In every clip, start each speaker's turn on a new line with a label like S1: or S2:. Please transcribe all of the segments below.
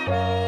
S1: you.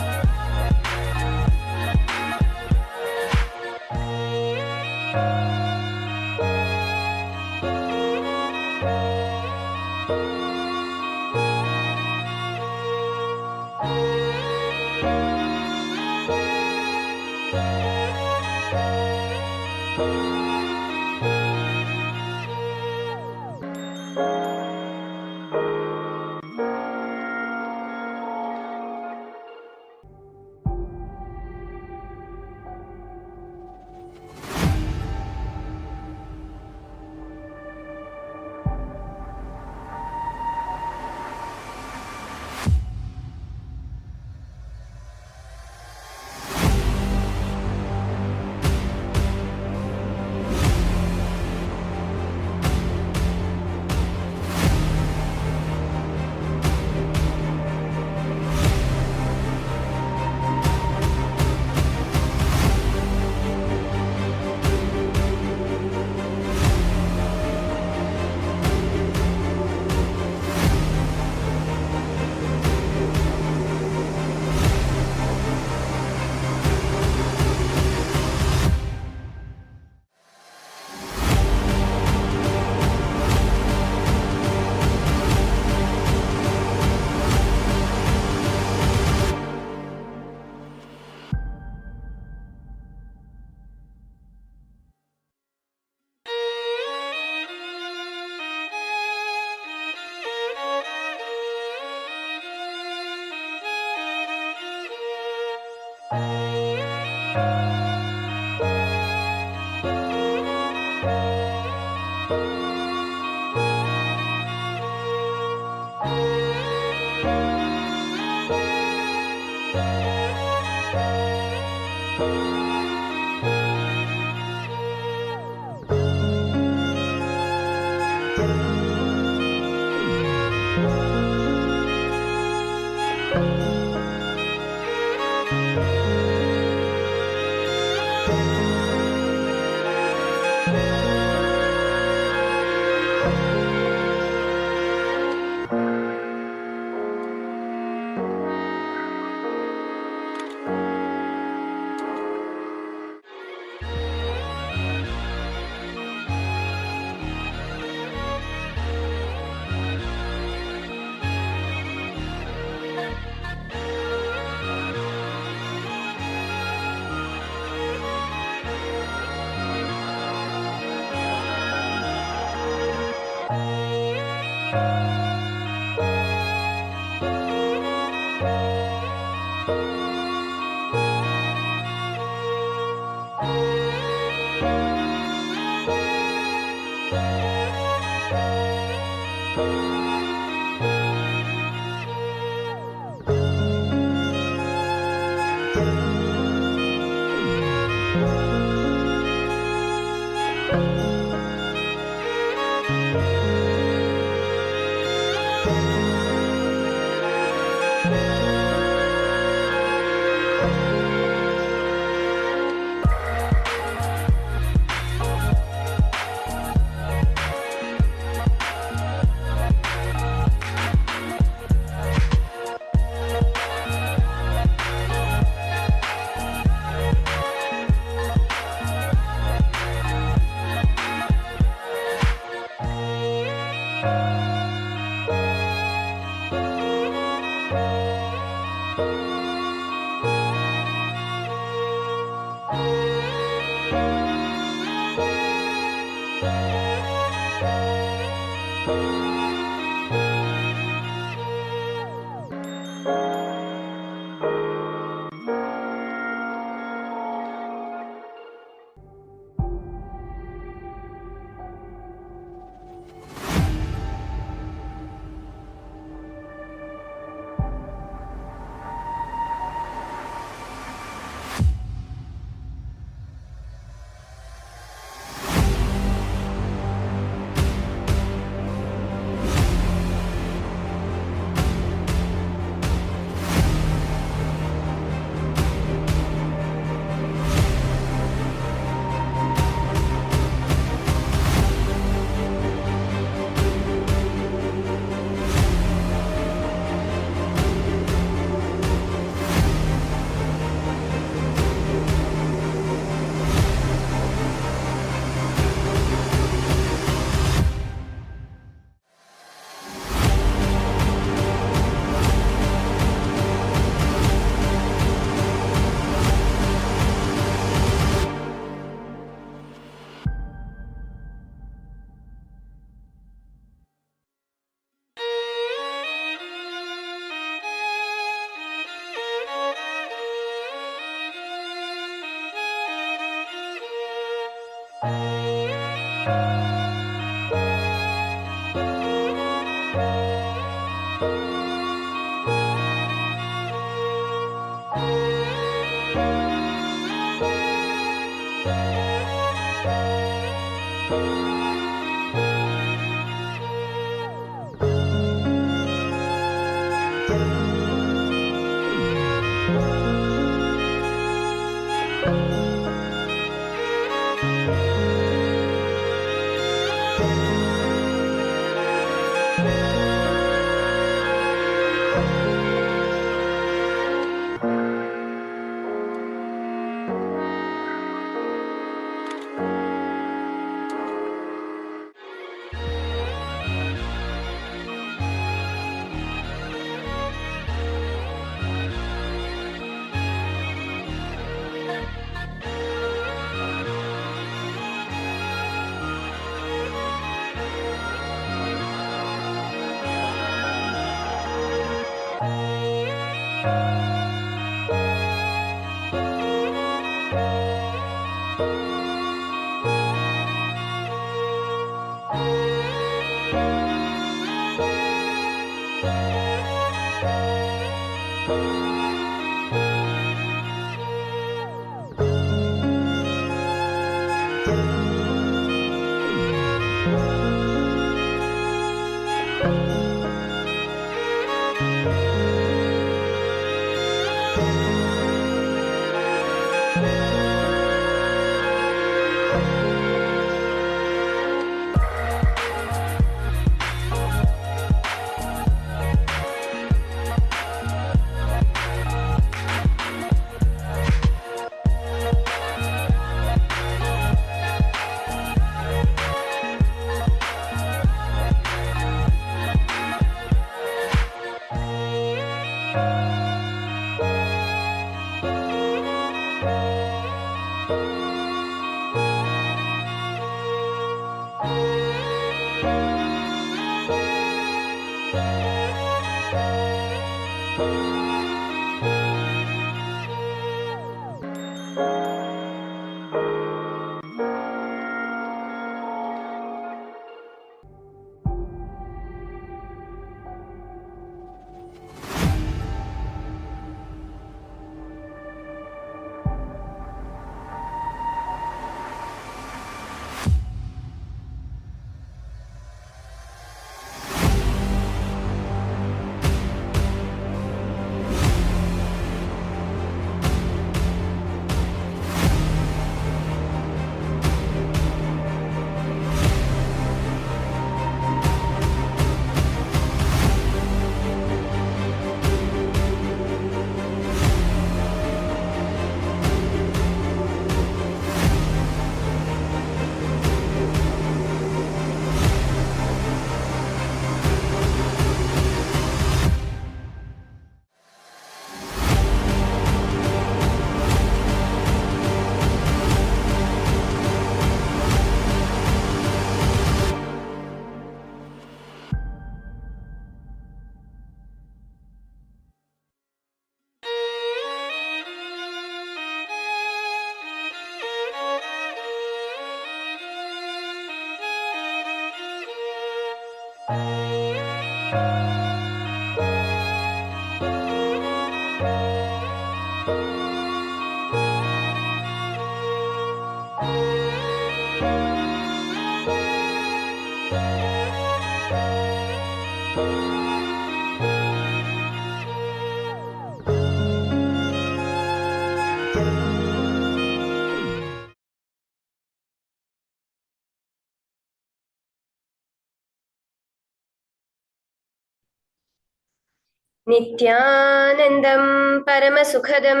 S1: Nithyanandam Paramasukhadam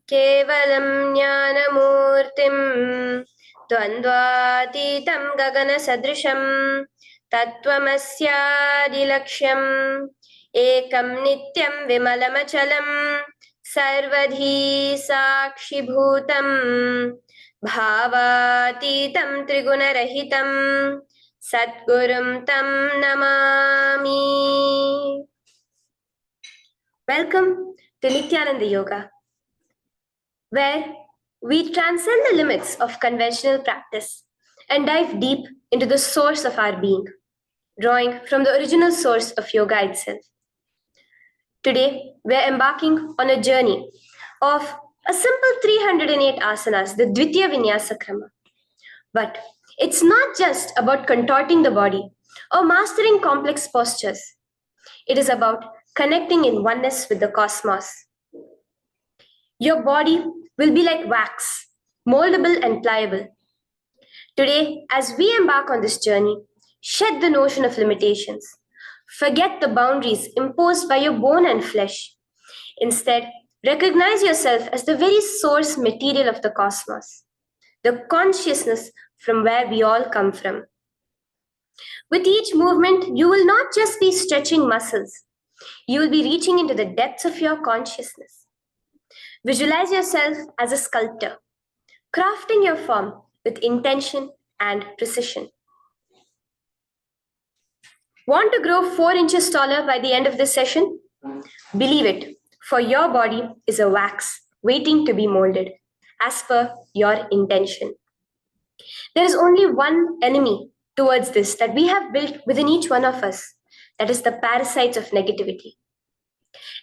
S1: Kevalam Jnanamurtim Dvandvatitam Gagana Sadrisham Tattvamasyaadilaksham Ekam Nityam Vimalamachalam Sarvadhi Sakshibhutam Bhavatitam Trigunarahitam Satgurum Tam Namami. Welcome to Nithyananda Yoga, where we transcend the limits of conventional practice and dive deep into the source of our being, drawing from the original source of yoga itself. Today, we're embarking on a journey of a simple 308 asanas, the Dvitiya Vinyasa Krama. But it's not just about contorting the body or mastering complex postures. It is about connecting in oneness with the cosmos. Your body will be like wax, moldable and pliable. Today, as we embark on this journey, shed the notion of limitations. Forget the boundaries imposed by your bone and flesh. Instead, recognize yourself as the very source material of the cosmos, the consciousness from where we all come from. With each movement, you will not just be stretching muscles. You will be reaching into the depths of your consciousness. Visualize yourself as a sculptor, crafting your form with intention and precision. Want to grow 4 inches taller by the end of this session? Believe it, for your body is a wax waiting to be molded. as per your intention. There is only one enemy towards this that we have built within each one of us. That is the parasites of negativity.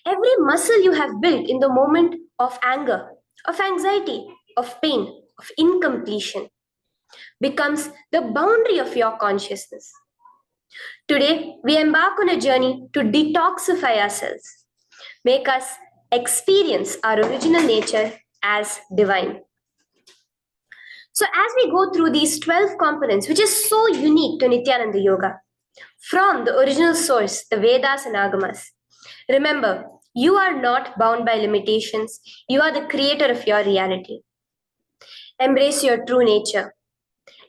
S1: Every muscle you have built in the moment of anger, of anxiety, of pain, of incompletion becomes the boundary of your consciousness. Today, we embark on a journey to detoxify ourselves, make us experience our original nature as divine. So, as we go through these 12 components, which is so unique to Nithyananda Yoga, from the original source, the Vedas and Agamas, remember, you are not bound by limitations. You are the creator of your reality. Embrace your true nature.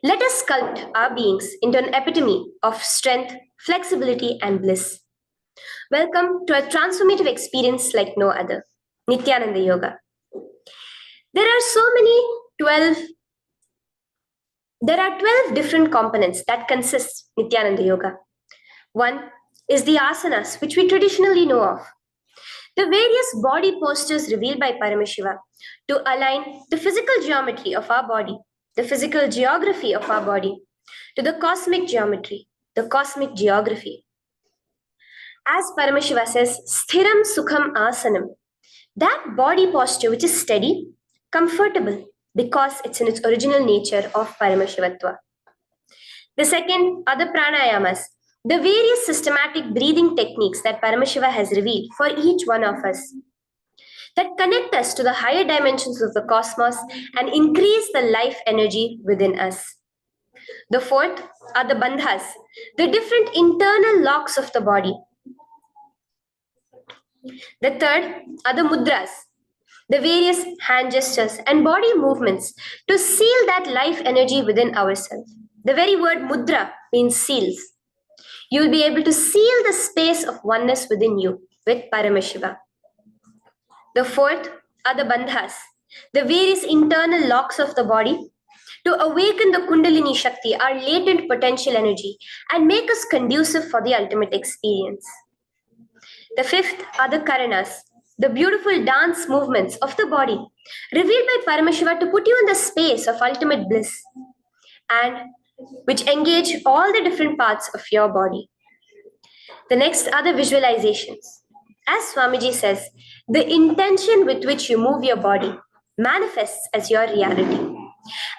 S1: Let us sculpt our beings into an epitome of strength, flexibility, and bliss. Welcome to a transformative experience like no other, Nithyananda Yoga. There are 12 different components that consist Nithyananda Yoga. One is the asanas, which we traditionally know of. The various body postures revealed by Paramashiva to align the physical geometry of our body, the physical geography of our body, to the cosmic geometry, the cosmic geography. As Paramashiva says, sthiram sukham asanam, that body posture which is steady, comfortable, because it's in its original nature of Paramashivatva. The second are the pranayamas, the various systematic breathing techniques that Paramashiva has revealed for each one of us, that connect us to the higher dimensions of the cosmos and increase the life energy within us. The fourth are the bandhas, the different internal locks of the body. The third are the mudras, the various hand gestures and body movements to seal that life energy within ourselves. The very word mudra means seals. You will be able to seal the space of oneness within you with Paramashiva. The fourth are the bandhas, the various internal locks of the body to awaken the Kundalini Shakti, our latent potential energy, and make us conducive for the ultimate experience. The fifth are the Karanas, the beautiful dance movements of the body, revealed by Paramashiva to put you in the space of ultimate bliss, and which engage all the different parts of your body. The next are the visualizations. As Swamiji says, the intention with which you move your body manifests as your reality.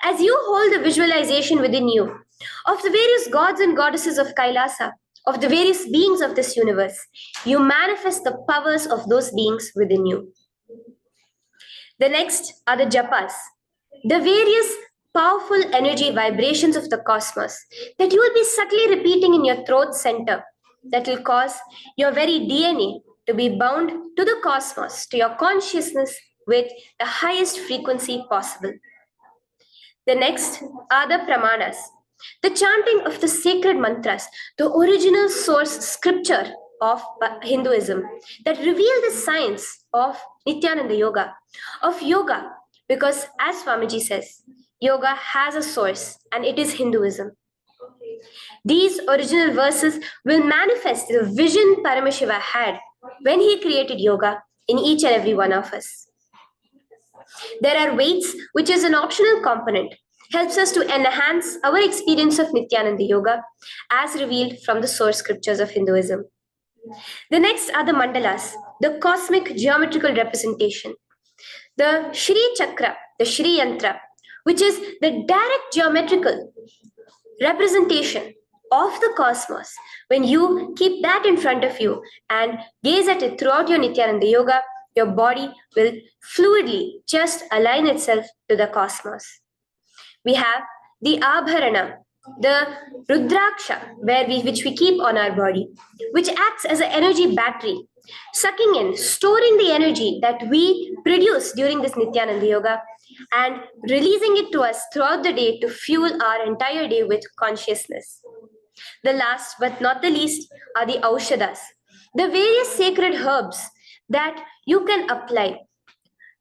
S1: As you hold the visualization within you of the various gods and goddesses of KAILASA, of the various beings of this universe, you manifest the powers of those beings within you. The next are the japas, the various powerful energy vibrations of the cosmos that you will be subtly repeating in your throat center that will cause your very DNA to be bound to the cosmos, to your consciousness with the highest frequency possible. The next are the pramanas, the chanting of the sacred mantras, the original source scripture of Hinduism that reveal the science of Nithyananda Yoga, of yoga, because as Swamiji says, yoga has a source and it is Hinduism. These original verses will manifest the vision Paramashiva had when he created yoga in each and every one of us. There are weights, which is an optional component, helps us to enhance our experience of Nithyananda Yoga as revealed from the source scriptures of Hinduism. The next are the mandalas, the cosmic geometrical representation. The Shri Chakra, the Shri Yantra, which is the direct geometrical representation of the cosmos. When you keep that in front of you and gaze at it throughout your Nithyananda Yoga, your body will fluidly just align itself to the cosmos. We have the Abharana, the Rudraksha, which we keep on our body, which acts as an energy battery, sucking in, storing the energy that we produce during this Nithyananda Yoga and releasing it to us throughout the day to fuel our entire day with consciousness. The last but not the least are the Aushadas, the various sacred herbs that you can apply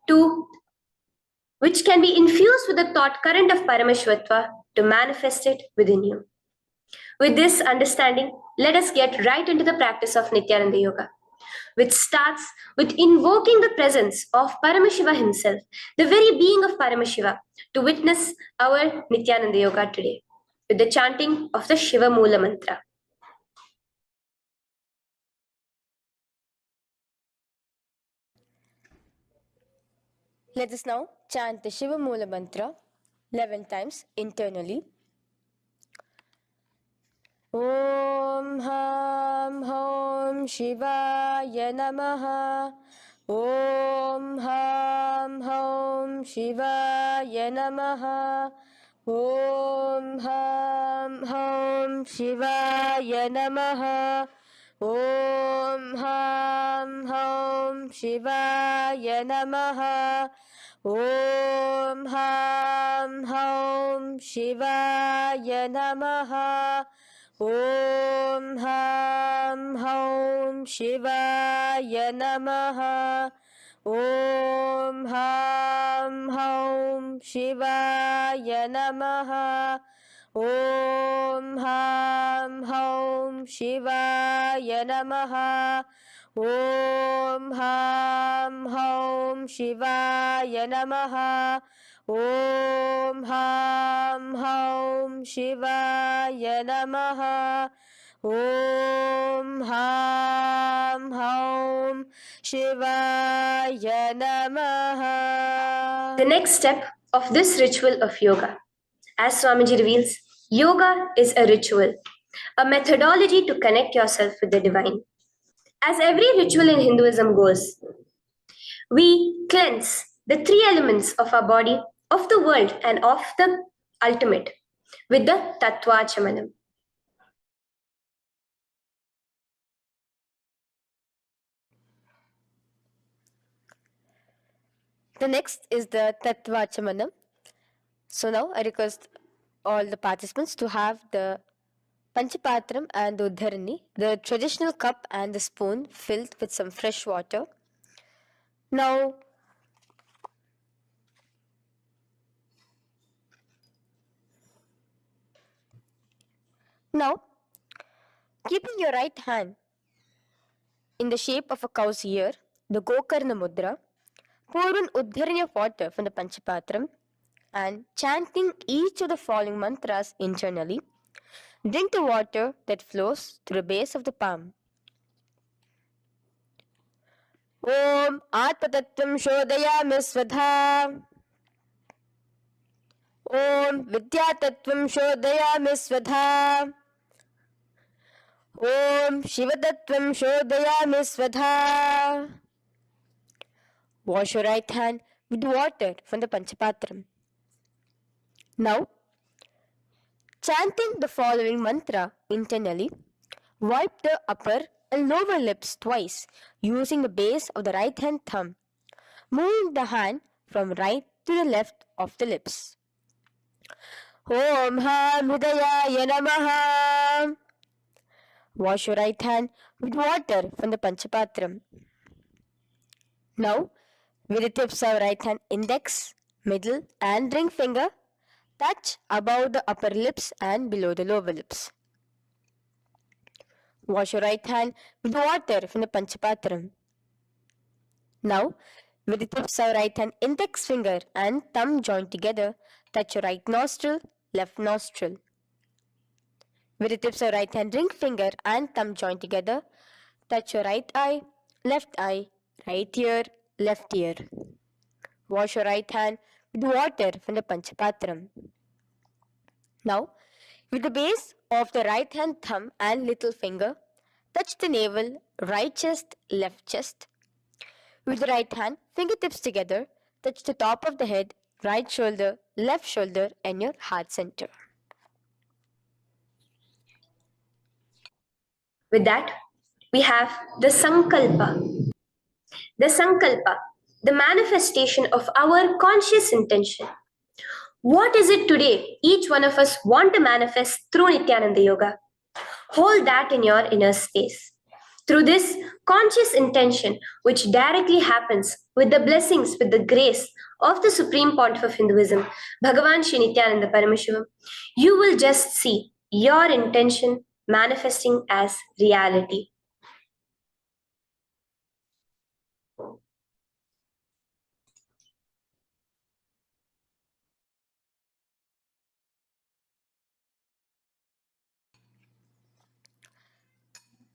S1: to, which can be infused with the thought current of Parameshwatva to manifest it within you. With this understanding, let us get right into the practice of Nithyananda Yoga. which starts with invoking the presence of Paramashiva himself, the very being of Paramashiva, to witness our Nithyananda Yoga today, with the chanting of the Shiva Moola Mantra.
S2: Let us now chant the Shiva Moola Mantra 11 times internally. Om Ham Hom Shivaya Namaha. Om Ham Hom Shivaya Namaha. Om Ham Hom Shivaya Namaha. Om Ham Hom Shivaya Namaha. Om Ham Hom Shivaya Namaha. Om Ham Hom Shivaya Namaha. Om Ham Hom Shivaya Namaha. Om Ham Hom Shivaya Namaha. Om Ham Hom Shivaya Namaha. Om Ham Hom Shivaya Namaha. Om Ham Hom Shivaya Namaha.
S1: The next step of this ritual of yoga, as Swamiji reveals, yoga is a ritual, a methodology to connect yourself with the divine. As every ritual in Hinduism goes, we cleanse the three elements of our body, of the world, and of the ultimate with the Tattvachamanam.
S2: The next is the Tattvachamanam. So now I request all the participants to have the Panchapatram and the Uddharani, the traditional cup and the spoon filled with some fresh water. Now, keeping your right hand in the shape of a cow's ear, the Gokarna Mudra, pour an Uddharani of water from the Panchapatram and chanting each of the following mantras internally, drink the water that flows through the base of the palm. Om Atmatattvam Shodayami Svadha. Om Vidyatattvam Shodayami Svadha. Om Shivatattvam Shodayami Svadha. Wash your right hand with water from the Panchapatram. Now, chanting the following mantra internally, wipe the upper and lower lips twice using the base of the right hand thumb, moving the hand from right to the left of the lips. Om Ham Hridayaya Namaha. Wash your right hand with water from the Panchapatram. Now, with the tips of right hand index, middle and ring finger, touch above the upper lips and below the lower lips. Wash your right hand with water from the Panchapatram. Now, with the tips of right hand index finger and thumb joined together, touch your right nostril, left nostril. With the tips of right hand ring finger and thumb joined together, touch your right eye, right ear, left ear. Wash your right hand with water from the Panchapatram. Now, with the base of the right hand thumb and little finger, touch the navel, right chest, left chest. With the right hand, fingertips together, touch the top of the head, right shoulder, left shoulder, and your heart center.
S1: With that, we have the Sankalpa. The Sankalpa, the manifestation of our conscious intention. What is it today each one of us want to manifest through Nithyananda Yoga? Hold that in your inner space. Through this conscious intention, which directly happens with the blessings, with the grace of the Supreme Pontiff of Hinduism, Bhagavan Shri Nithyananda Paramashivoham, you will just see your intention manifesting as reality.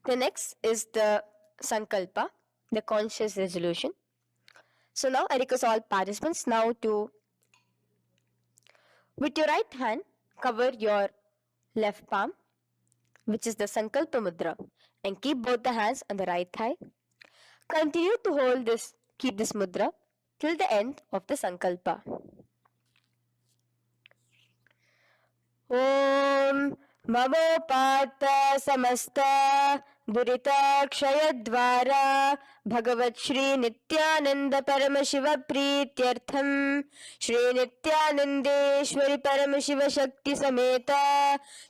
S2: The next is the Sankalpa, the conscious resolution. So now I request all participants now to, with your right hand, cover your left palm, which is the Sankalpa Mudra, and keep both the hands on the right thigh. Continue to keep this mudra till the end of the Sankalpa. Om ममोपात्त समस्त दुरिताक्षयद्वारा भगवत् श्री नित्यानंद परमशिव प्रीत्यर्थम श्री नित्यानंदेश्वरी परमशिव शक्ति समेत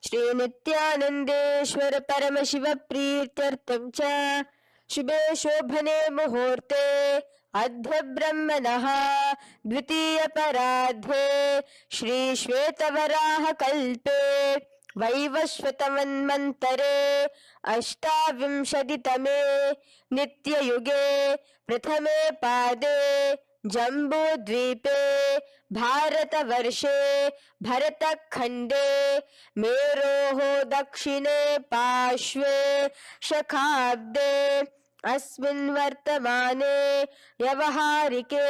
S2: श्री नित्यानंदेश्वर परमशिव प्रीत्यर्थम च शुभे शोभने मुहूर्ते अद्य ब्रह्मणः द्वितीय परार्धे श्री श्वेतवराह कल्पे वैवस्वतमन्वन्तरे अष्टाविंशतितमे नित्ययुगे प्रथमे पादे जम्बूद्वीपे भारतवर्षे भरतखण्डे मेरोः दक्षिणे पार्श्वे शखाब्दे अस्मिन् वर्तमाने व्यवहारिके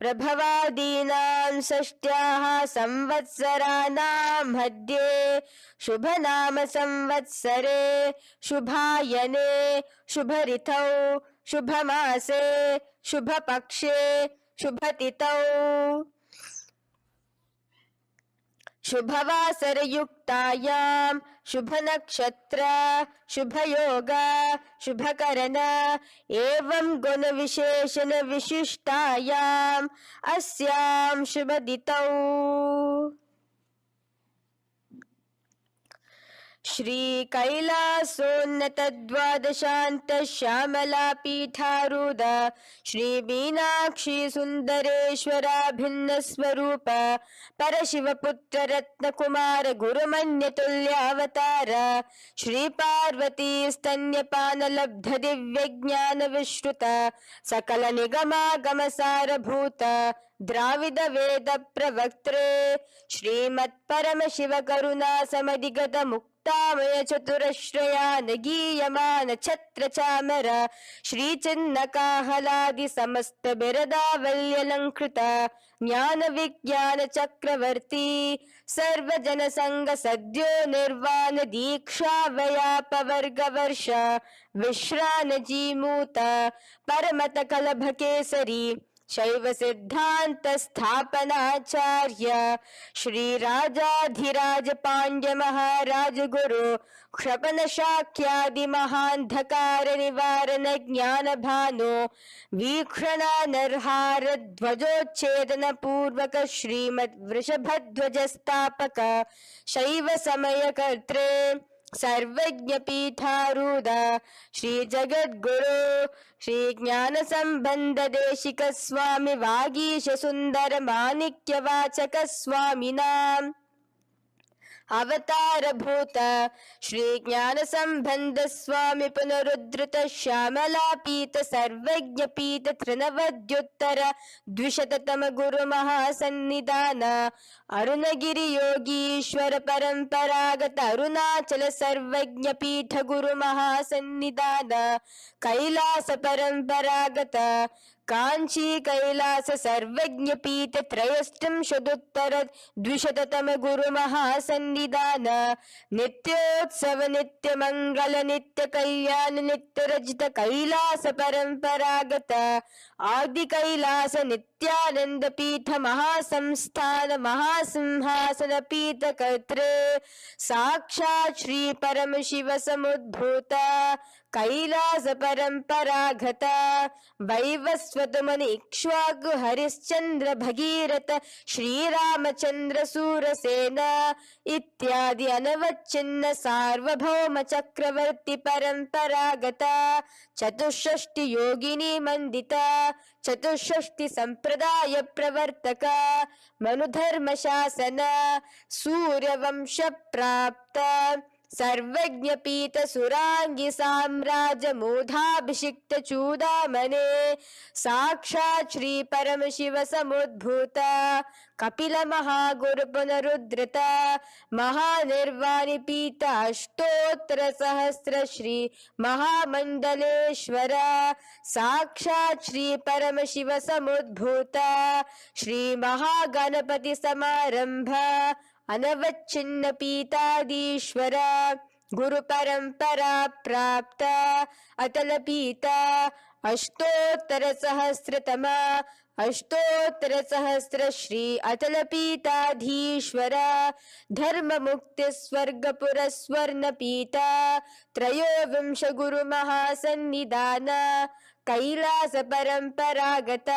S2: प्रभवादीनां षष्ट्याः संवत्सराणां मध्ये शुभनाम संवत्सरे शुभायने शुभऋतौ शुभमासे शुभपक्षे शुभतिथौ शुभवासरयुक्तायां शुभनक्षत्र शुभयोग शुभकरण एवं गुणविशेषण विशिष्टायाम् अस्यां शुभतिथौ श्री कैलासोन्नत द्वादशांत श्यामला पीठारूढ़ श्री मीनाक्षी सुंदरेश्वरा भिन्न स्वरूप परशिव पुत्र रत्न कुमार गुरुमन्य तुल्यावतार श्री पार्वती स्तन्यपान लब्ध दिव्य ज्ञान विश्रुत सकल निगमागम सारभूत द्राविड वेद प्रवक्त्रे श्रीमत् परम शिव करुणा समधिगत मुक्तामय चतुरश्रयान गीयमान छत्र चामर श्री चिन्ह काहलादि समस्त बिरदावल्यलंकृत ज्ञान विज्ञान चक्रवर्ती सर्वजन संग सद्यो निर्वाण दीक्षा व्यापवर्ग वर्ष विश्रान जीमूत परमत कलभ केसरी शैव सिद्धांत स्थापनाचार्य श्री राजाधिराज पांड्य महाराज गुरु क्षपन शाक्यादि महांधकार निवारण ज्ञान भानु वीक्षणा नरहार ध्वजोच्छेदन पूर्वक श्रीमद वृषभध्वज स्थापक शैव समय कर्त्रे सर्वज्ञ पीठारूढ़ श्री जगद्गुरु श्री ज्ञान संबंध देशिक स्वामी वागीश सुंदर माणिक्य वाचक स्वामिनाम अवतार भूत श्री ज्ञान संबंध स्वामी पुनरुद्धृत श्यामला पीत सर्वज्ञ पीत तृणवद्युत्तर द्विशततम गुरु महासन्निधान अरुणगिरि योगीश्वर परंपरागत अरुणाचल सर्वज्ञ पीठ गुरु महासन्निधान कैलास परंपरागत कांची कैलास सर्वज्ञ पीठ त्रयष्टम शतोत्तर द्विशततम गुरु महासन्निधान नित्योत्सव नित्य मंगल नित्य कल्याण नित्य रजित कैलास परंपरागत आदि कैलास नित्यानंद पीठ महासंस्थान महासिंहासन पीठ कर्त्रे साक्षात् श्री परम शिव समुद्भूत कैलास परंपरागत वैवस्वतमनि इक्ष्वाकु हरिश्चंद्र भगीरथ श्रीरामचंद्र सूरसेन इत्यादि अनवच्छिन्न सार्वभौम चक्रवर्ती परंपरागत चतुष्षष्टि योगिनी मंडित चतुष्षष्टि संप्रदाय प्रवर्तक मनुधर्म शासन सूर्यवंश प्राप्त सर्वज्ञ पीत सुरांगी साम्राज्य मूधाभिषिक्त चूदामणे साक्षात् श्री परम शिव समुद्भूत कपिल महागुरु पुनरुद्धृत महानिर्वाणि पीताष्टोत्तर सहस्र श्री महामंडलेश्वर साक्षात् श्री परमशिव समुद्भूत श्री महागणपति समारंभ अनवच्छिन्न पीतादीश्वर गुरु परंपरा प्राप्त अतल पीता अष्टोत्तर सहस्रतम अष्टोत्तर सहस्र श्री अतल पीताधीश्वर धर्म मुक्ति स्वर्गपुर स्वर्ण पीता त्रयोविंश गुरु महासन्निधान कैलास परंपरागत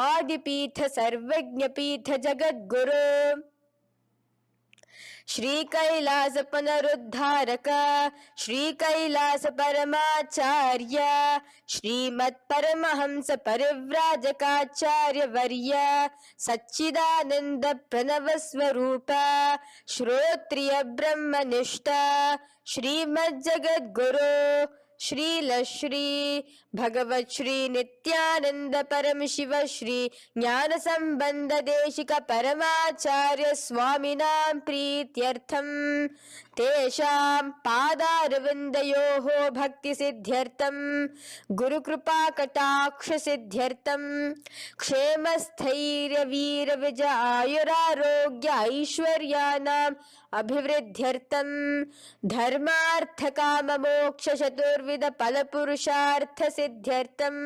S2: आदिपीठ सर्वज्ञ पीठ जगद्गुरु श्री कैलास पुनरुद्धारक श्री कैलास परमाचार्य श्रीमत् परमहंस परिव्राजकाचार्य वर्य सच्चिदानंद प्रणव स्वरूप श्रोत्रिय ब्रह्मनिष्ठ श्रीमद् जगद्गुरु श्रील श्री भगवत श्री नित्यानंद परम शिव श्री ज्ञान संबंध देशिक परमाचार्य स्वामिनां प्रीत्यर्थम तेषां पादारविन्दयोः भक्ति सिद्ध्यर्थम गुरु कृपा कटाक्ष सिद्ध्यर्थम क्षेम स्थैर्य वीर विजय आयुरारोग्य ऐश्वर्यानां अभिवृद्ध्यर्थम धर्मार्थ काम मोक्ष चतुर्विध फल पुरुषार्थ सिद्ध्यर्थम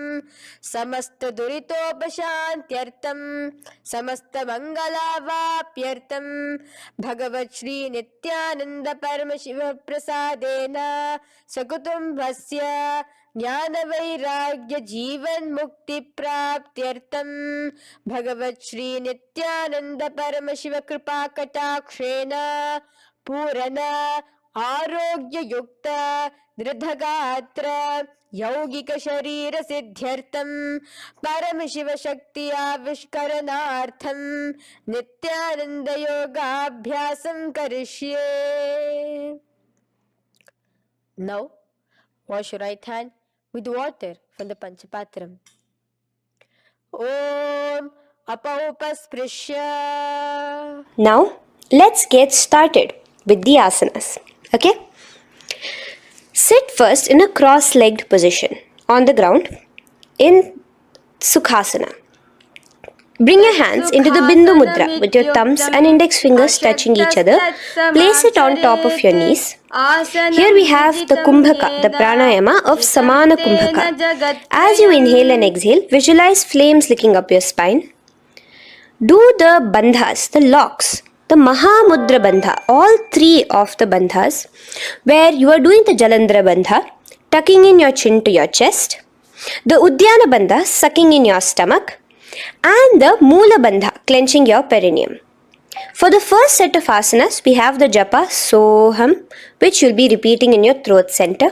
S2: समस्त दुरितोपशान्त्यर्थम समस्त मंगलावाप्यर्थम भगवत श्री नित्यानंद परम शिव प्रसादेन सकुटुम्बस्य ज्ञान वैराग्य जीवन मुक्ति प्राप्त्यर्थम भगवत श्री नित्यानंद परम शिव कृपा कटाक्षेण पूर्ण आरोग्य युक्त दृढ़गात्र यौगिक शरीर सिद्ध्यर्थम परम शिव शक्ति आविष्करणार्थम नित्यानंद योगाभ्यासं करिष्ये. Now wash your right hand with water from the Panchapatram. Om Apaupasprisya.
S1: Now, let's get started with the asanas. Okay? Sit first in a cross-legged position on the ground in Sukhasana. Bring your hands into the Bindu Mudra with your thumbs and index fingers touching each other. Place it on top of your knees. Here we have the Kumbhaka, the pranayama of Samana Kumbhaka. As you inhale and exhale, visualize flames licking up your spine. Do the bandhas, the locks, the Mahamudra Bandha, all three of the bandhas, where you are doing the Jalandhara Bandha, tucking in your chin to your chest, the Udyana Bandha, sucking in your stomach, and the Moola Bandha, clenching your perineum. For the first set of asanas, we have the japa Soham, which you'll be repeating in your throat center.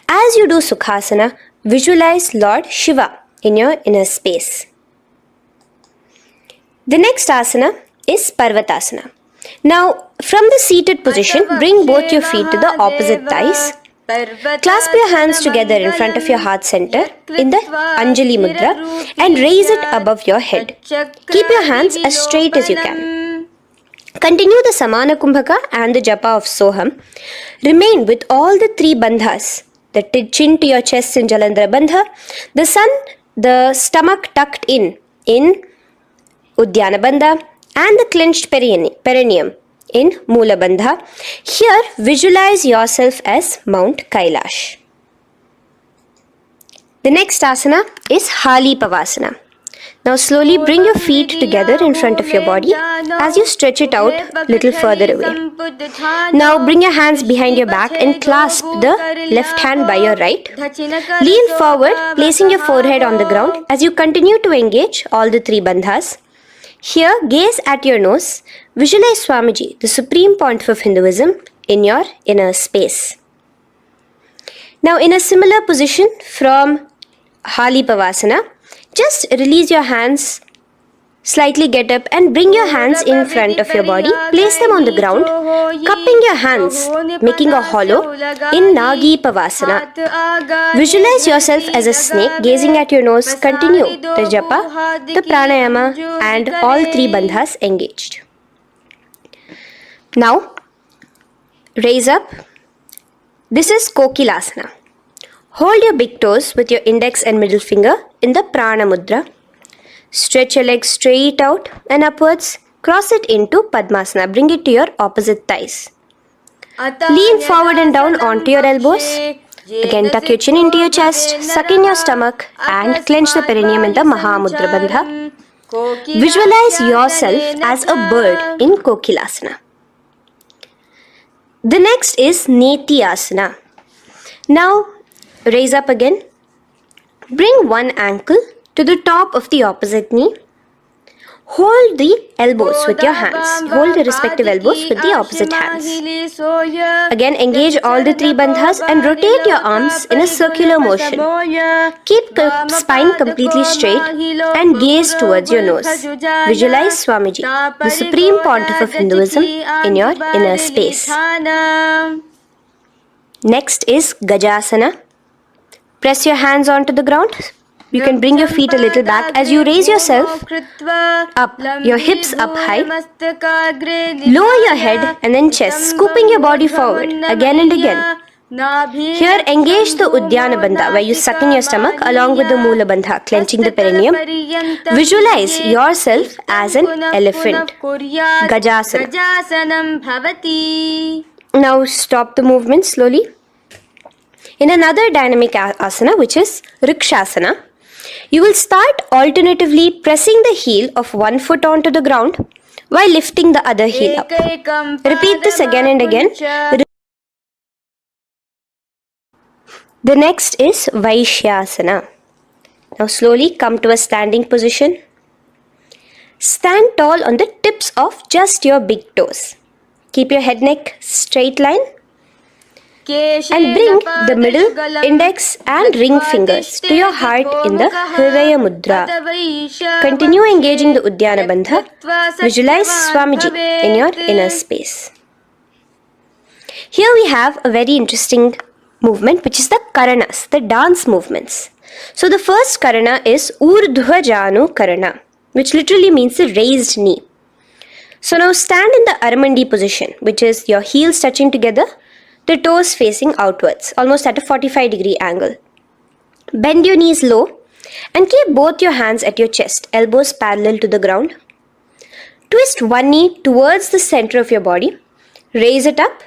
S1: As you do Sukhasana, visualize Lord Shiva in your inner space. The next asana is Parvatasana. Now, from the seated position, bring both your feet to the opposite thighs. Clasp your hands together in front of your heart center in the Anjali Mudra and raise it above your head. Keep your hands as straight as you can. Continue the Samana Kumbhaka and the Japa of Soham. Remain with all the three bandhas, the chin to your chest in Jalandhara Bandha, the stomach tucked in Udyana Bandha, and the clenched perineum in Moola Bandha. Here, visualize yourself as Mount Kailash. The next asana is Hali Pavasana. Now slowly bring your feet together in front of your body as you stretch it out a little further away. Now bring your hands behind your back and clasp the left hand by your right. Lean forward, placing your forehead on the ground as you continue to engage all the three bandhas. Here, gaze at your nose. Visualize Swamiji, the Supreme Pontiff of Hinduism, in your inner space. Now, in a similar position from Hali Pavasana, just release your hands Slightly get up and bring your hands in front of your body. Place them on the ground, cupping your hands, making a hollow in Nagi Pavasana. Visualize yourself as a snake gazing at your nose. Continue the japa, the pranayama, and all three bandhas engaged. Now, raise up. This is Kokilasana. Hold your big toes with your index and middle finger in the Prana Mudra. Stretch your legs straight out and upwards. Cross it into Padmasana. Bring it to your opposite thighs. Lean forward and down onto your elbows. Again, tuck your chin into your chest, suck in your stomach, and clench the perineum in the Mahamudra Bandha. Visualize yourself as a bird in Kokilasana. The next is Nithyananda. Now, raise up again. Bring one ankle to the top of the opposite knee. Hold the elbows with your hands. Hold the respective elbows with the opposite hands. Again, engage all the three bandhas and rotate your arms in a circular motion. Keep the spine completely straight and gaze towards your nose. Visualize Swamiji, the Supreme Pontiff of Hinduism, in your inner space. Next is Gajasana. Press your hands onto the ground. You can bring your feet a little back as you raise yourself up, your hips up high. Lower your head and then chest, scooping your body forward again and again. Here, engage the Udyana Bandha, where you suck in your stomach along with the Mula Bandha, clenching the perineum. Visualize yourself as an elephant. Gajasana. Now stop the movement slowly. In another dynamic asana, which is Rikshasana, you will start alternatively pressing the heel of one foot onto the ground while lifting the other heel up. Repeat this again and again. The next is Vaishyasana. Now slowly come to a standing position. Stand tall on the tips of just your big toes. Keep your head neck straight line. And bring the middle, index and ring fingers to your heart in the Hridaya Mudra. Continue engaging the Udyana Bandha. Visualize Swamiji in your inner space. Here we have a very interesting movement, which is the Karanas, the dance movements. So the first Karana is Urdhva Janu Karana, which literally means the raised knee. So now stand in the Aramandi position, which is your heels touching together, the toes facing outwards, almost at a 45-degree angle. Bend your knees low and keep both your hands at your chest, elbows parallel to the ground. Twist one knee towards the center of your body. Raise it up,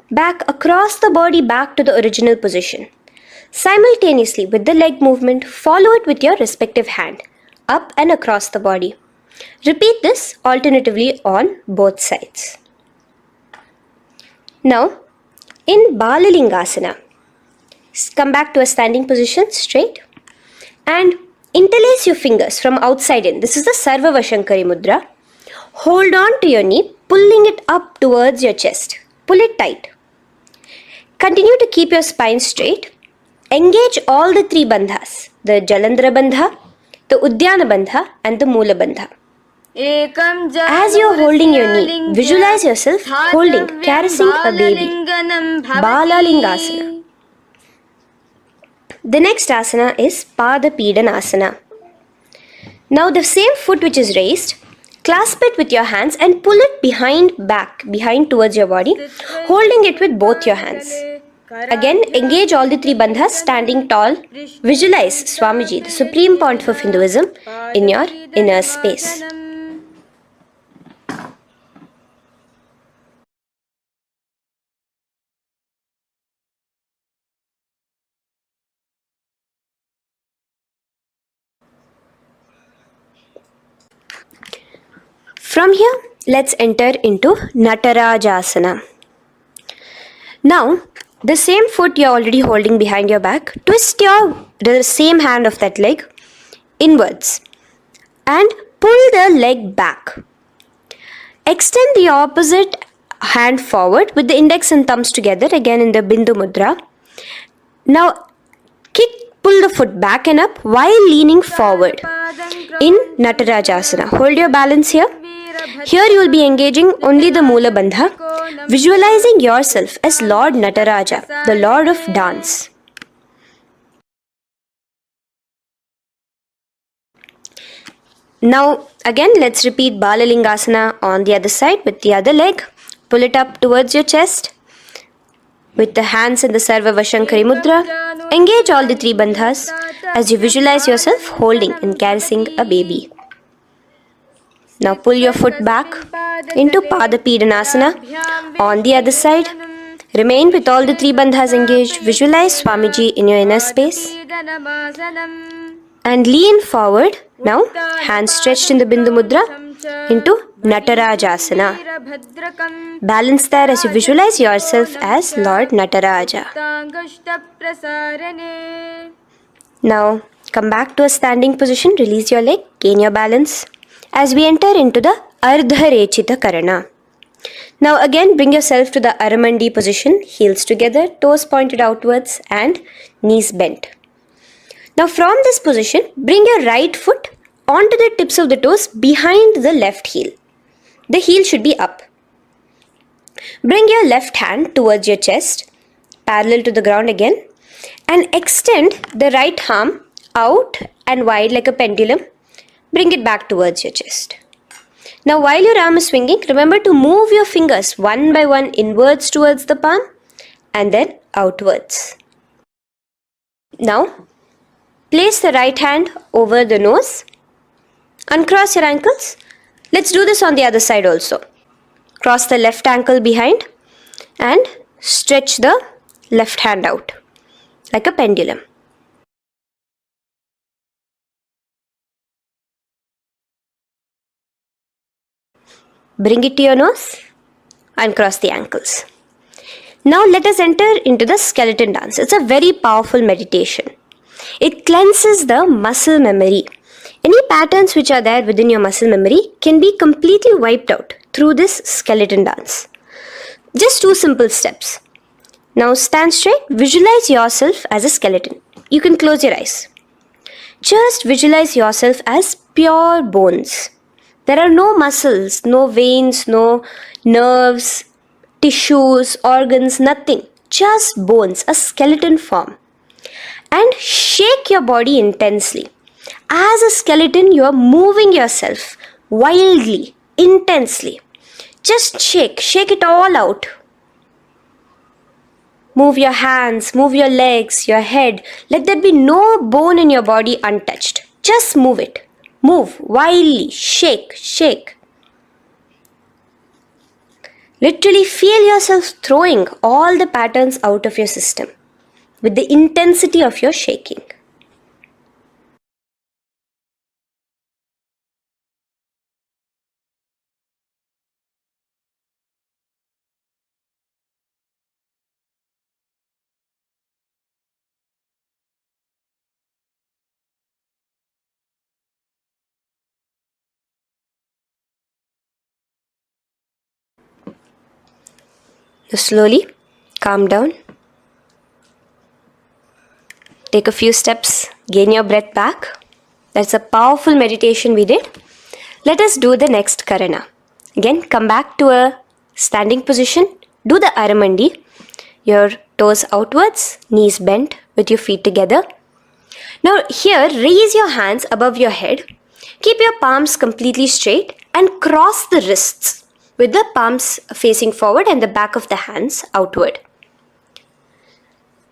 S1: back across the body back to the original position. Simultaneously with the leg movement, follow it with your respective hand, up and across the body. Repeat this alternatively on both sides. Now, in Balalingasana, come back to a standing position straight and interlace your fingers from outside in. This is the Sarva Vashankari Mudra. Hold on to your knee, pulling it up towards your chest. Pull it tight. Continue to keep your spine straight. Engage all the three bandhas, the Jalandhara Bandha, the Udyana Bandha and the Mula Bandha. As you are holding your knee, visualize yourself holding, caressing a baby. Balalingasana. The next asana is Pada Pidanasana. Now the same foot which is raised, clasp it with your hands and pull it behind towards your body, holding it with both your hands. Again, engage all the three bandhas, standing tall. Visualize Swamiji, the Supreme Pontiff of Hinduism, in your inner space. From here, let's enter into Natarajasana. Now, the same foot you're already holding behind your back, twist the same hand of that leg inwards and pull the leg back. Extend the opposite hand forward with the index and thumbs together, again in the Bindu Mudra. Now, kick pull the foot back and up while leaning forward in Natarajasana. Hold your balance here. Here you will be engaging only the Moola Bandha, visualizing yourself as Lord Nataraja, the Lord of Dance. Now again let's repeat Balalingasana on the other side with the other leg. Pull it up towards your chest with the hands in the Sarva Vashankari Mudra. Engage all the three bandhas as you visualize yourself holding and caressing a baby. Now pull your foot back into Padapidanasana on the other side. Remain with all the three bandhas engaged. Visualize Swamiji in your inner space. And lean forward. Now hands stretched in the Bindu Mudra into Natarajasana. Balance there as you visualize yourself as Lord Nataraja. Now come back to a standing position. Release your leg. Gain your balance as we enter into the Ardharechita Karana. Now again bring yourself to the Aramandi position. Heels together, toes pointed outwards and knees bent. Now from this position, bring your right foot onto the tips of the toes behind the left heel. The heel should be up. Bring your left hand towards your chest, parallel to the ground again, and extend the right arm out and wide like a pendulum. Bring it back towards your chest. Now while your arm is swinging, remember to move your fingers one by one inwards towards the palm and then outwards. Now place the right hand over the nose. Uncross your ankles. Let's do this on the other side also. Cross the left ankle behind and stretch the left hand out like a pendulum. Bring it to your nose. Uncross the ankles. Now let us enter into the skeleton dance. It's a very powerful meditation. It cleanses the muscle memory. Any patterns which are there within your muscle memory can be completely wiped out through this skeleton dance. Just 2 simple steps. Now stand straight. Visualize yourself as a skeleton. You can close your eyes. Just visualize yourself as pure bones. There are no muscles, no veins, no nerves, tissues, organs, nothing. Just bones, a skeleton form. And shake your body intensely. As a skeleton, you are moving yourself wildly, intensely. Just shake it all out. Move your hands, move your legs, your head. Let there be no bone in your body untouched. Just move it. Move wildly, shake. Literally feel yourself throwing all the patterns out of your system with the intensity of your shaking. Now slowly calm down. Take a few steps, gain your breath back. That's a powerful meditation we did. Let us do the next Karana. Again, come back to a standing position. Do the Aramandi. Your toes outwards, knees bent with your feet together. Now here, raise your hands above your head. Keep your palms completely straight and cross the wrists with the palms facing forward and the back of the hands outward.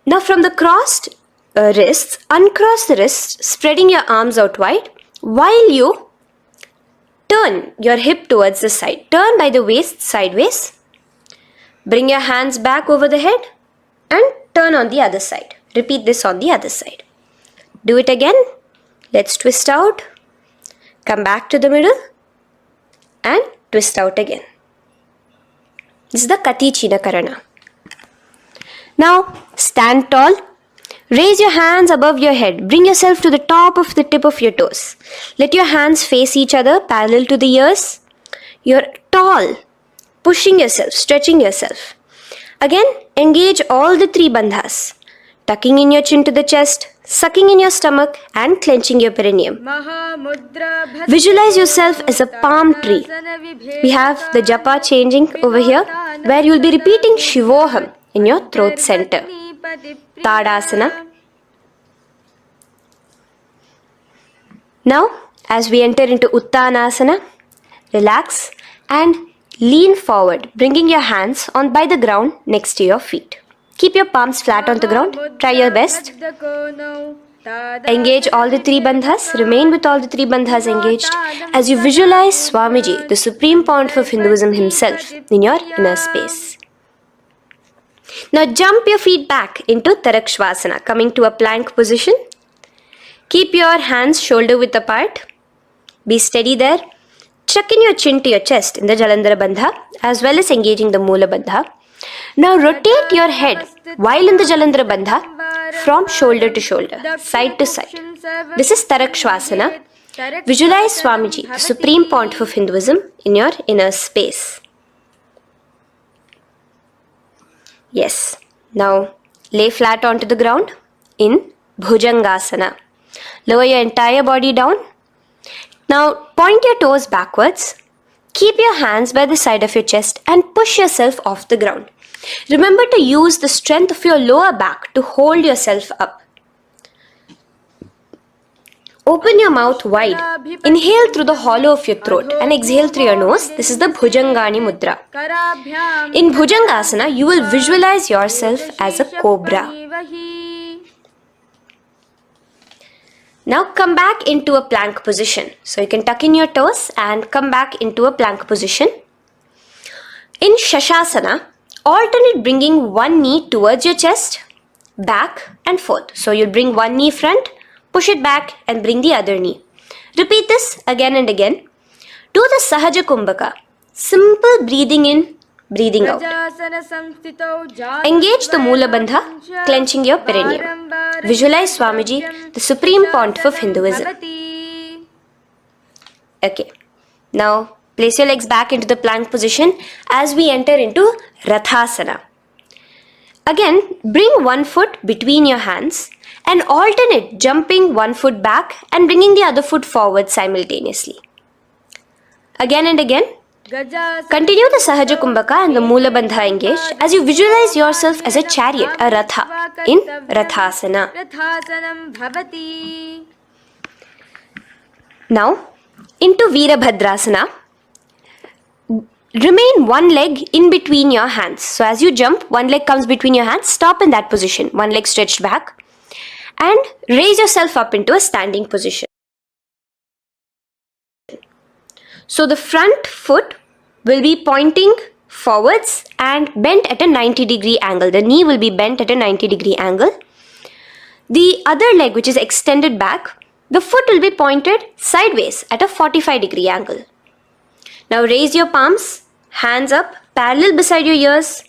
S1: Now from the crossed wrists, uncross the wrists, spreading your arms out wide while you turn your hip towards the side. Turn by the waist sideways. Bring your hands back over the head and turn on the other side. Repeat this on the other side. Do it again. Let's twist out. Come back to the middle and twist out again. This is the Katichina Karana. Now stand tall. Raise your hands above your head. Bring yourself to the top of the tip of your toes. Let your hands face each other parallel to the ears. You're tall, pushing yourself, stretching yourself. Again, engage all the 3 bandhas. Tucking in your chin to the chest, sucking in your stomach and clenching your perineum. Visualize yourself as a palm tree. We have the japa changing over here, where you will be repeating Shivoham in your throat center. Tadasana. Now, as we enter into Uttanasana, relax and lean forward, bringing your hands on by the ground next to your feet. Keep your palms flat on the ground. Try your best. Engage all the three bandhas. Remain with all the three bandhas engaged as you visualize Swamiji, the Supreme Pontiff of Hinduism himself, in your inner space. Now jump your feet back into Tarakshvasana, coming to a plank position. Keep your hands shoulder width apart. Be steady there. Chuck in your chin to your chest in the Jalandhara Bandha as well as engaging the Moola Bandha. Now rotate your head while in the Jalandhara Bandha from shoulder to shoulder, side to side. This is Tarakshvasana. Visualize Swamiji, the Supreme Pontiff of Hinduism, in your inner space. Yes. Now lay flat onto the ground in Bhujangasana. Lower your entire body down. Now point your toes backwards. Keep your hands by the side of your chest and push yourself off the ground. Remember to use the strength of your lower back to hold yourself up. Open your mouth wide. Inhale through the hollow of your throat and exhale through your nose. This is the Bhujangani Mudra. In Bhujangasana, you will visualize yourself as a cobra. Now come back into a plank position. So you can tuck in your toes and come back into a plank position. In Shashasana, alternate bringing one knee towards your chest, back and forth. So you'll bring one knee front, push it back and bring the other knee. Repeat this again and again. Do the Sahaja Kumbhaka. Simple breathing in, breathing out. Engage the Moola Bandha, clenching your perineum. Visualize Swamiji, the Supreme Pontiff of Hinduism. Okay. Now place your legs back into the plank position as we enter into Rathasana. Again, bring one foot between your hands and alternate jumping one foot back and bringing the other foot forward simultaneously. Again and again. Continue the Sahaja Kumbhaka and the Moola Bandha engaged as you visualize yourself as a chariot, a Ratha, in Rathasana. Now, into Veerabhadrasana. Remain one leg in between your hands. So as you jump, one leg comes between your hands. Stop in that position. One leg stretched back. And raise yourself up into a standing position. So the front foot will be pointing forwards and bent at a 90-degree angle. The knee will be bent at a 90-degree angle. The other leg, which is extended back, the foot will be pointed sideways at a 45-degree angle. Now raise your palms, hands up, parallel beside your ears.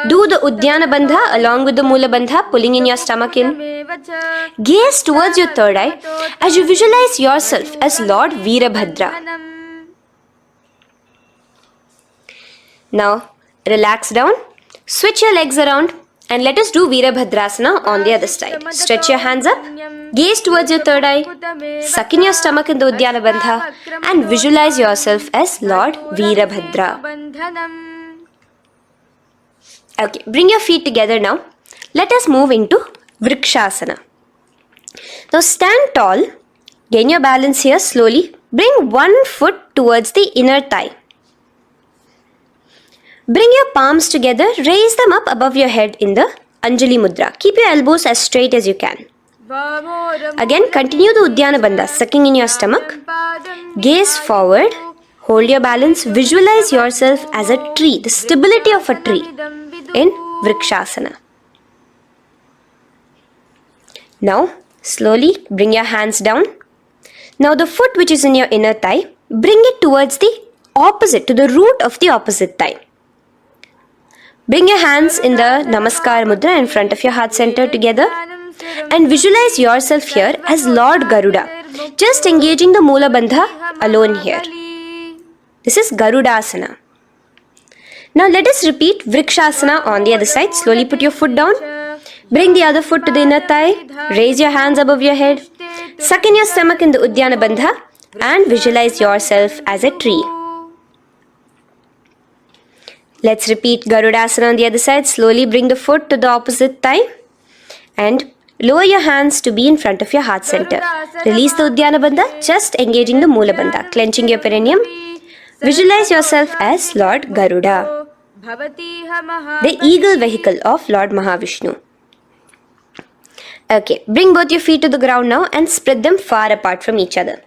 S1: Do the Uddiyana Bandha along with the Moola Bandha, pulling in your stomach in. Gaze towards your third eye as you visualize yourself as Lord Veerabhadra. Now relax down, switch your legs around and let us do Veerabhadrasana on the other side. Stretch your hands up, gaze towards your third eye, suck in your stomach in the Uddiyana Bandha and visualize yourself as Lord Veerabhadra. Okay, bring your feet together now. Let us move into Vrikshasana. Now stand tall, gain your balance here slowly. Bring one foot towards the inner thigh. Bring your palms together, raise them up above your head in the Anjali Mudra. Keep your elbows as straight as you can. Again, continue the Uddiyana Bandha, sucking in your stomach. Gaze forward, hold your balance, visualize yourself as a tree, the stability of a tree in Vrikshasana. Now, slowly bring your hands down. Now the foot which is in your inner thigh, bring it towards the opposite, to the root of the opposite thigh. Bring your hands in the Namaskar Mudra in front of your heart center together and visualize yourself here as Lord Garuda. Just engaging the Moola Bandha alone here. This is Garudasana. Now let us repeat Vrikshasana on the other side. Slowly put your foot down. Bring the other foot to the inner thigh. Raise your hands above your head. Suck in your stomach in the Uddiyana Bandha and visualize yourself as a tree. Let's repeat Garudasana on the other side. Slowly bring the foot to the opposite thigh and lower your hands to be in front of your heart center. Release the Uddiyana Bandha, just engaging the Moola Bandha, clenching your perineum. Visualize yourself as Lord Garuda, the eagle vehicle of Lord Mahavishnu. Okay, bring both your feet to the ground now and spread them far apart from each other.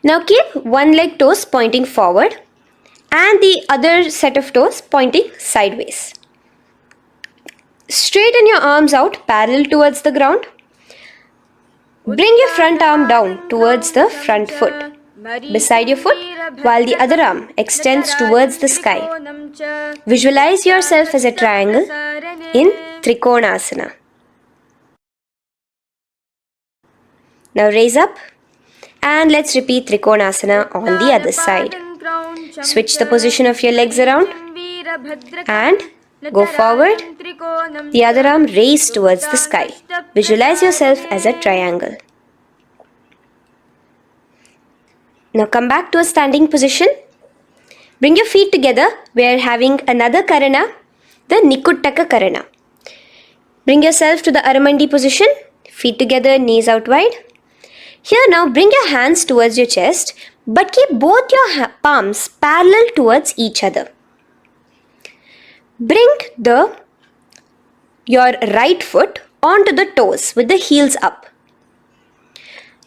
S1: Now keep one leg toes pointing forward and the other set of toes pointing sideways. Straighten your arms out parallel towards the ground. Bring your front arm down towards the front foot, beside your foot, while the other arm extends towards the sky. Visualize yourself as a triangle in Trikonasana. Now raise up and let's repeat Trikonasana on the other side. Switch the position of your legs around and go forward. The other arm raised towards the sky. Visualize yourself as a triangle. Now come back to a standing position. Bring your feet together. We are having another Karana, the Nikuttaka Karana. Bring yourself to the Aramandi position. Feet together, knees out wide. Here now bring your hands towards your chest, but keep both your palms parallel towards each other. Bring your right foot onto the toes with the heels up.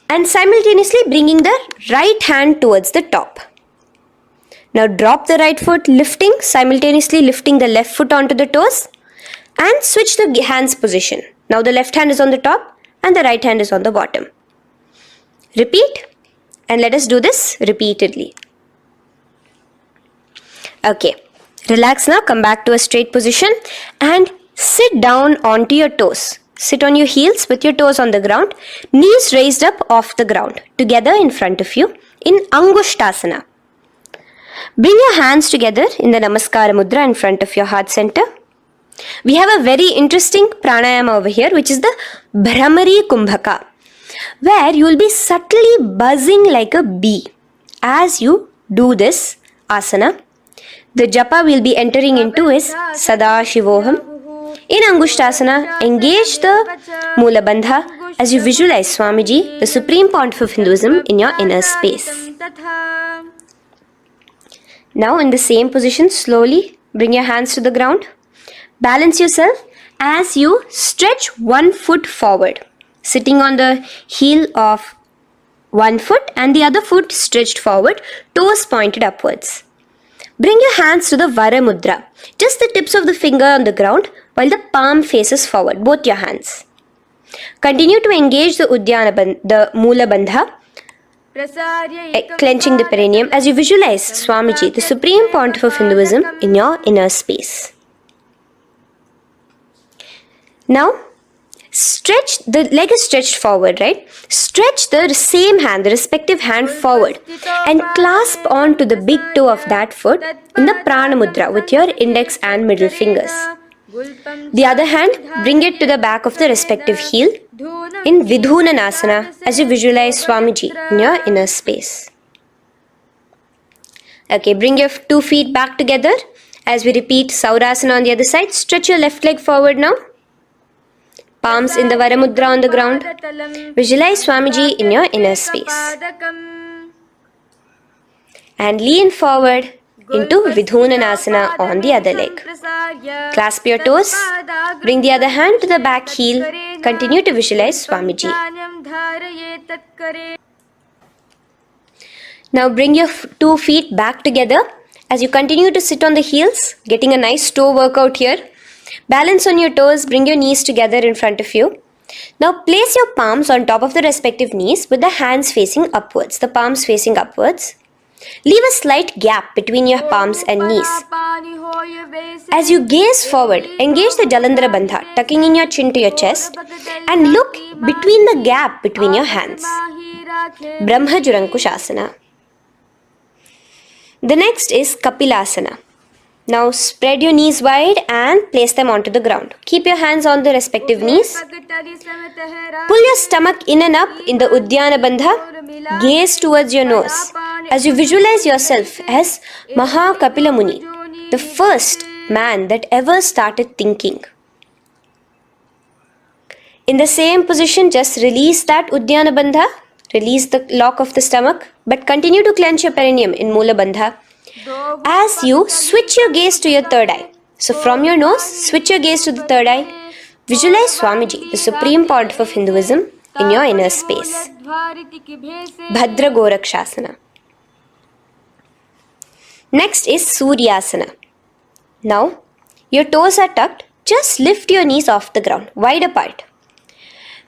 S1: And simultaneously bringing the right hand towards the top. Now drop the right foot, simultaneously lifting the left foot onto the toes and switch the hands position. Now the left hand is on the top and the right hand is on the bottom. Repeat and let us do this repeatedly. Okay, relax now, come back to a straight position and sit down onto your toes. Sit on your heels with your toes on the ground, knees raised up off the ground, together in front of you in Angushtasana. Bring your hands together in the Namaskara Mudra in front of your heart center. We have a very interesting pranayama over here, which is the Bhramari Kumbhaka, where you will be subtly buzzing like a bee as you do this asana. The japa we will be entering into is Sadashivoham. In Angushtasana, engage the Moola Bandha as you visualize Swamiji, the Supreme Pontiff of Hinduism, in your inner space. Now in the same position, slowly bring your hands to the ground. Balance yourself as you stretch one foot forward, sitting on the heel of one foot and the other foot stretched forward, toes pointed upwards. Bring your hands to the Vara Mudra, just the tips of the finger on the ground while the palm faces forward, both your hands. Continue to engage the Moola Bandha, clenching the perineum as you visualize Swamiji, the Supreme Pontiff of Hinduism, in your inner space. Now, stretch, the leg is stretched forward, right? Stretch the same hand, the respective hand forward and clasp onto the big toe of that foot in the Prana Mudra with your index and middle fingers. The other hand, bring it to the back of the respective heel in Vidhunanasana as you visualize Swamiji in your inner space. Okay, bring your 2 feet back together as we repeat Saurasana on the other side. Stretch your left leg forward now. Palms in the Vara Mudra on the ground. Visualize Swamiji in your inner space. And lean forward into Vidhunanasana on the other leg. Clasp your toes. Bring the other hand to the back heel. Continue to visualize Swamiji. Now bring your 2 feet back together as you continue to sit on the heels, getting a nice toe workout here. Balance on your toes, bring your knees together in front of you. Now place your palms on top of the respective knees with the hands facing upwards, the palms facing upwards. Leave a slight gap between your palms and knees. As you gaze forward, engage the Jalandhara Bandha, tucking in your chin to your chest and look between the gap between your hands. Brahma Jurankushasana. The next is Kapilasana. Now spread your knees wide and place them onto the ground. Keep your hands on the respective knees. Pull your stomach in and up in the Udyana Bandha. Gaze towards your nose as you visualize yourself as Maha Kapila Muni, the first man that ever started thinking. In the same position, just release that Udyana Bandha. Release the lock of the stomach, but continue to clench your perineum in Mula Bandha as you switch your gaze to your third eye. So from your nose, switch your gaze to the third eye. Visualize Swamiji, the Supreme Pontiff of Hinduism, in your inner space. Bhadra Gorakshasana. Next is Suryasana. Now, your toes are tucked. Just lift your knees off the ground, wide apart.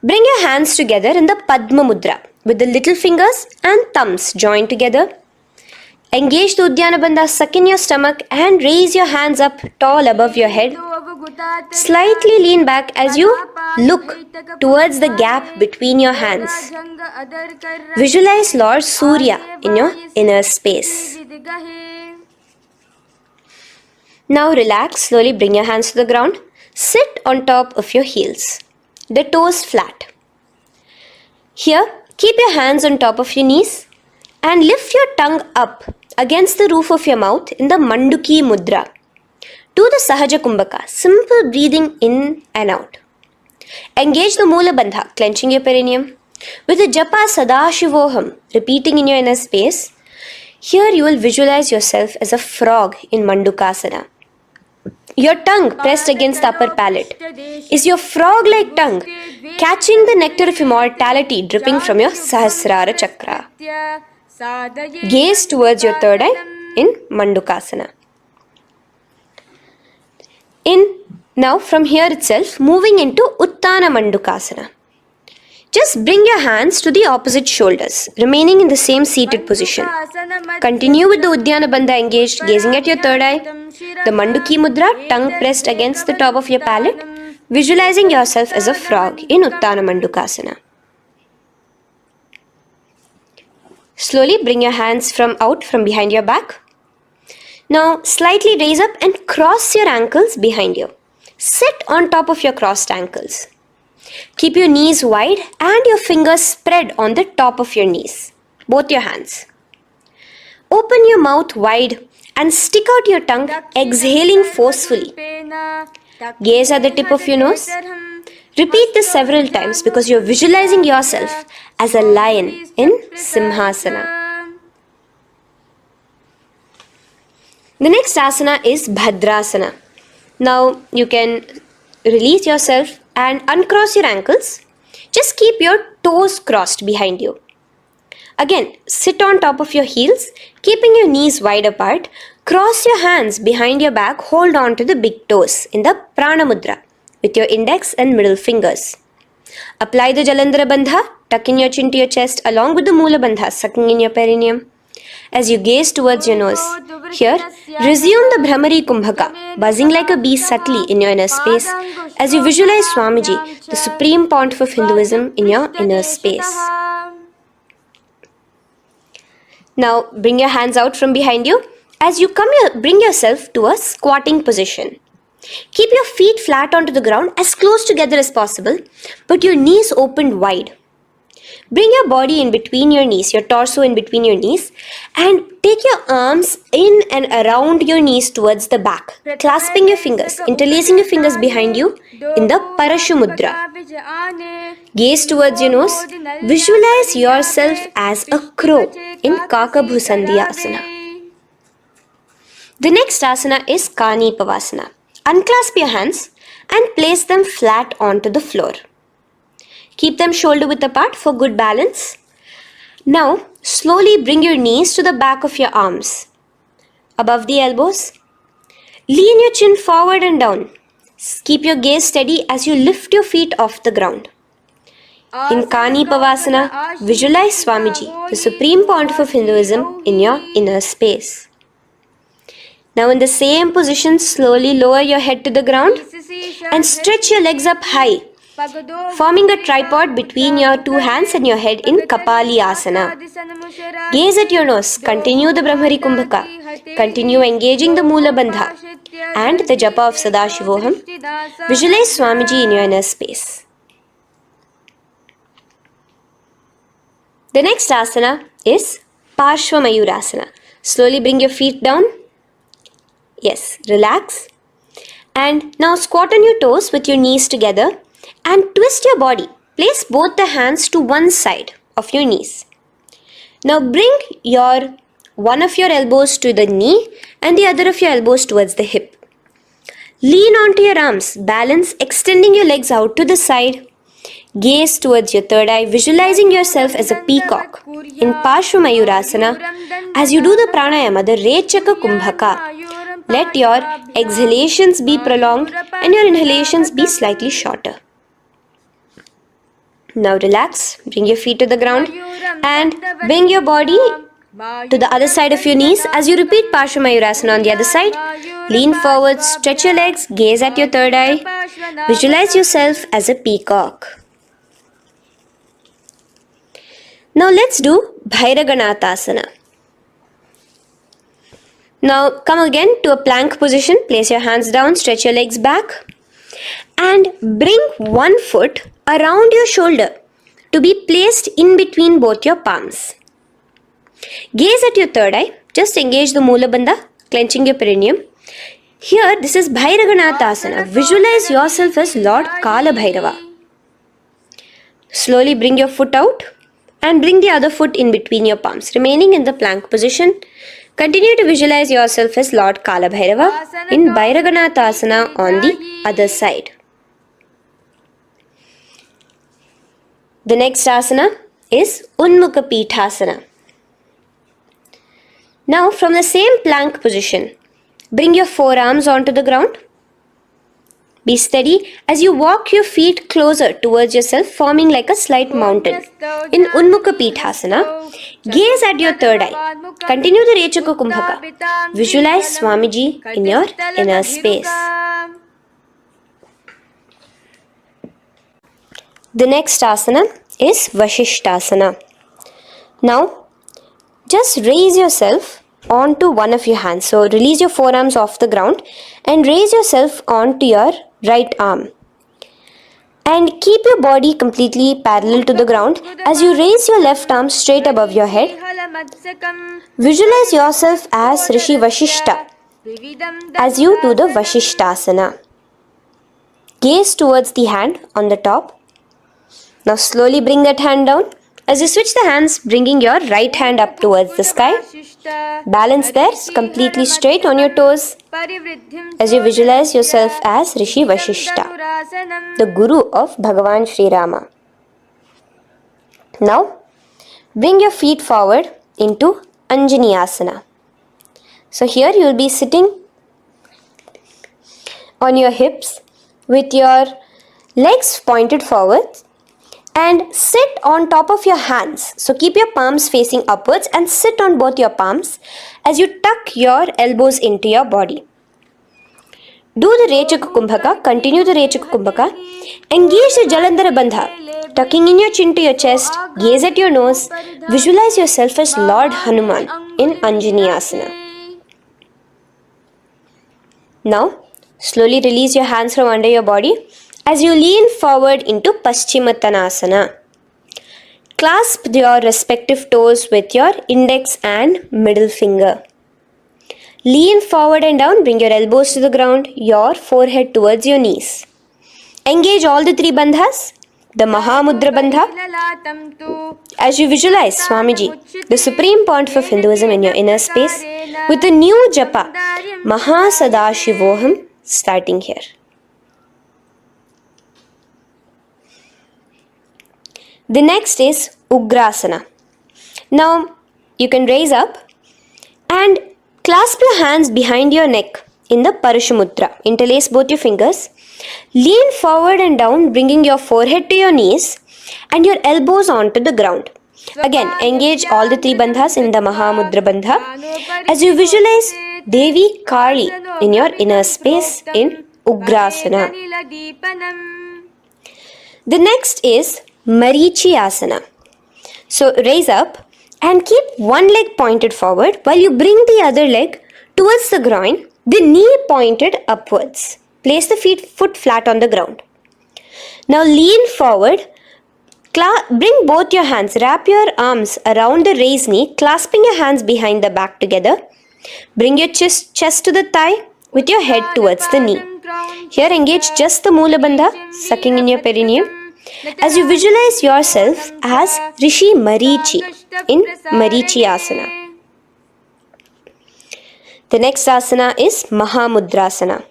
S1: Bring your hands together in the Padma Mudra with the little fingers and thumbs joined together. Engage the Udyana Bandha, suck in your stomach and raise your hands up tall above your head. Slightly lean back as you look towards the gap between your hands. Visualize Lord Surya in your inner space. Now relax, slowly bring your hands to the ground. Sit on top of your heels, the toes flat. Here, keep your hands on top of your knees and lift your tongue up against the roof of your mouth in the Manduki Mudra. Do the Sahaja Kumbhaka, simple breathing in and out. Engage the Mula Bandha, clenching your perineum. With the Japa Sadashivoham, repeating in your inner space, here you will visualize yourself as a frog in Mandukasana. Your tongue pressed against the upper palate. Is your frog-like tongue catching the nectar of immortality dripping from your Sahasrara Chakra? Gaze towards your third eye in Mandukasana. Now from here itself, moving into Uttana Mandukasana. Just bring your hands to the opposite shoulders, remaining in the same seated position. Continue with the Udyana Bandha engaged, gazing at your third eye. The Manduki Mudra, tongue pressed against the top of your palate, visualizing yourself as a frog in Uttana Mandukasana. Slowly bring your hands out from behind your back. Now slightly raise up and cross your ankles behind you. Sit on top of your crossed ankles. Keep your knees wide and your fingers spread on the top of your knees, both your hands. Open your mouth wide and stick out your tongue, exhaling forcefully. Gaze at the tip of your nose. Repeat this several times because you are visualizing yourself as a lion in Simhasana. The next asana is Bhadrasana. Now you can release yourself and uncross your ankles. Just keep your toes crossed behind you. Again, sit on top of your heels, keeping your knees wide apart. Cross your hands behind your back, hold on to the big toes in the Prana Mudra with your index and middle fingers. Apply the Jalandhara Bandha, tuck in your chin to your chest along with the Mula Bandha, sucking in your perineum. As you gaze towards your nose, here, resume the Brahmari Kumbhaka, buzzing like a bee subtly in your inner space as you visualize Swamiji, the Supreme Pontiff of Hinduism, in your inner space. Now, bring your hands out from behind you. As you bring yourself to a squatting position. Keep your feet flat onto the ground as close together as possible, but your knees opened wide. Bring your body in between your knees, your torso in between your knees, and take your arms in and around your knees towards the back, clasping your fingers, interlacing your fingers behind you in the Parashu Mudra. Gaze towards your nose. Visualize yourself as a crow in Kakabhusandhi Asana. The next asana is Kani Pavasana. Unclasp your hands and place them flat onto the floor. Keep them shoulder width apart for good balance. Now, slowly bring your knees to the back of your arms, above the elbows. Lean your chin forward and down. Keep your gaze steady as you lift your feet off the ground. In Kani Pavasana, visualize Swamiji, the Supreme Pontiff of Hinduism, in your inner space. Now in the same position, slowly lower your head to the ground and stretch your legs up high, forming a tripod between your two hands and your head in Kapali Asana. Gaze at your nose. Continue the Brahmari Kumbhaka. Continue engaging the Moola Bandha and the Japa of Sadashivoham. Visualize Swamiji in your inner space. The next asana is Parshva Mayurasana. Slowly bring your feet down. Yes, relax. And now squat on your toes with your knees together and twist your body. Place both the hands to one side of your knees. Now bring one of your elbows to the knee and the other of your elbows towards the hip. Lean onto your arms, balance, extending your legs out to the side. Gaze towards your third eye, visualizing yourself as a peacock. In Parshva Mayurasana, as you do the pranayama, the Rechaka Kumbhaka, let your exhalations be prolonged and your inhalations be slightly shorter. Now relax, bring your feet to the ground and bring your body to the other side of your knees. As you repeat Parshva Mayurasana on the other side, lean forward, stretch your legs, gaze at your third eye, visualize yourself as a peacock. Now let's do Bhairaganathasana. Now come again to a plank position, place your hands down, stretch your legs back and bring one foot around your shoulder to be placed in between both your palms. Gaze at your third eye, just engage the Moola Bandha, clenching your perineum. Here this is Bhairaganathasana. Visualize yourself as Lord Kala Bhairava. Slowly bring your foot out and bring the other foot in between your palms, remaining in the plank position. Continue to visualize yourself as Lord Kala Bhairava in Bhairaganathasana on the other side. The next asana is Unmukha Pithasana. Now from the same plank position, bring your forearms onto the ground. Be steady as you walk your feet closer towards yourself, forming like a slight mountain. In Unmukha Pithasana, gaze at your third eye. Continue the Rechaka Kumbhaka. Visualize Swamiji in your inner space. The next asana is Vashishthasana. Now, just raise yourself onto one of your hands. So, release your forearms off the ground and raise yourself onto your right arm. And keep your body completely parallel to the ground as you raise your left arm straight above your head. Visualize yourself as Rishi Vashishta as you do the Vashishthasana. Gaze towards the hand on the top. Now slowly bring that hand down. As you switch the hands, bringing your right hand up towards the sky. Balance there, completely straight on your toes. As you visualize yourself as Rishi Vashishta, the Guru of Bhagavan Sri Rama. Now, bring your feet forward into Anjani Asana. So here you will be sitting on your hips with your legs pointed forward. And sit on top of your hands. So keep your palms facing upwards and sit on both your palms as you tuck your elbows into your body. Do the Rechaka Kumbhaka, continue the Rechaka Kumbhaka. Engage the Jalandhara Bandha, tucking in your chin to your chest, gaze at your nose, visualize yourself as Lord Hanuman in Anjani Asana. Now, slowly release your hands from under your body. As you lean forward into Paschimottanasana, clasp your respective toes with your index and middle finger. Lean forward and down, bring your elbows to the ground, your forehead towards your knees. Engage all the three bandhas, the Mahamudra Bandha. As you visualize Swamiji, the Supreme Pontiff of Hinduism in your inner space, with a new japa, Sadashivoham, starting here. The next is Ugrasana. Now, you can raise up and clasp your hands behind your neck in the Parashumudra. Interlace both your fingers. Lean forward and down, bringing your forehead to your knees and your elbows onto the ground. Again, engage all the three bandhas in the Mahamudra Bandha as you visualize Devi Kali in your inner space in Ugrasana. The next is Marichi Asana. So raise up and keep one leg pointed forward while you bring the other leg towards the groin, the knee pointed upwards. Place the foot flat on the ground. Now lean forward. Bring both your hands, wrap your arms around the raised knee, clasping your hands behind the back together. Bring your chest to the thigh with your head towards the knee. Here engage just the Moola Bandha, sucking in your perineum. As you visualize yourself as Rishi Marichi in Marichi Asana. The next asana is Mahamudrasana.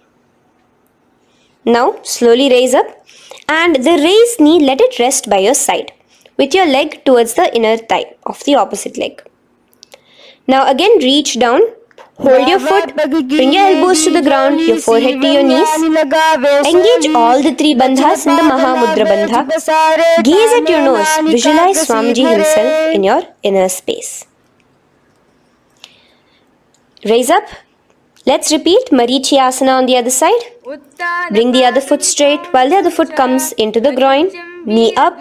S1: Now slowly raise up and the raised knee, let it rest by your side with your leg towards the inner thigh of the opposite leg. Now again reach down, hold your foot, bring your elbows to the ground, your forehead to your knees. Engage all the three bandhas in the Mahamudra Bandha. Gaze at your nose, visualize Swamiji himself in your inner space. Raise up. Let's repeat Marichi Asana on the other side. Bring the other foot straight while the other foot comes into the groin. Knee up.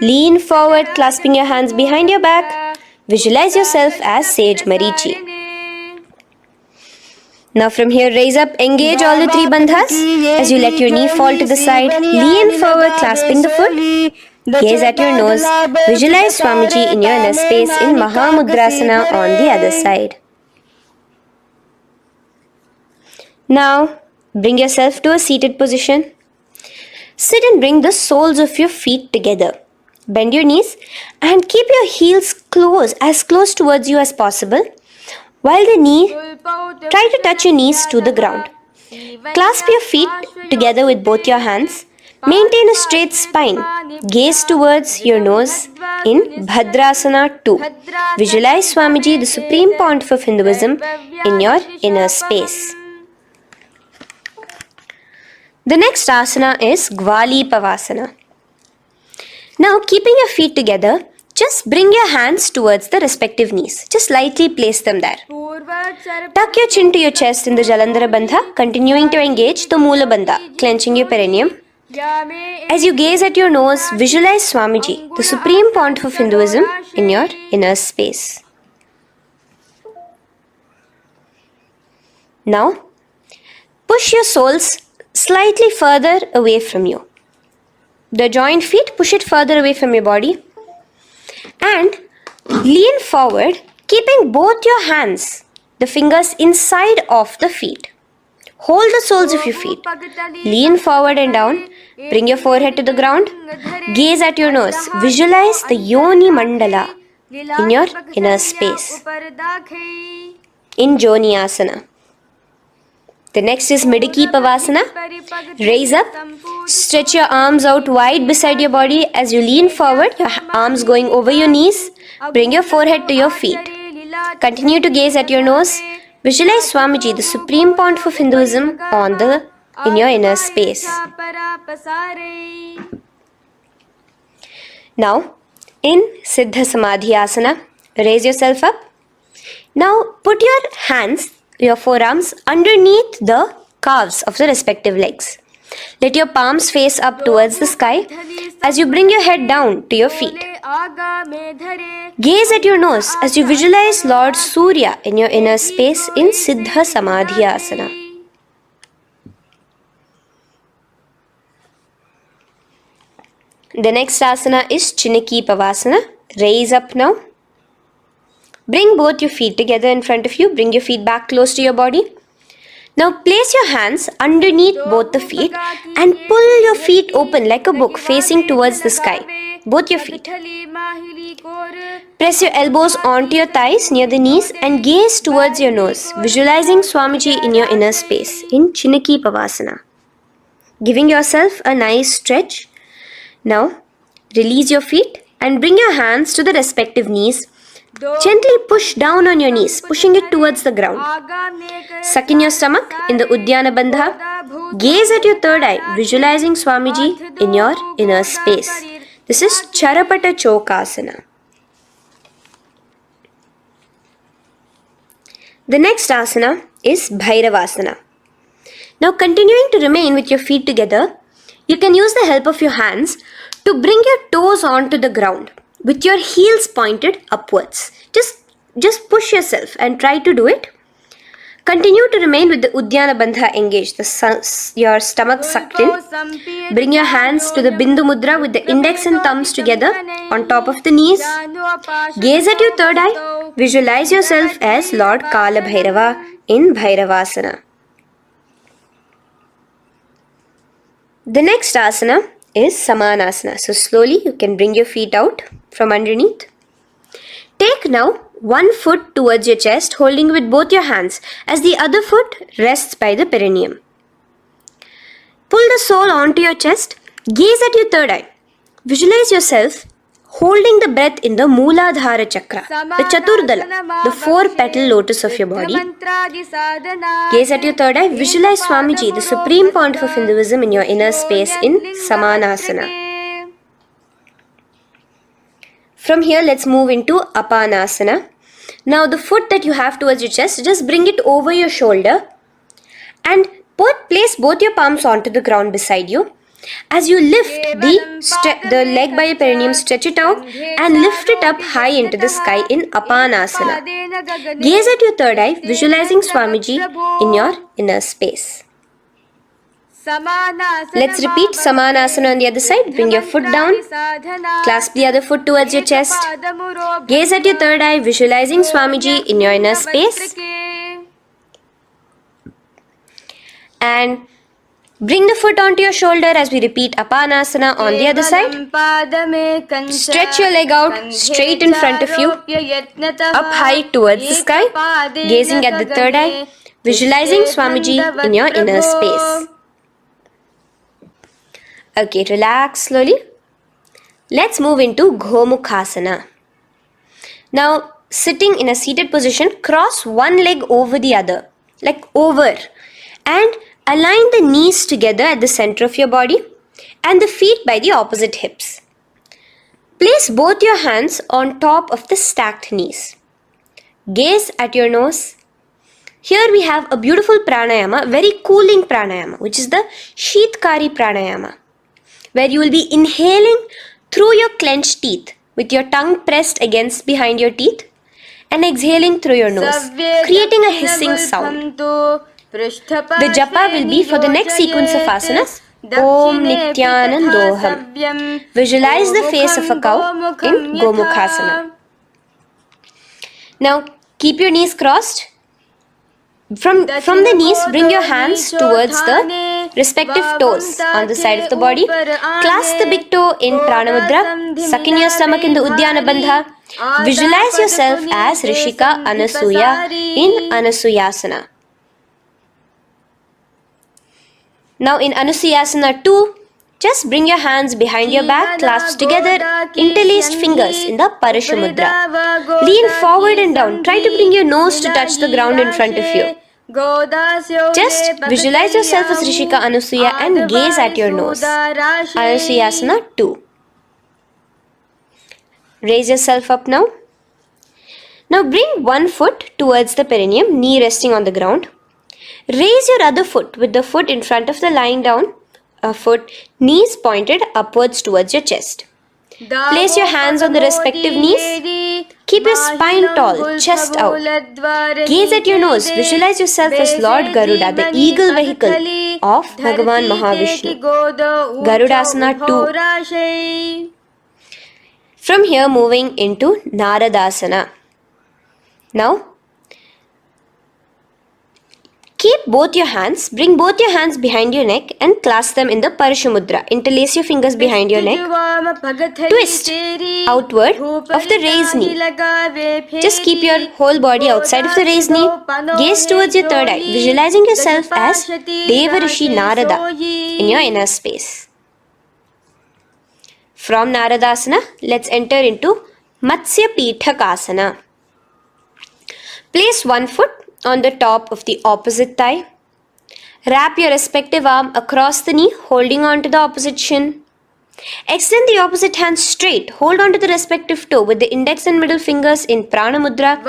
S1: Lean forward, clasping your hands behind your back. Visualize yourself as Sage Marichi. Now from here, raise up, engage all the three bandhas. As you let your knee fall to the side, lean forward, clasping the foot. Gaze at your nose. Visualize Swamiji in your inner space in Mahamudrasana on the other side. Now, bring yourself to a seated position. Sit and bring the soles of your feet together. Bend your knees and keep your heels as close towards you as possible. While try to touch your knees to the ground. Clasp your feet together with both your hands. Maintain a straight spine. Gaze towards your nose in Bhadrasana 2. Visualize Swamiji, the Supreme Pontiff of Hinduism, in your inner space. The next asana is Gwali Pavasana. Now, keeping your feet together, just bring your hands towards the respective knees. Just lightly place them there. Tuck your chin to your chest in the Jalandhara Bandha, continuing to engage the Moola Bandha, clenching your perineum. As you gaze at your nose, visualize Swamiji, the Supreme Pontiff of Hinduism, in your inner space. Now, push your soles slightly further away from you. The joined feet, push it further away from your body. And lean forward, keeping both your hands, the fingers inside of the feet. Hold the soles of your feet. Lean forward and down. Bring your forehead to the ground. Gaze at your nose. Visualize the Yoni Mandala in your inner space. In Joni Asana. The next is Midiki Pavasana. Raise up. Stretch your arms out wide beside your body as you lean forward, your arms going over your knees. Bring your forehead to your feet. Continue to gaze at your nose. Visualize Swamiji, the Supreme Pontiff of Hinduism, in your inner space. Now, in Siddha Samadhi Asana, raise yourself up. Now, put your forearms underneath the calves of the respective legs. Let your palms face up towards the sky as you bring your head down to your feet. Gaze at your nose as you visualize Lord Surya in your inner space in Siddha Samadhi Asana. The next asana is Chiniki Pavasana. Raise up now. Bring both your feet together in front of you. Bring your feet back close to your body. Now place your hands underneath both the feet and pull your feet open like a book facing towards the sky. Both your feet. Press your elbows onto your thighs near the knees and gaze towards your nose, visualizing Swamiji in your inner space in Chiniki Pavasana. Giving yourself a nice stretch. Now release your feet and bring your hands to the respective knees. Gently push down on your knees, pushing it towards the ground. Suck in your stomach in the Udyana Bandha. Gaze at your third eye, visualizing Swamiji in your inner space. This is Charapata Chokasana. The next asana is Bhairavasana. Now continuing to remain with your feet together, you can use the help of your hands to bring your toes onto the ground with your heels pointed upwards. Just push yourself and try to do it. Continue to remain with the Uddiyana Bandha engaged, your stomach sucked in. Bring your hands to the Bindu Mudra with the index and thumbs together on top of the knees. Gaze at your third eye. Visualize yourself as Lord Kala Bhairava in Bhairavasana. The next asana is Samanasana. So slowly you can bring your feet out from underneath. Take now one foot towards your chest, holding with both your hands as the other foot rests by the perineum. Pull the sole onto your chest. Gaze at your third eye. Visualize yourself holding the breath in the Mooladhara Chakra, the Chaturdala, the 4-petal lotus of your body. Gaze at your third eye. Visualize Swamiji, the Supreme Pontiff of Hinduism, in your inner space in Samanasana. From here, let's move into Apanasana. Now, the foot that you have towards your chest, just bring it over your shoulder and place both your palms onto the ground beside you. As you lift the leg by your perineum, stretch it out and lift it up high into the sky in Apanasana. Gaze at your third eye, visualizing Swamiji in your inner space. Let's repeat Samanasana on the other side. Bring your foot down. Clasp the other foot towards your chest. Gaze at your third eye, visualizing Swamiji in your inner space. And bring the foot onto your shoulder as we repeat Apanasana on the other side. Stretch your leg out straight in front of you, up high towards the sky, gazing at the third eye, visualizing Swamiji in your inner space. Okay, relax slowly. Let's move into Gomukhasana. Now, sitting in a seated position, cross one leg over the other, like over, and align the knees together at the center of your body and the feet by the opposite hips. Place both your hands on top of the stacked knees. Gaze at your nose. Here we have a beautiful pranayama, very cooling pranayama, which is the Sheetkari pranayama, where you will be inhaling through your clenched teeth with your tongue pressed against behind your teeth and exhaling through your nose, creating a hissing sound. The japa will be for the next sequence of asanas. Om Nithyanandoham. Visualize the face of a cow in Gomukhasana. Now keep your knees crossed. From the knees, bring your hands towards the respective toes on the side of the body. Clasp the big toe in Pranamudra. Suck in your stomach in the Uddiyana Bandha. Visualize yourself as Rishika Anasuya in Anasuyasana. Now in Anusuyasana 2, just bring your hands behind your back, clasp together, interlaced fingers in the Parashamudra. Lean forward and down. Try to bring your nose to touch the ground in front of you. Just visualize yourself as Rishika Anasuya and gaze at your nose. Anusuyasana 2. Raise yourself up now. Now bring one foot towards the perineum, knee resting on the ground. Raise your other foot with the foot in front of the lying down, knees pointed upwards towards your chest. Place your hands on the respective knees. Keep your spine tall, chest out. Gaze at your nose. Visualize yourself as Lord Garuda, the eagle vehicle of Bhagavan Mahavishnu. Garudasana 2. From here, moving into Naradasana. Now, keep both your hands, bring both your hands behind your neck and clasp them in the Parashamudra. Interlace your fingers behind your neck. Twist outward of the raised knee. Just keep your whole body outside of the raised knee. Gaze towards your third eye, visualizing yourself as Devarishi Narada in your inner space. From Naradasana, let's enter into Matsya Pithakasana. Place one foot on the top of the opposite thigh. Wrap your respective arm across the knee, holding on to the opposite shin. Extend the opposite hand straight. Hold on to the respective toe with the index and middle fingers in Prana Mudra.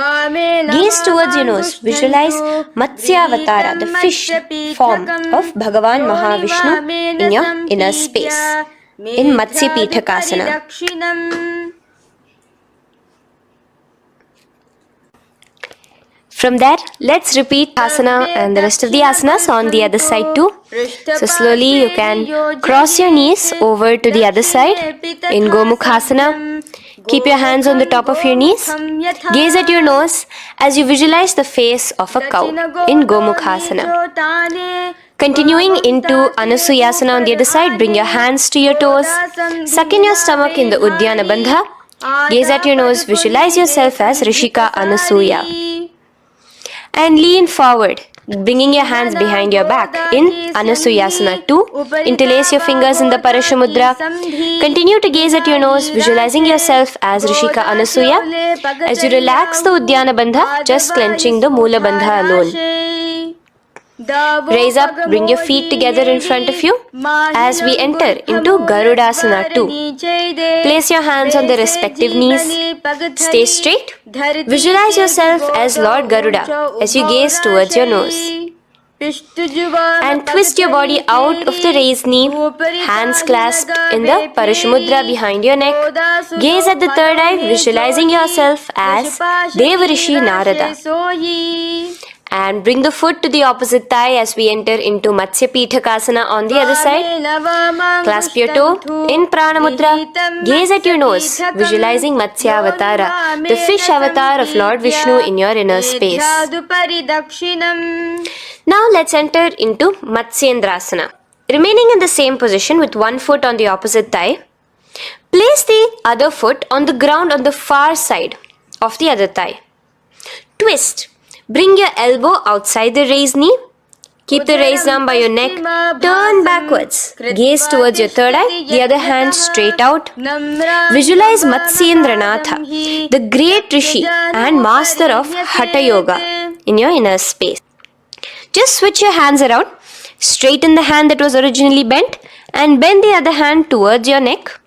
S1: Gaze towards your nose. Visualize Matsyavatara, the fish form of Bhagavan Mahavishnu in your inner space in Matsya Pithakasana.
S2: From there, let's repeat asana and the rest of the asanas on the other side too. So slowly you can cross your knees over to the other side in Gomukhasana. Keep your hands on the top of your knees. Gaze at your nose as you visualize the face of a cow in Gomukhasana. Continuing into Anusuyasana on the other side, bring your hands to your toes. Suck in your stomach in the Uddiyana Bandha. Gaze at your nose, visualize yourself as Rishika Anasuya. And lean forward, bringing your hands behind your back in Anusuyasana 2. Interlace your fingers in the Parashamudra. Continue to gaze at your nose, visualizing yourself as Rishika Anasuya. As you relax the Uddiyana Bandha, just clenching the Mula Bandha alone. Raise up, bring your feet together in front of you as we enter into Garudasana 2. Place your hands on the respective knees. Stay straight. Visualize yourself as Lord Garuda as you gaze towards your nose. And twist your body out of the raised knee, hands clasped in the Parashamudra behind your neck. Gaze at the third eye, visualizing yourself as Devarishi Narada. And bring the foot to the opposite thigh as we enter into Matsya Pithakasana on the other side. Clasp your toe in Prana Mudra. Gaze at your nose, visualizing Matsya Avatara, the fish avatar of Lord Vishnu in your inner space. Now let's enter into Matsyendrasana. Remaining in the same position with one foot on the opposite thigh, place the other foot on the ground on the far side of the other thigh. Twist. Bring your elbow outside the raised knee. Keep the raised arm by your neck. Turn backwards. Gaze towards your third eye, the other hand straight out. Visualize Matsyendranatha, the great Rishi and master of Hatha Yoga in your inner space. Just switch your hands around. Straighten the hand that was originally bent and bend the other hand towards your neck.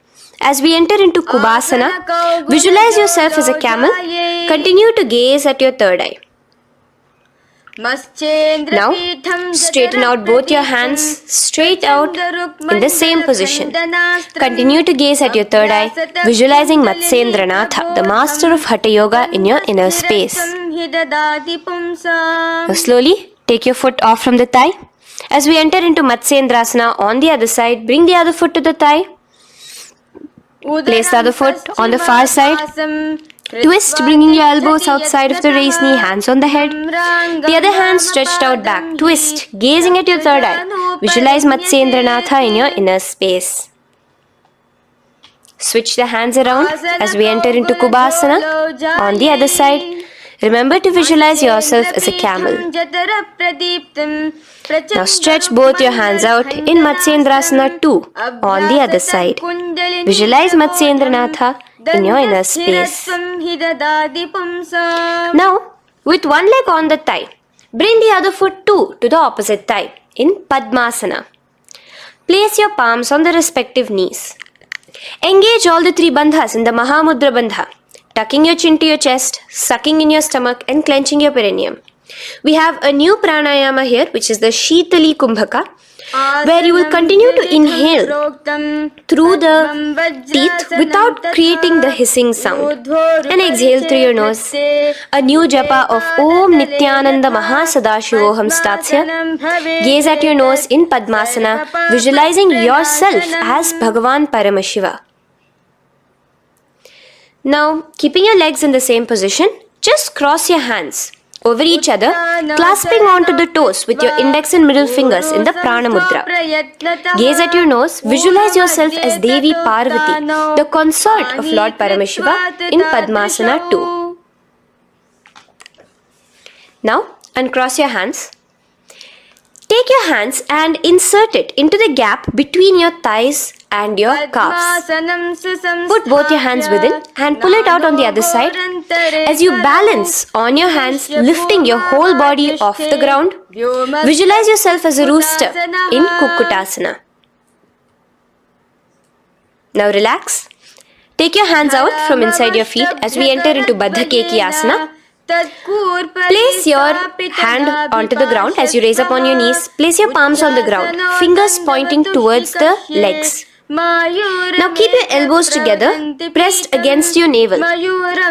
S2: As we enter into Kubhasana, visualize yourself as a camel. Continue to gaze at your third eye. Now, straighten out both your hands straight out in the same position. Continue to gaze at your third eye, visualizing Matsyendranatha, the master of Hatha Yoga in your inner space. Now slowly take your foot off from the thigh. As we enter into Matsyendrasana on the other side, bring the other foot to the thigh. Place the other foot on the far side. Twist, bringing your elbows outside of the raised knee, hands on the head. The other hand stretched out back. Twist, gazing at your third eye. Visualize Matsyendranatha in your inner space. Switch the hands around as we enter into Kubhasana on the other side. Remember to visualize yourself as a camel. Now stretch both your hands out in Matsyendrasana 2 on the other side. Visualize Matsyendranatha in your inner space. Now, with one leg on the thigh, bring the other foot too to the opposite thigh in Padmasana. Place your palms on the respective knees. Engage all the three bandhas in the Mahamudra Bandha, tucking your chin to your chest, sucking in your stomach and clenching your perineum. We have a new pranayama here, which is the Shitali Kumbhaka, where you will continue to inhale through the teeth without creating the hissing sound and exhale through your nose. A new japa of Om Nithyananda Sadashivoham starts here. Gaze at your nose in Padmasana, visualizing yourself as Bhagavan Paramashiva. Now, keeping your legs in the same position, just cross your hands over each other, clasping onto the toes with your index and middle fingers in the Prana Mudra. Gaze at your nose, visualize yourself as Devi Parvati, the consort of Lord Paramashiva in Padmasana 2. Now, uncross your hands. Take your hands and insert it into the gap between your thighs and your calves. Put both your hands within and pull it out on the other side. As you balance on your hands, lifting your whole body off the ground, visualize yourself as a rooster in Kukkutasana. Now relax. Take your hands out from inside your feet as we enter into Baddha Keki Asana. Place your hand onto the ground as you raise up on your knees. Place your palms on the ground, fingers pointing towards the legs.
S1: Now keep your elbows together, pressed against your navel.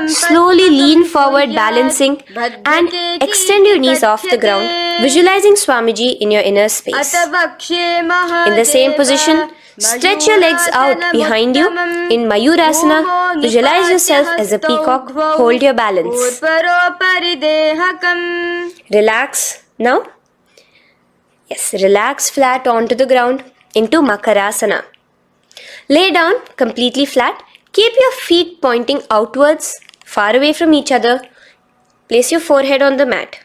S1: Slowly lean forward, balancing, and extend your knees off the ground, visualizing Swamiji in your inner space. In the same position, stretch your legs out behind you. In Mayurasana, visualize yourself as a peacock. Hold your balance. Relax now. Yes, relax flat onto the ground into Makarasana. Lay down completely flat. Keep your feet pointing outwards, far away from each other. Place your forehead on the mat.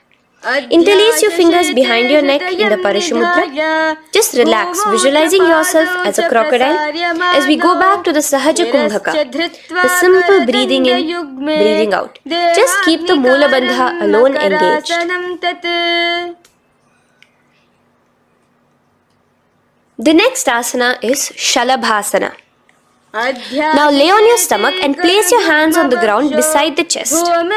S1: Interlace your fingers behind your neck in the Parishamudra. Just relax, visualizing yourself as a crocodile as we go back to the Sahaja Kumbhaka. The simple breathing in, breathing out. Just keep the Moola Bandha alone engaged. The next asana is Shalabhasana. Now lay on your stomach and place your hands on the ground beside the chest. From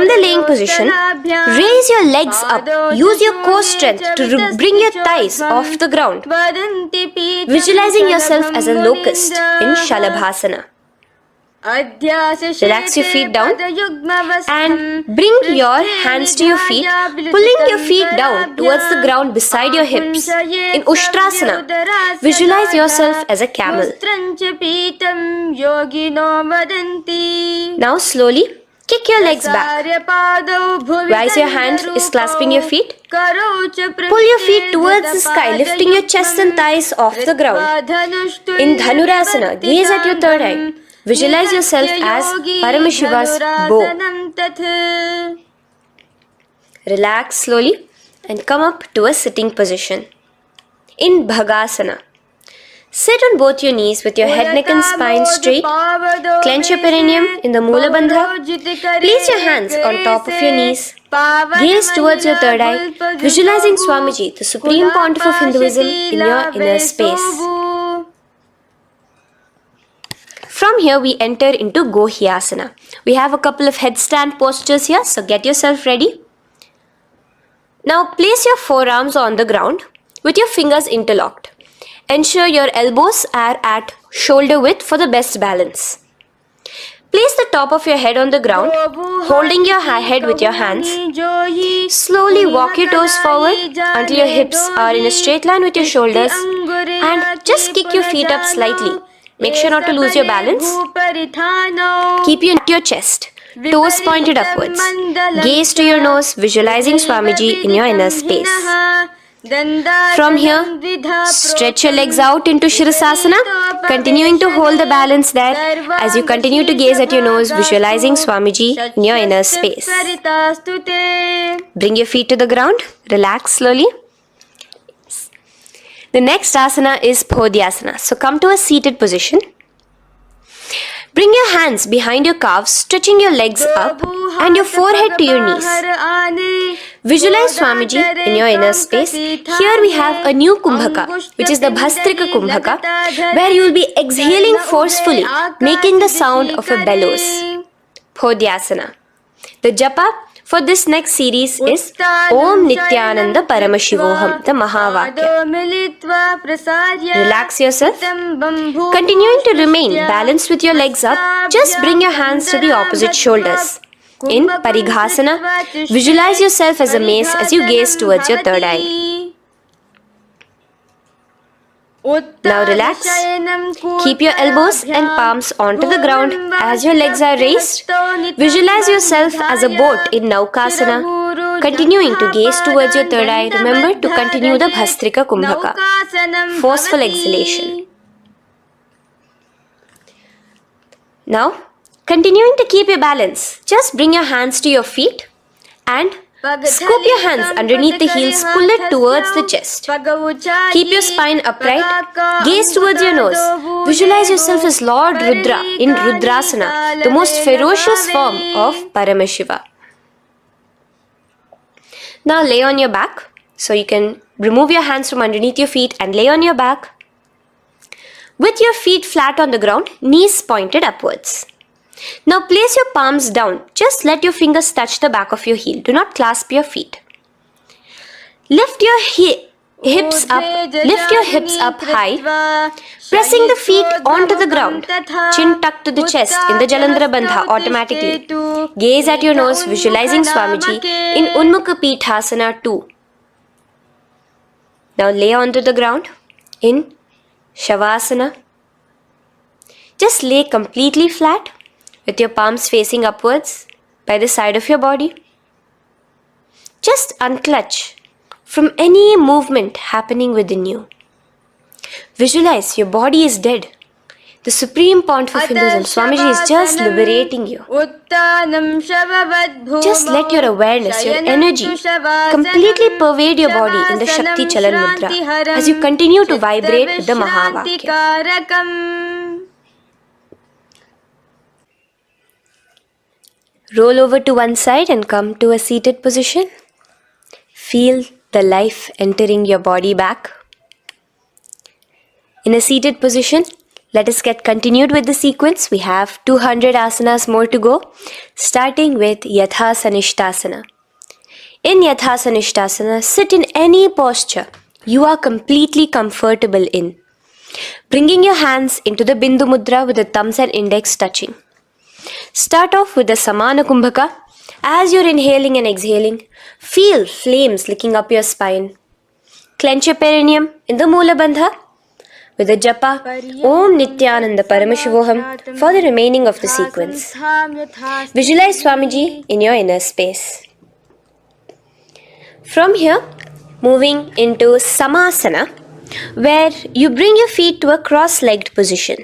S1: the laying position, raise your legs up. Use your core strength to bring your thighs off the ground. Visualizing yourself as a locust in Shalabhasana. Relax your feet down and bring your hands to your feet, pulling your feet down towards the ground beside your hips. In Ushtrasana, visualize yourself as a camel. Now slowly kick your legs back. Rise your hand is clasping your feet. Pull your feet towards the sky, lifting your chest and thighs off the ground. In Dhanurasana, gaze at your third eye. Visualize yourself as Paramashiva's bow. Relax slowly and come up to a sitting position. In Bhagasana, sit on both your knees with your head, neck and spine straight. Clench your perineum in the Moola Bandha. Place your hands on top of your knees. Gaze towards your third eye, visualizing Swamiji, the Supreme Pontiff of Hinduism, in your inner space. From here we enter into Gohyasana. We have a couple of headstand postures here, so get yourself ready. Now place your forearms on the ground with your fingers interlocked. Ensure your elbows are at shoulder width for the best balance. Place the top of your head on the ground, holding your head with your hands. Slowly walk your toes forward until your hips are in a straight line with your shoulders, and just kick your feet up slightly. Make sure not to lose your balance. Keep your chest, toes pointed upwards. Gaze to your nose, visualizing Swamiji in your inner space. From here, stretch your legs out into Shirasasana, continuing to hold the balance there as you continue to gaze at your nose, visualizing Swamiji in your inner space. Bring your feet to the ground, relax slowly. The next asana is Podhyasana. So come to a seated position. Bring your hands behind your calves, stretching your legs up and your forehead to your knees. Visualize Swamiji in your inner space. Here we have a new Kumbhaka, which is the Bhastrika Kumbhaka, where you will be exhaling forcefully, making the sound of a bellows. Podhyasana. The japa for this next series is Om Nithyananda Paramashivoham, the Mahavakya. Relax yourself. Continuing to remain balanced with your legs up, just bring your hands to the opposite shoulders. In Parighasana, visualize yourself as a mace as you gaze towards your third eye. Now relax. Keep your elbows and palms onto the ground as your legs are raised. Visualize yourself as a boat in Naukasana. Continuing to gaze towards your third eye, remember to continue the Bhastrika Kumbhaka. Forceful exhalation. Now, continuing to keep your balance, just bring your hands to your feet and scoop your hands underneath the heels, pull it towards the chest. Keep your spine upright, gaze towards your nose. Visualize yourself as Lord Rudra in Rudrasana, the most ferocious form of Paramashiva. Now lay on your back. So you can remove your hands from underneath your feet and lay on your back. With your feet flat on the ground, knees pointed upwards. Now place your palms down. Just let your fingers touch the back of your heel. Do not clasp your feet. Lift your
S2: hips up. Lift your hips up high, pressing the feet onto the ground. Chin tucked to the chest in the Jalandhara Bandha automatically. Gaze at your nose, visualizing Swamiji in Unmukha Pithasana 2. Now lay onto the ground in Shavasana. Just lay completely flat with your palms facing upwards by the side of your body. Just unclutch from any movement happening within you. Visualize your body is dead. The Supreme Pontiff of Hinduism, Swamiji, is just liberating you. Just let your awareness, your energy completely pervade your body in the Shakti Chalan Mudra as you continue to vibrate with the Mahavakya. Roll over to one side and come to a seated position. Feel the life entering your body back. In a seated position, let us get continued with the sequence. We have 200 asanas more to go, starting with Yathasanishtasana. In Yathasanishtasana, sit in any posture you are completely comfortable in, bringing your hands into the Bindu Mudra with the thumbs and index touching. Start off with the Samana Kumbhaka. As you're inhaling and exhaling, feel flames licking up your spine. Clench your perineum in the Moola Bandha with the japa Om Nithyananda Paramashivoham for the remaining of the sequence. Visualize Swamiji in your inner space. From here, moving into Samasana, where you bring your feet to a cross-legged position.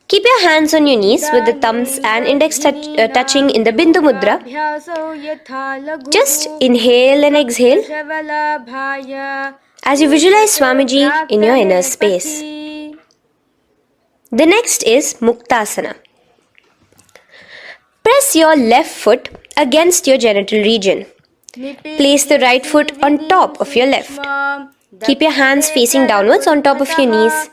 S2: Keep your hands on your knees with the thumbs and index touching in the Bindu Mudra. Just inhale and exhale as you visualize Swamiji in your inner space. The next is Muktasana. Press your left foot against your genital region. Place the right foot on top of your left. Keep your hands facing downwards on top of your knees.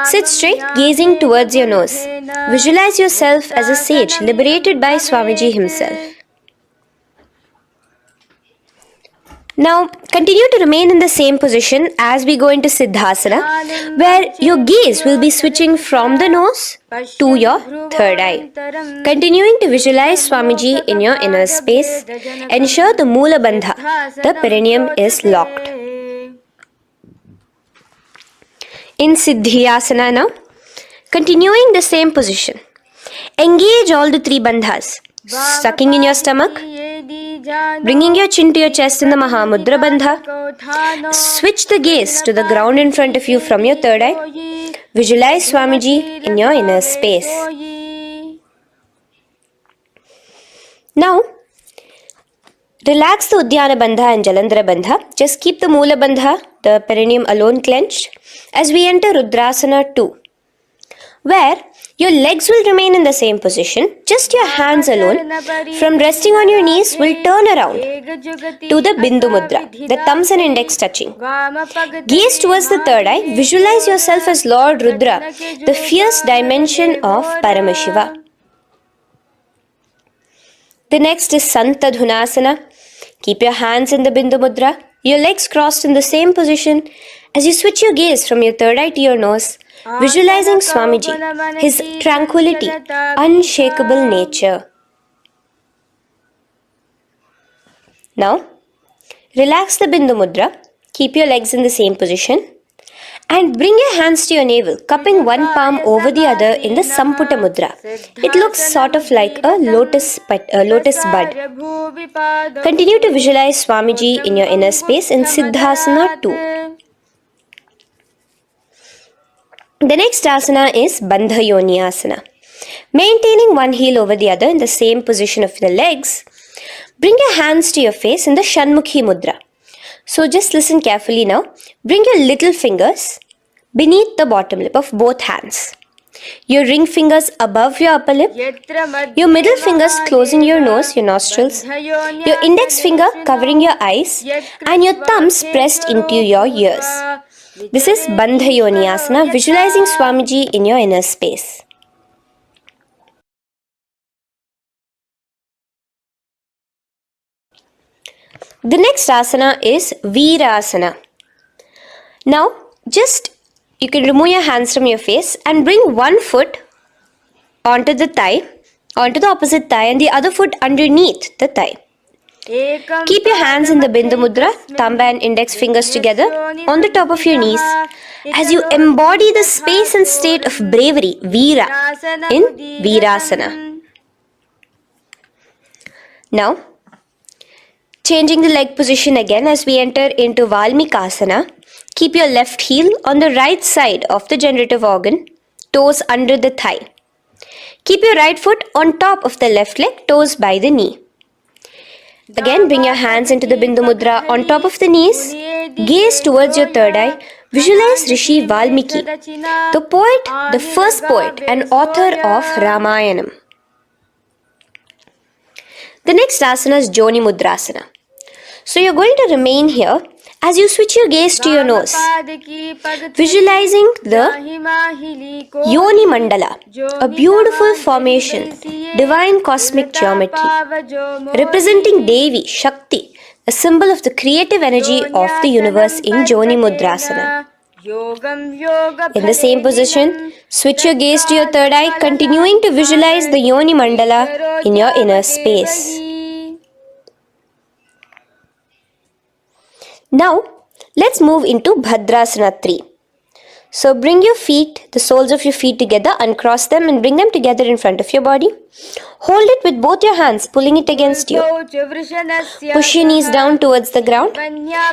S2: Sit straight, gazing towards your nose. Visualize yourself as a sage liberated by Swamiji himself. Now, continue to remain in the same position as we go into Siddhasana, where your gaze will be switching from the nose to your third eye. Continuing to visualize Swamiji in your inner space, ensure the Moola Bandha, the perineum, is locked. In Siddhyasana now, continuing the same position. Engage all the three bandhas, sucking in your stomach, bringing your chin to your chest in the Mahamudra Bandha. Switch the gaze to the ground in front of you from your third eye. Visualize Swamiji in your inner space. Now, relax the Uddiyana Bandha and Jalandhara Bandha. Just keep the Moola Bandha, the perineum, alone clenched as we enter Rudrasana 2, where your legs will remain in the same position, just your hands alone. From resting on your knees, will turn around to the Bindu Mudra, the thumbs and index touching. Gaze towards the third eye. Visualize yourself as Lord Rudra, the fierce dimension of Paramashiva. The next is Santadhunasana. Keep your hands in the Bindu Mudra, your legs crossed in the same position as you switch your gaze from your third eye to your nose, visualizing Swamiji, his tranquility, unshakable nature. Now, relax the Bindu Mudra, keep your legs in the same position, and bring your hands to your navel, cupping one palm over the other in the Samputa Mudra. It looks sort of like a lotus bud. Continue to visualize Swamiji in your inner space in Siddhasana 2. The next asana is Bandha Yoni Asana. Maintaining one heel over the other in the same position of the legs, bring your hands to your face in the Shanmukhi Mudra. So just listen carefully now. Bring your little fingers beneath the bottom lip of both hands. Your ring fingers above your upper lip. Your middle fingers closing your nose, your nostrils. Your index finger covering your eyes. And your thumbs pressed into your ears. This is Bandha Yoni Asana, visualizing Swamiji in your inner space. The next asana is Veera Asana.
S1: Now, you can remove your hands from your face and bring one foot onto the opposite thigh, and the other foot underneath the thigh. Keep your hands in the Bindu Mudra, thumb and index fingers together on the top of your knees as you embody the space and state of bravery, Veera, in Veerasana. Now, changing the leg position again as we enter into Valmikasana. Keep your left heel on the right side of the generative organ, toes under the thigh. Keep your right foot on top of the left leg, toes by the knee. Again, bring your hands into the Bindu Mudra on top of the knees. Gaze towards your third eye. Visualize Rishi Valmiki, the poet, the first poet and author of Ramayanam. The next asana is Joni Mudrasana. So you're going to remain here as you switch your gaze to your nose, visualizing the Yoni Mandala, a beautiful formation, divine cosmic geometry, representing Devi, Shakti, a symbol of the creative energy of the universe in Joni Mudrasana. In the same position, switch your gaze to your third eye, continuing to visualize the Yoni Mandala in your inner space. Now, let's move into Bhadrasana 3. So bring your feet, the soles of your feet together, uncross them and bring them together in front of your body. Hold it with both your hands, pulling it against you. Push your knees down towards the ground.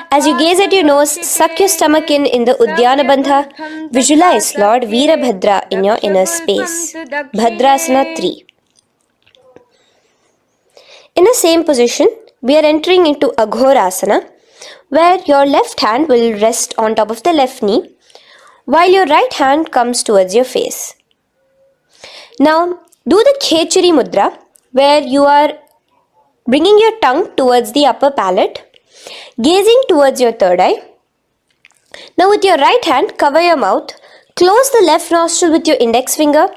S1: As you gaze at your nose, suck your stomach in the Udyana Bandha. Visualize Lord Veerabhadra in your inner space. Bhadrasana 3. In the same position, we are entering into Aghorasana, where your left hand will rest on top of the left knee, while your right hand comes towards your face. Now, do the Khechari Mudra, where you are bringing your tongue towards the upper palate, gazing towards your third eye. Now, with your right hand, cover your mouth, close the left nostril with your index finger,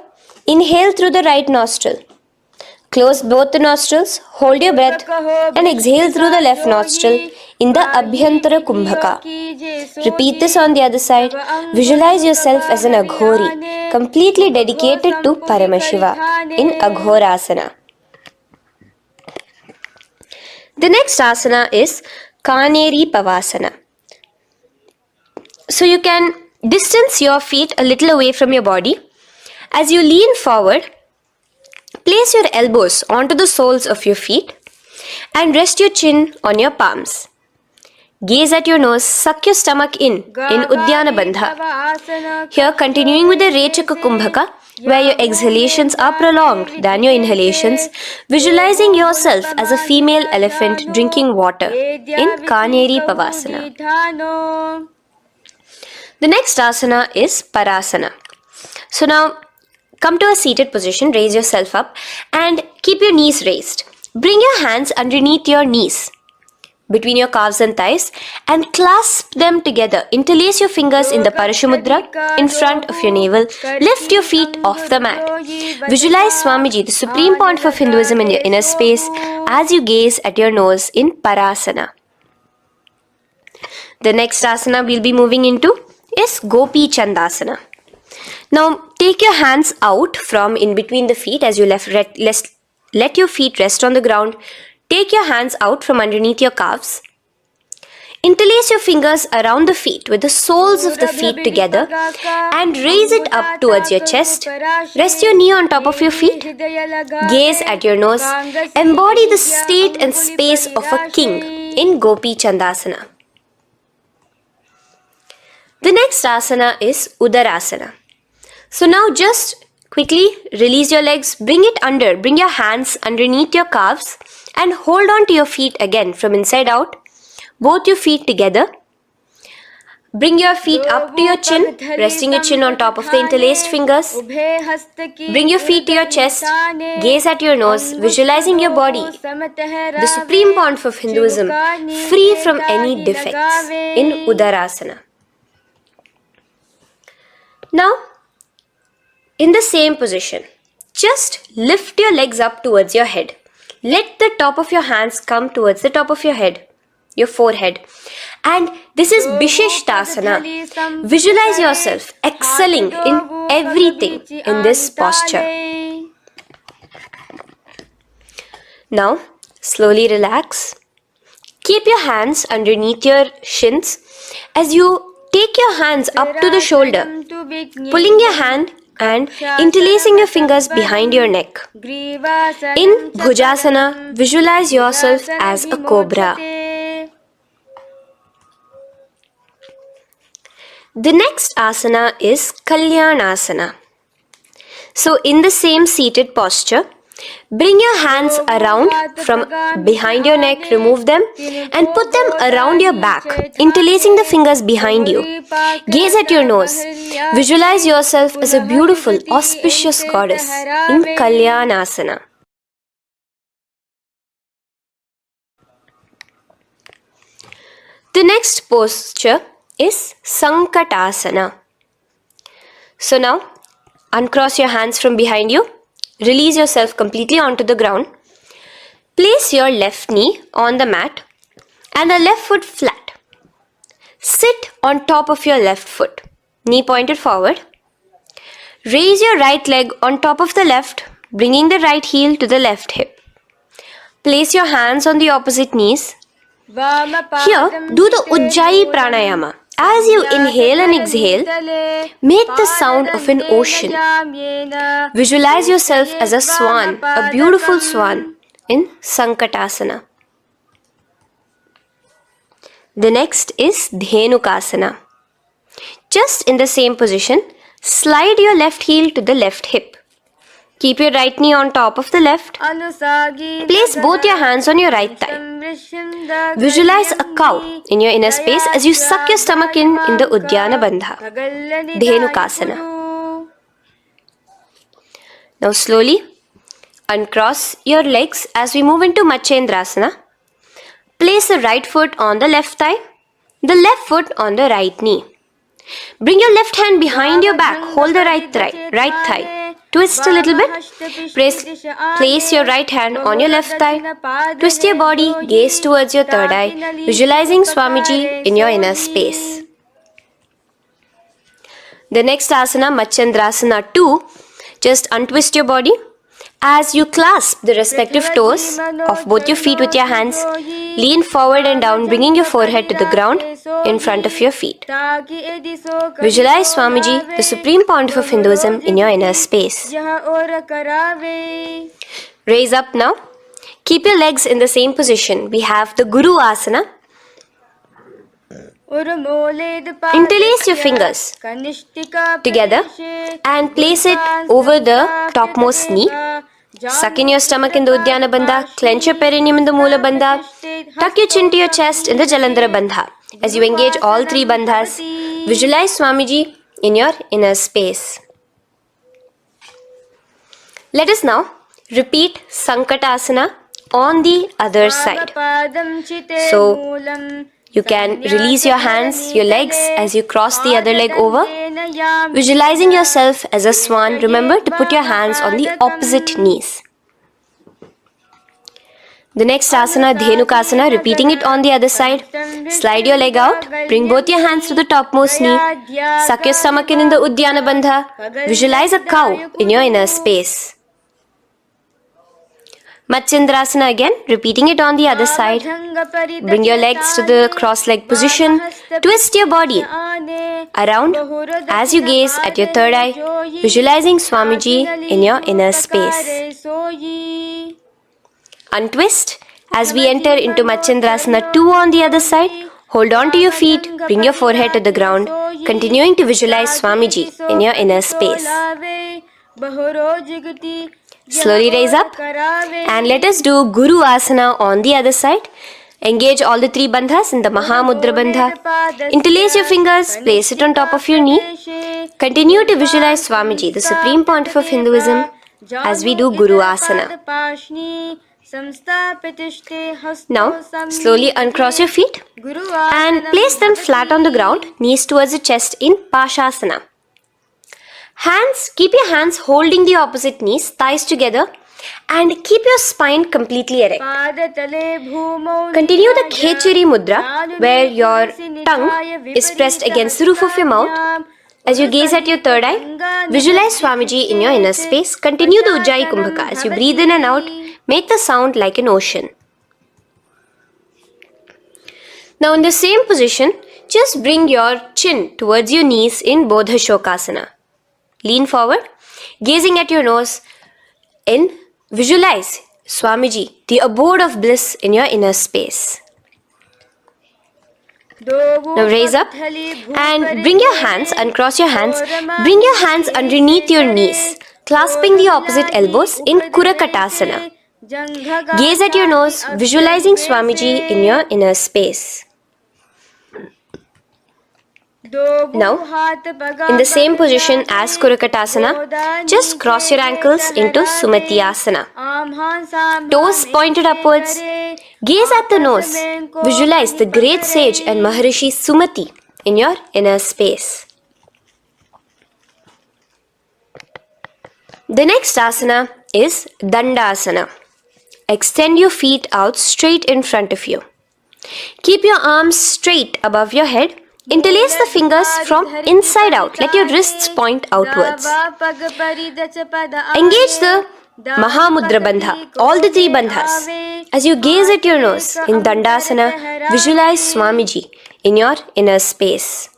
S1: inhale through the right nostril. Close both the nostrils, hold your breath and exhale through the left nostril in the Abhyantara Kumbhaka. Repeat this on the other side. Visualize yourself as an Aghori, completely dedicated to Paramashiva in Aghorasana. The next asana is Kaneri Pavasana. So you can distance your feet a little away from your body. As you lean forward, place your elbows onto the soles of your feet and rest your chin on your palms. Gaze at your nose, suck your stomach in Udyana Bandha. Here, continuing with the Rechaka Kumbhaka, where your exhalations are prolonged than your inhalations, visualizing yourself as a female elephant drinking water in Kaneri Pavasana. The next asana is Parasana. So now, come to a seated position, raise yourself up and keep your knees raised. Bring your hands underneath your knees, between your calves and thighs, and clasp them together. Interlace your fingers in the Parashamudra in front of your navel. Lift your feet off the mat. Visualize Swamiji, the Supreme Pontiff of Hinduism, in your inner space as you gaze at your nose in Parasana. The next asana we'll be moving into is Gopi Chandasana. Now, take your hands out from in between the feet as you let your feet rest on the ground. Take your hands out from underneath your calves. Interlace your fingers around the feet with the soles of the feet together and raise it up towards your chest. Rest your knee on top of your feet. Gaze at your nose. Embody the state and space of a king in Gopi Chandasana. The next asana is Udarasana. So now just quickly release your legs, bring your hands underneath your calves and hold on to your feet again from inside out, both your feet together. Bring your feet up to your chin, resting your chin on top of the interlaced fingers. Bring your feet to your chest, gaze at your nose, visualizing your body, the Supreme Pontiff of Hinduism, free from any defects in Udarasana. Now, in the same position, just lift your legs up towards your head. Let the top of your hands come towards the top of your head, your forehead. And this is Vishishtasana. Visualize yourself excelling in everything in this posture. Now, slowly relax. Keep your hands underneath your shins as you take your hands up to the shoulder, pulling your hand and interlacing your fingers behind your neck. In Bhujasana, visualize yourself as a cobra. The next asana is Kalyanasana. So in the same seated posture, bring your hands around from behind your neck, remove them and put them around your back, interlacing the fingers behind you. Gaze at your nose. Visualize yourself as a beautiful, auspicious goddess in Kalyanasana. The next posture is Sankatasana. So now, uncross your hands from behind you. Release yourself completely onto the ground. Place your left knee on the mat and the left foot flat. Sit on top of your left foot, knee pointed forward. Raise your right leg on top of the left, bringing the right heel to the left hip. Place your hands on the opposite knees. Here, do the Ujjayi Pranayama. As you inhale and exhale, make the sound of an ocean. Visualize yourself as a swan, a beautiful swan in Sankatasana. The next is Dhenukasana. Just in the same position, slide your left heel to the left hip. Keep your right knee on top of the left. Place both your hands on your right thigh. Visualize a cow in your inner space as you suck your stomach in the Uddiyana Bandha, Dhenukasana. Now slowly uncross your legs as we move into Machendrasana. Place the right foot on the left thigh, the left foot on the right knee. Bring your left hand behind your back, hold the right thigh. Twist a little bit. Place your right hand on your left thigh. Twist your body, gaze towards your third eye, visualizing Swamiji in your inner space. The next asana, Machendrasana 2, just untwist your body. As you clasp the respective toes of both your feet with your hands, lean forward and down, bringing your forehead to the ground in front of your feet. Visualize Swamiji, the Supreme Pontiff of Hinduism, in your inner space. Raise up now. Keep your legs in the same position. We have the Guru Asana. Interlace your fingers together and place it over the topmost knee. Suck in your stomach in the Uddiyana Bandha, clench your perineum in the Moola Bandha, tuck your chin to your chest in the Jalandhara Bandha. As you engage all three bandhas, visualize Swamiji in your inner space. Let us now repeat Sankatasana on the other side. So, you can release your hands, your legs as you cross the other leg over. Visualizing yourself as a swan, remember to put your hands on the opposite knees. The next asana, Dhenukasana, repeating it on the other side. Slide your leg out, bring both your hands to the topmost knee. Suck your stomach in the Uddiyana Bandha. Visualize a cow in your inner space. Machendrasana again, repeating it on the other side. Bring your legs to the cross-leg position. Twist your body around as you gaze at your third eye, visualizing Swamiji in your inner space. Untwist as we enter into Machendrasana 2 on the other side. Hold on to your feet, bring your forehead to the ground, continuing to visualize Swamiji in your inner space. Slowly raise up and let us do Guru Asana on the other side. Engage all the three bandhas in the Mahamudra Bandha. Interlace your fingers, place it on top of your knee. Continue to visualize Swamiji, the Supreme Pontiff of Hinduism, as we do Guru Asana. Now, slowly uncross your feet and place them flat on the ground, knees towards the chest in Pashasana. Keep your hands holding the opposite knees, thighs together, And keep your spine completely erect. Continue the Khechari Mudra, where your tongue is pressed against the roof of your mouth. As you gaze at your third eye, visualize Swamiji in your inner space. Continue the Ujjayi Kumbhaka. As you breathe in and out, make the sound like an ocean. Now in the same position, just bring your chin towards your knees in Bodha Shokasana. Lean forward, gazing at your nose, and visualize Swamiji, the abode of bliss in your inner space. Now raise up and bring your hands, uncross your hands, bring your hands underneath your knees, clasping the opposite elbows in Kurakatasana. Gaze at your nose, visualizing Swamiji in your inner space. Now, in the same position as Kurakatasana, just cross your ankles into Sumatiyasana. Toes pointed upwards. Gaze at the nose. Visualize the great sage and Maharishi Sumati in your inner space. The next asana is Dandasana. Extend your feet out straight in front of you. Keep your arms straight above your head. Interlace the fingers from inside out. Let your wrists point outwards. Engage the Mahamudra Bandha, all the three bandhas. As you gaze at your nose in Dandasana, visualize Swamiji in your inner space.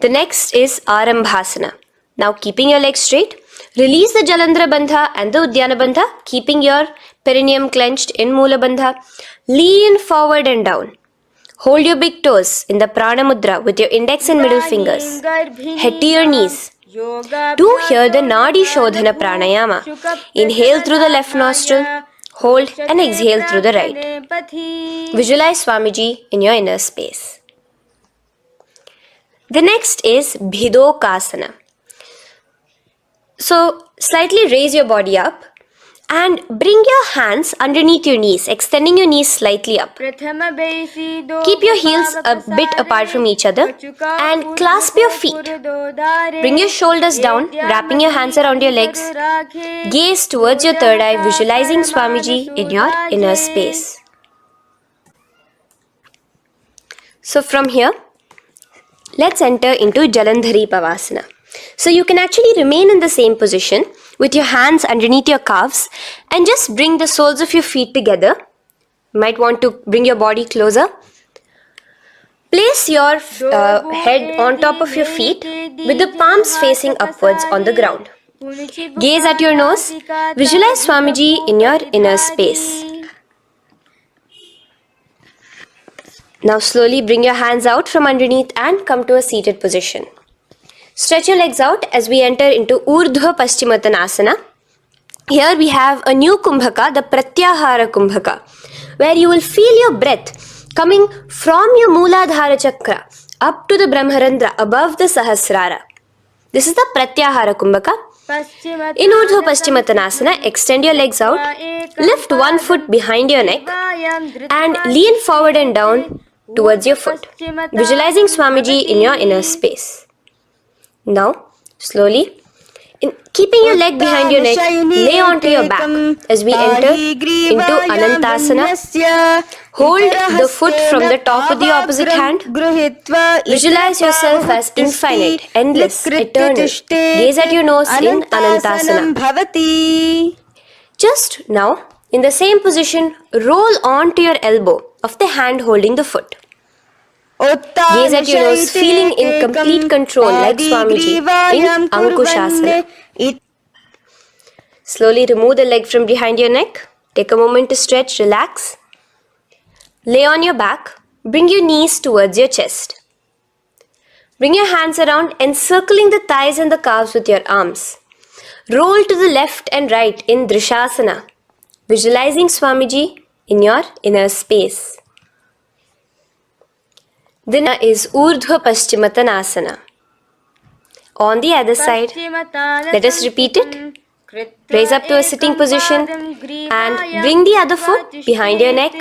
S1: The next is Arambhasana. Now keeping your legs straight, release the Jalandhara Bandha and the Udyana Bandha, keeping your perineum clenched in Mula Bandha. Lean forward and down. Hold your big toes in the Prana Mudra with your index and middle fingers. Head to your knees. Do here the Nadi Shodhana Pranayama. Inhale through the left nostril, hold and exhale through the right. Visualize Swamiji in your inner space. The next is Bhidokasana. So slightly raise your body up and bring your hands underneath your knees, extending your knees slightly up. Keep your heels a bit apart from each other and clasp your feet. Bring your shoulders down, wrapping your hands around your legs. Gaze towards your third eye, visualizing Swamiji in your inner space. So from here, let's enter into Jalandhari Pavasana. So you can actually remain in the same position with your hands underneath your calves and just bring the soles of your feet together. You might want to bring your body closer. Place your head on top of your feet with the palms facing upwards on the ground. Gaze at your nose. Visualize Swamiji in your inner space. Now slowly bring your hands out from underneath and come to a seated position. Stretch your legs out as we enter into Urdhva Paschimottanasana. Here we have a new Kumbhaka, the Pratyahara Kumbhaka, where you will feel your breath coming from your Mooladhara Chakra up to the Brahmarandra above the Sahasrara. This is the Pratyahara Kumbhaka. In Urdhva Paschimottanasana, extend your legs out, lift one foot behind your neck and lean forward and down towards your foot, visualizing Swamiji in your inner space. Now, slowly, keeping your leg behind your neck, lay onto your back as we enter into Anantasana. Hold the foot from the top of the opposite hand. Visualize yourself as infinite, endless, eternal. Gaze at your nose in Anantasana. Just now, in the same position, roll onto your elbow of the hand holding the foot. Gaze at your nose, feeling in complete control like Swamiji in Ankushasana. Slowly remove the leg from behind your neck. Take a moment to stretch, relax. Lay on your back. Bring your knees towards your chest. Bring your hands around, encircling the thighs and the calves with your arms. Roll to the left and right in Drishasana, visualizing Swamiji in your inner space. Then is Urdhva Paschimottanasana. On the other side, let us repeat it. Raise up to a sitting position and bring the other foot behind your neck.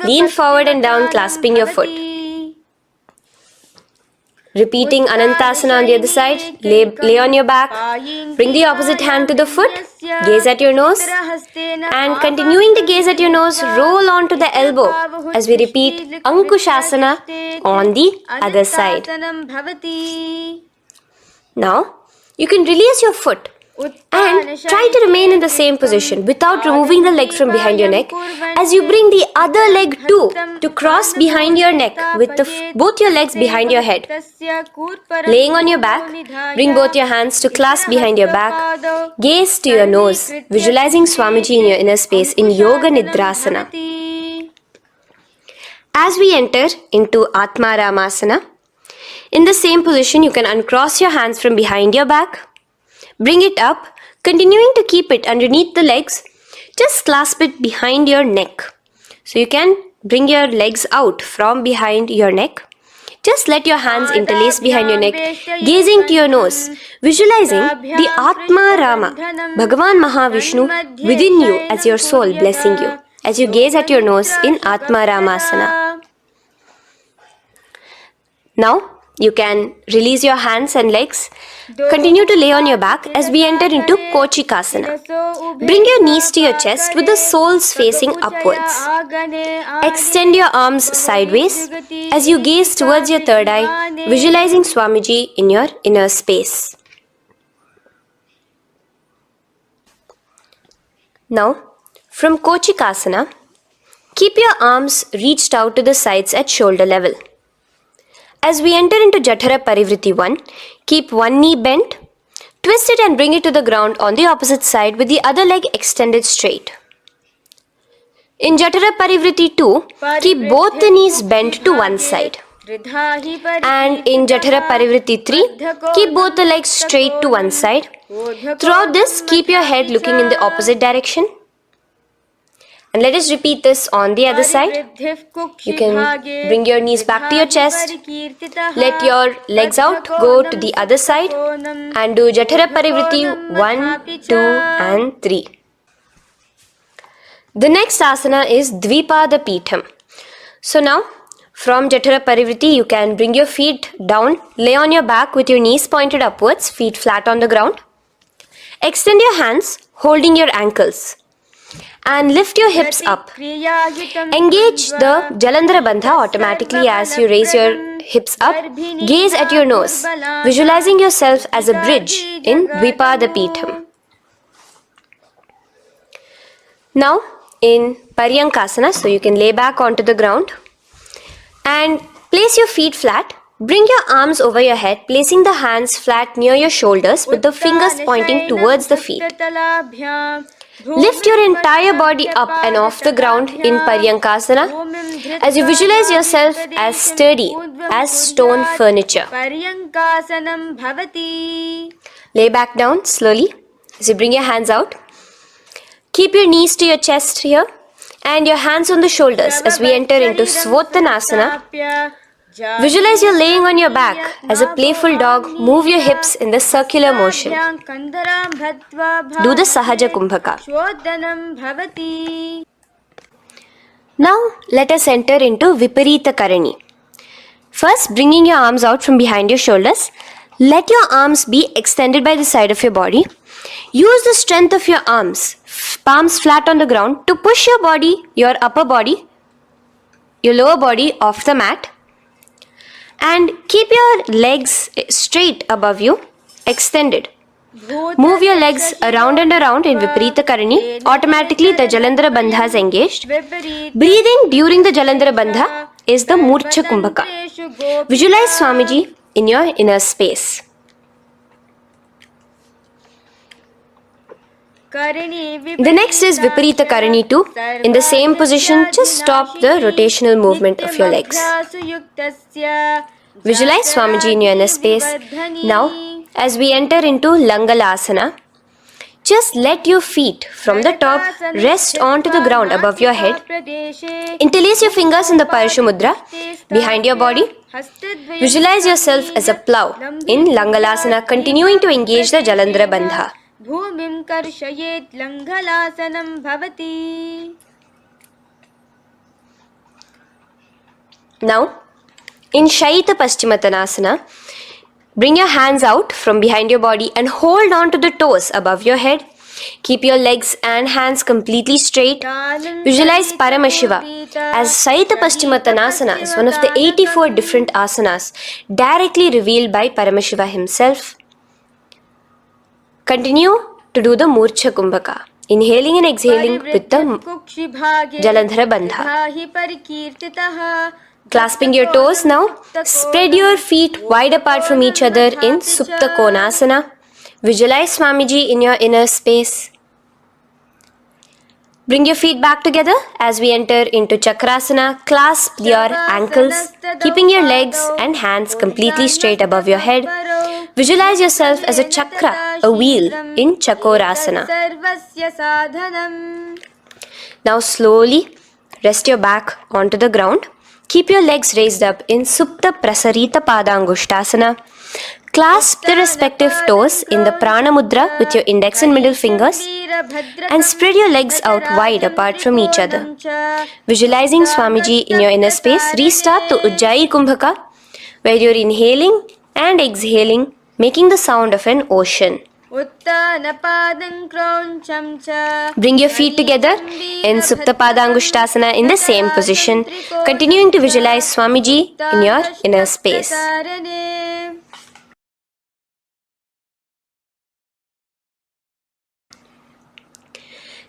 S1: Lean forward and down, clasping your foot. Repeating Anantasana on the other side, lay on your back, bring the opposite hand to the foot, gaze at your nose, and continuing to gaze at your nose, roll onto the elbow as we repeat Ankushasana on the other side. Now, you can release your foot and try to remain in the same position without removing the leg from behind your neck as you bring the other leg too to cross behind your neck with both your legs behind your head. Laying on your back, bring both your hands to clasp behind your back. Gaze to your nose, visualizing Swamiji in your inner space in Yoga Nidrasana. As we enter into Atma Ramasana, in the same position you can uncross your hands from behind your back. Bring it up, continuing to keep it underneath the legs. Just clasp it behind your neck. So you can bring your legs out from behind your neck. Just let your hands interlace behind your neck, gazing to your nose, visualizing the Atma Rama, Bhagavan Mahavishnu within you as your soul blessing you, as you gaze at your nose in Atma Ramasana. Now, you can release your hands and legs. Continue to lay on your back as we enter into Kochikasana. Bring your knees to your chest with the soles facing upwards. Extend your arms sideways as you gaze towards your third eye, visualizing Swamiji in your inner space. Now, from Kochikasana, keep your arms reached out to the sides at shoulder level. As we enter into Jatara Parivriti 1, keep one knee bent, twist it and bring it to the ground on the opposite side with the other leg extended straight. In Jatara Parivriti 2, keep both the knees bent to one side. And in Jatara Parivriti 3, keep both the legs straight to one side. Throughout this, keep your head looking in the opposite direction. And let us repeat this on the other side. You can bring your knees back to your chest. Let your legs out, go to the other side and do Jatara Parivriti 1, 2 and 3. The next asana is Dvipada Pitham. So now from Jatara Parivriti you can bring your feet down, lay on your back with your knees pointed upwards, feet flat on the ground. Extend your hands holding your ankles. And lift your hips up. Engage the Jalandhara Bandha automatically as you raise your hips up. Gaze at your nose, visualizing yourself as a bridge in Dvipada Pitham. Now in Paryankasana, so you can lay back onto the ground and place your feet flat. Bring your arms over your head, placing the hands flat near your shoulders with the fingers pointing towards the feet. Lift your entire body up and off the ground in Paryankasana as you visualize yourself as sturdy as stone furniture. Lay back down slowly as you bring your hands out. Keep your knees to your chest here and your hands on the shoulders as we enter into Svottanasana. Visualize you're laying on your back as a playful dog. Move your hips in the circular motion. Do the Sahaja Kumbhaka. Now let us enter into Viparita Karani. First, bringing your arms out from behind your shoulders. Let your arms be extended by the side of your body. Use the strength of your arms, palms flat on the ground, to push your body, your upper body, your lower body off the mat. And keep your legs straight above you, extended. Move your legs around and around in Viparita Karani. Automatically the Jalandhara Bandha is engaged. Breathing during the Jalandhara Bandha is the Murcha Kumbhaka. Visualize Swamiji in your inner space. The next is Viparita Karani 2. In the same position, just stop the rotational movement of your legs. Visualize Swamiji in your inner space. Now, as we enter into Langalasana, just let your feet from the top rest onto the ground above your head. Interlace your fingers in the Parashu Mudra behind your body. Visualize yourself as a plow in Langalasana, continuing to engage the Jalandhara Bandha. Bhumim karshayet Langalasanam bhavati. Now, in Shaita Paschimottanasana, Bring your hands out from behind your body and hold on to the toes above your head. Keep your legs and hands completely straight. Visualize Paramashiva as Saita Paschimottanasana is one of the 84 different asanas directly revealed by Paramashiva himself. Continue to do the Murcha Kumbhaka, inhaling and exhaling with the Jalandhara Bandha. Clasping your toes now, spread your feet wide apart from each other in Supta Konasana. Visualize Swamiji in your inner space. Bring your feet back together as we enter into Chakrasana. Clasp your ankles, keeping your legs and hands completely straight above your head. Visualize yourself as a chakra, a wheel in Chakorasana. Now slowly rest your back onto the ground. Keep your legs raised up in Supta Prasarita Padangushtasana. Clasp the respective toes in the Prana Mudra with your index and middle fingers and spread your legs out wide apart from each other. Visualizing Swamiji in your inner space, restart the Ujjayi Kumbhaka where you're inhaling and exhaling, making the sound of an ocean. Bring your feet together in Supta Padangushtasana in the same position, continuing to visualize Swamiji in your inner space.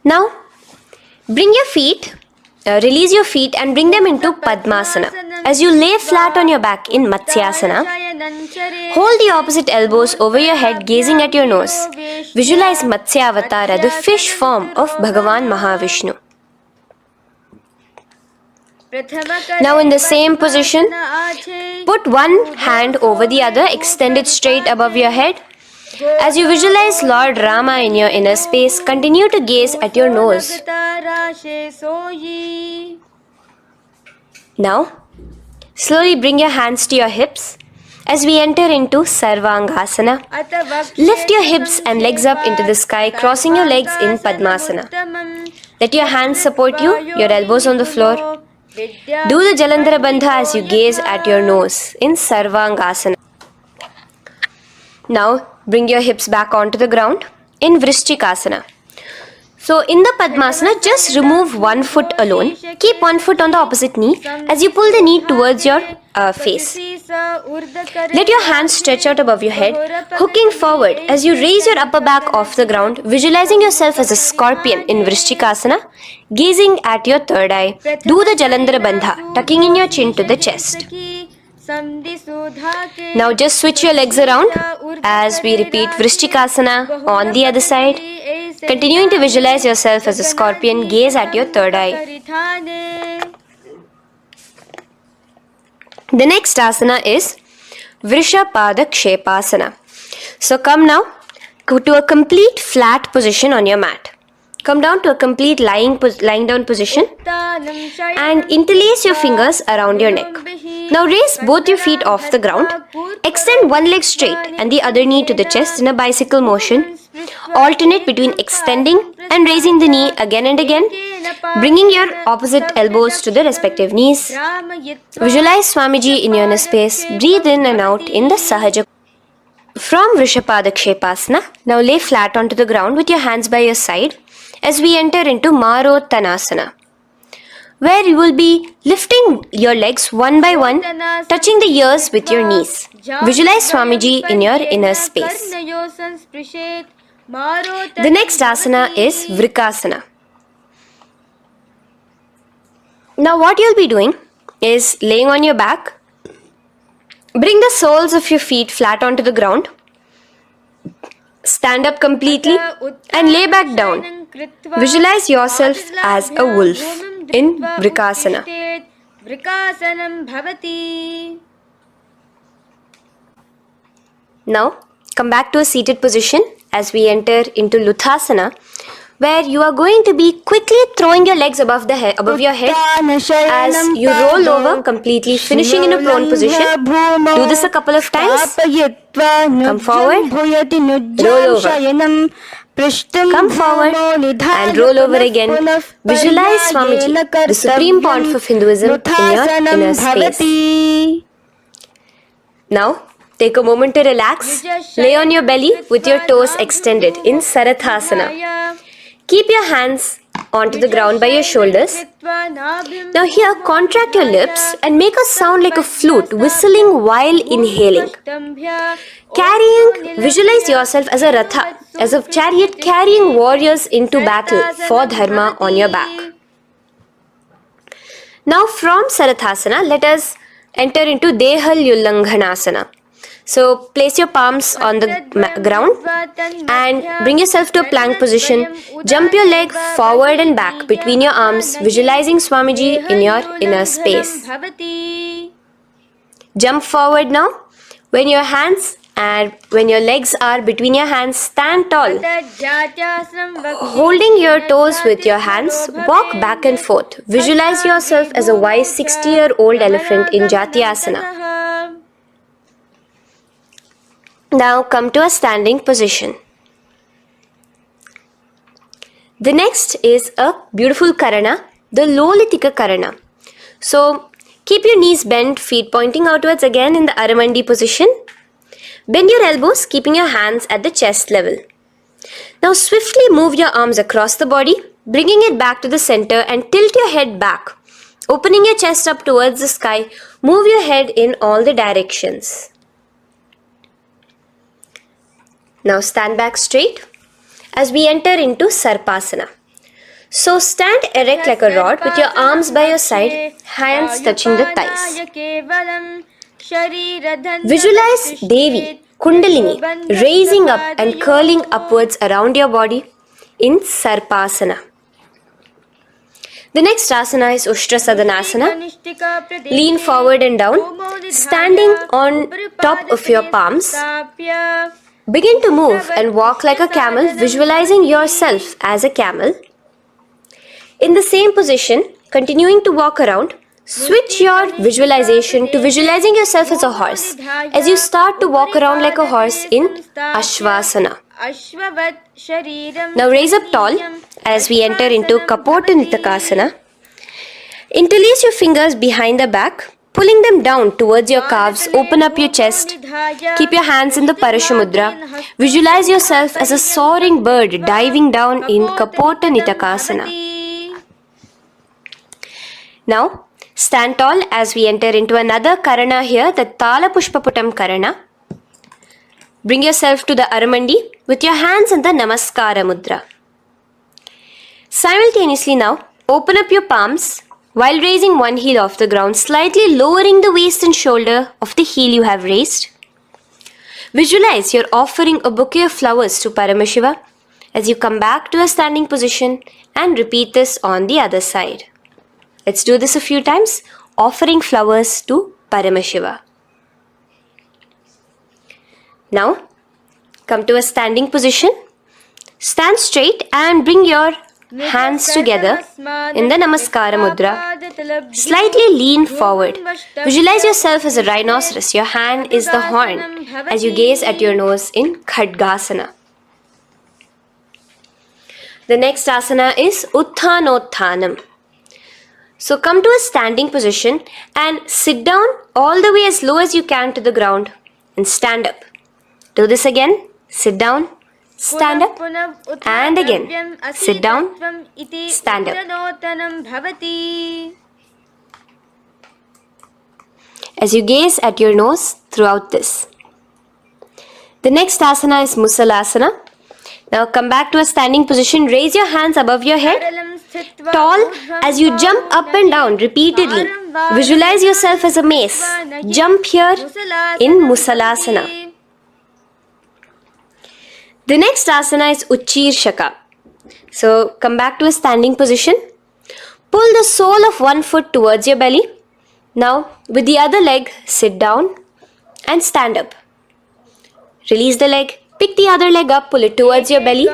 S1: Now, release your feet and bring them into Padmasana. As you lay flat on your back in Matsyasana, hold the opposite elbows over your head, gazing at your nose. Visualize Matsyavatara, the fish form of Bhagavan Mahavishnu. Now in the same position, put one hand over the other, extend it straight above your head. As you visualize Lord Rama in your inner space, continue to gaze at your nose. Now, slowly bring your hands to your hips as we enter into Sarvangasana. Lift your hips and legs up into the sky, crossing your legs in Padmasana. Let your hands support you, your elbows on the floor. Do the Jalandhara Bandha as you gaze at your nose in Sarvangasana. Now, bring your hips back onto the ground in Vrishchikasana. So, in the Padmasana, just remove one foot alone. Keep one foot on the opposite knee as you pull the knee towards your face. Let your hands stretch out above your head, hooking forward as you raise your upper back off the ground, visualizing yourself as a scorpion in Vrishchikasana, gazing at your third eye. Do the Jalandhara Bandha, tucking in your chin to the chest. Now just switch your legs around as we repeat Vrishchikasana on the other side. Continuing to visualize yourself as a scorpion, gaze at your third eye. The next asana is Vrishapada Kshepasana. So come now to a complete flat position on your mat. Come down to a complete lying down position and interlace your fingers around your neck. Now raise both your feet off the ground. Extend one leg straight and the other knee to the chest in a bicycle motion. Alternate between extending and raising the knee again and again, bringing your opposite elbows to the respective knees. Visualize Swamiji in your inner space. Breathe in and out in the Sahaja. From Vrishapada Kshepasana, now lay flat onto the ground with your hands by your side as we enter into Marottanasana, where you will be lifting your legs one by one, touching the ears with your knees. Visualize Swamiji in your inner space. The next asana is Vrikasana. Now what you'll be doing is laying on your back. Bring the soles of your feet flat onto the ground. Stand up completely and lay back down. Visualize yourself as a wolf in Vrikasana. Now come back to a seated position as we enter into Luthasana, where you are going to be quickly throwing your legs above your head as you roll over completely, finishing in a prone position. Do this a couple of times. Come forward, roll over. Come forward and roll over again. Visualize Swamiji, the Supreme Pontiff of Hinduism, in your inner space. Now, Take a moment to relax. Lay on your belly with your toes extended in Sarathasana. Keep your hands onto the ground by your shoulders. Now here, contract your lips and make a sound like a flute, whistling while inhaling. Visualize yourself as a ratha, as a chariot carrying warriors into battle for dharma on your back. Now from Sarathasana, let us enter into Dehal So place your palms on the ground and bring yourself to a plank position. Jump your leg forward and back between your arms, visualizing Swamiji in your inner space. Jump forward now. When your legs are between your hands, stand tall. Holding your toes with your hands, walk back and forth. Visualize yourself as a wise 60-year-old elephant in Jati Asana. Now come to a standing position. The next is a beautiful Karana, the Lolitika Karana. So keep your knees bent, feet pointing outwards again in the Aramandi position. Bend your elbows, keeping your hands at the chest level. Now swiftly move your arms across the body, bringing it back to the center and tilt your head back. Opening your chest up towards the sky, move your head in all the directions. Now stand back straight as we enter into Sarpasana. So stand erect like a rod with your arms by your side, hands touching the thighs. Visualize Devi, Kundalini, raising up and curling upwards around your body in Sarpasana. The next asana is Ushtra Sadanasana. Lean forward and down, standing on top of your palms. Begin to move and walk like a camel, visualizing yourself as a camel. In the same position, continuing to walk around, switch your visualization to visualizing yourself as a horse as you start to walk around like a horse in Ashvasana. Now raise up tall as we enter into Kapotanitakasana. Interlace your fingers behind the back, pulling them down towards your calves. Open up your chest. Keep your hands in the Parashamudra. Visualize yourself as a soaring bird diving down in Kapotanitakasana. Now, stand tall as we enter into another Karana here, the Tala Pushpaputam Karana. Bring yourself to the Aramandi with your hands in the Namaskara Mudra. Simultaneously now, open up your palms while raising one heel off the ground, slightly lowering the waist and shoulder of the heel you have raised. Visualize you're offering a bouquet of flowers to Paramashiva as you come back to a standing position and repeat this on the other side. Let's do this a few times, offering flowers to Paramashiva. Now, come to a standing position. Stand straight and bring your hands together in the Namaskara Mudra. Slightly lean forward. Visualize yourself as a rhinoceros. Your hand is the horn as you gaze at your nose in Khadgasana. The next asana is Utthanotthanam. So come to a standing position and sit down all the way as low as you can to the ground and stand up. Do this again. Sit down, stand up, and again. Sit down, stand up. As you gaze at your nose throughout this. The next asana is Musalasana. Now come back to a standing position. Raise your hands above your head. Tall as you jump up and down repeatedly. Visualize yourself as a mace. Jump here in Musalasana. The next asana is Uchirshaka. So come back to a standing position. Pull the sole of one foot towards your belly. Now with the other leg, sit down and stand up. Release the leg. Pick the other leg up, pull it towards your belly,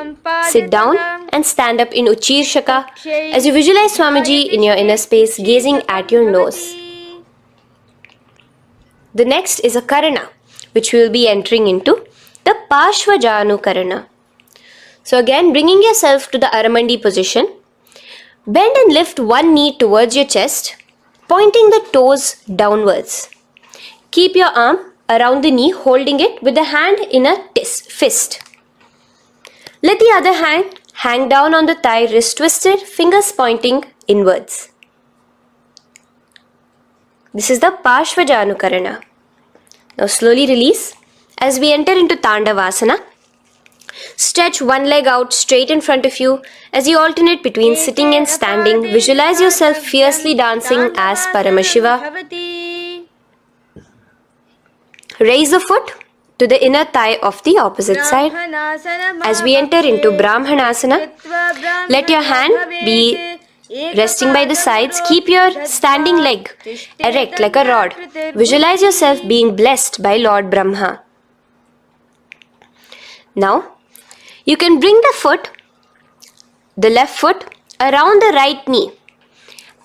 S1: sit down and stand up in Uchirshaka as you visualize Swamiji in your inner space gazing at your nose. The next is a Karana which we will be entering into, the Pashvajanu Karana. So again, bringing yourself to the Aramandi position, bend and lift one knee towards your chest, pointing the toes downwards. Keep your arm around the knee, holding it with the hand in a fist. Let the other hand hang down on the thigh, wrist twisted, fingers pointing inwards. This is the Parshvajanukarana. Now slowly release as we enter into Tandavasana. Stretch one leg out straight in front of you as you alternate between sitting and standing. Visualize yourself fiercely dancing as Paramashiva. Raise the foot to the inner thigh of the opposite side. As we enter into Brahmanasana, let your hand be resting by the sides. Keep your standing leg erect like a rod. Visualize yourself being blessed by Lord Brahma. Now, you can bring the left foot around the right knee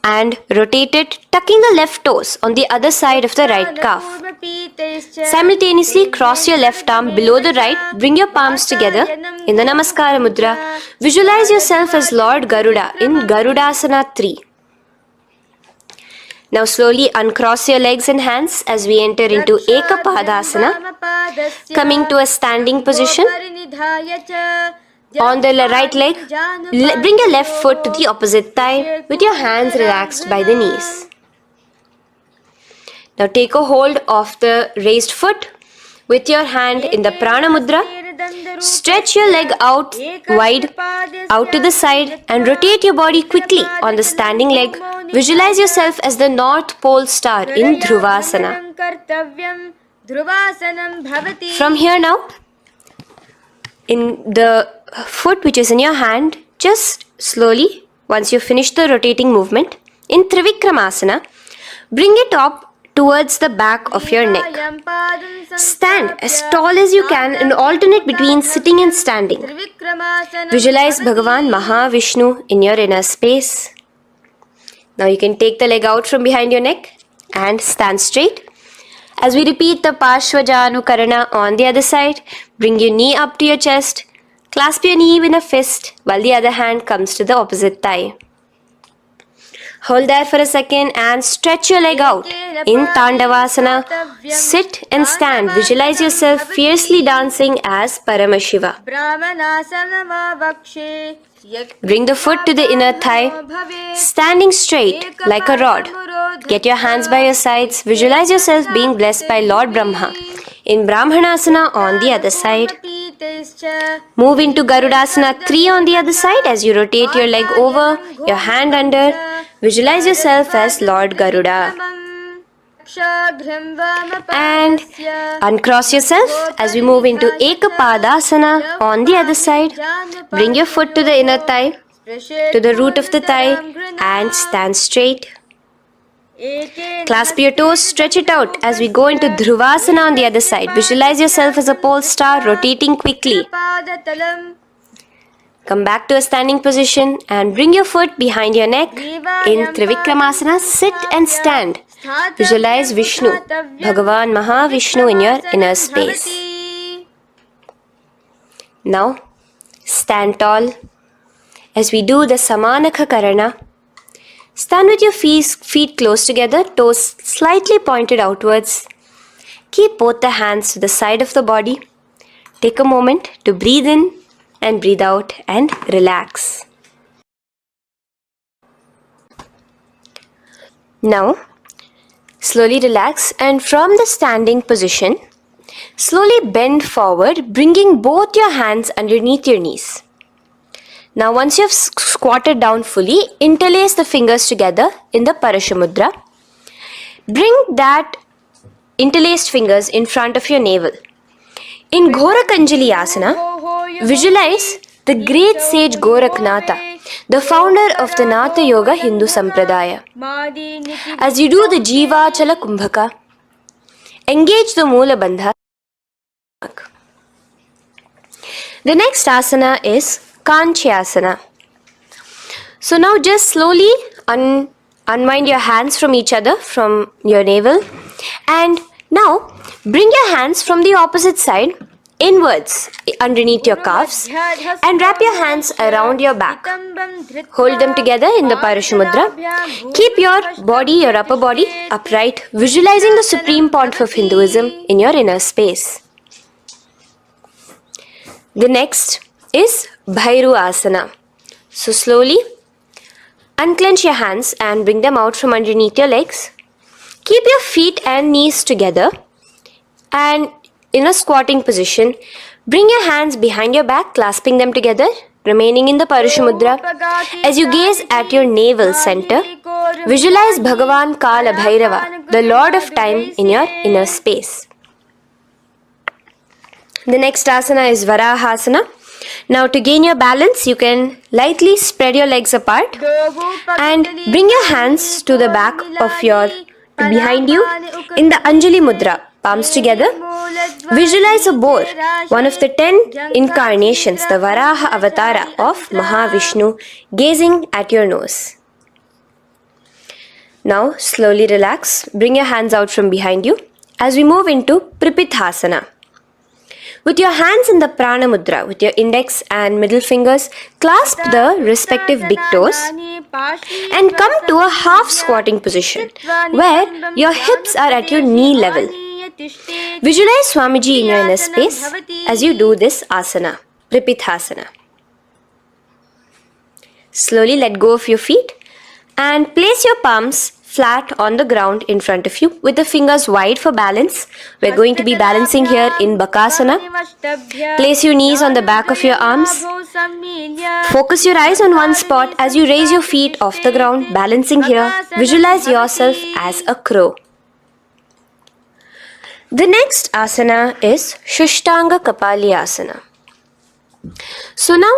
S1: and rotate it, tucking the left toes on the other side of the right calf. Simultaneously cross your left arm below the right, bring your palms together in the Namaskara Mudra. Visualize yourself as Lord Garuda in Garudasana 3. Now slowly uncross your legs and hands as we enter into Ekapadasana, coming to a standing position. On the right leg, bring your left foot to the opposite thigh with your hands relaxed by the knees. Now take a hold of the raised foot with your hand in the Prana Mudra. Stretch your leg out wide, out to the side, and rotate your body quickly on the standing leg. Visualize yourself as the North Pole star in Dhruvasana. From here now, in the foot which is in your hand, just slowly, once you finish the rotating movement, in Trivikramasana, bring it up towards the back of your neck. Stand as tall as you can and alternate between sitting and standing. Visualize Bhagavan Mahavishnu in your inner space. Now you can take the leg out from behind your neck and stand straight. As we repeat the Parshvajanukarana on the other side, bring your knee up to your chest, clasp your knee in a fist while the other hand comes to the opposite thigh. Hold there for a second and stretch your leg out. In Tandavasana, sit and stand. Visualize yourself fiercely dancing as Paramashiva. Bring the foot to the inner thigh, standing straight like a rod. Get your hands by your sides. Visualize yourself being blessed by Lord Brahma. In Brahmanasana on the other side. Move into Garudasana 3 on the other side as you rotate your leg over, your hand under. Visualize yourself as Lord Garuda. And uncross yourself as we move into Ekapadasana on the other side. Bring your foot to the inner thigh, to the root of the thigh, and stand straight. Clasp your toes, stretch it out as we go into Dhruvasana on the other side. Visualize yourself as a pole star rotating quickly. Come back to a standing position and bring your foot behind your neck. In Trivikramasana, sit and stand. Visualize Vishnu, Bhagavan Mahavishnu in your inner space. Now, stand tall as we do the Samanakha Karana. Stand with your feet close together, toes slightly pointed outwards. Keep both the hands to the side of the body. Take a moment to breathe in and breathe out and relax. Now, slowly relax and from the standing position, slowly bend forward, bringing both your hands underneath your knees. Now once you have squatted down fully, interlace the fingers together in the Parashamudra. Bring that interlaced fingers in front of your navel. In Ghorakanjali Asana, visualize the great sage Goraknatha, the founder of the Natha Yoga Hindu Sampradaya. As you do the Jiva Chala Kumbhaka, engage the Moola Bandha. The next asana is Kanchyasana. So now just slowly unwind your hands from each other, from your navel, and now bring your hands from the opposite side inwards underneath your calves and wrap your hands around your back. Hold them together in the Parashu Mudra. Keep your body, your upper body, upright, visualizing the Supreme Pontiff of Hinduism in your inner space. The next is Bhairu Asana. So slowly unclench your hands and bring them out from underneath your legs. Keep your feet and knees together and in a squatting position, bring your hands behind your back, clasping them together, remaining in the Parashu Mudra. As you gaze at your navel center, visualize Bhagavan Kala Bhairava, the Lord of Time, in your inner space. The next asana is Varahasana. Now to gain your balance, you can lightly spread your legs apart and bring your hands to the back of your behind you in the Anjali Mudra, palms together. Visualize a boar, one of the 10 incarnations, the Varaha Avatara of Mahavishnu, gazing at your nose. Now slowly relax, bring your hands out from behind you as we move into Pripithasana. With your hands in the Prana Mudra, with your index and middle fingers, clasp the respective big toes and come to a half squatting position where your hips are at your knee level. Visualize Swamiji in your inner space as you do this asana, Pripithasana. Slowly let go of your feet and place your palms flat on the ground in front of you with the fingers wide for balance. We're going to be balancing here in Bakasana. Place your knees on the back of your arms. Focus your eyes on one spot as you raise your feet off the ground, balancing here. Visualize yourself as a crow. The next asana is Shushtanga Kapali Asana. So now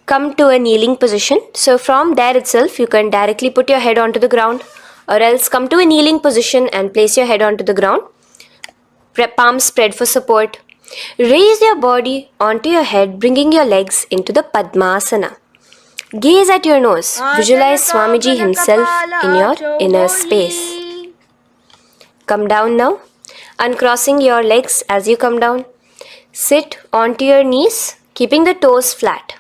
S1: come to a kneeling position. So from there itself, you can directly put your head onto the ground, or else come to a kneeling position and place your head onto the ground. Palms spread for support. Raise your body onto your head, bringing your legs into the Padmasana. Gaze at your nose. Visualize Swamiji himself in your inner space. Come down now, uncrossing your legs as you come down. Sit onto your knees, keeping the toes flat.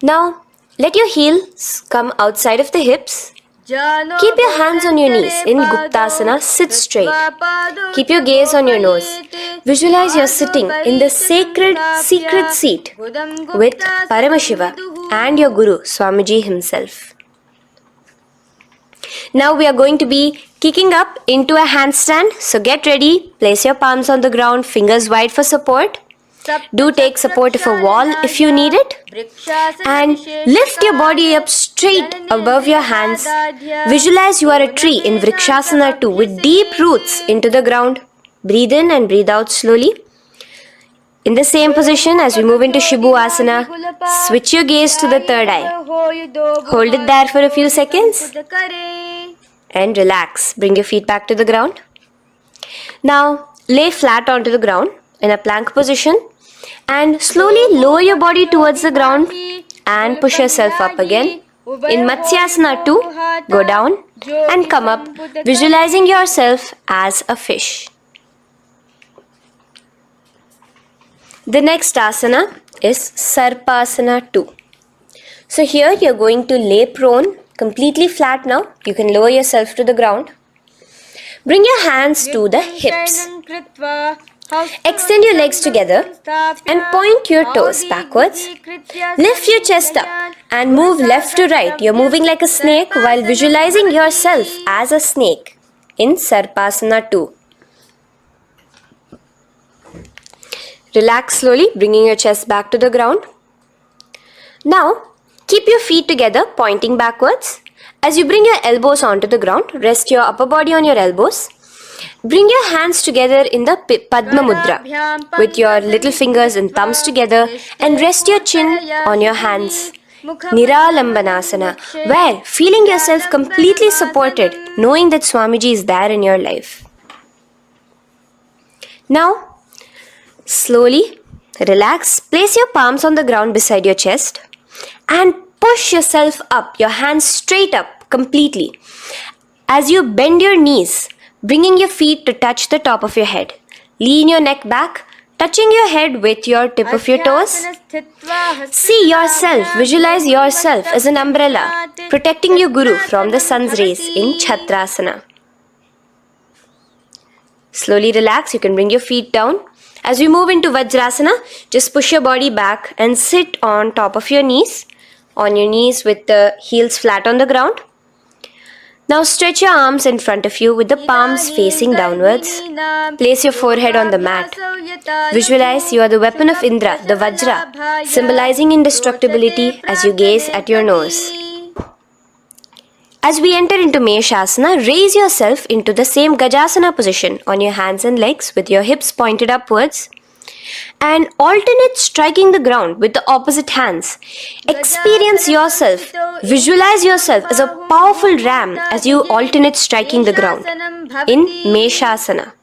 S1: Now, let your heels come outside of the hips. Keep your hands on your knees in Guptasana, sit straight. Keep your gaze on your nose. Visualize you're sitting in the sacred secret seat with Paramashiva and your Guru, Swamiji himself. Now we are going to be kicking up into a handstand. So get ready, place your palms on the ground, fingers wide for support. Do take support of a wall if you need it. And lift your body up straight above your hands. Visualize you are a tree in Vrikshasana 2 with deep roots into the ground. Breathe in and breathe out slowly. In the same position as we move into Shibhu Asana, switch your gaze to the third eye. Hold it there for a few seconds. And relax. Bring your feet back to the ground. Now lay flat onto the ground in a plank position and slowly lower your body towards the ground and push yourself up again. In Matsyasana 2, go down and come up, visualizing yourself as a fish. The next asana is Sarpasana 2. So here you're going to lay prone, completely flat now. You can lower yourself to the ground. Bring your hands to the hips. Extend your legs together and point your toes backwards. Lift your chest up and move left to right. You're moving like a snake while visualizing yourself as a snake in Sarpasana 2. Relax slowly, bringing your chest back to the ground. Now, keep your feet together, pointing backwards. As you bring your elbows onto the ground, rest your upper body on your elbows. Bring your hands together in the Padma Mudra with your little fingers and thumbs together and rest your chin on your hands. Niralambanasana, where feeling yourself completely supported, knowing that Swamiji is there in your life. Now, slowly relax, place your palms on the ground beside your chest and push yourself up, your hands straight up completely. As you bend your knees, bringing your feet to touch the top of your head. Lean your neck back, touching your head with your tip of your toes. See yourself, visualize yourself as an umbrella, protecting your Guru from the sun's rays in Chhatrasana. Slowly relax, you can bring your feet down. As we move into Vajrasana, just push your body back and sit on top of your knees. On your knees with the heels flat on the ground. Now stretch your arms in front of you with the palms facing downwards. Place your forehead on the mat. Visualize you are the weapon of Indra, the Vajra, symbolizing indestructibility as you gaze at your nose. As we enter into Meshasana, raise yourself into the same Gajasana position on your hands and legs with your hips pointed upwards. And alternate striking the ground with the opposite hands. Experience yourself, visualize yourself as a powerful ram as you alternate striking the ground in Meshasana.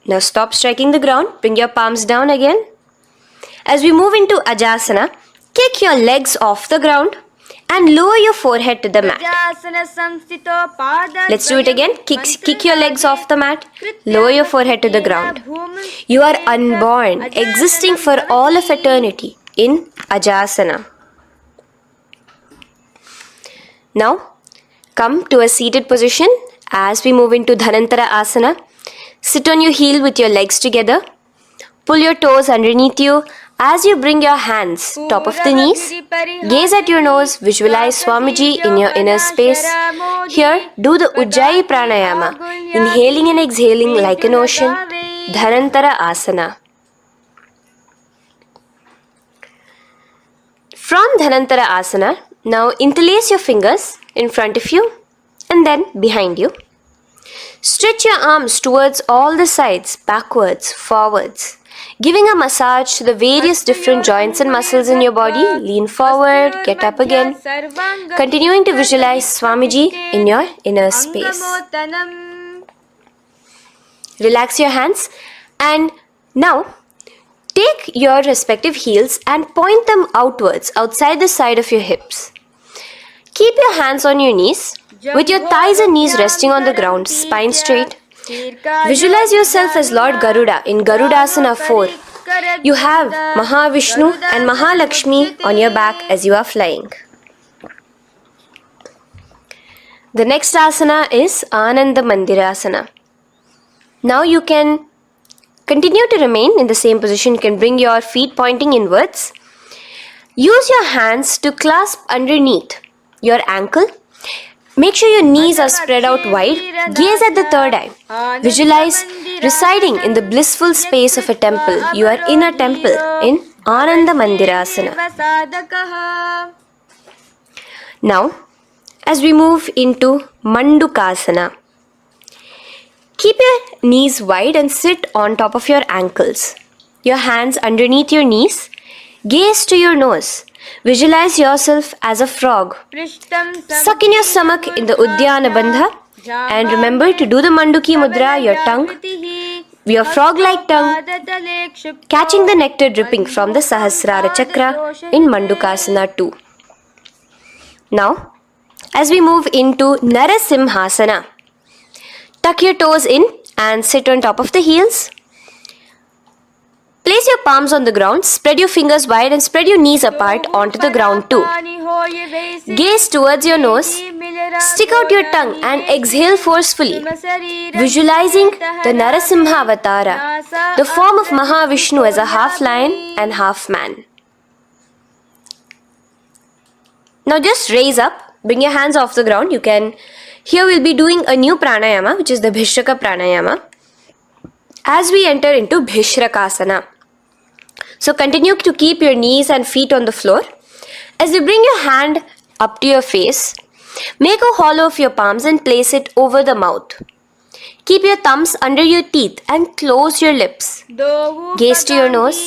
S1: Now stop striking the ground, bring your palms down again. As we move into Ajasana, kick your legs off the ground and lower your forehead to the mat. Let's do it again. Kick your legs off the mat. Lower your forehead to the ground. You are unborn, existing for all of eternity in Ajasana. Now, come to a seated position as we move into Dhanantara Asana. Sit on your heel with your legs together. Pull your toes underneath you. As you bring your hands top of the knees, gaze at your nose, visualize Swamiji in your inner space. Here, do the Ujjayi Pranayama, inhaling and exhaling like an ocean, Dhanantara Asana. From Dhanantara Asana, now interlace your fingers in front of you and then behind you. Stretch your arms towards all the sides, backwards, forwards. Giving a massage to the various different joints and muscles in your body. Lean forward, get up again. Continuing to visualize Swamiji in your inner space. Relax your hands and now take your respective heels and point them outwards, outside the side of your hips. Keep your hands on your knees with your thighs and knees resting on the ground, spine straight. Visualize yourself as Lord Garuda in Garudasana 4. You have Mahavishnu and Mahalakshmi on your back as you are flying. The next asana is Ananda Mandirasana. Now you can continue to remain in the same position. You can bring your feet pointing inwards. Use your hands to clasp underneath your ankle. Make sure your knees are spread out wide. Gaze at the third eye. Visualize residing in the blissful space of a temple. You are in a temple in Ananda Mandirasana. Now, as we move into Mandukasana, keep your knees wide and sit on top of your ankles. Your hands underneath your knees. Gaze to your nose. Visualize yourself as a frog. Suck in your stomach in the Udyana Bandha and remember to do the Manduki Mudra, your tongue, your frog-like tongue, catching the nectar dripping from the Sahasrara Chakra in Mandukasana 2. Now, as we move into Narasimhasana, tuck your toes in and sit on top of the heels. Place your palms on the ground, spread your fingers wide and spread your knees apart onto the ground too. Gaze towards your nose, stick out your tongue and exhale forcefully, visualizing the Narasimha Avatara, the form of Mahavishnu as a half lion and half man. Now just raise up, bring your hands off the ground. Here we'll be doing a new pranayama, which is the Bhishraka pranayama, as we enter into Bhishrakasana. So continue to keep your knees and feet on the floor. As you bring your hand up to your face, make a hollow of your palms and place it over the mouth. Keep your thumbs under your teeth and close your lips. Gaze to your nose.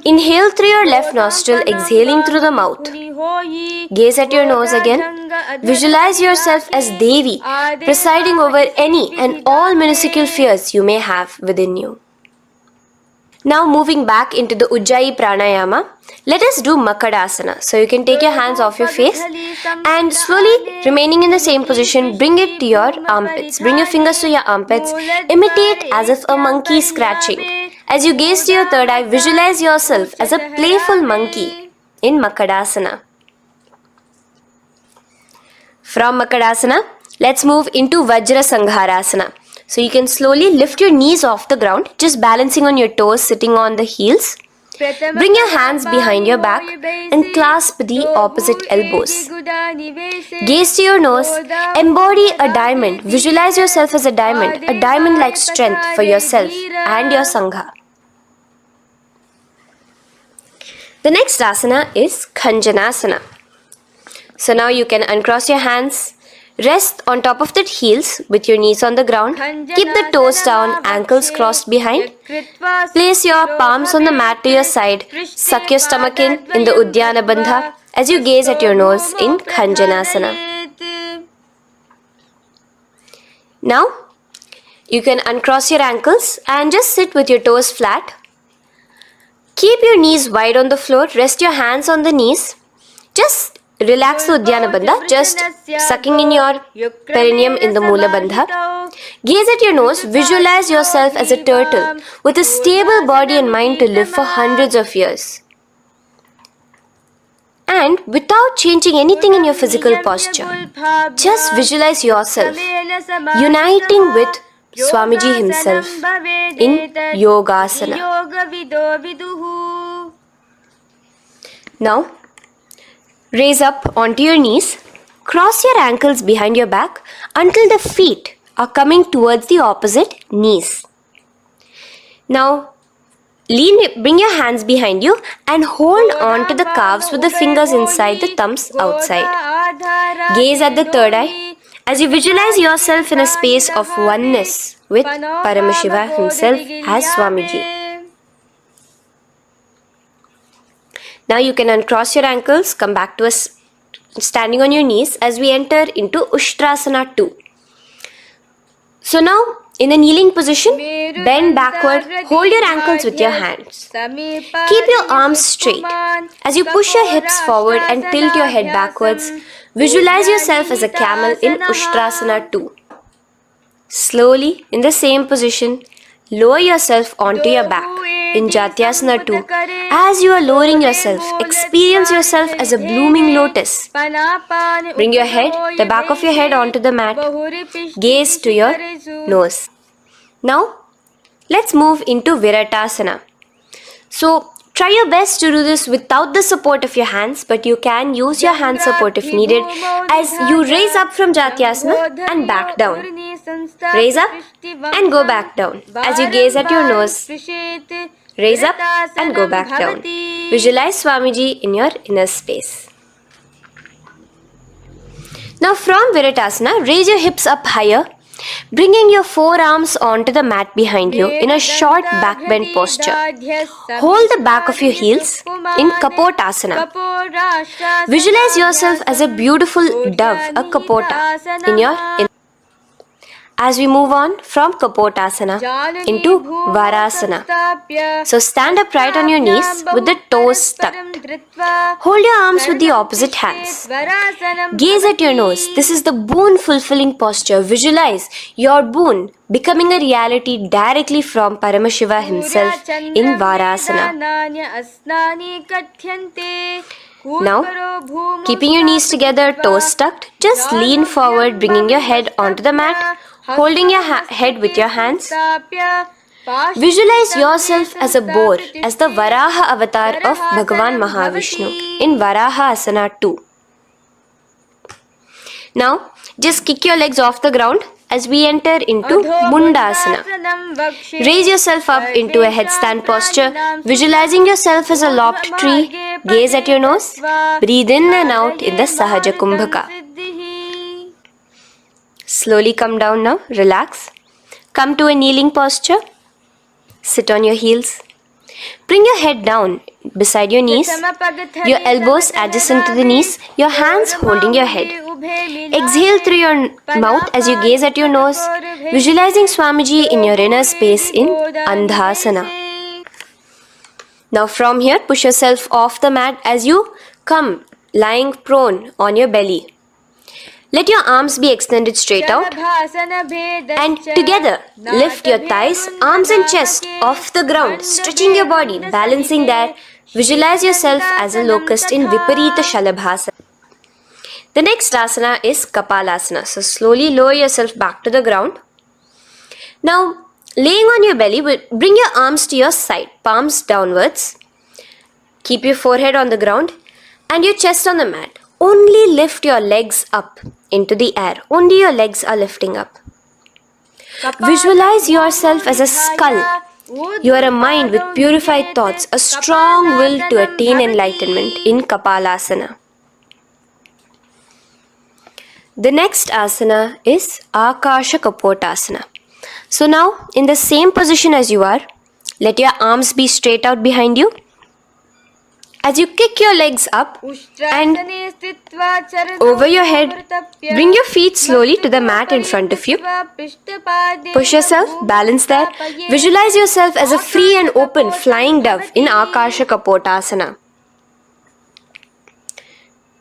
S1: Inhale through your left nostril, exhaling through the mouth. Gaze at your nose again. Visualize yourself as Devi, presiding over any and all minuscule fears you may have within you. Now moving back into the Ujjayi Pranayama, let us do Makadasana. So you can take your hands off your face and slowly remaining in the same position, bring it to your armpits. Bring your fingers to your armpits. Imitate as if a monkey is scratching. As you gaze to your third eye, visualize yourself as a playful monkey in Makadasana. From Makadasana, let's move into Vajra Sangharasana. So you can slowly lift your knees off the ground, just balancing on your toes, sitting on the heels. Bring your hands behind your back and clasp the opposite elbows. Gaze to your nose, embody a diamond. Visualize yourself as a diamond-like strength for yourself and your Sangha. The next asana is Khanjanasana. So now you can uncross your hands, rest on top of the heels with your knees on the ground. Keep the toes down, ankles crossed behind. Place your palms on the mat to your side. Suck your stomach in the Uddiyana Bandha as you gaze at your nose in Khanjanasana. Now, you can uncross your ankles and just sit with your toes flat. Keep your knees wide on the floor. Rest your hands on the knees. Just relax the Uddiyana Bandha, just sucking in your perineum in the Mula Bandha. Gaze at your nose, visualize yourself as a turtle with a stable body and mind to live for hundreds of years. And without changing anything in your physical posture, just visualize yourself uniting with Swamiji himself in Yogasana. Now, raise up onto your knees, cross your ankles behind your back until the feet are coming towards the opposite knees. Now, bring your hands behind you and hold on to the calves with the fingers inside, the thumbs outside. Gaze at the third eye as you visualize yourself in a space of oneness with Paramashiva himself as Swamiji. Now you can uncross your ankles, come back to us standing on your knees as we enter into Ushtrasana 2. So now, in a kneeling position, bend backward, hold your ankles with your hands. Keep your arms straight. As you push your hips forward and tilt your head backwards, visualize yourself as a camel in Ushtrasana 2. Slowly, in the same position, lower yourself onto your back in Jatyasana 2. As you are lowering yourself, experience yourself as a blooming lotus. Bring your head, the back of your head onto the mat. Gaze to your nose. Now, let's move into Viratasana. So, try your best to do this without the support of your hands, but you can use your hand support if needed as you raise up from Jatyasana and back down. Raise up and go back down as you gaze at your nose. Raise up and go back down. Visualize Swamiji in your inner space. Now from Viratasana, raise your hips up higher, bringing your forearms onto the mat behind you in a short back bend posture. Hold the back of your heels in Kapotasana. Visualize yourself as a beautiful dove, a Kapota, in your inner. As we move on from Kapotasana into Varasana. So stand upright on your knees with the toes tucked. Hold your arms with the opposite hands. Gaze at your nose. This is the boon fulfilling posture. Visualize your boon becoming a reality directly from Paramashiva himself in Varasana. Now, keeping your knees together, toes tucked, just lean forward, bringing your head onto the mat, holding your head with your hands. Visualize yourself as a boar, as the Varaha avatar of Bhagavan Mahavishnu in Varaha Asana 2. Now, just kick your legs off the ground as we enter into Mundasana. Raise yourself up into a headstand posture, visualizing yourself as a lopped tree. Gaze at your nose. Breathe in and out in the Sahaja Kumbhaka. Slowly come down now. Relax. Come to a kneeling posture. Sit on your heels. Bring your head down beside your knees, your elbows adjacent to the knees, your hands holding your head. Exhale through your mouth as you gaze at your nose, visualizing Swamiji in your inner space in Andhasana. Now from here, push yourself off the mat as you come lying prone on your belly. Let your arms be extended straight out, and together lift your thighs, arms and chest off the ground, stretching your body, balancing there. Visualize yourself as a locust in Viparita Shalabhasana. The next asana is Kapalasana. So slowly lower yourself back to the ground. Now, laying on your belly, bring your arms to your side, palms downwards. Keep your forehead on the ground and your chest on the mat. Only lift your legs up into the air. Only your legs are lifting up. Visualize yourself as a skull. You are a mind with purified thoughts, a strong will to attain enlightenment in Kapalasana. The next asana is Akasha Kapotasana. So now, in the same position as you are, let your arms be straight out behind you. As you kick your legs up and over your head, bring your feet slowly to the mat in front of you. Push yourself, balance there. Visualize yourself as a free and open flying dove in Akasha Kapotasana.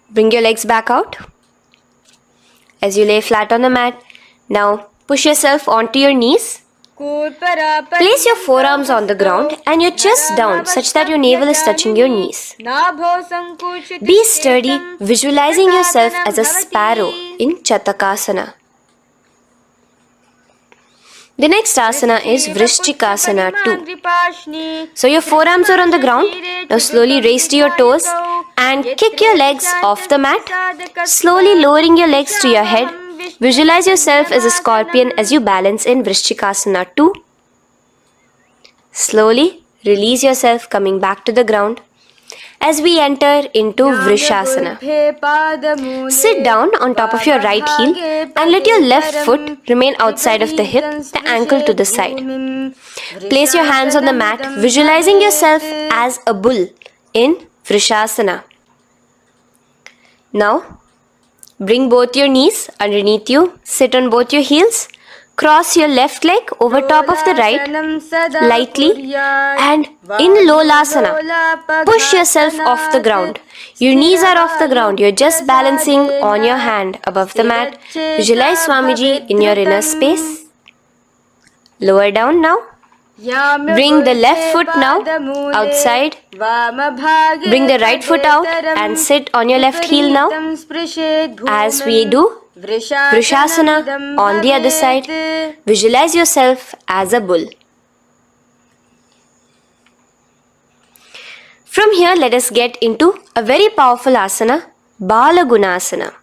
S1: Bring your legs back out as you lay flat on the mat. Now push yourself onto your knees. Place your forearms on the ground and your chest down such that your navel is touching your knees. Be sturdy, visualizing yourself as a sparrow in Chatakasana. The next asana is Vrishchikasana 2. So your forearms are on the ground. Now slowly raise to your toes and kick your legs off the mat. Slowly lowering your legs to your head. Visualize yourself as a scorpion as you balance in Vrishchikasana 2. Slowly release yourself, coming back to the ground as we enter into Vrishasana. Sit down on top of your right heel and let your left foot remain outside of the hip, the ankle to the side. Place your hands on the mat, visualizing yourself as a bull in Vrishasana. Now, bring both your knees underneath you, sit on both your heels, cross your left leg over top of the right lightly, and in Lolasana, push yourself off the ground. Your knees are off the ground, you're just balancing on your hand above the mat. Visualize Swamiji in your inner space. Lower down now. Bring the left foot now outside. Bring the right foot out and sit on your left heel now as we do Vrishasana on the other side. Visualize yourself as a bull. From here, let us get into a very powerful asana, Balagunasana.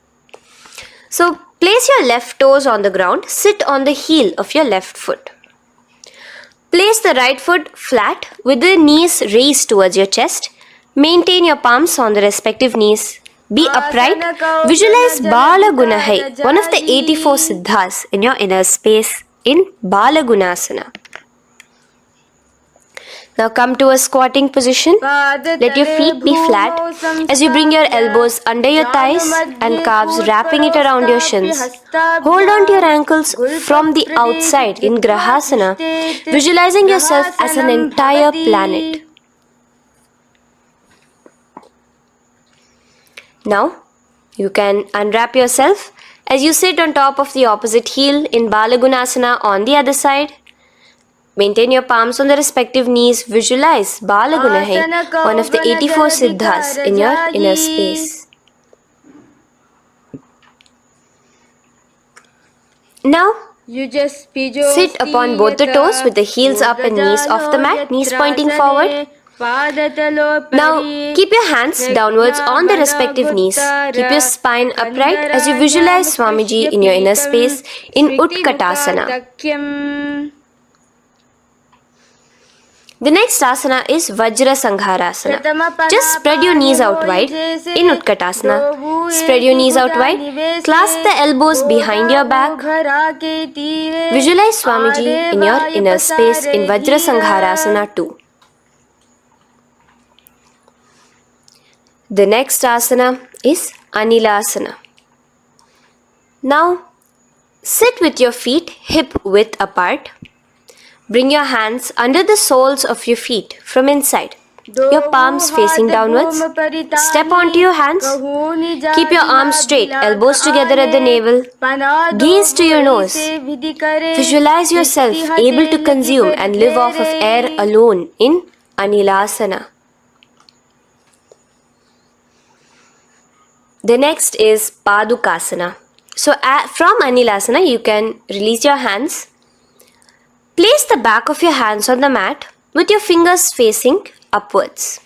S1: So, place your left toes on the ground, sit on the heel of your left foot. Place the right foot flat with the knees raised towards your chest. Maintain your palms on the respective knees. Be upright. Visualize Balagunahai, one of the 84 Siddhas in your inner space in Balagunasana. Now come to a squatting position. Let your feet be flat as you bring your elbows under your thighs and calves, wrapping it around your shins. Hold on to your ankles from the outside in Grahasana, visualizing yourself as an entire planet. Now, you can unwrap yourself as you sit on top of the opposite heel in Balagunasana on the other side. Maintain your palms on the respective knees. Visualize Balagunahai, one of the 84 Siddhas in your inner space. Now, sit upon both the toes with the heels up and knees off the mat, knees pointing forward. Now, keep your hands downwards on the respective knees. Keep your spine upright as you visualize Swamiji in your inner space in Utkatasana. The next asana is Vajra Sangharasana. Just spread your knees out wide in Utkatasana. Spread your knees out wide. Clasp the elbows behind your back. Visualize Swamiji in your inner space in Vajra Sangharasana 2. The next asana is Anilasana. Now, sit with your feet hip width apart. Bring your hands under the soles of your feet from inside. your palms facing downwards. Step onto your hands. Keep your arms straight, elbows together at the navel. Gaze to your nose. Visualize yourself able to consume and live off of air alone in Anilasana. The next is Padukasana. So from Anilasana, you can release your hands. Place the back of your hands on the mat with your fingers facing upwards.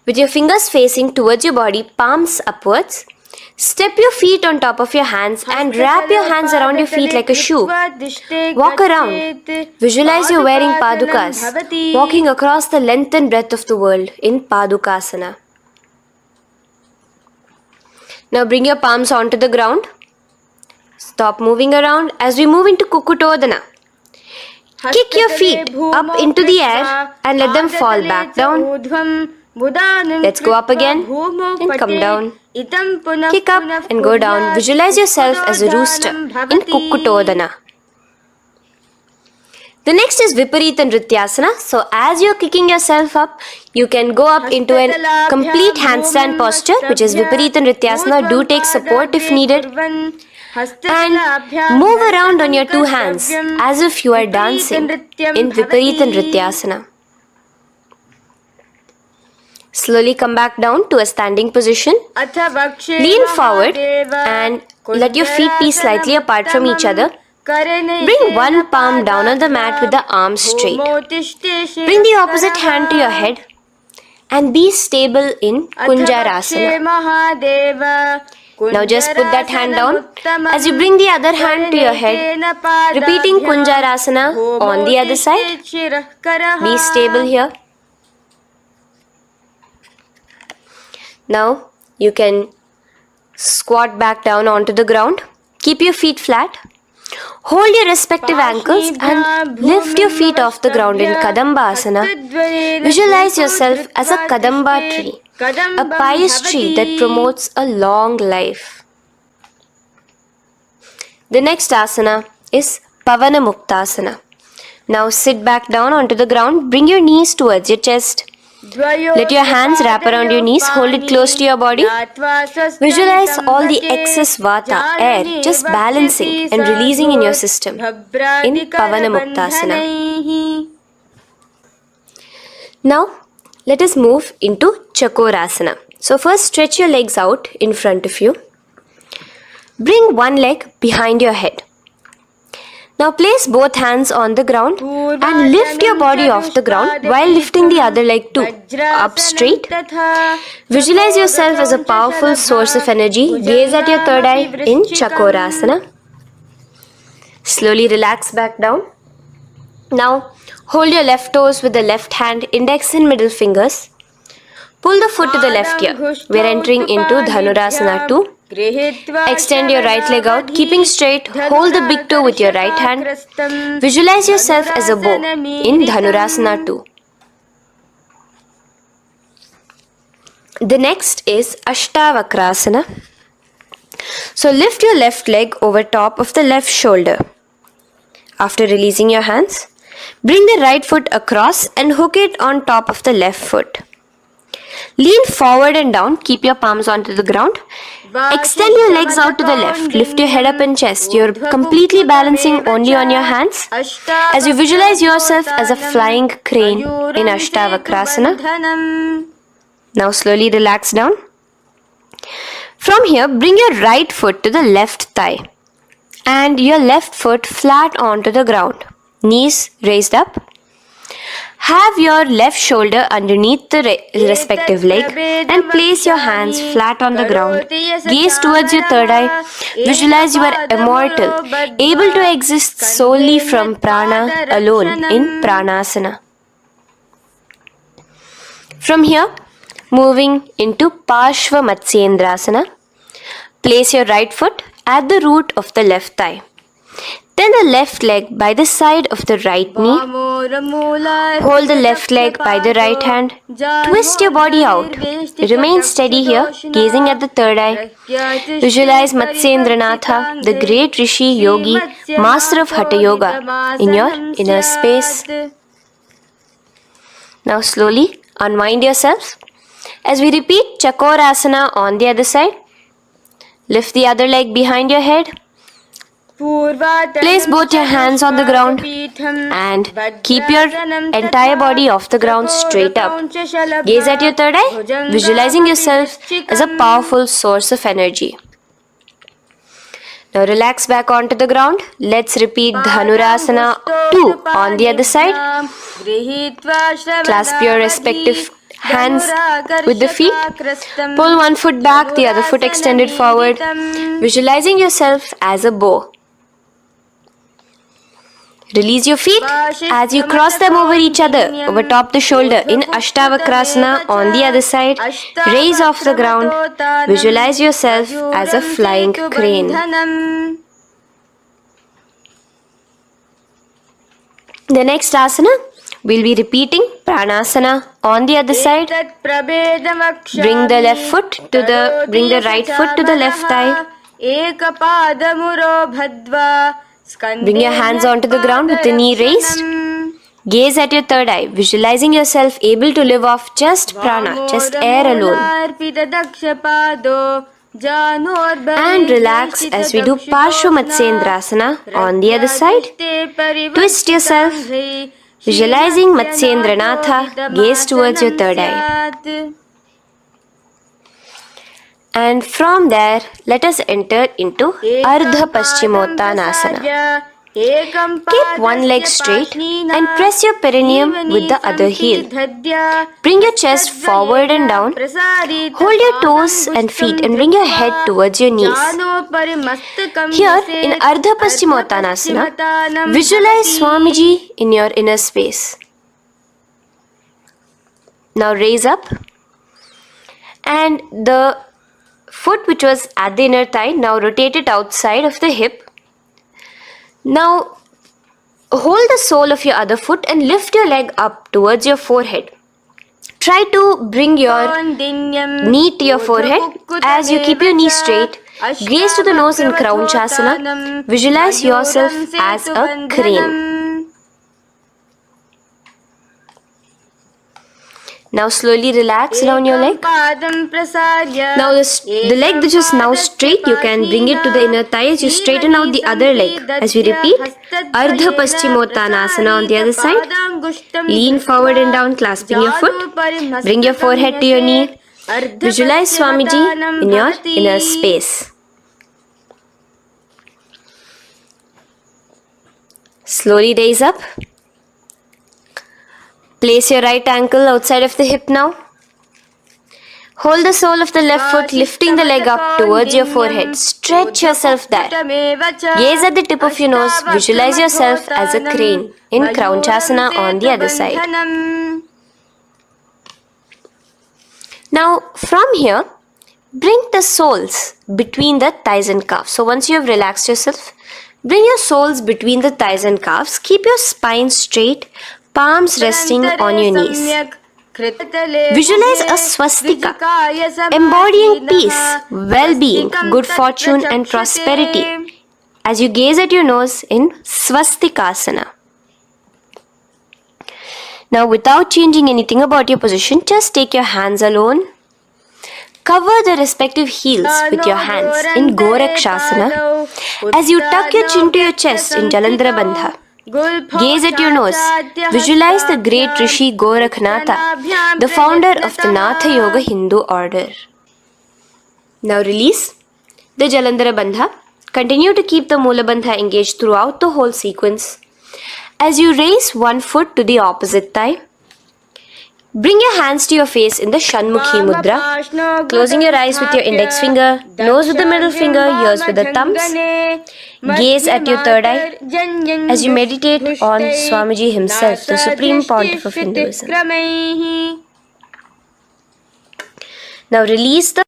S1: With your fingers facing towards your body, palms upwards. Step your feet on top of your hands and wrap your hands around your feet like a shoe. Walk around. Visualize you're wearing Padukas, walking across the length and breadth of the world in Padukasana. Now bring your palms onto the ground. Stop moving around as we move into Kukutodana. Kick your feet up into the air and let them fall back down. Let's go up again and come down. Kick up and go down. Visualize yourself as a rooster in Kukutodana. The next is Viparita Nrityasana. So as you're kicking yourself up, you can go up into a complete handstand posture, which is Viparita Nrityasana. Do take support if needed. And move around on your two hands as if you are dancing in Viparita Nrityasana. Slowly come back down to a standing position. Lean forward and let your feet be slightly apart from each other. Bring one palm down on the mat with the arms straight. Bring the opposite hand to your head and be stable in Kunjarasana. Now just put that hand down as you bring the other hand to your head, repeating Kunjarasana on the other side. Be stable here. Now you can squat back down onto the ground. Keep your feet flat. Hold your respective ankles and lift your feet off the ground in Kadamba Asana. Visualize yourself as a Kadamba tree, a pious tree that promotes a long life. The next asana is Pavana Muktasana. Now sit back down onto the ground. Bring your knees towards your chest. Let your hands wrap around your knees, hold it close to your body. Visualize all the excess vata, air, just balancing and releasing in your system in Pavana Muktasana. Now, let us move into Chakorasana. So first stretch your legs out in front of you. Bring one leg behind your head. Now place both hands on the ground and lift your body off the ground while lifting the other leg too, up straight. Visualize yourself as a powerful source of energy. Gaze at your third eye in Chakorasana. Slowly relax back down. Now hold your left toes with the left hand, index and middle fingers. Pull the foot to the left ear. We are entering into Dhanurasana 2. Extend your right leg out, keeping straight. Hold the big toe with your right hand. Visualize yourself as a bow in Dhanurasana 2. The next is Ashtavakrasana. So lift your left leg over top of the left shoulder. After releasing your hands, bring the right foot across and hook it on top of the left foot. Lean forward and down. Keep your palms onto the ground. Extend your legs out to the left. Lift your head up and chest. You're completely balancing only on your hands as you visualize yourself as a flying crane in Ashtavakrasana. Now slowly relax down. From here, bring your right foot to the left thigh and your left foot flat onto the ground. Knees raised up. Have your left shoulder underneath the respective leg and place your hands flat on the ground. Gaze towards your third eye. Visualize you are immortal, able to exist solely from prana alone in Pranasana. From here, moving into Parshva Matsyendrasana. Place your right foot at the root of the left thigh. Then the left leg by the side of the right knee. Hold the left leg by the right hand. Twist your body out. Remain steady here, gazing at the third eye. Visualize Matsyendranatha, the great Rishi, Yogi, master of Hatha Yoga, in your inner space. Now slowly Unwind yourself. As we repeat Chakorasana on the other side, lift the other leg behind your head. Place both your hands on the ground and keep your entire body off the ground straight up. Gaze at your third eye, visualizing yourself as a powerful source of energy. Now relax back onto the ground. Let's repeat Dhanurasana 2 on the other side. Clasp your respective hands with the feet. Pull one foot back, the other foot extended forward, visualizing yourself as a bow. Release your feet as you cross them over each other, over top the shoulder in Ashtavakrasana on the other side. Raise off the ground. Visualize yourself as a flying crane. The next asana, we'll be repeating Pranasana on the other side. Bring the right foot to the left thigh. Bring your hands onto the ground with the knee raised. Gaze at your third eye, visualizing yourself able to live off just prana, just air alone. And relax as we do Parshva on the other side. Twist yourself, visualizing Matsyendranatha, gaze towards your third eye. And from there, let us enter into Ardha Paschimottanasana. Keep one leg straight and press your perineum with the other heel. Bring your chest forward and down. Hold your toes and feet and bring your head towards your knees. Here in Ardha Paschimottanasana, visualize Swamiji in your inner space. Now raise up, and the foot which was at the inner thigh, now rotate it outside of the hip. Now hold the sole of your other foot and lift your leg up towards your forehead. Try to bring your knee to your forehead as you keep your knee straight. Gaze to the nose in Kraunchasana. Visualize yourself as a crane. Now slowly relax down your leg. Now the leg which is now straight, you can bring it to the inner thigh as you straighten out the other leg. As we repeat, Ardha Paschimottanasana on the other side. Lean forward and down, clasping your foot. Bring your forehead to your knee. Visualize Swamiji in your inner space. Slowly raise up. Place your right ankle outside of the hip now. Hold the sole of the left foot, lifting the leg up towards your forehead. Stretch yourself there. Gaze at the tip of your nose. Visualize yourself as a crane in Kraunchasana on the other side. Now from here, bring the soles between the thighs and calves. So once you have relaxed yourself, bring your soles between the thighs and calves. Keep your spine straight. Palms resting on your knees. Visualize a swastika, embodying peace, well-being, good fortune and prosperity as you gaze at your nose in Swastikasana. Now without changing anything about your position, just take your hands alone. Cover the respective heels with your hands in Gorakshasana as you tuck your chin to your chest in Jalandhara Bandha. Gaze at your nose. Visualize the great Rishi Gorakhnatha, the founder of the Natha Yoga Hindu order. Now release the Jalandhara Bandha. Continue to keep the Mula Bandha engaged throughout the whole sequence. As you raise one foot to the opposite thigh, bring your hands to your face in the Shanmukhi Mudra, closing your eyes with your index finger, nose with the middle finger, ears with the thumbs. Gaze at your third eye as you meditate on Swamiji himself, the Supreme Pontiff of Hinduism. Now release the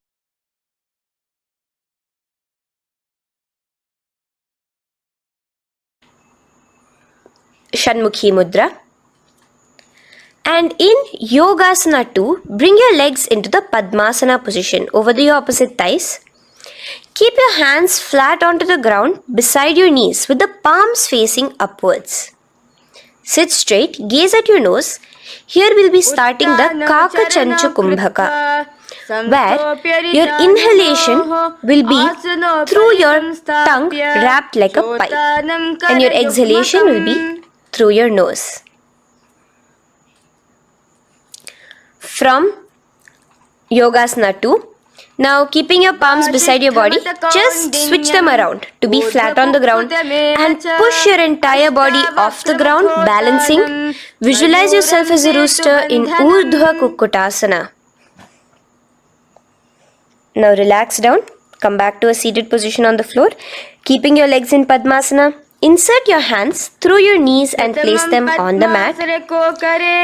S1: Shanmukhi Mudra. And in Yogasana 2, bring your legs into the Padmasana position over the opposite thighs. Keep your hands flat onto the ground beside your knees with the palms facing upwards. Sit straight, gaze at your nose, Here we'll be starting the Kakachancha Kumbhaka, where your inhalation will be through your tongue wrapped like a pipe, and your exhalation will be through your nose. From Yogasana 2. Now, keeping your palms beside your body, just switch them around to be flat on the ground and push your entire body off the ground, balancing. Visualize yourself as a rooster in Urdhva Kukkutasana. Now, relax down. Come back to a seated position on the floor. Keeping your legs in Padmasana, insert your hands through your knees and place them on the mat.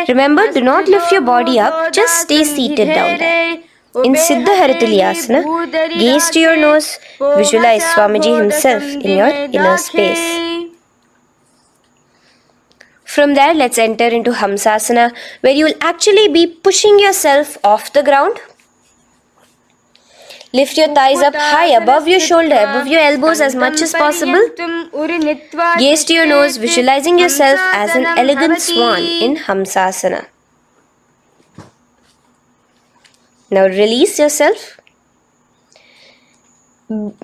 S1: Remember, do not lift your body up, just stay seated down there. In Siddha Asana, gaze to your nose, visualize Swamiji himself in your inner space. From there, let's enter into Hamsasana, where you will actually be pushing yourself off the ground. Lift your thighs up high above your shoulder, above your elbows as much as possible. Gaze to your nose, visualizing yourself as an elegant swan in Hamsasana. Now release yourself.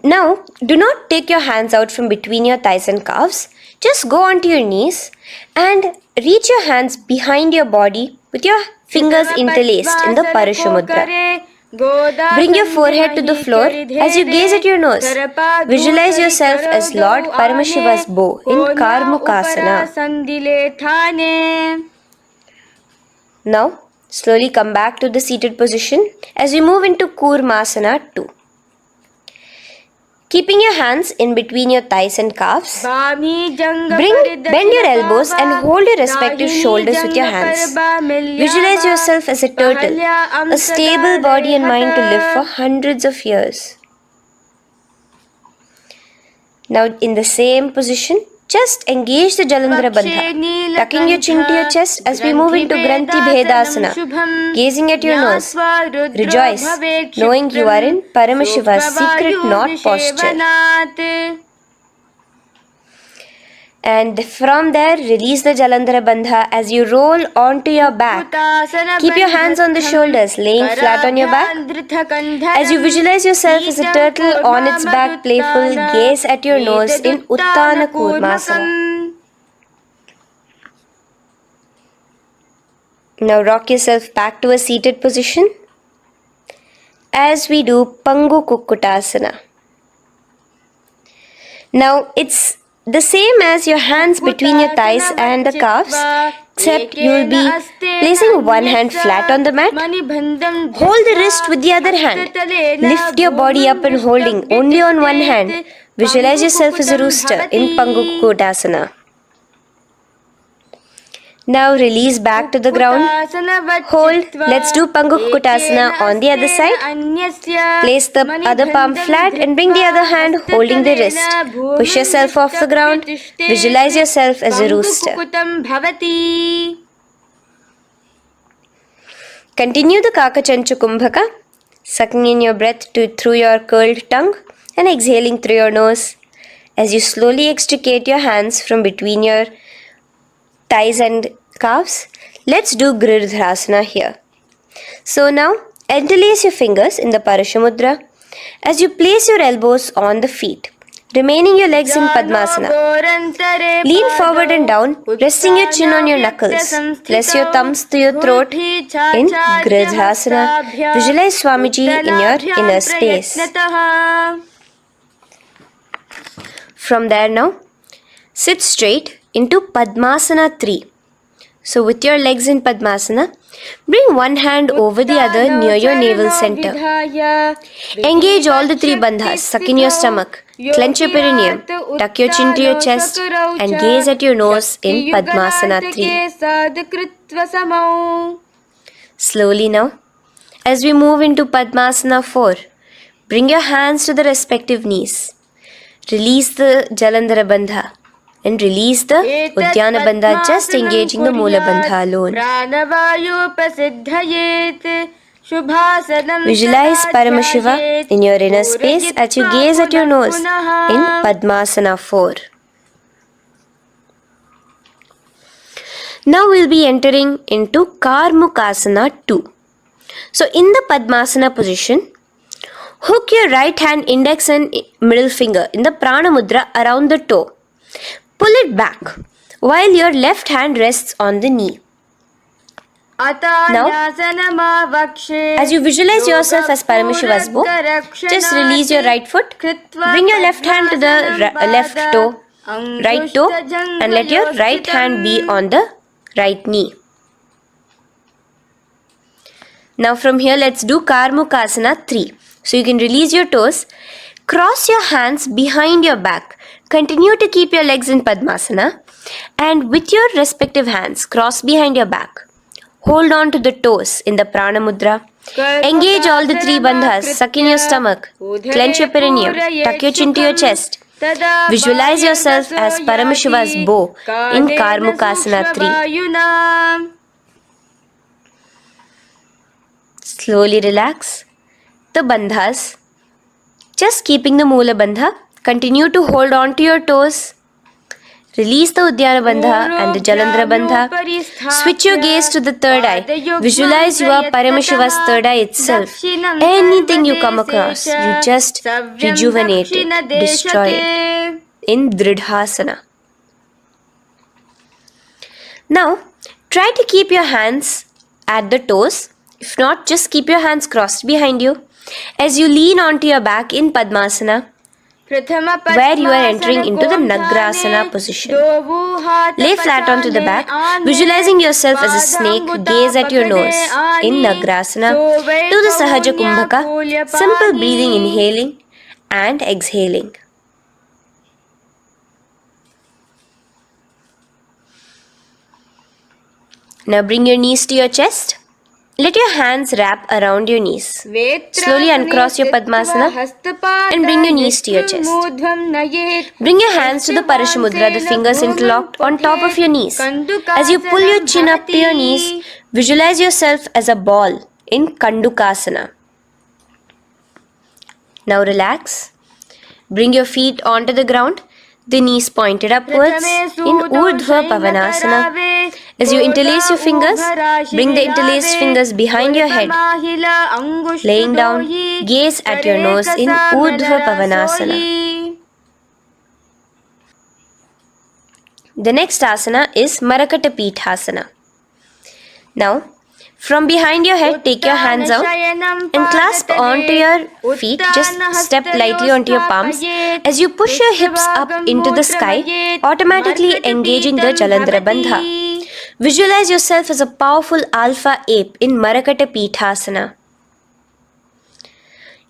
S1: Now, do not take your hands out from between your thighs and calves. Just go onto your knees and reach your hands behind your body with your fingers interlaced in the Parashumudra. Bring your forehead to the floor as you gaze at your nose. Visualize yourself as Lord Paramashiva's bow in Karmukasana. Now, slowly come back to the seated position as we move into Kurmasana 2. Keeping your hands in between your thighs and calves, bend your elbows and hold your respective shoulders with your hands. Visualize yourself as a turtle, a stable body and mind to live for hundreds of years. Now in the same position, just engage the Jalandhara Bandha, tucking your chin to your chest as we move into Granthi Bhedasana, gazing at your nose. Rejoice, knowing you are in Paramashiva's secret knot posture. And from there, release the Jalandhara Bandha as you roll onto your back. Keep your hands on the shoulders, laying flat on your back. As you visualize yourself as a turtle on its back, playful, gaze at your nose in Uttana Kurmasana. Now rock yourself back to a seated position as we do Pangu Kukkutasana. Now it's the same as your hands between your thighs and the calves, except you will be placing one hand flat on the mat. Hold the wrist with the other hand. Lift your body up and holding only on one hand. Visualize yourself as a rooster in Pangu Kukkutasana. Now release back to the ground. Hold. Let's do Pangu Kukkutasana on the other side. Place the other palm flat and bring the other hand holding the wrist. Push yourself off the ground. Visualize yourself as a rooster. Continue the Kakachancha Kumbhaka, sucking in your breath through your curled tongue and exhaling through your nose. As you slowly extricate your hands from between your thighs and calves, let's do Girdharasana here. So now, interlace your fingers in the Parashamudra as you place your elbows on the feet, remaining your legs in Padmasana. Lean forward and down, resting your chin on your knuckles. Place your thumbs to your throat in Girdharasana. Visualize Swamiji in your inner space. From there now, sit straight into Padmasana 3. So with your legs in Padmasana, bring one hand over the other near your navel center. Engage all the three bandhas, suck in your stomach, clench your perineum, tuck your chin to your chest and gaze at your nose in Padmasana 3. Slowly now, as we move into Padmasana 4, bring your hands to the respective knees. Release the Jalandhara Bandha and release the Uddiyana Bandha, just engaging the Moola Bandha alone. Visualize Paramashiva in your inner space as you gaze at your nose in Padmasana 4. Now we'll be entering into Karmukasana 2. So in the Padmasana position, hook your right hand index and middle finger in the Prana Mudra around the toe. Pull it back while your left hand rests on the knee. Now, as you visualize yourself as Paramashiva's bow, just release your right foot, bring your left hand to the left toe, right toe, and let your right hand be on the right knee. Now from here, let's do Karmukasana 3. So you can release your toes, cross your hands behind your back, continue to keep your legs in Padmasana, and with your respective hands, cross behind your back. Hold on to the toes in the Prana Mudra. Engage all the 3 bandhas. Suck in your stomach. Clench your perineum. Tuck your chin to your chest. Visualize yourself as Paramashiva's bow in Karmukasana 3. Slowly relax the bandhas. Just keeping the Moola Bandha. Continue to hold on to your toes. Release the Udyana Bandha and the Jalandhara Bandha. Switch your gaze to the third eye. Visualize you are Paramashiva's third eye itself. Anything you come across, you just rejuvenate it, destroy it in Dridhasana. Now, try to keep your hands at the toes. If not, just keep your hands crossed behind you as you lean onto your back in Padmasana, where you are entering into the Nagrasana position. Lay flat onto the back, visualizing yourself as a snake, gaze at your nose. In Nagrasana, do the Sahaja Kumbhaka, simple breathing, inhaling and exhaling. Now bring your knees to your chest. Let your hands wrap around your knees. Slowly uncross your Padmasana and bring your knees to your chest. Bring your hands to the Parashamudra, the fingers interlocked on top of your knees. As you pull your chin up to your knees, visualize yourself as a ball in Kandukasana. Now relax. Bring your feet onto the ground, the knees pointed upwards in Urdhva Pavanasana. As you interlace your fingers, bring the interlaced fingers behind your head. Laying down, gaze at your nose in Urdhva Pavanasana. The next asana is Marakata Pithasana. Now, from behind your head, take your hands out and clasp onto your feet. Just step lightly onto your palms. As you push your hips up into the sky, automatically engaging the Jalandhara Bandha. Visualize yourself as a powerful alpha ape in Marakata Pithasana.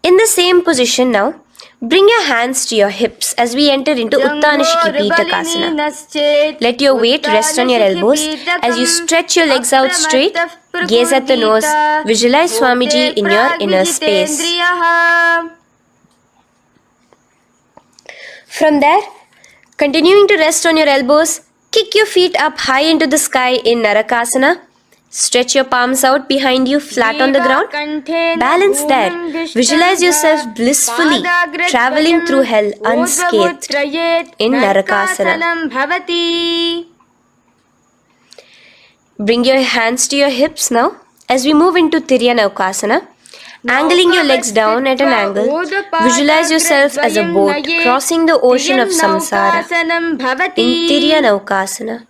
S1: In the same position now, bring your hands to your hips as we enter into Uttanashiki Pitakasana. Let your weight rest on your elbows as you stretch your legs out straight. Gaze at the nose. Visualize Swamiji in your inner space. From there, continuing to rest on your elbows, kick your feet up high into the sky in Narakasana. Stretch your palms out behind you, flat on the ground. Balance there. Visualize yourself blissfully traveling through hell unscathed in Narakasana. Bring your hands to your hips now as we move into Tiryanaukasana. Angling your legs down at an angle, visualize yourself as a boat crossing the ocean of samsara in Tiryanaukasana.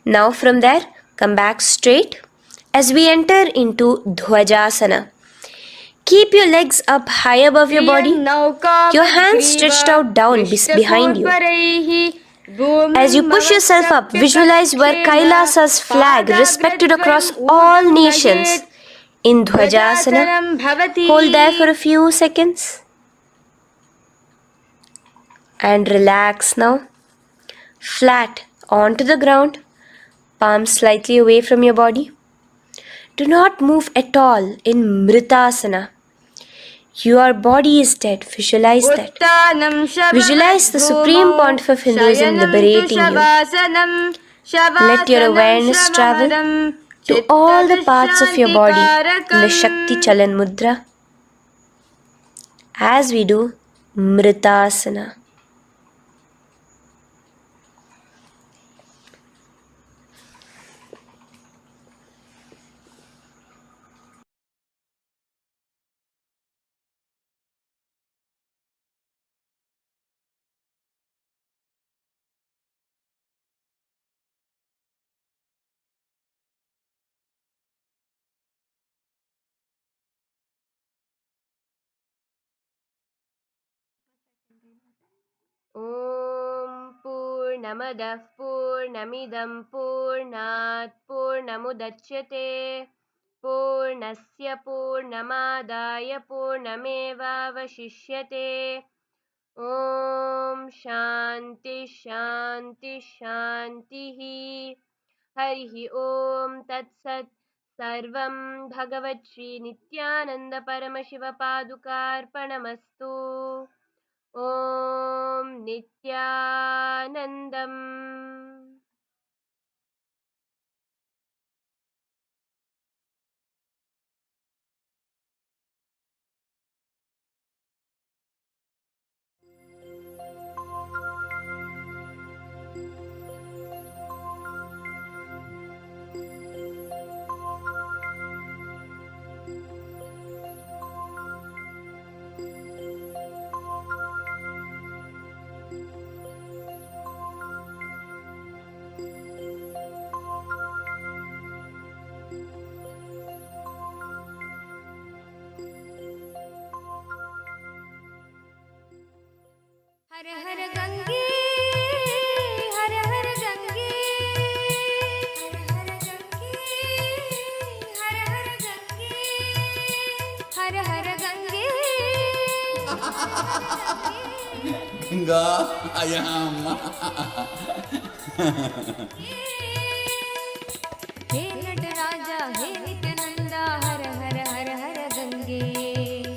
S1: Now from there, come back straight as we enter into Dhwajasana. Keep your legs up high above your body, your hands stretched out down behind you. As you push yourself up, visualize where KAILASA's flag respected across all nations in Dhwajasana. Hold there for a few seconds and relax now. Flat onto the ground. Palms slightly away from your body. Do not move at all in Mritasana. Your body is dead. Visualize that. Visualize the Supreme Pontiff of Hinduism liberating you. Let your awareness travel to all the parts of your body in the Shakti Chalan Mudra as we do Mritasana. ॐ पूर्णमदः पूर्णमिदं पूर्णात् पूर्णमुदच्यते पूर्णस्य पूर्णमादाय पूर्णमेवावशिष्यते ॐ शान्ति शान्ति शान्तिः हरिः ॐ तत्सत् सर्वं भगवच्छ्री नित्यानन्द परमशिवपादुकार्पणमस्तु ॐ नित्यानन्दम्
S3: हर हर गंगे हर हर गंगे हर हर गंगे हर हर गंगे हर हर गंगे
S4: गंगा अयम
S3: हे नटराजा हे नित्यानंदा हर हर हर हर गंगे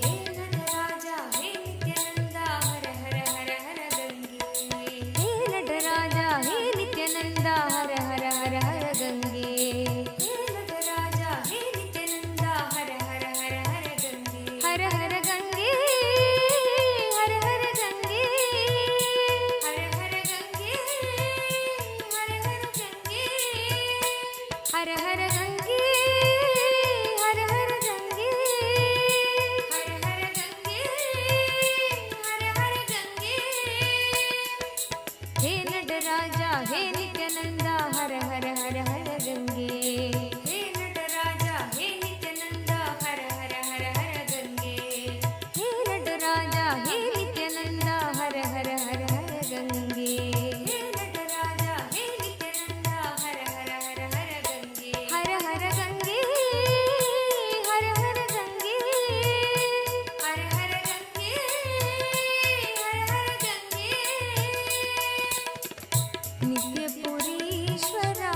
S3: हे नटराजा हे नित्यानंदा हर हर हर हर गंगे हे नटराजा हे नित्यानंदा हर हर हर हर गंगे हे नटराजा हे नित्यानंदा हर हर हर हर गंगे हर हर गंगे हर हर गंगे हर हर गंगे हर हर गंगे हर हर गंगे हर हर गंगे हर हर गंगे हर हर गंगे हे नटराजा हे नित्यानंदा हर हर हर हर गंगे हे नटराजा हे नित्यानंदा हर हर हर हर गंगे हे नटराजा हे नित्यानंदा हर हर हर हर गंगे हे नटराजा हे नित्यानंदा हर हर हर हर गंगे हर हर गंगे हर हर गंगे हर हर गंगे हर हर गंगे नित्यपुरीश्वरा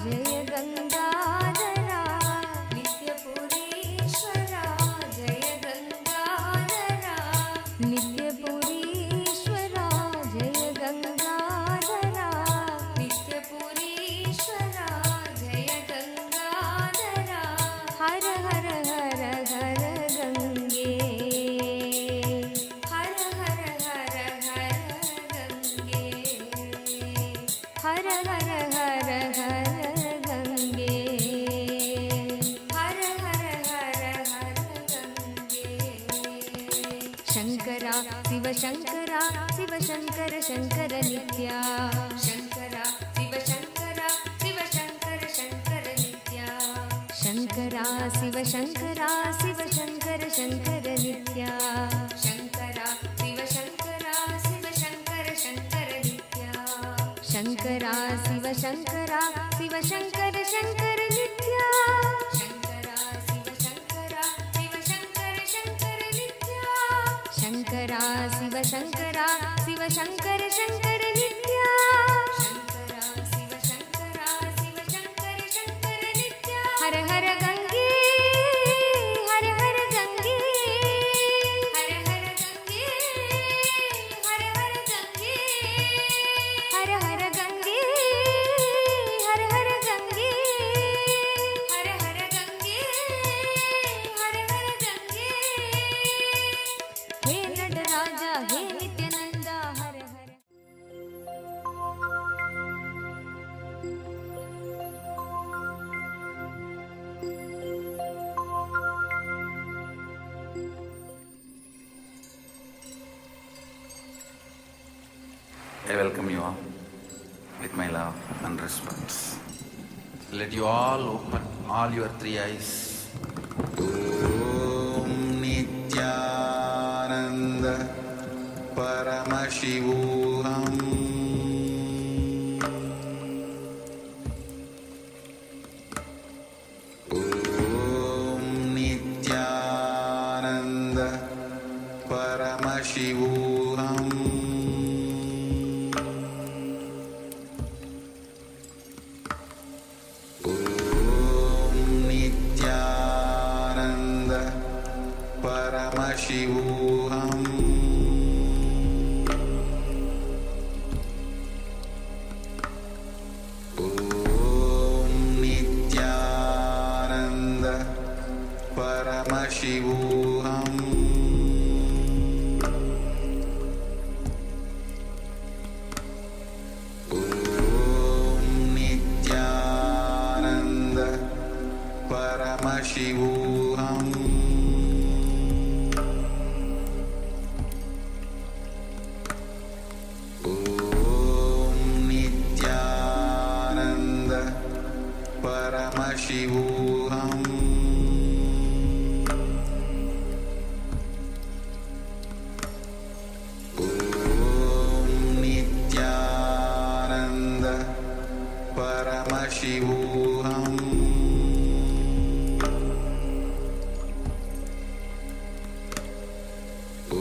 S3: जय गंगाधरा नित्यपुरीश्वरा जय गंगाधरा नित्यपुरीश्वरा जय गंगाधरा नित्यपुरीश्वरा जय गंगाधरा हर हर हर हर गंगे हर हर हर हर गंगे हर हर हर हर गंगे हर हर हर हर गंगे शंकरा शिव शंकरा शिव शंकर शंकर नित्या शंकरा शिव शंकरा शिव शंकर शंकर नित्या शंकरा शिव शंकरा शिव शंकर शंकर नित्या शंकरा शिव शंकरा शिव शंकर शंकर नित्या शंकरा शिव शंकरा शिव शंकर शंकर नित्या शंकरा शिव शंकरा शिव शंकर शंकर नित्या शंकरा शिव शंकरा शिव शंकर शंकर नित्या शंकरा शिव शंकरा शिव शंकर शंकर नित्या हर हर गंगे हर हर गंगे हर हर गंगे हर हर गंगे हर हर गंगे हर हर गंगे हर हर गंगे हर हर गंगे हे नटराजा हे नित्यानंदा हर हर
S4: I welcome you all with my love and respect. Let you all open all your three eyes. Om Nithyananda Paramashivoham Om Nithyananda Paramashivoham Om Nithyananda Paramashivoham Om Nithyananda Paramashivoham Om Nithyananda Paramashivoham Om Nithyananda Paramashivoham Om Nithyananda Paramashivoham Om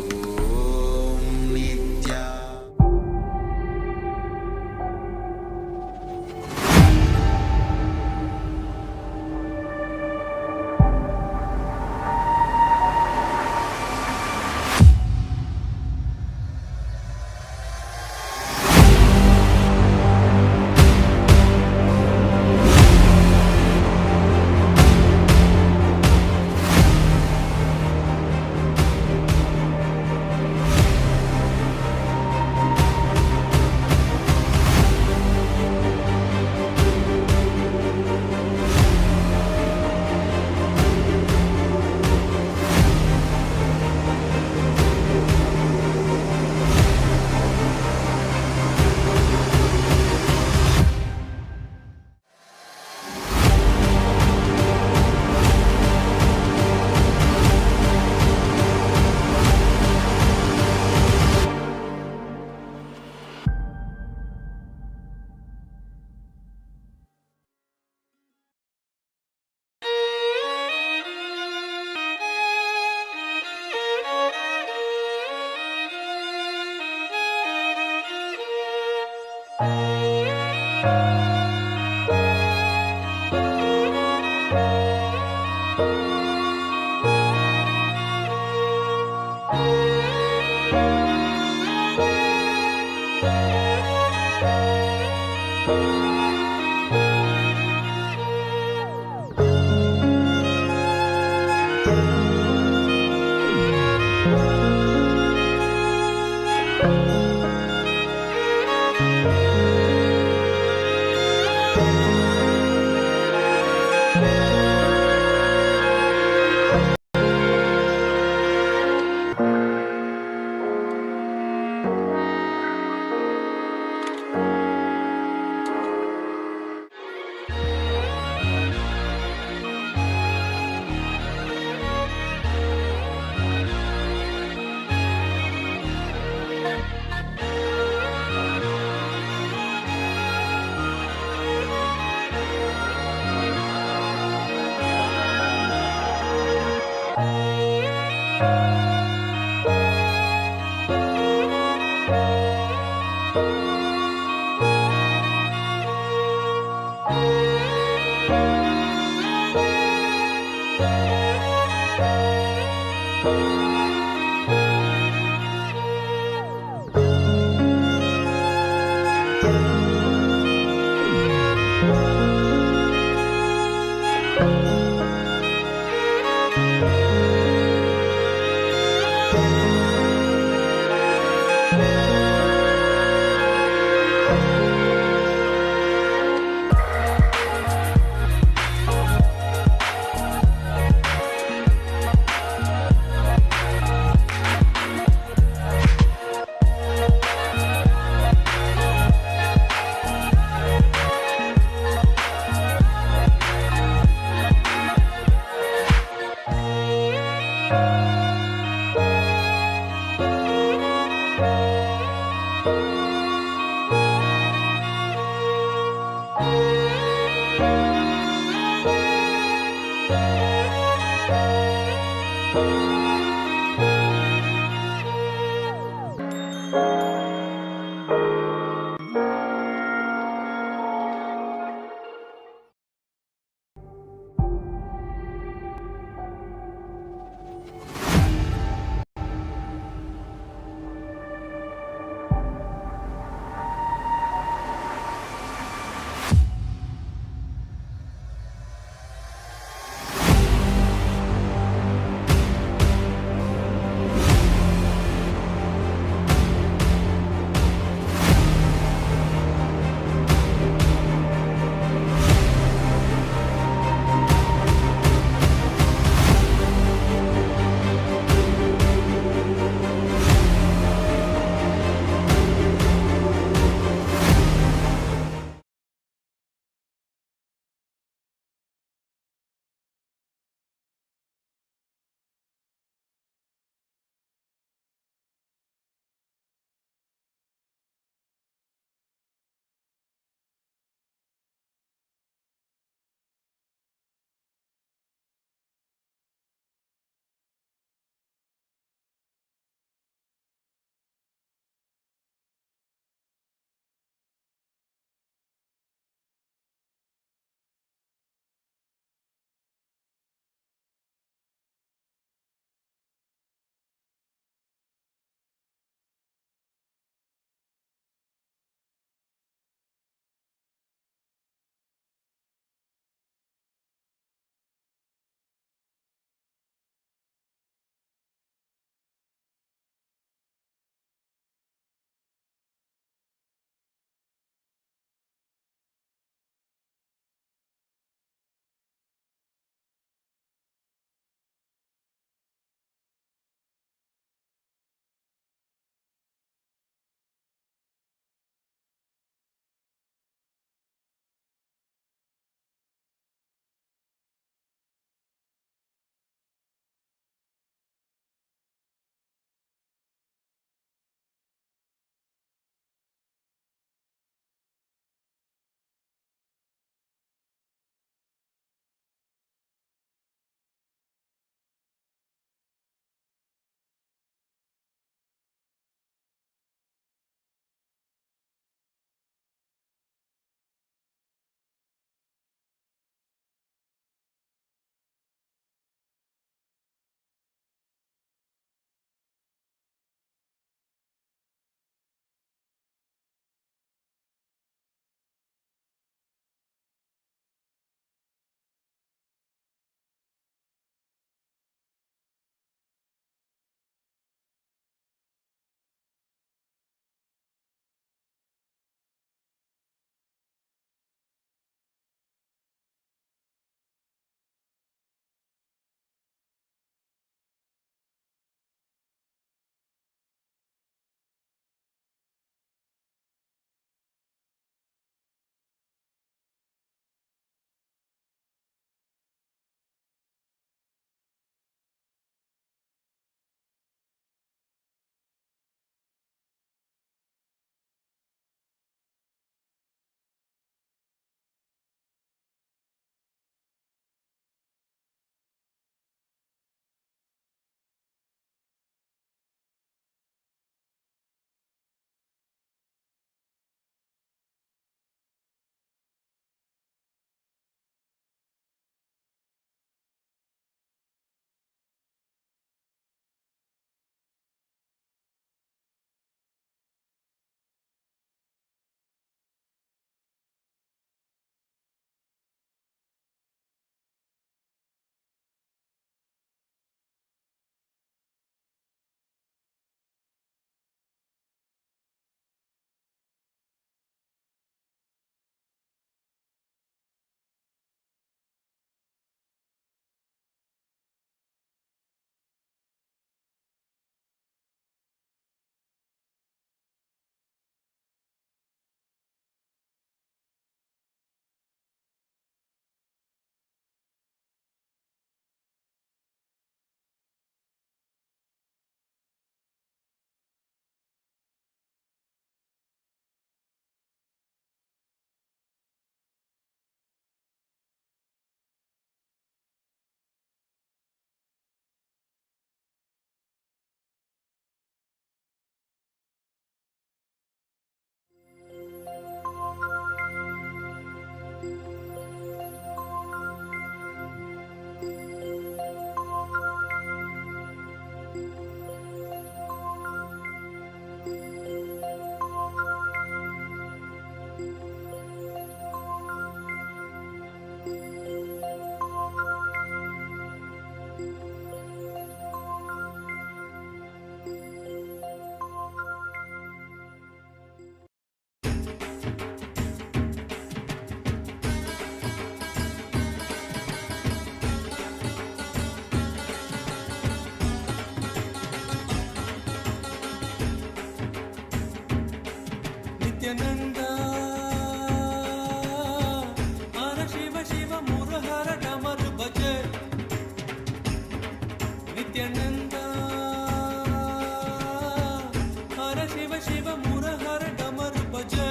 S5: Shiv Shiv मुरहर डमर बजे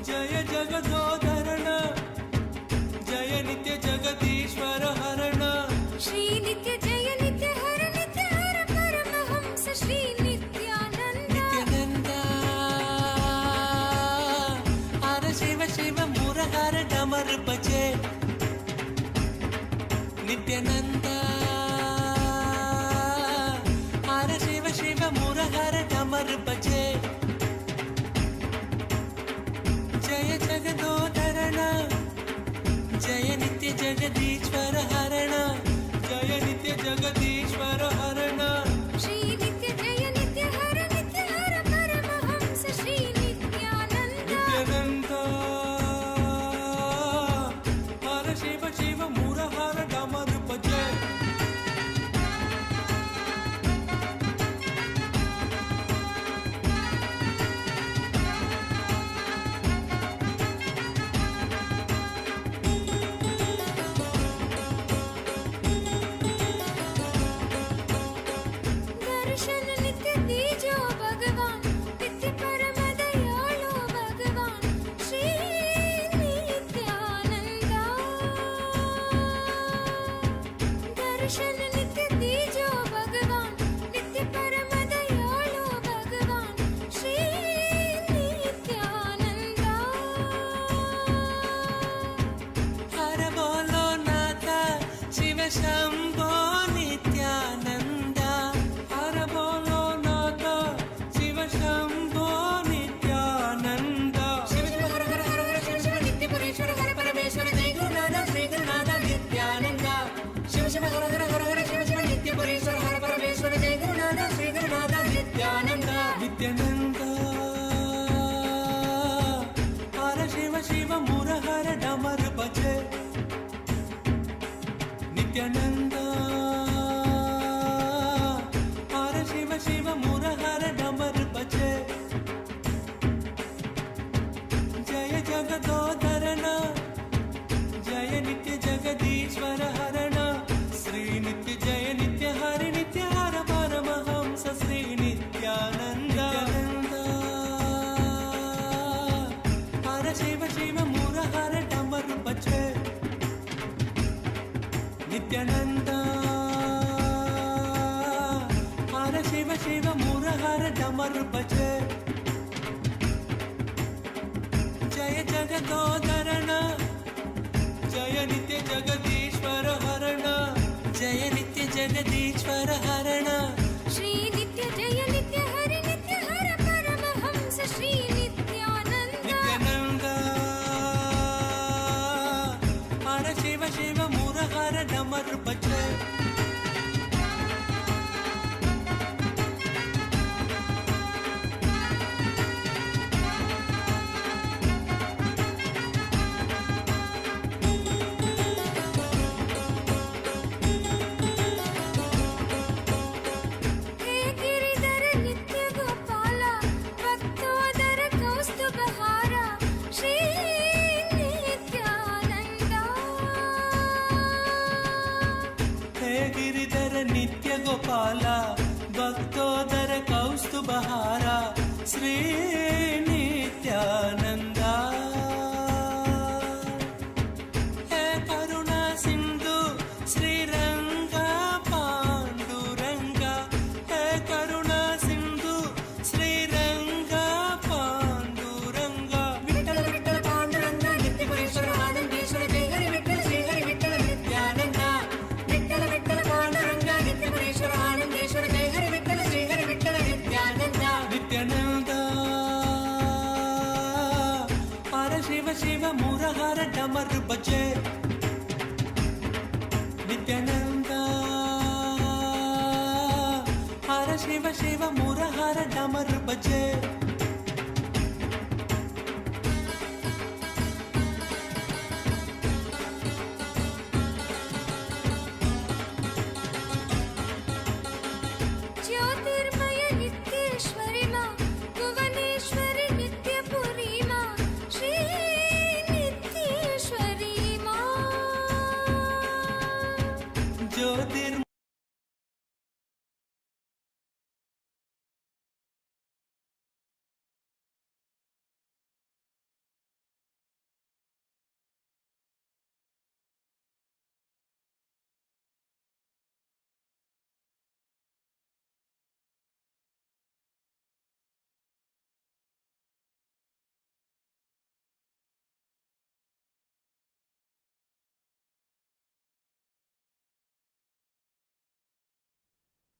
S5: जय जगदोधरण जय नित्य जगदीश्वर हरण
S3: श्री नित्य जय नित्य हर परमहंस श्री नित्यानंद
S5: नित्यानंद हर शिव शिव मुरहर डमर बजे नित्यानंद हर शिव शिव मुरहर डमर बजे जय जगदोधरण जय नित्य जगदीश्वर हरण जय नित्य जगदीश्वर हरण
S3: श्री नित्य जय नित्य हर परमहंस श्री नित्यानंद
S5: नित्यानंद हर शिव शिव मुरहर डमर बजे
S3: दर्शन नित्य दीजो भगवान नित्य परम दयालु भगवान श्री नित्यानंद दर्शन नित्य दीजो भगवान नित्य परम दयालु भगवान श्री नित्यानंद
S5: हर बोलो नाथ शिव शंभो नित्यानंद हर बोलो नाथ शिव शंभो नित्यानंद शिव शिव हर हर हर हर शिव शिव नित्य पुरेश्वर हर परमेश्वर जय गुरुनाथ श्री गुरुनाथ नित्यानंद शिव शिव हर हर हर हर शिव शिव नित्य पुरेश्वर हर परमेश्वर जय गुरुनाथ श्री गुरुनाथ नित्यानंद नित्यानंद हर शिव शिव मुरहर डमर बजे नित्यानंद हर शिव शिव मुरहर डमर बजे जय जगदोधरण जय नित्य जगदीश्वर हरण श्री नित्य जय नित्य हरि नित्य हर परमहंस श्री नित्यानंद हर शिव शिव मुरहर डमर बजे नित्यानंद हर शिव शिव मुरहर डमर बजे जय जगदोधरण जय नित्य जगदीश्वर हरण जय नित्य जगदीश्वर हरण
S3: श्री नित्य जय नित्य हर परमहंस श्री नित्यानंद
S5: नित्यानंद हर शिव शिव मुरहर डमर बजे
S3: हे गिरिधर नित्य गोपाला भक्तोदर कौस्तुभहारा श्री नित्यानंद
S5: हे गिरिधर नित्य गोपाला भक्तोदर कौस्तुभहारा श्री नित्यानंद हे करुणा सिंधु श्रीरंग पांडुरंग हे करुणा सिंधु श्रीरंग पांडुरंग विठ्ठल विठ्ठल पांडुरंग नित्य पुरेश्वर आनंदेश्वर जय हरि विठ्ठल श्री हरि विठ्ठल नित्यानंद विठ्ठल विठ्ठल पांडुरंग नित्य पुरेश्वर आनंदेश्वर जय हरि विठ्ठल श्री हरि विठ्ठल नित्यानंद नित्यानंद हर शिव शिव मुरहर डमर बजे नित्यानंद हर शिव शिव मुरहर डमर बजे
S3: ज्योतिर्मय नित्येश्वरी मां भुवनेश्वरी नित्यपुरी मां श्री नित्येश्वरी मां
S5: ज्योतिर्मय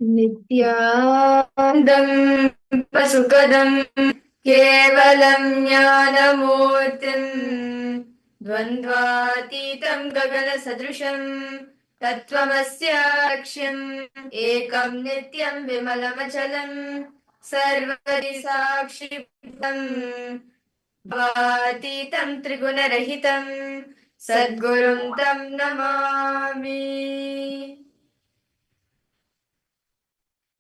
S6: नित्यानन्दं सुखदं केवलं ज्ञानमूर्तिं द्वन्द्वातीतं गगनसदृशं तत्त्वमस्य लक्ष्यम् एकं नित्यं विमलमचलं सर्वदि साक्षितं भातीतं त्रिगुणरहितं सद्गुरुं तं Namami.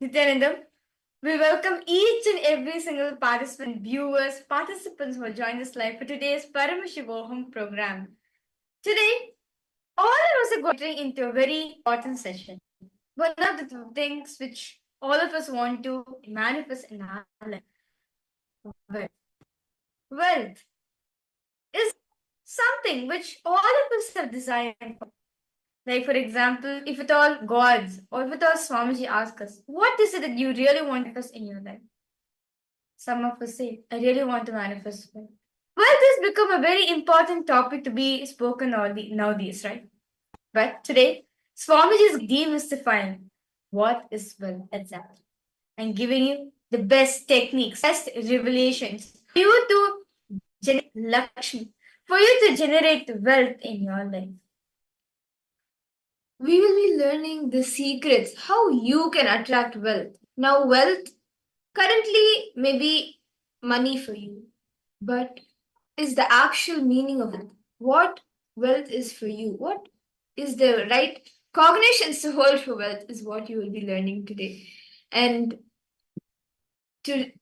S6: Nithyanandam, we welcome each and every single participant, viewers, participants who have joined us live for today's Paramashivoham program. Today, all of us are going into a very important session. One of the things which all of us want to manifest in our life. Wealth. Wealth is something which all of us have desired for. Like, for example, if at all gods or if at all Swamiji ask us, what is it that you really want to manifest in your life? Some of us say, I really want to manifest wealth. Wealth has become a very important topic to be spoken nowadays, right? But today, Swamiji is demystifying what is wealth exactly and giving you the best techniques, best revelations for you to generate Lakshmi, for you to generate wealth in your life. We will be learning the secrets how you can attract wealth. Now, wealth currently may be money for you, but is the actual meaning of it. What wealth is for you? What is the right cognitions to hold for wealth is what you will be learning today. And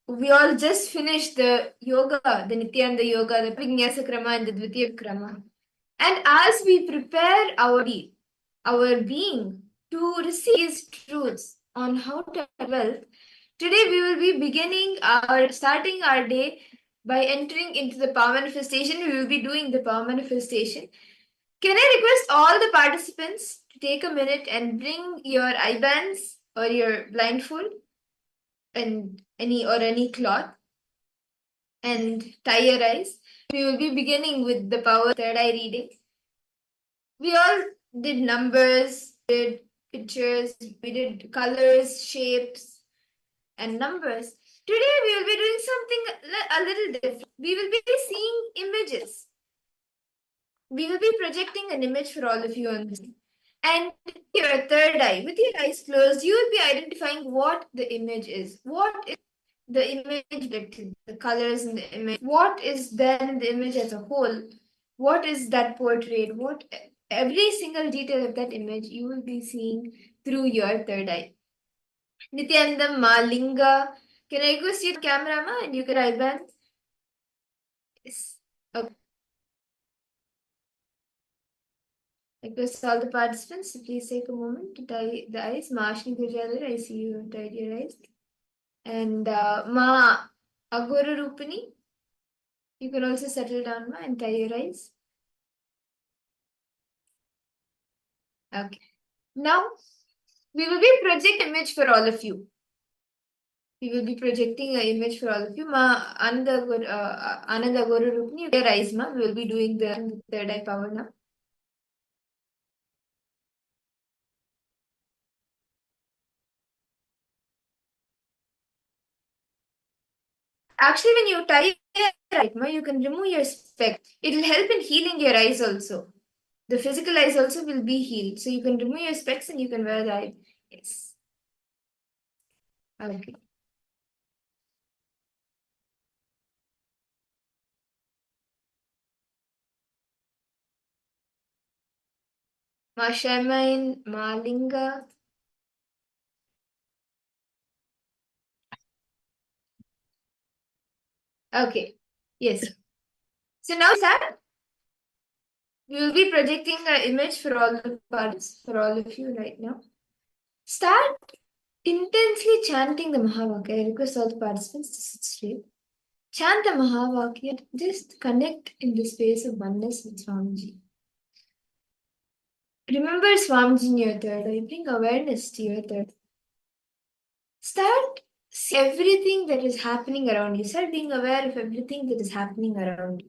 S6: we all just finished the yoga, the Nithyananda yoga, the Vinyasa Krama and the Dvitiya Krama. And as we prepare our being to receive these truths on how to have wealth, today we will be starting our day by entering into the power manifestation. We will be doing the power manifestation. Can I request all the participants to take a minute and bring your eye bands or your blindfold and any cloth and tie your eyes. We will be beginning with the power third eye reading. We all did numbers, did pictures, we did colors, shapes, and numbers. Today we will be doing something a little different. We will be seeing images. We will be projecting an image for all of you on this. And your third eye, with your eyes closed, you will be identifying what the image is. What is the image depicted, the colors in the image? What is then the image as a whole? What is that portrayed? What every single detail of that image you will be seeing through your third eye. Nithyananda Malinga. Can I go see the camera, ma? And you can eye band? Yes. Okay. Request all the participants to please take a moment to tie the eyes. Ma Ashni Gurjalar, I see you tied your eyes. And Ma Agora Rupani, you can also settle down, ma, and tie your eyes. Okay. Now, we will be projecting an image for all of you. We will be projecting an image for all of you. Ma Ananda Agora Rupani, your eyes, ma. We will be doing the third eye power now. Actually, when you tie right, ma, you can remove your specs. It will help in healing your eyes also. The physical eyes also will be healed. So you can remove your specs and you can wear the eye. Yes. Okay. Ma Sharmain, Ma Linga. Okay. Yes. So now that we will be projecting an image for all the parts, for all of you right now. Start intensely chanting the Mahavakya. I request all the participants to sit straight. Chant the Mahavakya. Just connect in the space of oneness with Swamiji. Remember Swamiji in your third eye. Bring awareness to your third. Start see everything that is happening around you. Start being aware of everything that is happening around you.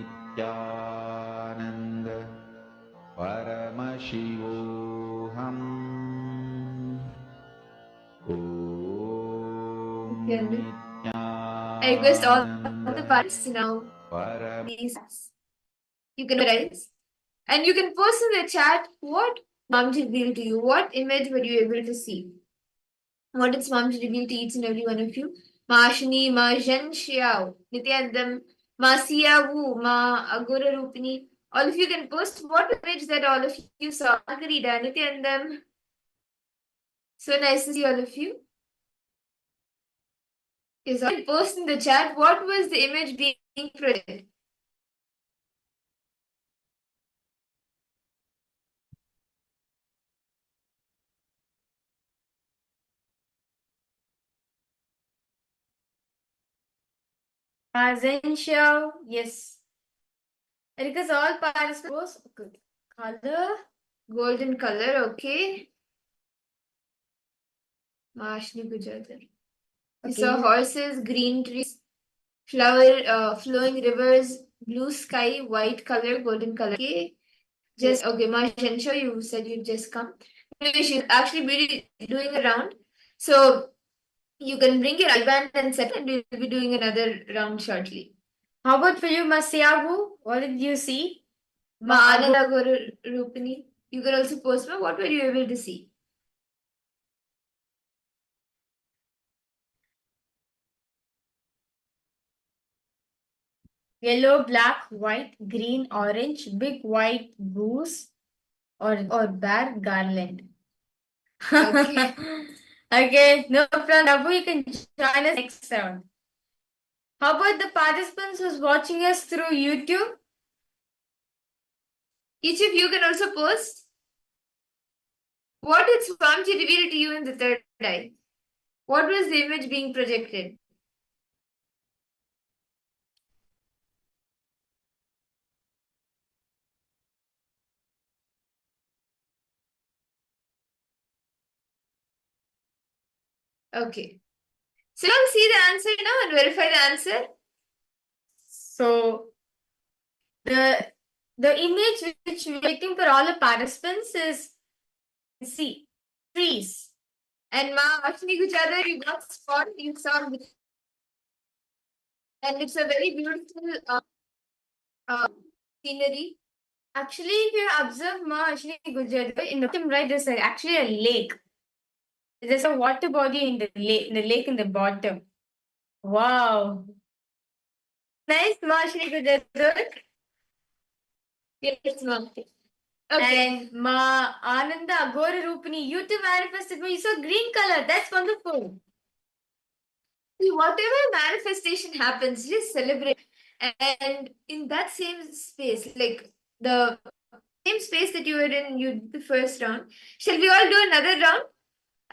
S4: Nithyananda Paramashivoham
S6: I request all the parts now. These you can rise and you can post in the chat what Swamiji revealed to you. What image were you able to see? What did Swamiji reveal to each and every one of you? Ma Ashini, Ma Zhen Xiao, Nityanandam, Ma Siyavu, Ma Agura Rupini. All of you can post what image that all of you saw. Margarita, Nityanandam. So nice to see all of you. Yes, I post in the chat what was the image being projected. Xiao, yes. Because all participants good. Color, golden color, okay. Mashni Gujarat. We saw horses, green trees, flowing rivers, blue sky, white color, golden color. Okay. Just okay, Mahensha, you said you'd just come. Maybe she'll actually be doing a round. So you can bring your band and set, and we'll be doing another round shortly. How about for you, Masyahu? What did you see? Ananda Rupini. You can also post me. What were you able to see? Yellow, black, white, green, orange, big white goose, or bear garland. Okay. Okay, no problem. Abu, you can join us next round. How about the participants who's watching us through YouTube? Each of you can also post. What did Swamiji reveal to you in the third eye? What was the image being projected? Okay. So you'll see the answer now and verify the answer. So the image which we're waiting for all the participants is see trees. And Ma Ashni Gujada, you got spot, you saw and it's a very beautiful scenery. Actually, if you observe Ma Ashni Gujada, in the bottom right, there's actually a lake. There's a water body in the lake in the bottom. Wow. Nice, Ma Ashni Gujada. Yes, ma'am. Okay. And Ma Ananda Agora Rupini, you too manifested me. You saw green color. That's wonderful. See, whatever manifestation happens, just celebrate. And in that same space, like the same space that you were in, you did the first round. Shall we all do another round?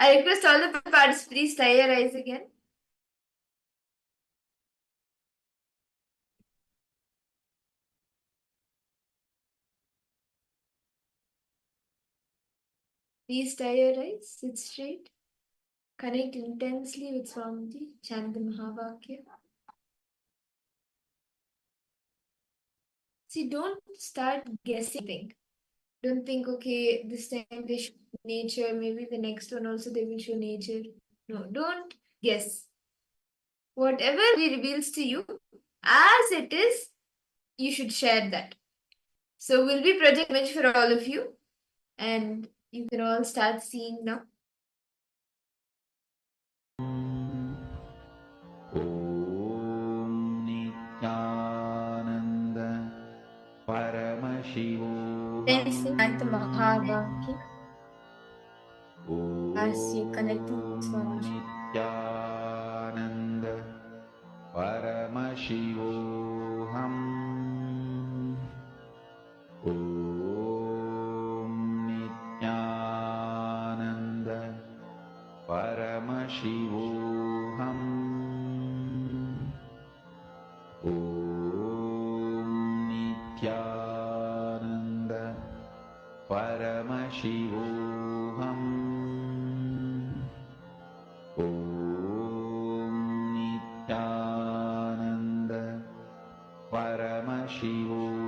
S6: I request all the participants, please tie your eyes again. Please tie your eyes, sit straight. Connect intensely with Swamiji, chant the Mahavakya. See, don't start guessing. Don't think, okay, this time they show nature, maybe the next one also they will show nature. No, don't guess. Whatever he reveals to you, as it is, you should share that. So we'll be projecting image for all of you, and you can all start seeing now.
S4: Om Nithyananda Paramashivoham
S6: Thanks, Chant the Mahavakya. As you connect with Swamiji.
S4: Nithyananda Paramashivoham Om Nithyananda Paramashivoham Om Nithyananda Paramashivoham Om Nithyananda Paramashivoham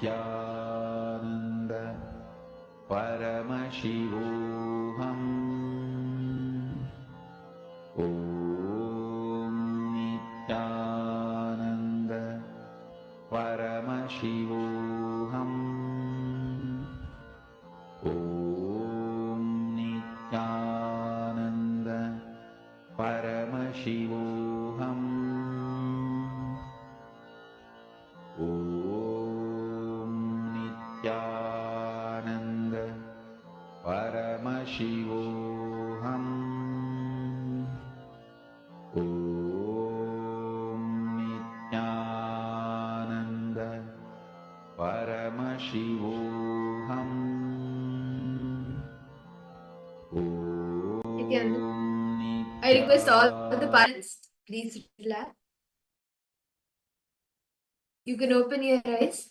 S4: Nithyananda Paramashivoham Om Nithyananda Paramashivoham Om Nithyananda Paramashivoham Om Nithyananda Paramashivoham Om Nithyananda Paramashivoham
S6: Nithyananda, I request all the parents, please relax. You can open your eyes.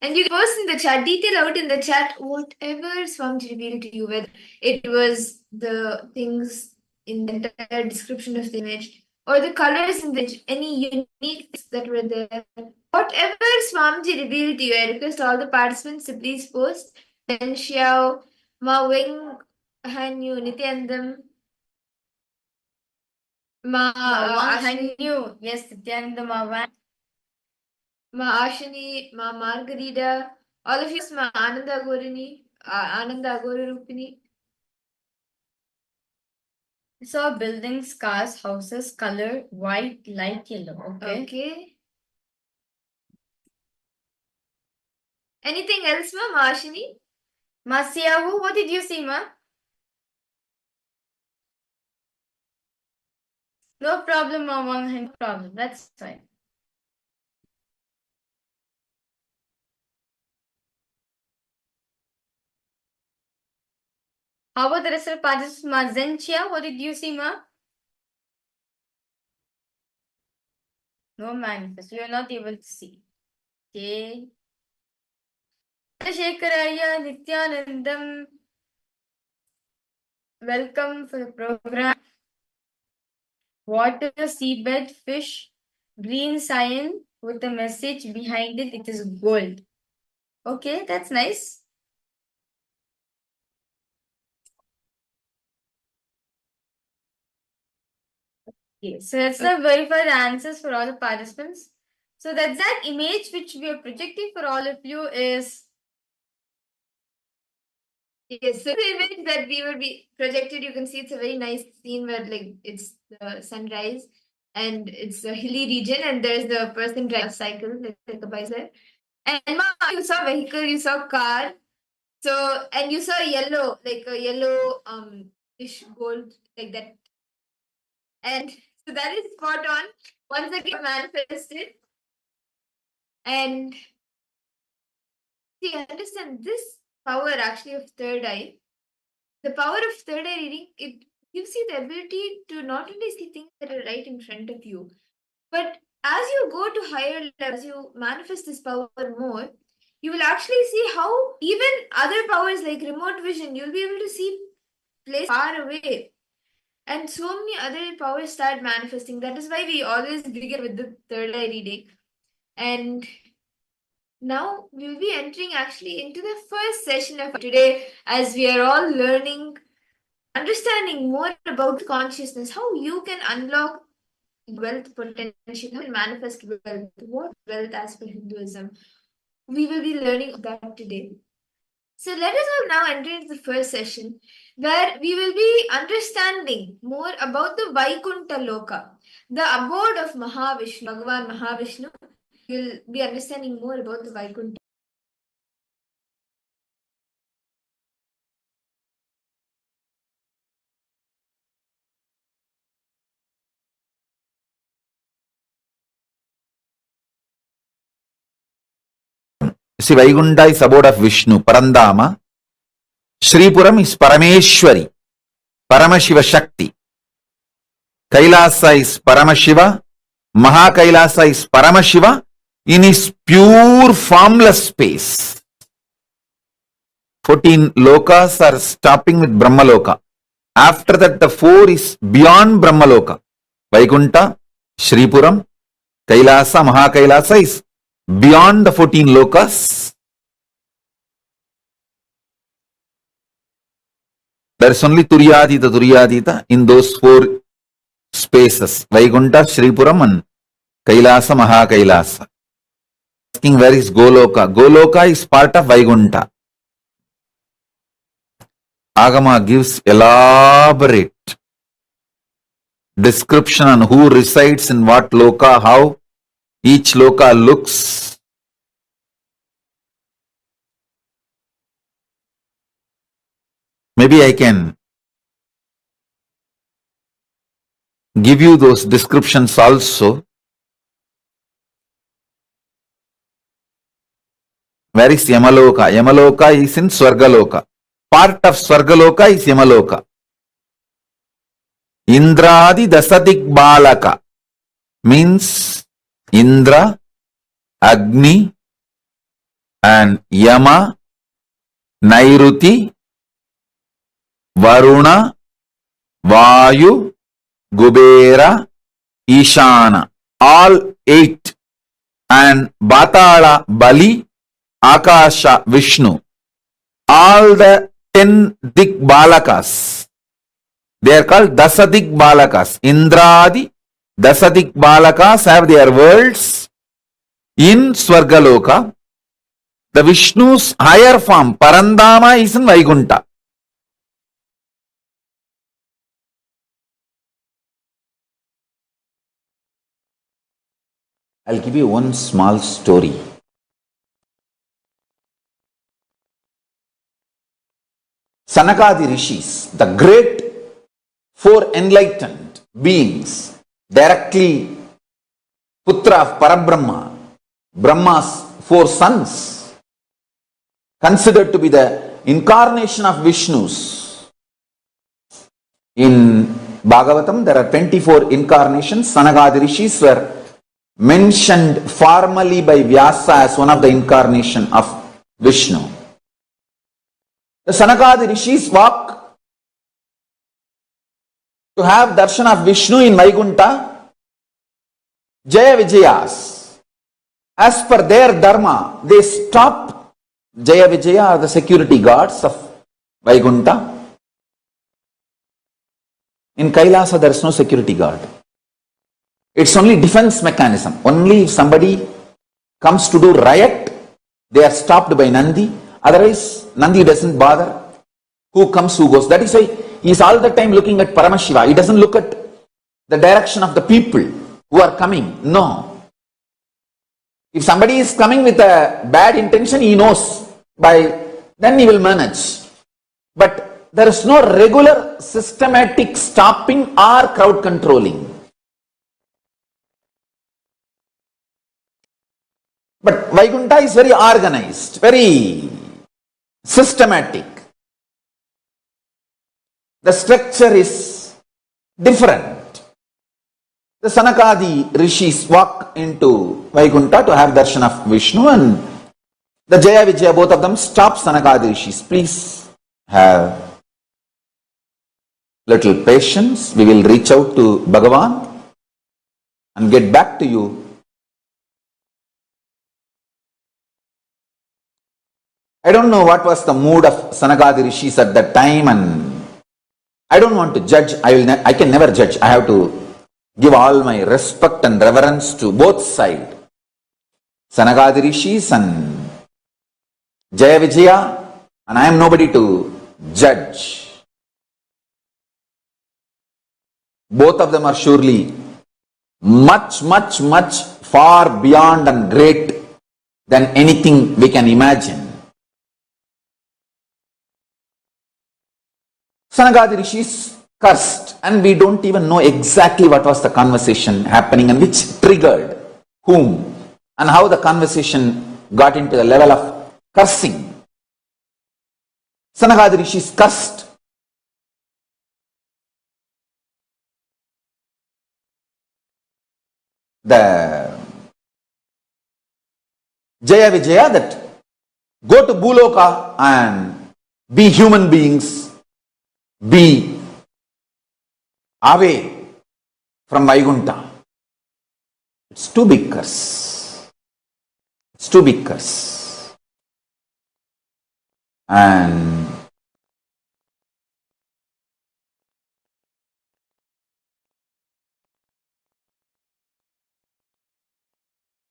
S6: And you can post in the chat, detail out in the chat whatever Swami revealed to you, whether it was the things in the entire description of the image or the colors in the image, any unique things that were there. Whatever Swamiji revealed to you, I request all the participants to please post. Then Xiao, Ma Wing, Hanyu, Nityanandam, Ma Hanyu, yes, Nityanandam, Ma Ashani, Ma Margarita, all of you, Ma Ananda Agorini, Ananda Agorurupini.
S3: saw buildings, cars, houses, color white, light yellow.
S6: Okay. Anything else, Ma Ashani?
S3: Masiyahu, what did you see, ma? No problem, ma. No problem. That's fine. How about the rest of the participants? Ma Zenchia, what did you see, ma? No manifest. You are not able to see. Okay. Shekaraya Nithyanandam. Welcome for the program. Water, seabed, fish, green cyan with a message behind it. It is gold. Okay, that's nice. Okay, so let's now verify the answers for all the participants. So the exact image which we are projecting for all of you is
S6: Yes, so the image that we will be projected, you can see it's a very nice scene where like it's the sunrise and it's a hilly region and there's the person driving a cycle, like a bicycle. And Ma, you saw vehicle, you saw car. So and you saw yellow, like a yellow fish gold, like that. And so that is spot on. Once again manifested. And see, understand this power actually of third eye. The power of third eye reading, it gives you the ability to not only see things that are right in front of you, but as you go to higher levels, you manifest this power more, you will actually see how even other powers like remote vision, you'll be able to see places far away. And so many other powers start manifesting. That is why we always begin with the third eye reading. And now we will be entering actually into the first session of today as we are all learning, understanding more about consciousness, how you can unlock wealth potential, how you manifest wealth, what wealth as per Hinduism. We will be learning that today. So let us all now enter into the first session where we will be understanding more about the Vaikuntha Loka, the abode of Mahavishnu, Bhagavan Mahavishnu. We will be understanding more about the Vaikuntha.
S4: See, Vaikunta is abode of Vishnu, Parandama. Shripuram is Parameshwari, Paramashiva Shakti. Kailasa is Paramashiva. Mahakailasa is Paramashiva in his pure formless space. 14 lokas are stopping with Brahma Loka. After that, the 4 is beyond Brahma Loka. Vaikunta, Shripuram, Kailasa, Mahakailasa is beyond the 14 lokas, there is only Turyadita in those 4 spaces, Vaikunta, Shripuram and Kailasa, Mahakailasa. Asking where is Goloka? Goloka is part of Vaikunta. Agama gives elaborate description on who resides in what loka, how each loka looks. Maybe I can give you those descriptions also. Where is Yamaloka? Yamaloka is in Swarga Loka. Part of Swarga Loka is Yamaloka. Indradi Dasadik Balaka means Indra, Agni and Yama, Nairuti, Varuna, Vayu, Kubera, Ishana. All 8. And Batala, Bali, Akasha, Vishnu. All the 10 Dik Balakas. They are called Dasadik Balakas. Indradi, Dasadik Balakas have their worlds in Swarga Loka. The Vishnu's higher form, Parandama, is in Vaikunta. I'll give you one small story. Sanakadi Rishis, the great 4 enlightened beings, directly Putra of Parabrahma, Brahma's 4 sons, considered to be the incarnation of Vishnu's. In Bhagavatam, there are 24 incarnations. Sanakadi Rishis were mentioned formally by Vyasa as one of the incarnation of Vishnu. The Sanakadi Rishis walk to have darshan of Vishnu in Vaikunta. Jaya Vijayas, as per their dharma, they stop. Jaya Vijaya are the security guards of Vaikunta. In Kailasa, there is no security guard. It's only defense mechanism. Only if somebody comes to do riot, they are stopped by Nandi. Otherwise, Nandi doesn't bother. Who comes, who goes. That is why he is all the time looking at Paramashiva. He doesn't look at the direction of the people who are coming. No. If somebody is coming with a bad intention, he knows. Then he will manage. But there is no regular systematic stopping or crowd controlling. But Vaikunta is very organized, very systematic. The structure is different. The Sanakadi Rishis walk into Vaikunta to have darshan of Vishnu, and the Jaya Vijaya, both of them, stop Sanakadi Rishis. Please have little patience. We will reach out to Bhagavan and get back to you. I don't know what was the mood of Sanakadi Rishis at that time, and I don't want to judge. I can never judge. I have to give all my respect and reverence to both sides. Sanakadi Rishis and Jaya Vijaya, and I am nobody to judge. Both of them are surely much, much, much far beyond and great than anything we can imagine. Sanakadi Rishis cursed, and we don't even know exactly what was the conversation happening and which triggered whom and how the conversation got into the level of cursing. Sanakadi Rishis cursed. The Jaya Vijaya, that go to Bhuloka and be human beings, be away from Vaikunta. It's too big curse. It's too big curse. And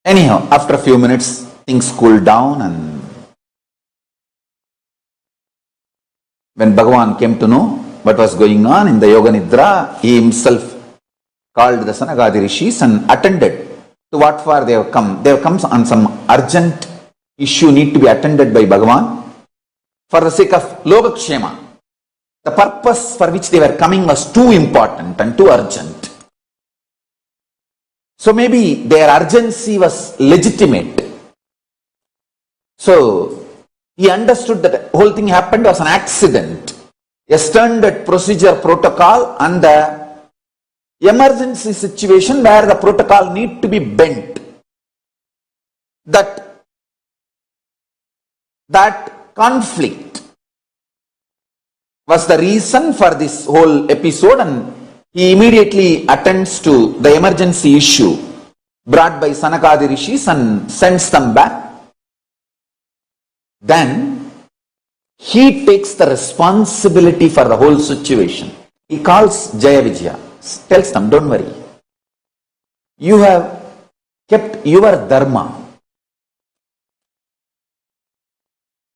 S4: anyhow, after a few minutes, things cooled down, and when Bhagavan came to know what was going on in the Yoga Nidra, he himself called the Sanagadi Rishis and attended to what for they have come. They have come on some urgent issue need to be attended by Bhagavan for the sake of Lokakshema. The purpose for which they were coming was too important and too urgent. So maybe their urgency was legitimate. So he understood that the whole thing happened was an accident, a standard procedure protocol, and the emergency situation where the protocol need to be bent. That conflict was the reason for this whole episode, and he immediately attends to the emergency issue brought by Sanakadi Rishis and sends them back. Then he takes the responsibility for the whole situation. He calls Jaya Vijaya, tells them, don't worry, you have kept your dharma.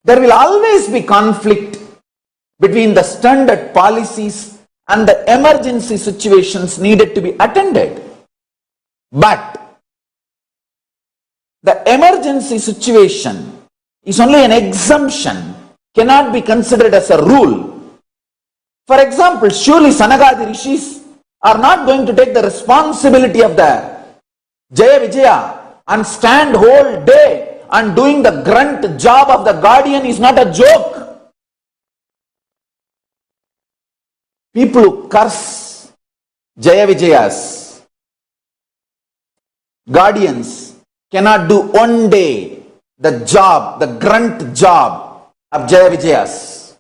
S4: There will always be conflict between the standard policies and the emergency situations needed to be attended. But the emergency situation is only an exemption, cannot be considered as a rule. For example, surely Sanagadi Rishis are not going to take the responsibility of the Jaya Vijaya and stand whole day and doing the grunt job of the guardian is not a joke. People who curse Jaya Vijaya's guardians cannot do one day the job, the grunt job of Jaya Vijaya's.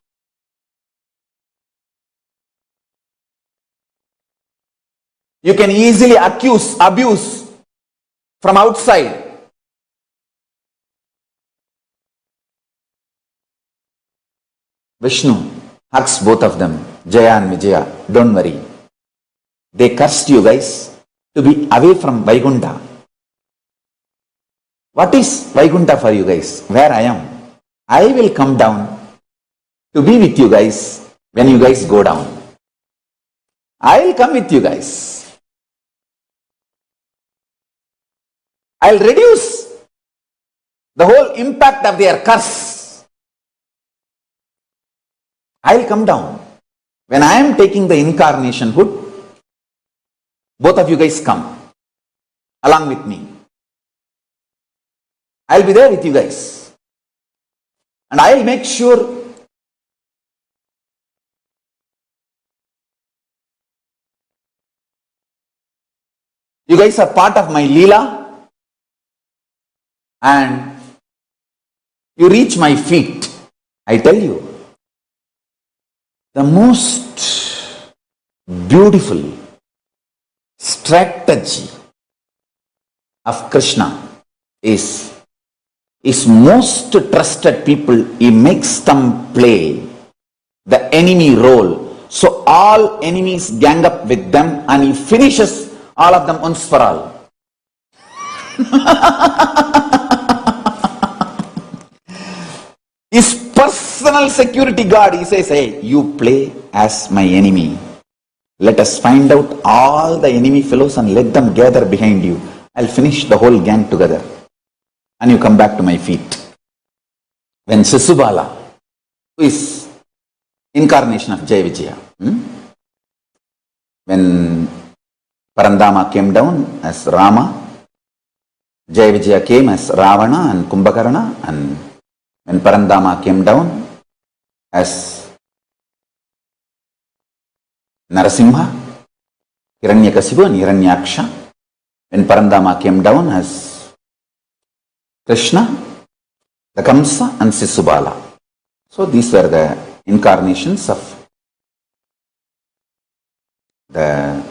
S4: You can easily accuse abuse from outside. Vishnu hugs both of them, Jaya and Vijaya. Don't worry. They cursed you guys to be away from Vaikuntha. What is Vaikuntha for you guys? Where I am. I will come down to be with you guys when you guys go down. I will come with you guys. I will reduce the whole impact of their curse. I will come down. When I am taking the incarnation hood, both of you guys come along with me. I will be there with you guys. And I will make sure you guys are part of my Leela and you reach my feet. I tell you, the most beautiful strategy of Krishna is most trusted people, he makes them play the enemy role. So all enemies gang up with them and he finishes all of them once for all. His personal security guard, he says, hey, you play as my enemy. Let us find out all the enemy fellows and let them gather behind you. I'll finish the whole gang together. And you come back to my feet. When Sisubala, who is incarnation of Jaya Vijaya, when Parandama came down as Rama, Jaya Vijaya came as Ravana and Kumbhakarna, and when Parandama came down as Narasimha, Hiranyakasipu and Hiranyaksha, when Parandama came down as Krishna, the Kamsa and Sisubala. So these were the incarnations of the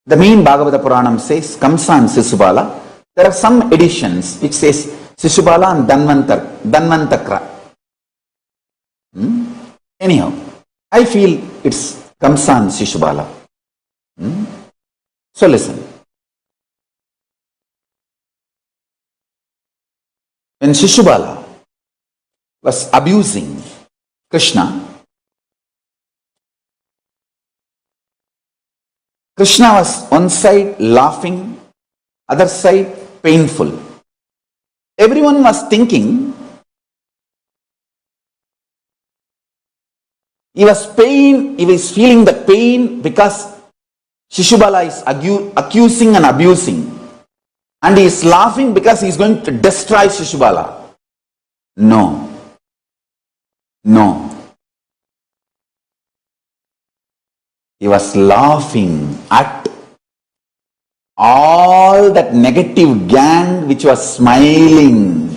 S4: main Bhagavata Puranam says Kamsa and Sisubala There are some editions which says Shishubala and Dhanvantakra. Anyhow, I feel it's comes on Shishubala. So listen. When Shishubala was abusing Krishna, Krishna was one side laughing, other side painful. Everyone was thinking he was feeling the pain because Shishubala is accusing and abusing. And he is laughing because he is going to destroy Shishubala. No. He was laughing at all that negative gang which was smiling,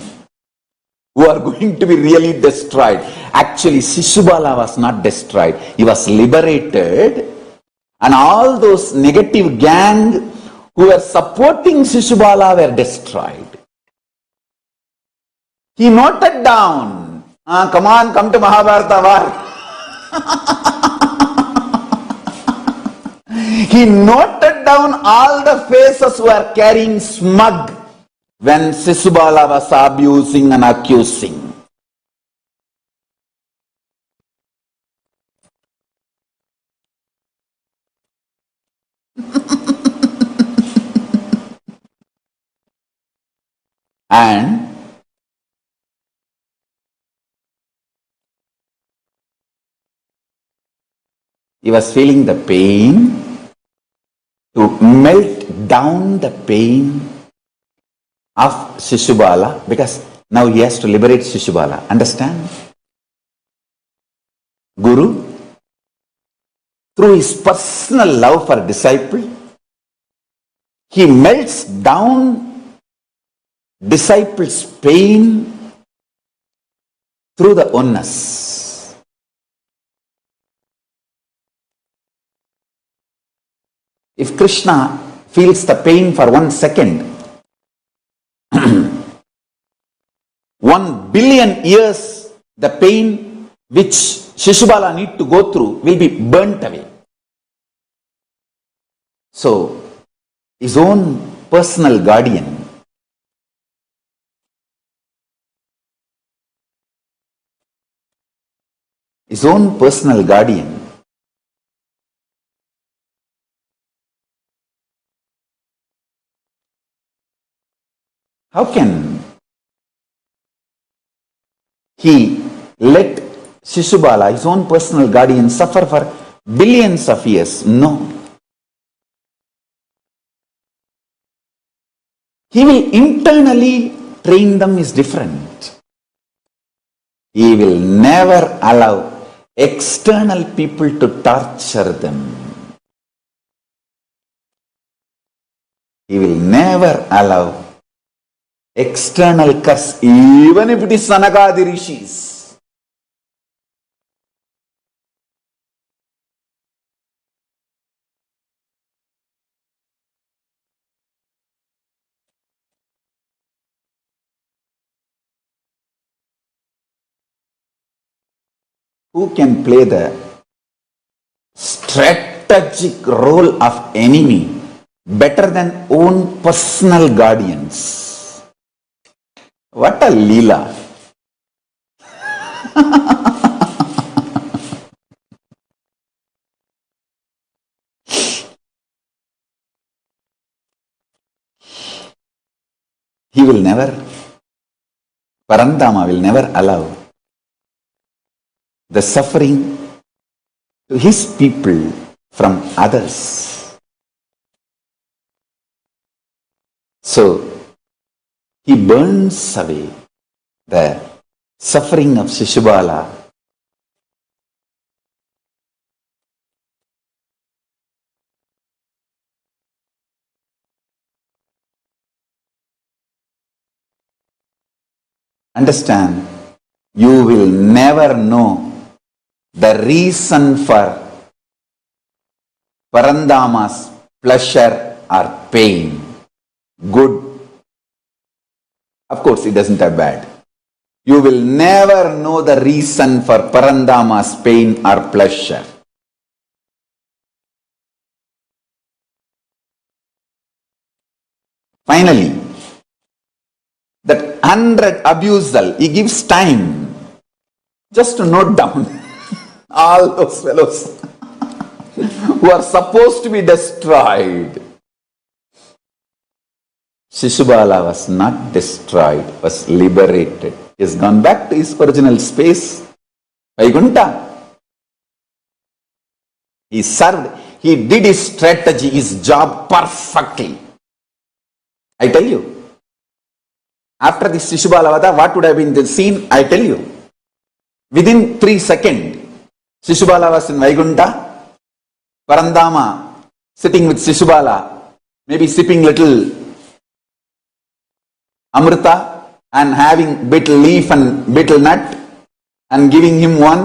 S4: who are going to be really destroyed. Actually, Shishubala was not destroyed. He was liberated. And all those negative gang who were supporting Shishubala were destroyed. He noted down, come on, come to Mahabharata war. He noted down all the faces who were carrying smug when Shishubala was abusing and accusing. And he was feeling the pain. To melt down the pain of Shishubala, because now he has to liberate Shishubala. Understand? Guru, through his personal love for disciple, he melts down disciples' pain through the oneness. If Krishna feels the pain for 1 second, 1 billion years, the pain which Shishubala need to go through will be burnt away. So, his own personal guardian, how can he let Shishubala, his own personal guardian, suffer for billions of years? No. He will internally train them is different. He will never allow external people to torture them. He will never allow external curse, even if it is Sanagadi Rishis. Who can play the strategic role of enemy better than own personal guardians? What a Leela! He will never, Parantama will never allow the suffering to his people from others. So, he burns away the suffering of Shishubala Understand, you will never know the reason for Parandama's pleasure or pain, good Of course, it doesn't have bad. You will never know the reason for Parandama's pain or pleasure. Finally, that 100 abusal, he gives time just to note down all those fellows who are supposed to be destroyed. Shishubala was not destroyed, was liberated. He has gone back to his original space, Vaikuntha. He served, he did his strategy, his job perfectly. I tell you, after this Shishubala Vada, what would have been the scene? I tell you. Within 3 seconds, Shishubala was in Vaikuntha, Parandama sitting with Shishubala, maybe sipping little Amrita and having bit leaf and bit nut and giving him one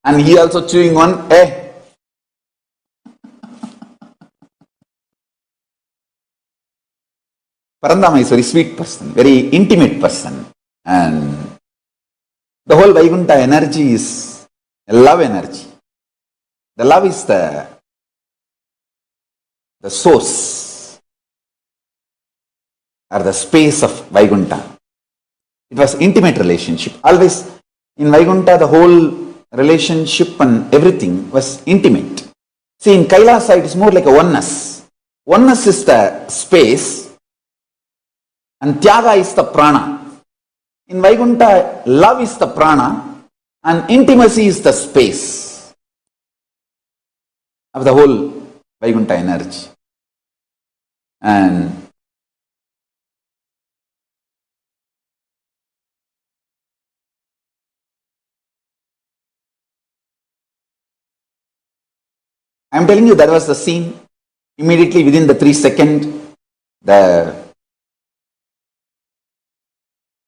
S4: and he also chewing one. Parandama is a very sweet person, very intimate person, and the whole Vaikuntha energy is a love energy. The love is the source or the space of Vaikuntha. It was intimate relationship. Always in Vaikuntha, the whole relationship and everything was intimate. See, in Kailasa, it is more like a oneness. Oneness is the space and Tyaga is the prana. In Vaikuntha, love is the prana and intimacy is the space of the whole Vaikuntha energy. And I am telling you, that was the scene. Immediately within the 3 seconds, the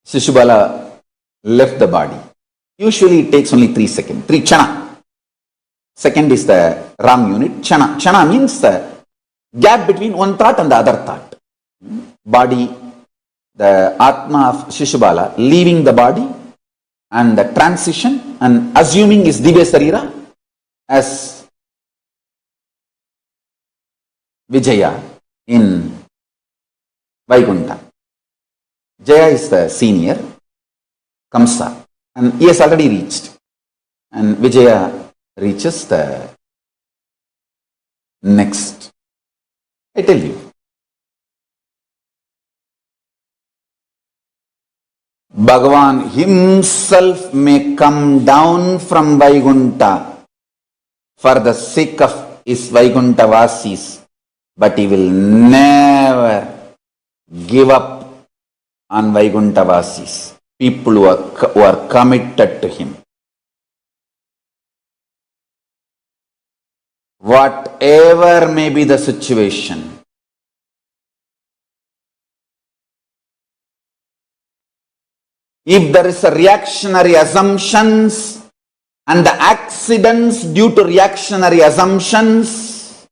S4: Shishubala left the body. Usually it takes only 3 seconds, 3 chana. Second is the Ram unit. Chana. Chana means the gap between one thought and the other thought. Body, the Atma of Shishubala leaving the body and the transition and assuming his Divya Sarira as Vijaya in Vaikuntha. Jaya is the senior, Kamsa, and he has already reached. And Vijaya reaches the next. I tell you, Bhagavan himself may come down from Vaikuntha for the sake of his Vaikuntha Vasis, but he will never give up on Vaikuntha Vasis, people who are committed to him. Whatever may be the situation, if there is a reactionary assumptions and the accidents due to reactionary assumptions,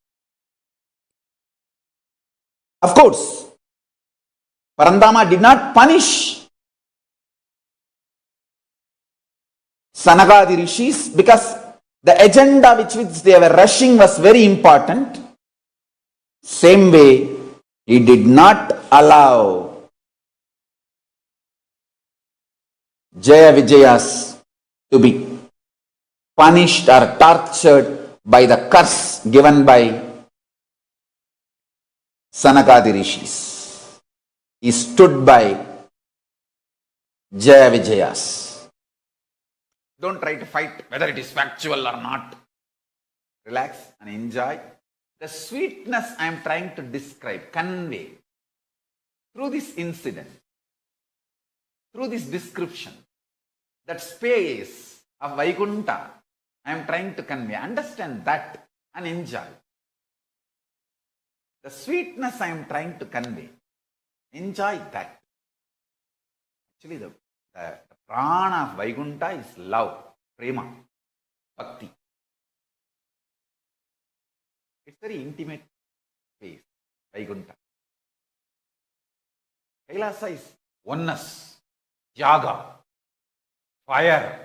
S4: of course, Parandama did not punish Sanagadi Rishis because the agenda which they were rushing was very important. Same way, he did not allow Jaya Vijayas to be punished or tortured by the curse given by Sanagadi Rishis. He stood by Jaya Vijayas. Don't try to fight whether it is factual or not. Relax and enjoy. The sweetness I am trying to describe, convey through this incident, through this description, that space of Vaikuntha, I am trying to convey. Understand that and enjoy. The sweetness I am trying to convey. Enjoy that. Actually, the prana of Vaikuntha is love, prema, bhakti. It's very intimate space, Vaikuntha. Kailasa is oneness, yaga, fire.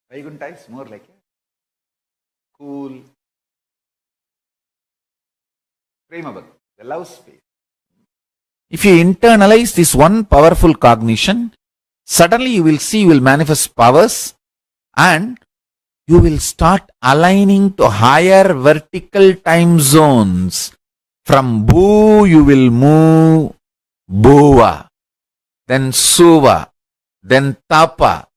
S4: Vaikuntha is more like a cool, prema bhakti, the love space. If you internalize this one powerful cognition, suddenly you will see, you will manifest powers and you will start aligning to higher vertical time zones. From Bhu you will move Bhuva, then Suva, then Tapa,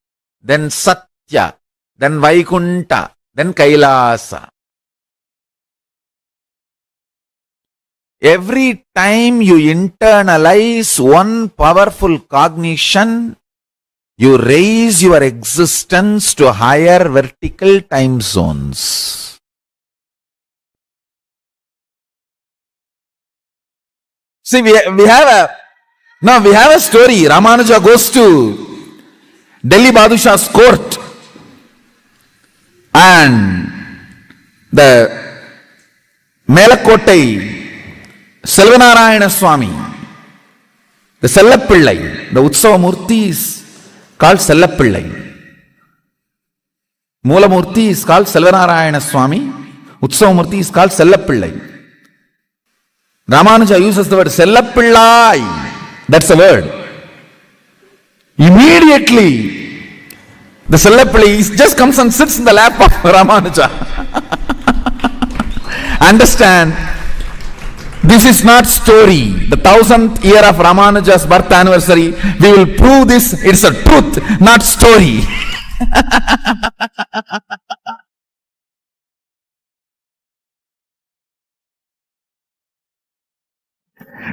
S4: then Satya, then Vaikunta, then Kailasa. Every time you internalize one powerful cognition, you raise your existence to higher vertical time zones. See, we have a story. Ramanuja goes to Delhi Badshah's court and the Melakottai Selvanarayana Swami, the Sellapillai, the Utsava Murti is called Sellapillai. Moola Murti is called Selvanarayana Swami, Utsava Murti is called Sellapillai. Ramanuja uses the word Sellapillai, that's a word. Immediately, the Sellapillai just comes and sits in the lap of Ramanuja. Understand, this is not story. The 1000th year of Ramanuja's birth anniversary, we will prove this. It's a truth, not story.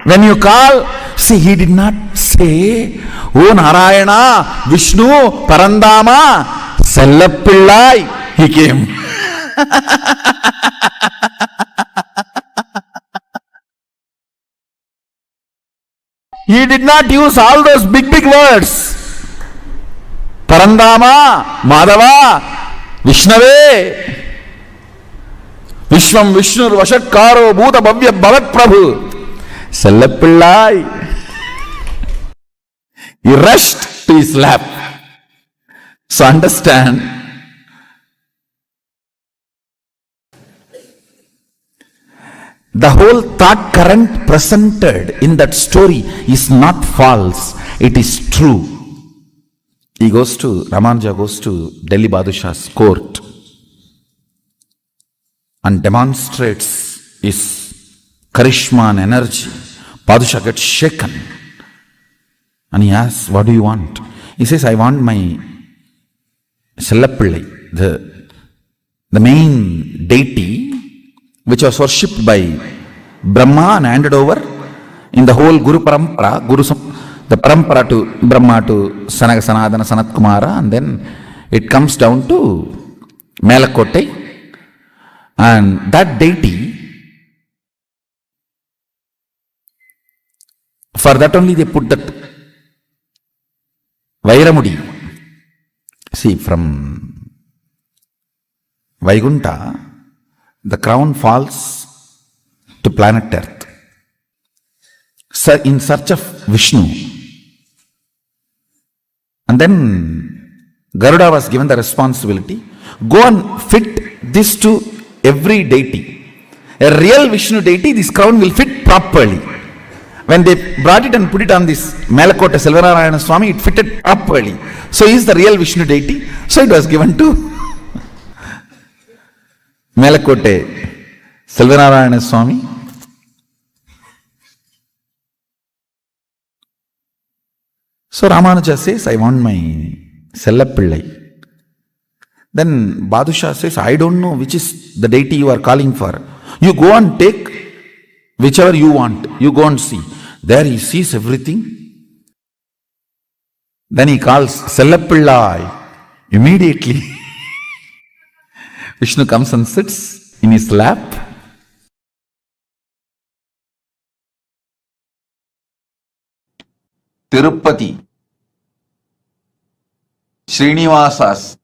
S4: When you call, see, he did not say, O Narayana, Vishnu, Parandama, Sellapillai. He came. He did not use all those big words. Parandama, Madhava, Vishnave, Vishwam Vishnur Vashatkaro Bhuta Bhavya Bhavat Prabhu. Sellapillai. He rushed to his lap. So understand, the whole thought current presented in that story is not false, it is true. Ramanuja goes to Delhi Badshah's court and demonstrates his charisma and energy. Badshah gets shaken and he asks, what do you want? He says, I want my Sellapillai, the main deity which was worshipped by Brahma and handed over in the whole Guru Parampara, the Parampara to Brahma to Sanaka Sanadana Sanat Kumara, and then it comes down to Melakottai, and that deity, for that only they put that Vairamudi. See, from Vaikunta, the crown falls to planet Earth in search of Vishnu. And then Garuda was given the responsibility, go and fit this to every deity. A real Vishnu deity, this crown will fit properly. When they brought it and put it on this Melakottai Selvanarayana Swami, it fitted properly. So he is the real Vishnu deity. So it was given to Melakottai Selvanarayana Swami. So Ramanuja says, I want my Sellapillai. Then Badshah says, I don't know which is the deity you are calling for. You go and take whichever you want. You go and see. There he sees everything. Then he calls Sellapillai. Immediately Vishnu comes and sits in his lap. Tirupati, Srinivasa's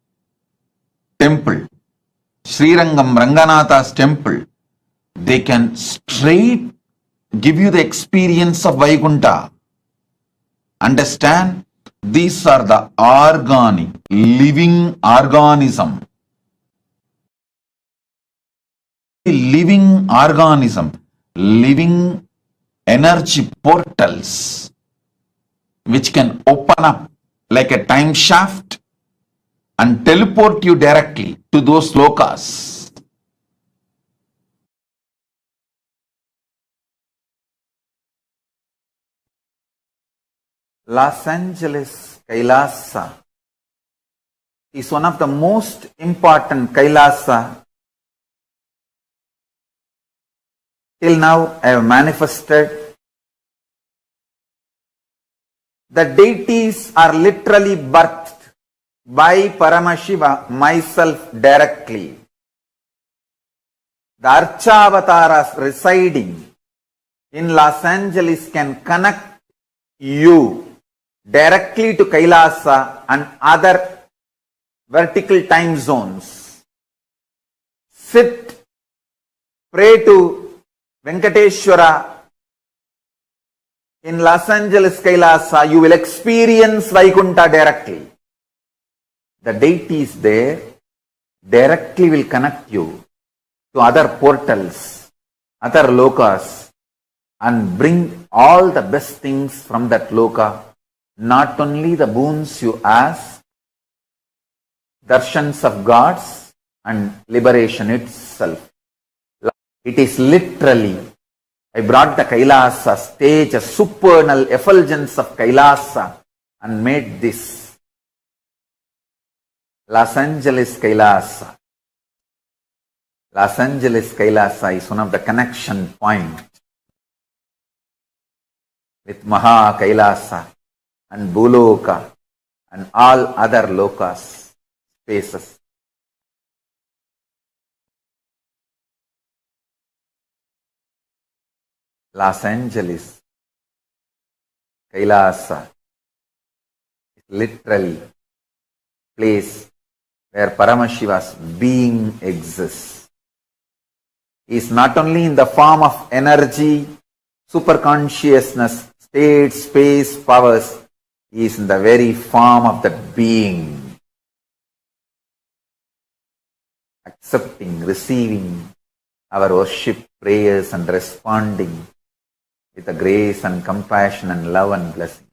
S4: temple, Srirangam Ranganatha's temple, they can straight give you the experience of Vaikuntha. Understand? These are the organic, living organism. Living organism, living energy portals which can open up like a time shaft and teleport you directly to those lokas. Los Angeles Kailasa is one of the most important Kailasa till now I have manifested. The deities are literally birthed by Paramashiva, myself directly. The Archavataras residing in Los Angeles can connect you directly to Kailasa and other vertical time zones. Sit, pray to Venkateshwara in Los Angeles Kailasa, you will experience Vaikuntha directly. The deities there directly will connect you to other portals, other lokas, and bring all the best things from that loka. Not only the boons you ask, darshans of gods and liberation itself. It is literally, I brought the Kailasa stage, a supernal effulgence of Kailasa and made this Los Angeles Kailasa. Los Angeles Kailasa is one of the connection points with Maha Kailasa and Bhuloka and all other lokas, spaces. Los Angeles Kailasa is literally place where Paramashiva's being exists. He is not only in the form of energy, superconsciousness, state, space, powers, he is in the very form of the being. Accepting, receiving our worship, prayers and responding with the grace and compassion and love and blessing.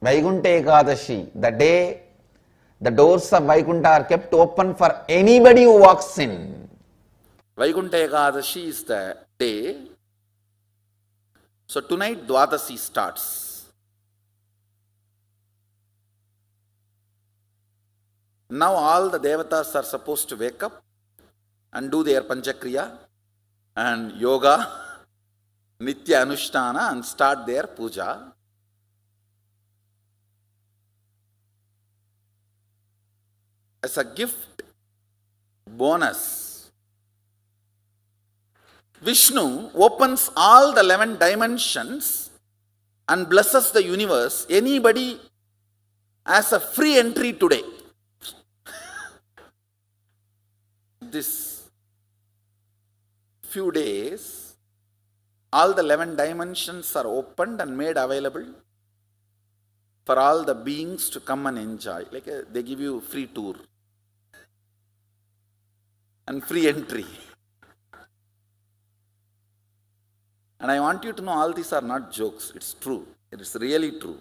S4: Vaikuntha Ekadashi, the day the doors of Vaikuntha are kept open for anybody who walks in. Vaikuntha Ekadashi is the day. So tonight Dwadasi starts. Now all the devatas are supposed to wake up and do their Panchakriya and yoga, Nitya Anushtana and start their puja. As a gift, bonus, Vishnu opens all the 11 dimensions and blesses the universe. Anybody has a free entry today. This few days, all the 11 dimensions are opened and made available for all the beings to come and enjoy. Like they give you free tour and free entry. And I want you to know all these are not jokes. It's true. It is really true.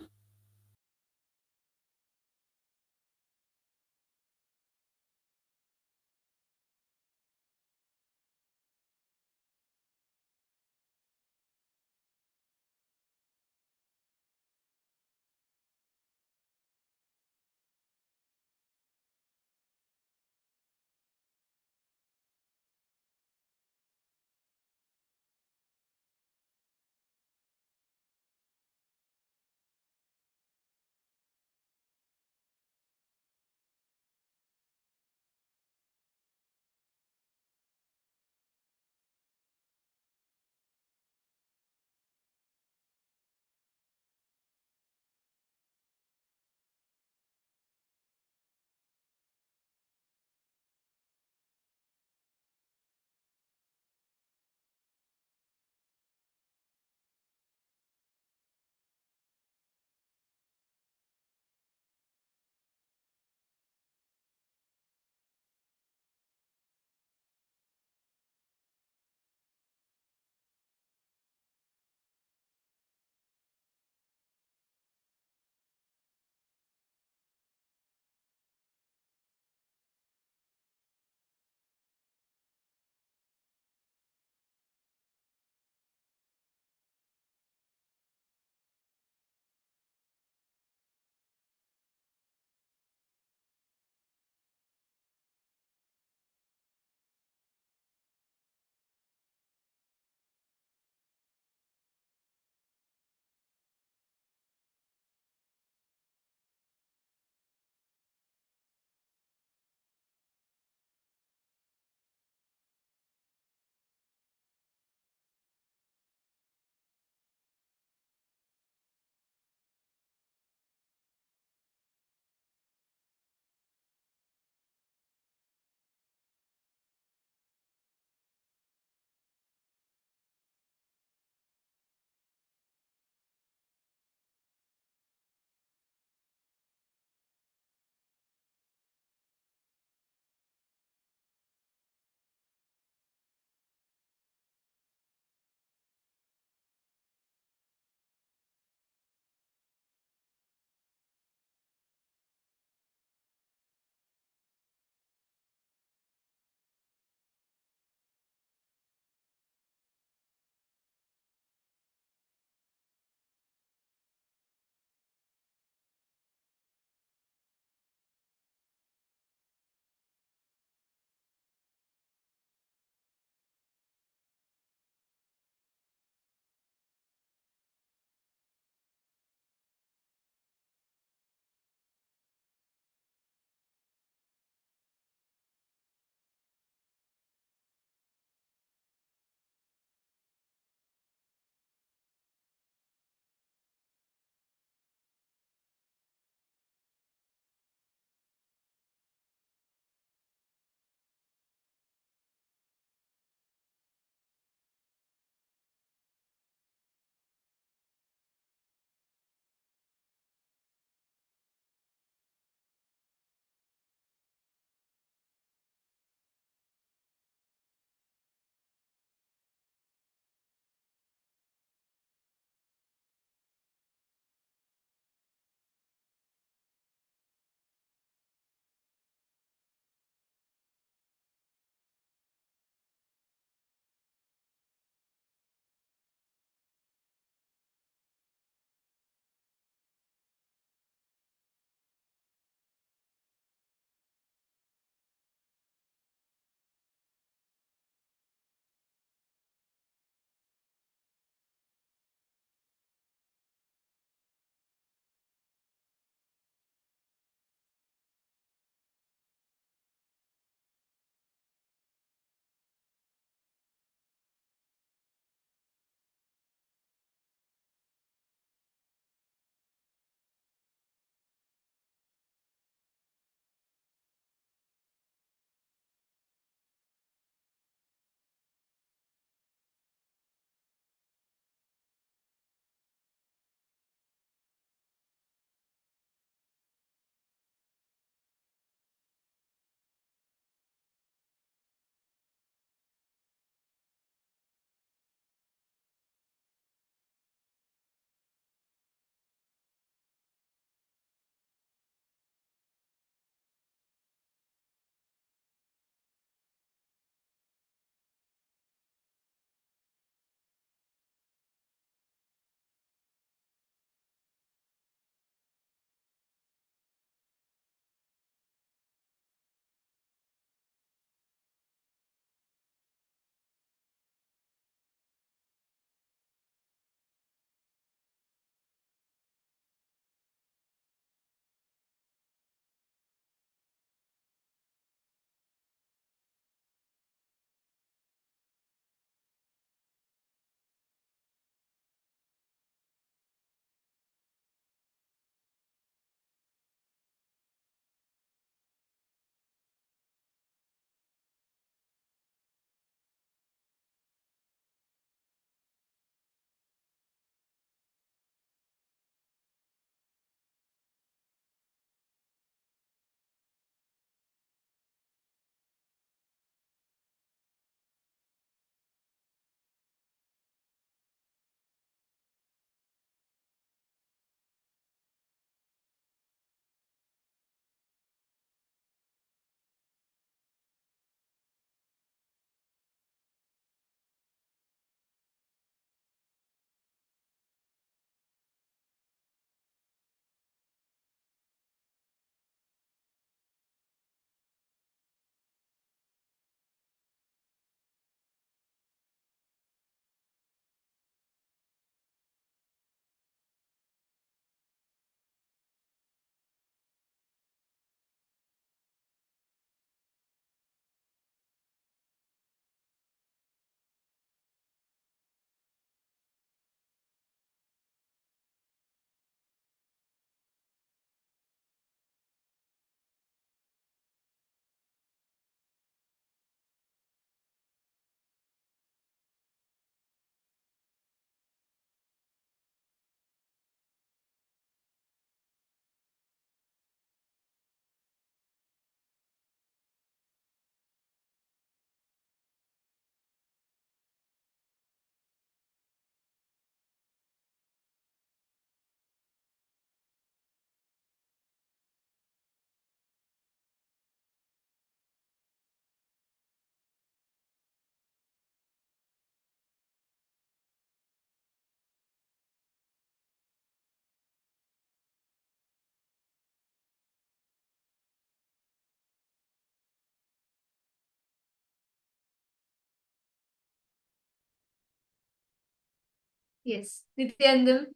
S6: Yes, Nithyanandam,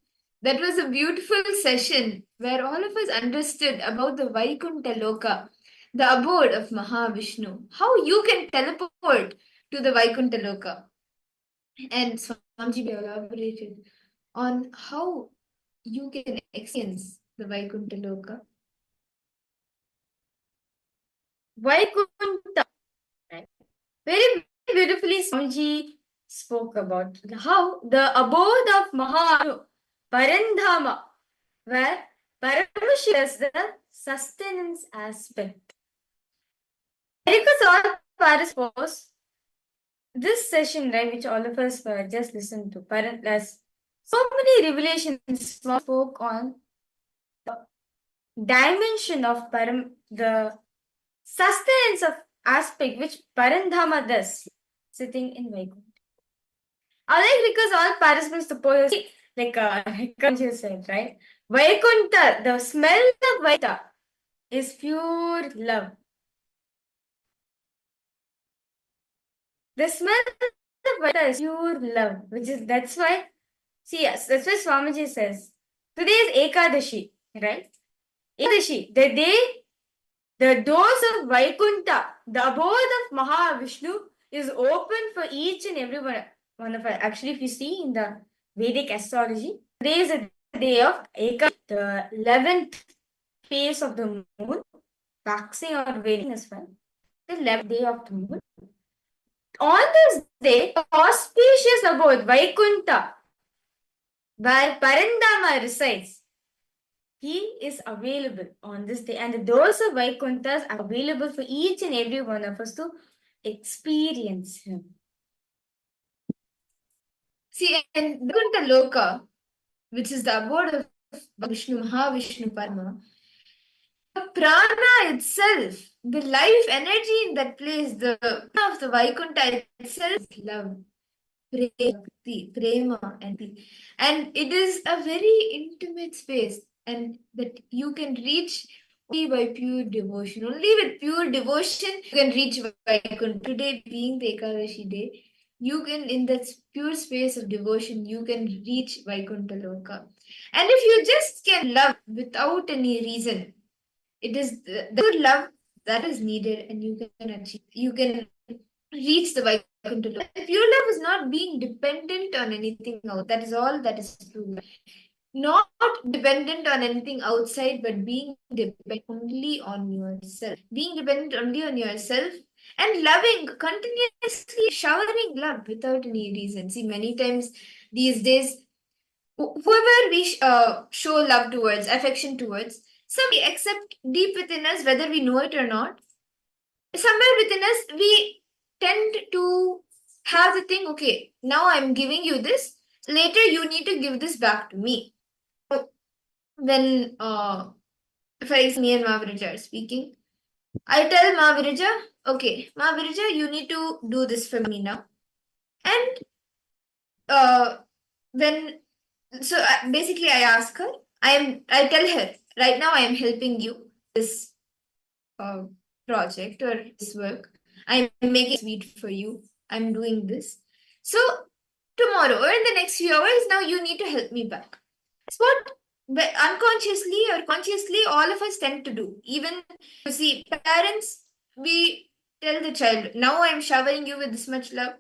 S6: that was a beautiful session where all of us understood about the Vaikuntha Loka, the abode of Mahavishnu, how you can teleport to the Vaikuntha Loka. And Swamiji elaborated on how you can experience the Vaikuntha Loka.
S2: Vaikuntha. Very beautifully, Swamiji spoke about how the abode of Mahavishnu, Parandhama, where Paramashivoham is the sustenance aspect. Because all participants, this session, right, which all of us just listened to, so many revelations spoke on the dimension of the sustenance of aspect which Parandhama does, sitting in Vaikuntha. I like because all participants suppose like Kanji said, right? Vaikuntha, the smell of Vaikuntha is pure love. The smell of Vaikuntha is pure love, which is that's why. See, yes, that's why Swamiji says today is Ekadashi, right? Ekadashi, the day the doors of Vaikuntha, the abode of Mahavishnu, is open for each and every one of us. Actually, if you see in the Vedic astrology, today is the day of Ekadashi, the 11th phase of the moon, waxing or waning as well. The 11th day of the moon. On this day, auspicious abode, Vaikuntha, where Parandama resides, he is available on this day, and the doors of Vaikunthas are available for each and every one of us to experience him.
S6: See, and Vaikuntha Loka, which is the abode of Vishnu, Mahavishnu Parama, the prana itself, the life energy in that place, the prana of the Vaikuntha itself is love, prema, and it is a very intimate space, and that you can reach only by pure devotion. Only with pure devotion you can reach Vaikuntha. Today being the Ekadashi day, you can, in that pure space of devotion, you can reach Vaikuntha Loka. And if you just can love without any reason, it is the good love that is needed, and you can achieve, you can reach the Vaikuntha Loka. Pure love is not being dependent on anything else. That is all that is true. Not dependent on anything outside, but being dependent only on yourself. Being dependent only on yourself and loving, continuously showering love without any reason. See, many times these days, whoever we show love towards, affection towards, we accept deep within us, whether we know it or not. Somewhere within us, we tend to have the thing, okay, now I'm giving you this, later you need to give this back to me. When, for example, me and Mavirija are speaking, I tell Mavirija, okay, Mavirija, you need to do this for me now. And basically I ask her, I tell her, right now I am helping you this project or this work. I'm making sweet for you. I'm doing this. So tomorrow or in the next few hours, now you need to help me back. That's what unconsciously or consciously all of us tend to do. Even you see, parents, we tell the child, now I'm showering you with this much love,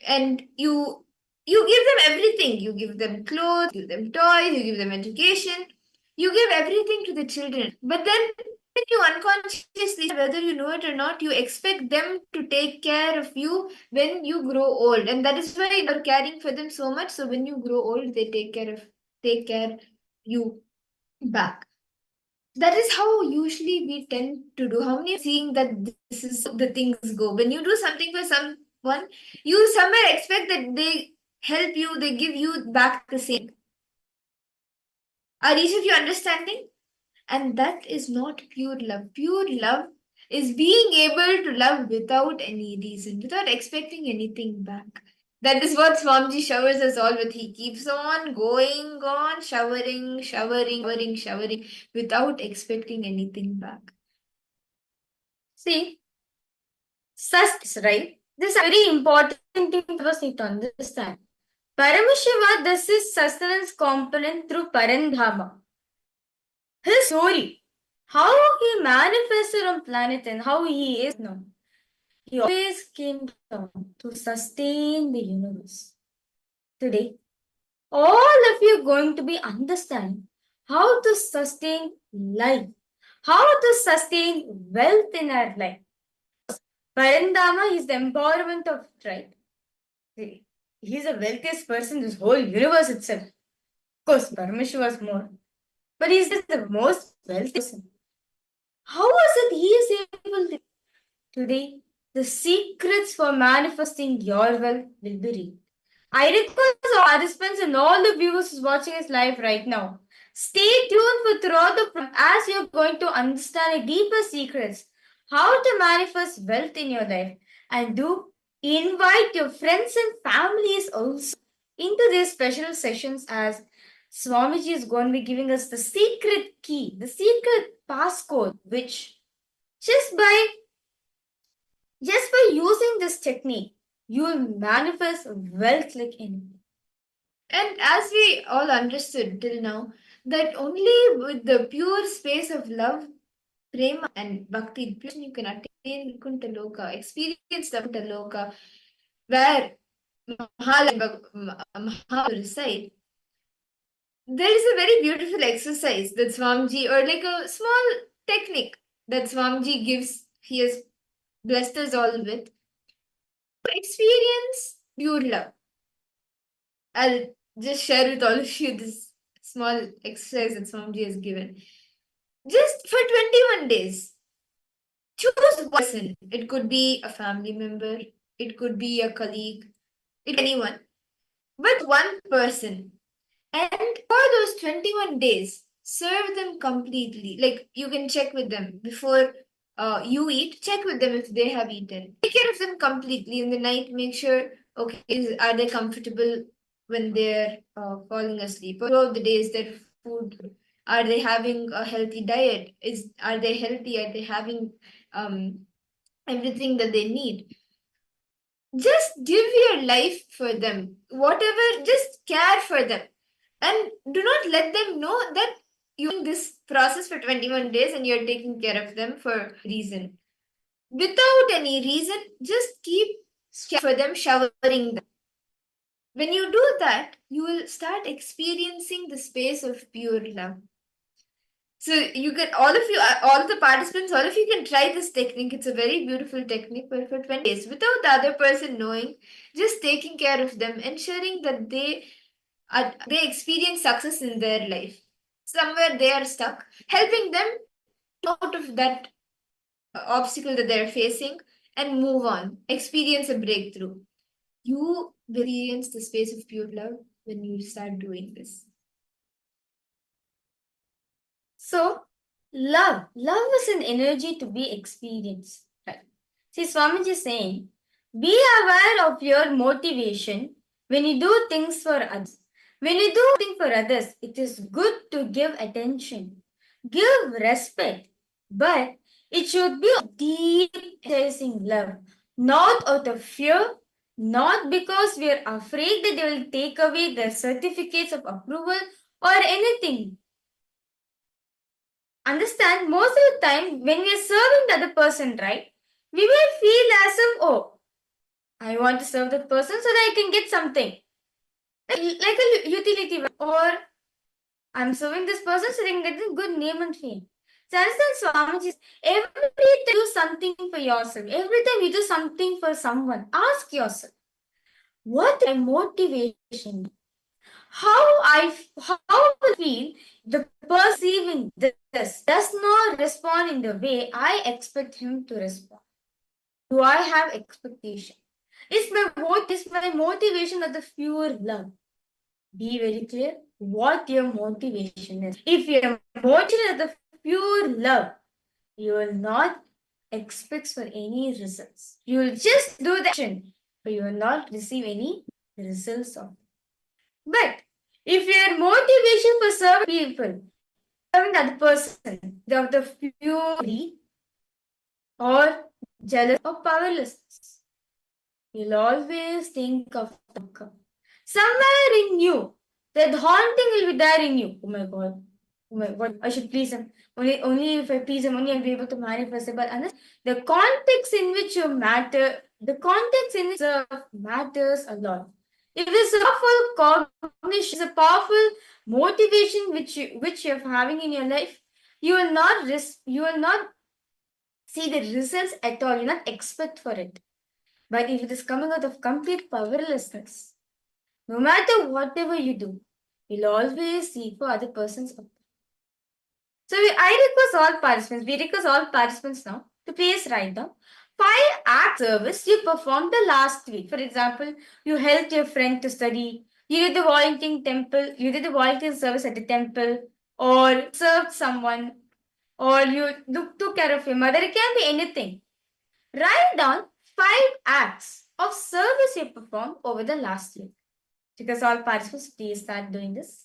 S6: and you give them everything. You give them clothes, you give them toys, you give them education, you give everything to the children. But then when you unconsciously, whether you know it or not, you expect them to take care of you when you grow old, and that is why you're caring for them so much. So when you grow old, they take care you back. That is how usually we tend to do. How many seeing that this is the things go? When you do something for someone, you somewhere expect that they help you, they give you back the same. Are each of you understanding? And that is not pure love. Pure love is being able to love without any reason, without expecting anything back. That is what Swamiji showers us all with. He keeps on going on, showering, without expecting anything back.
S2: See, sustenance, right? This is a very important thing for us need to understand.
S7: Paramashiva does his sustenance component through Parandhama. His story, how he manifested on planet and how he is now. He always came down to sustain the universe. Today, all of you are going to be understanding how to sustain life, how to sustain wealth in our life. Parandama is the empowerment of tribe. He's the wealthiest person in this whole universe itself. Of course, Paramishiva was more. But he's just the most wealthy person. How was it he is able to? Today, the secrets for manifesting your wealth will be read. I request all participants and all the viewers who's watching us live right now. Stay tuned for throughout the program as you're going to understand a deeper secrets how to manifest wealth in your life, and do invite your friends and families also into these special sessions, as Swamiji is going to be giving us the secret key, the secret passcode, which just by using this technique, you will manifest wealth like anything.
S6: And as we all understood till now, that only with the pure space of love, prema, and bhakti, you can attain Kunta Loka, experience the Kunta Loka, where Maha reside. There is a very beautiful exercise that Swamiji, or like a small technique that Swamiji gives, he has blessed us all with. Experience pure love. I'll just share with all of you this small exercise that Swamiji has given. Just for 21 days, choose one person. It could be a family member, it could be a colleague, anyone, but one person. And for those 21 days, serve them completely. Like, you can check with them before you eat, check with them if they have eaten. Take care of them completely in the night. Make sure, okay, are they comfortable when they're falling asleep? Or throughout the day, is their food? Are they having a healthy diet? Are they healthy? Are they having everything that they need? Just give your life for them. Whatever, just care for them. And do not let them know that you're doing this process for 21 days and you're taking care of them for reason. Without any reason, just keep for them, showering them. When you do that, you will start experiencing the space of pure love. So you can, all of you, all of the participants, all of you can try this technique. It's a very beautiful technique, but for 20 days, without the other person knowing, just taking care of them, ensuring that they experience success in their life. Somewhere they are stuck, helping them out of that obstacle that they're facing and move on, experience a breakthrough. You will experience the space of pure love when you start doing this.
S7: So, love is an energy to be experienced. Right? See, Swamiji is saying, be aware of your motivation when you do things for others. When you do things for others, it is good to give attention, give respect, but it should be deep chasing love, not out of fear, not because we are afraid that they will take away their certificates of approval or anything. Understand, most of the time when we are serving the other person, right, we will feel as if, oh, I want to serve that person so that I can get something. Like a utility, or I'm serving this person so they can get a good name and fame. So understand, Swamiji, every time you do something for yourself, every time you do something for someone, ask yourself, what is my motivation? How will feel the perceiving this does not respond in the way I expect him to respond? Do I have expectation? Is my motivation of the pure love? Be very clear what your motivation is. If your motivation is the pure love, you will not expect for any results. You will just do the action, but you will not receive any results of it. But if your motivation for serving people, serving the other person, the fury or jealous or powerlessness, you'll always think of the outcome. Somewhere in you, that haunting will be there in you. Oh my God. Oh my God, I should please him. Only if I please him, only I'll be able to manifest it. But unless the context in which you matter, the context in which you serve matters a lot. If it's a powerful cognition, it's a powerful motivation which you're having in your life, you will not see the results at all. You not expect for it. But if it is coming out of complete powerlessness, no matter whatever you do, you'll always seek for other person's approval. So I request all participants, we request all participants now to please write down 5 acts of service you performed the last week. For example, you helped your friend to study, you did the volunteering service at the temple, or served someone, or you took care of your mother. It can be anything. Write down 5 acts of service you performed over the last year. Because all participants, please start doing this.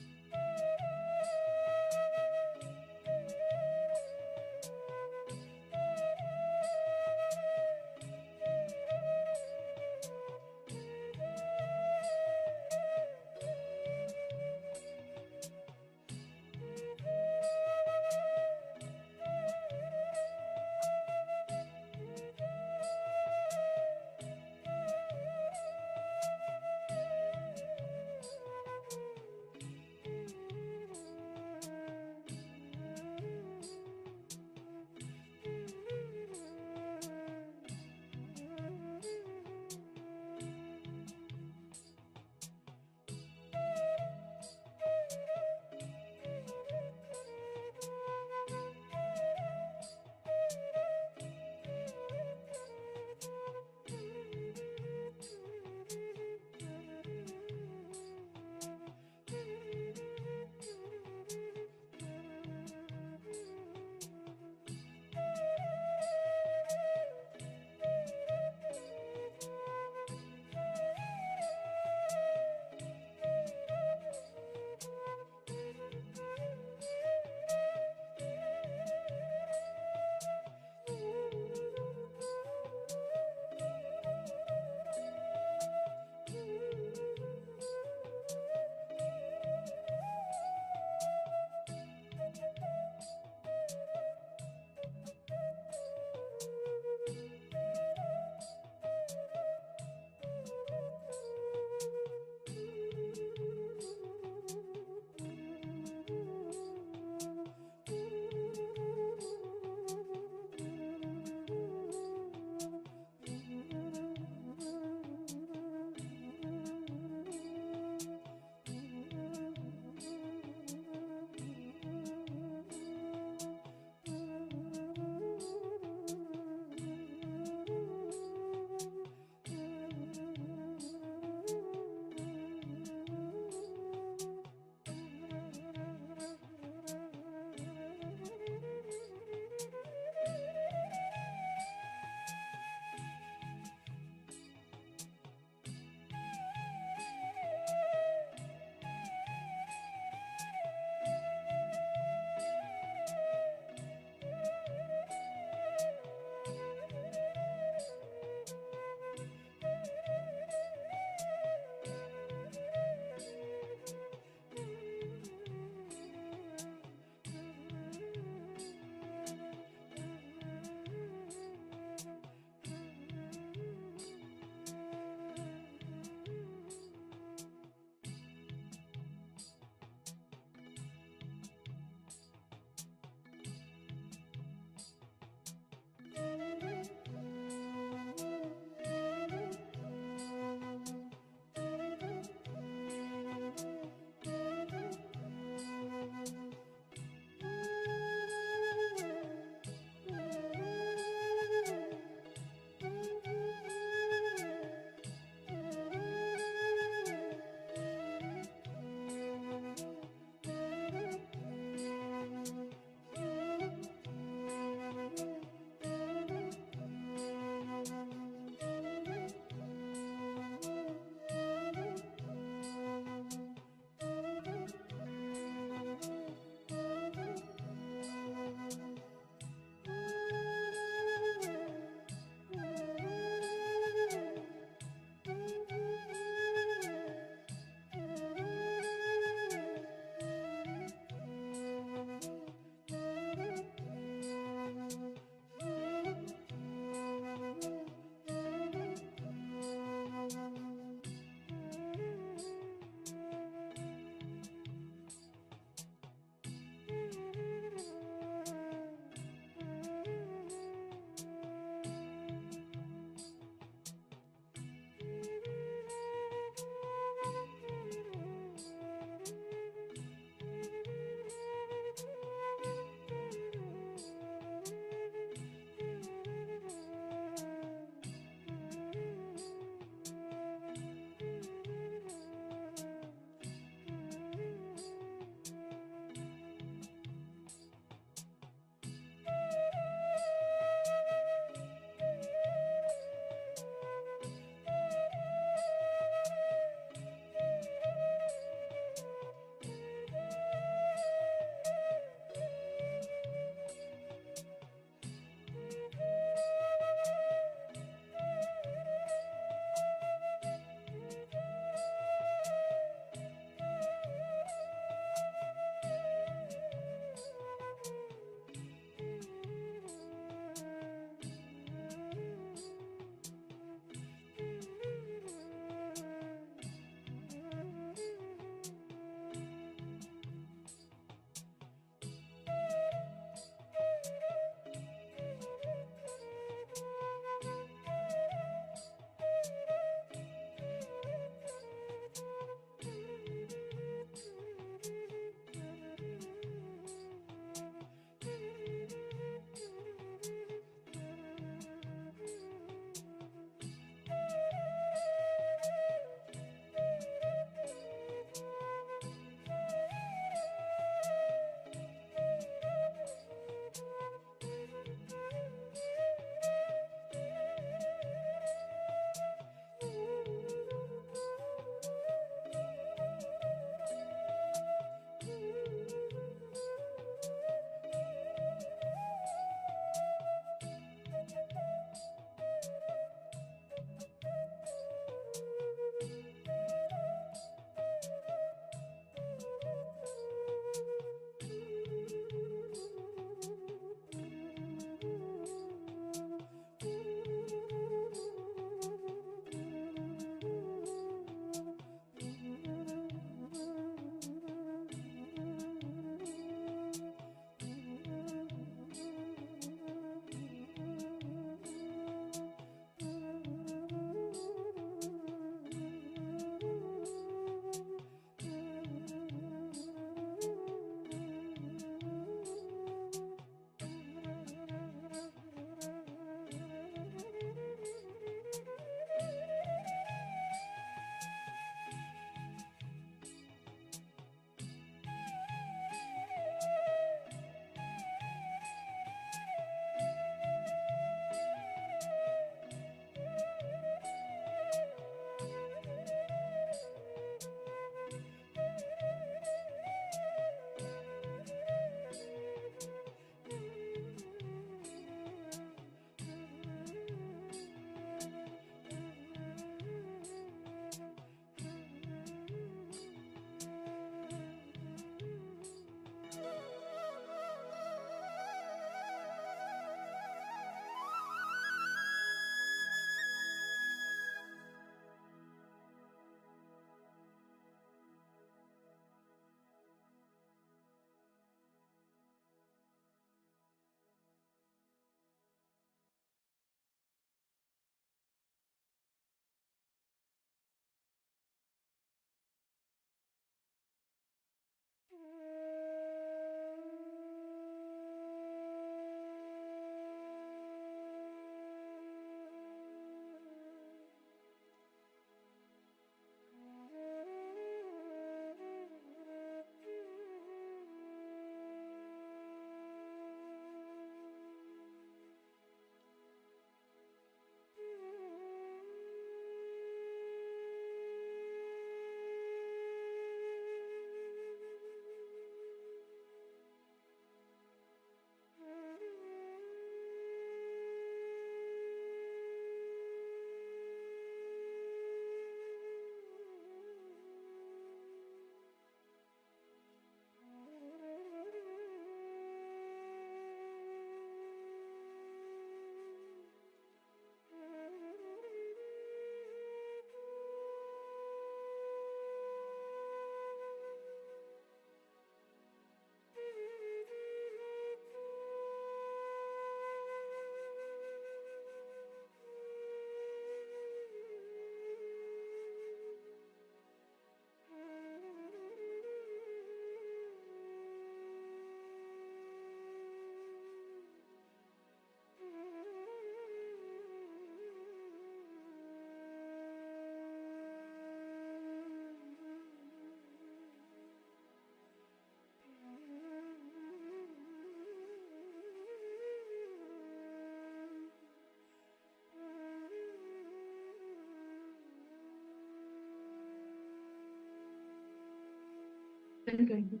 S6: 2020.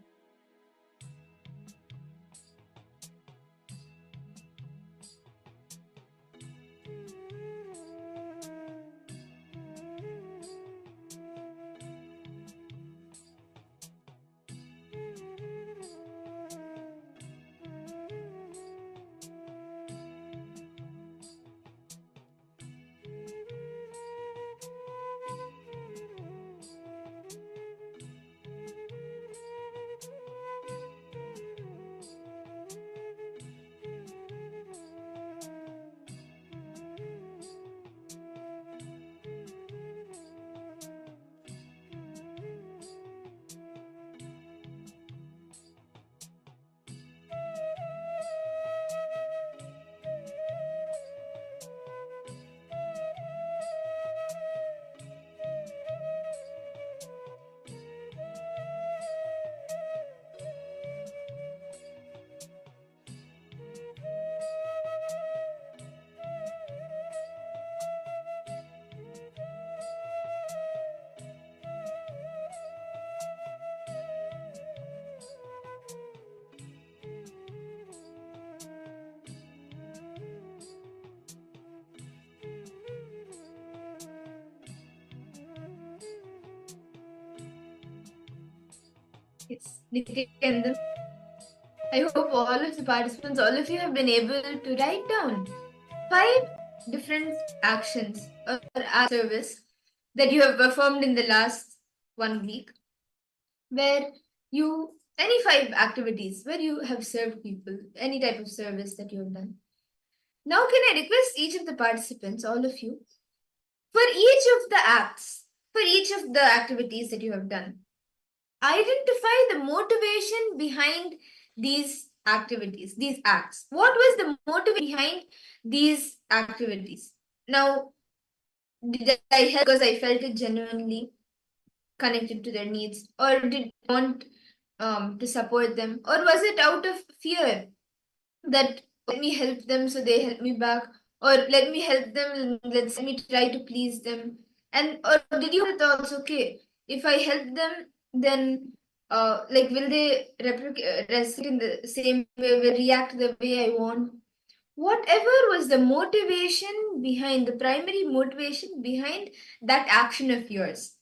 S6: It's Nithyananda. I hope all of the participants, all of you have been able to write down 5 different actions or acts of service that you have performed in the last 1 week, where you, any 5 activities where you have served people, any type of service that you have done. Now, can I request each of the participants, all of you, for each of the acts, for each of the activities that you have done, identify the motivation behind these activities, these acts. What was the motivation behind these activities? Now, did I help because I felt it genuinely connected to their needs, or did I want to support them, or was it out of fear that let me help them so they help me back, or let me help them, let me try to please them, and or did you thought okay, if I help them, then like will they reciprocate in the same way, will react the way I want? Whatever was the motivation behind, the primary motivation behind that action of yours.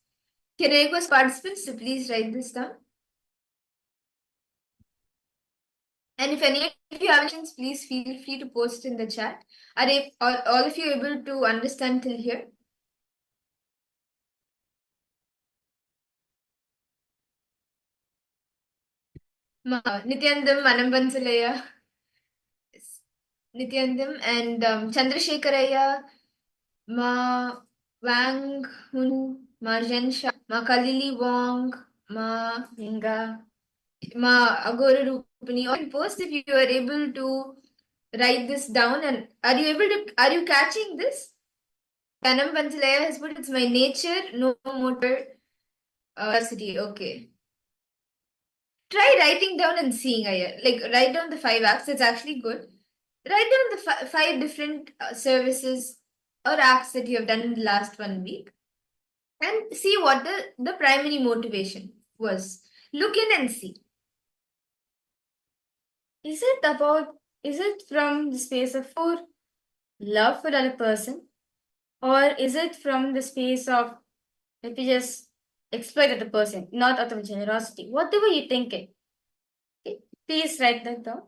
S6: Can I request participants to please write this down? And if any of you have questions, please feel free to post in the chat. Are all of you able to understand till here? Nithyanandam, Manambansalaya, Nithyanandam, and Chandrasekharaya, Ma Wang Hun, Ma Zhensha, Ma Kalili Wong, Ma Yinga, Ma Agora Rupani, or in post if you are able to write this down. And are you catching this? Kanam Panchalaya has put, it's my nature, no motor curiosity. Okay. Try writing down and seeing, like write down the 5 acts. It's actually good. Write down the 5 different services or acts that you have done in the last 1 week, and see what the primary motivation was. Look in and see.
S7: Is it from the space of for love for other person, or is it from the space of let me just exploit the person, not out of generosity? Whatever you think it. Okay, please write that down.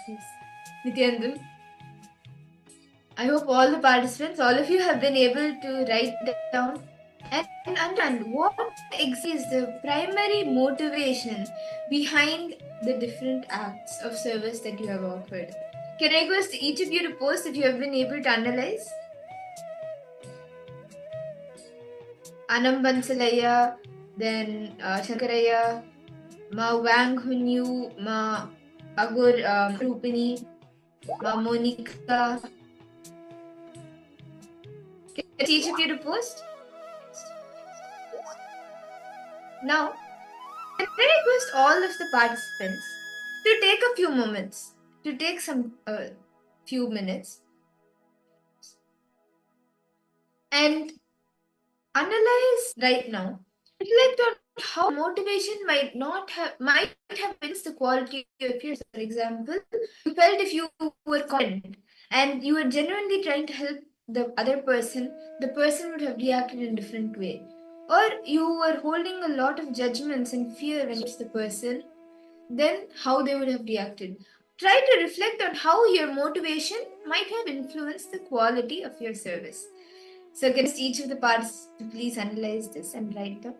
S6: Yes. Nithyananda, I hope all the participants, all of you have been able to write down and understand what exactly is the primary motivation behind the different acts of service that you have offered. Can I request each of you to post if you have been able to analyze? Anam Bansalaya, then Shankaraya, Ma Wang Hunyu, Ma Agur Rupini, Ma Monica. Can each of you to post? Now, can I request all of the participants to take a few moments, to take some few minutes and analyze right now. Reflect on how motivation might have influenced the quality of your. For example, you felt if you were confident and you were genuinely trying to help the other person, the person would have reacted in a different way. Or you were holding a lot of judgments and fear when it's the person, then how they would have reacted. Try to reflect on how your motivation might have influenced the quality of your service. So, can each of the parts to please analyze this and write down?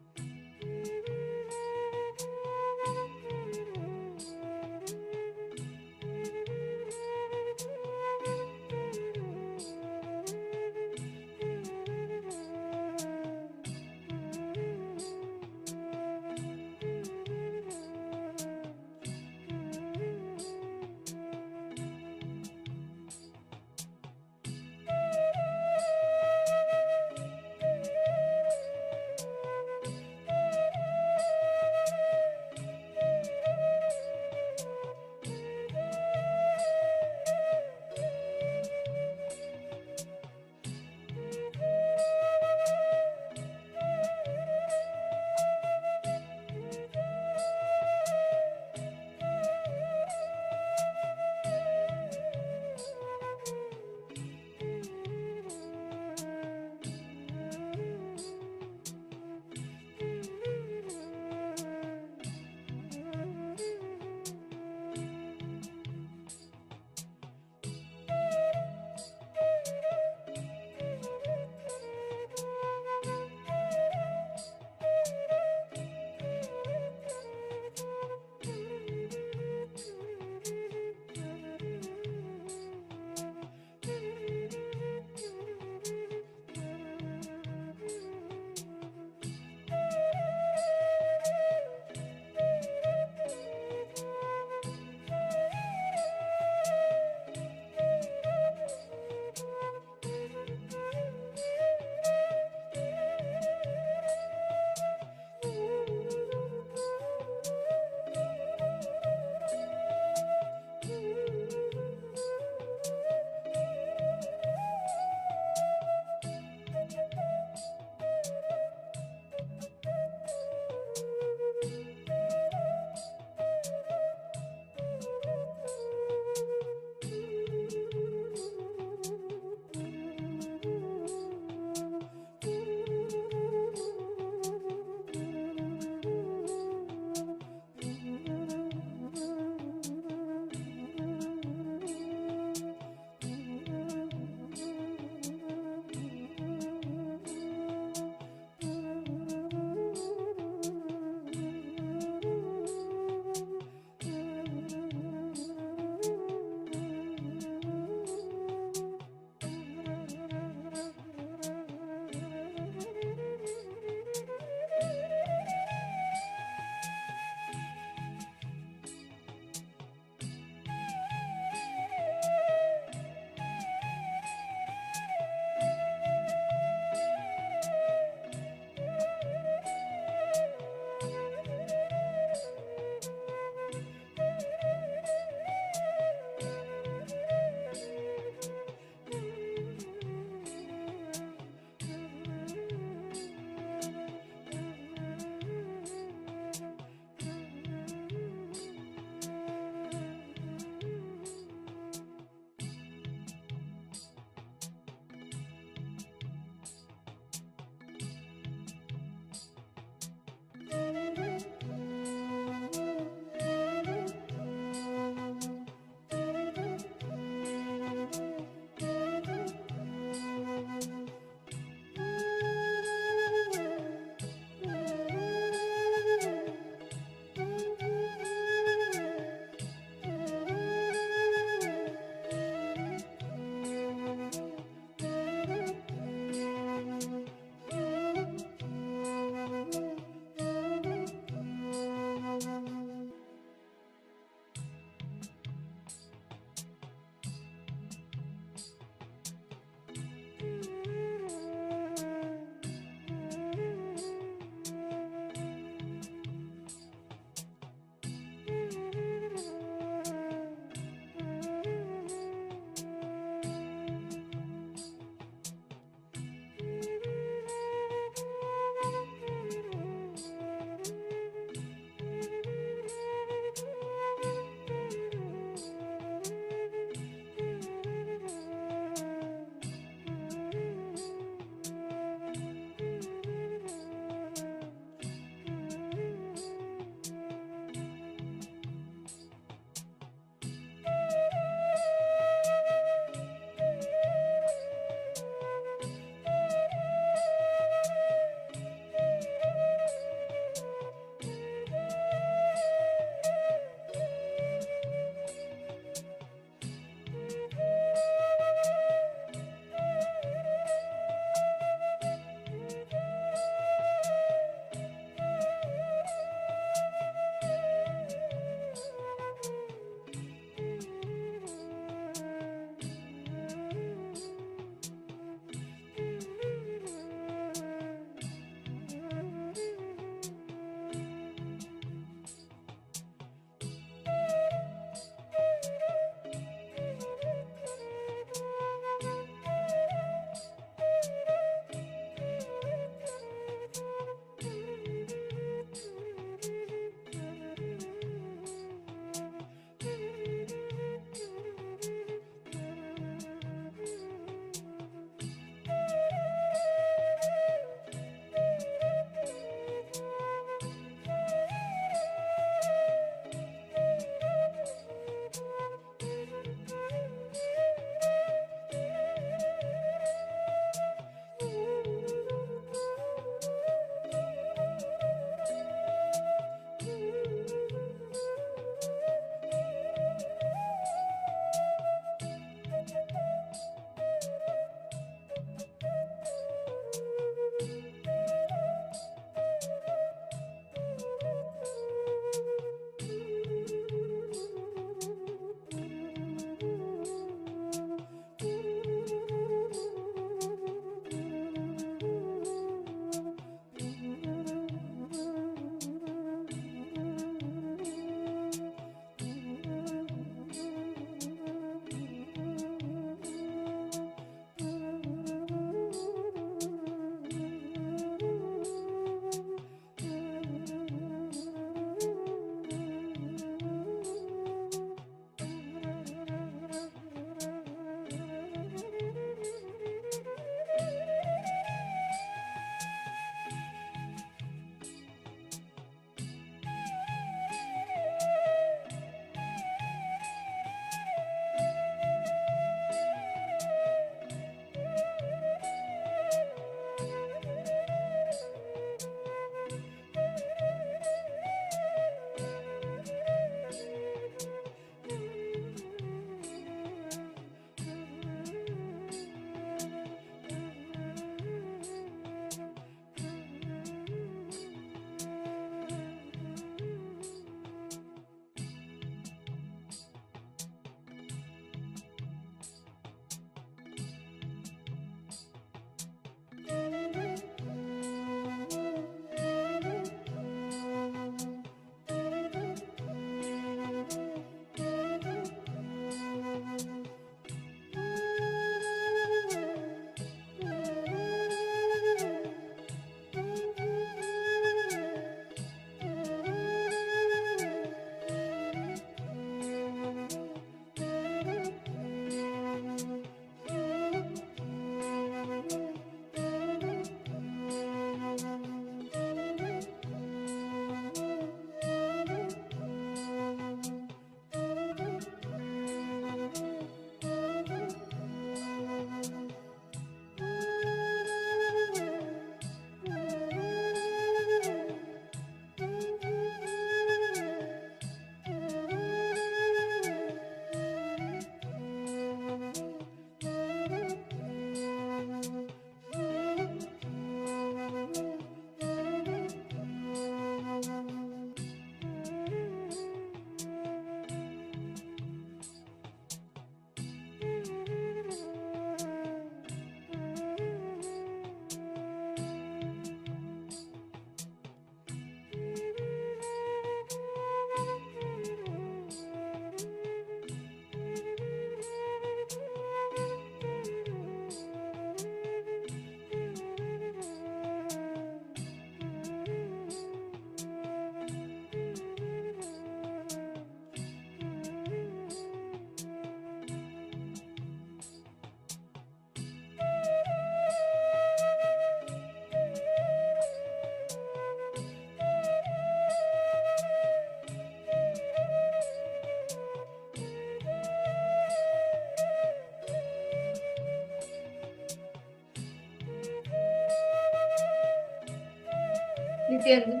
S6: Nithyananda.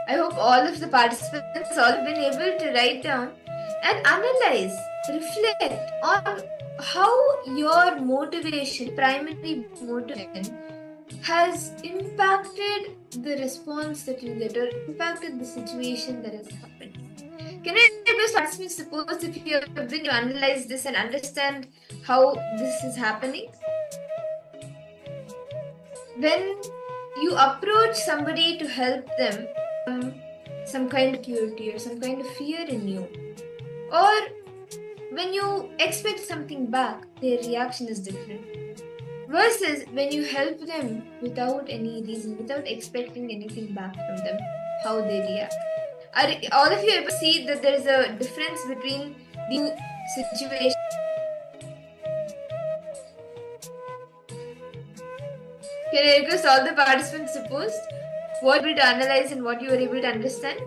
S6: I hope all of the participants all have been able to write down and analyze, reflect on how your motivation, primary motivation, has impacted the response that you get or impacted the situation that has happened. Can I request participants, suppose if you have been to analyze this and understand how this is happening? When you approach somebody to help them, some kind of purity or some kind of fear in you, or when you expect something back, their reaction is different. Versus when you help them without any reason, without expecting anything back from them, how they react. Are all of you able to see that there is a difference between the situation? Can I request all the participants to post what you were able to analyze and what you were able to understand?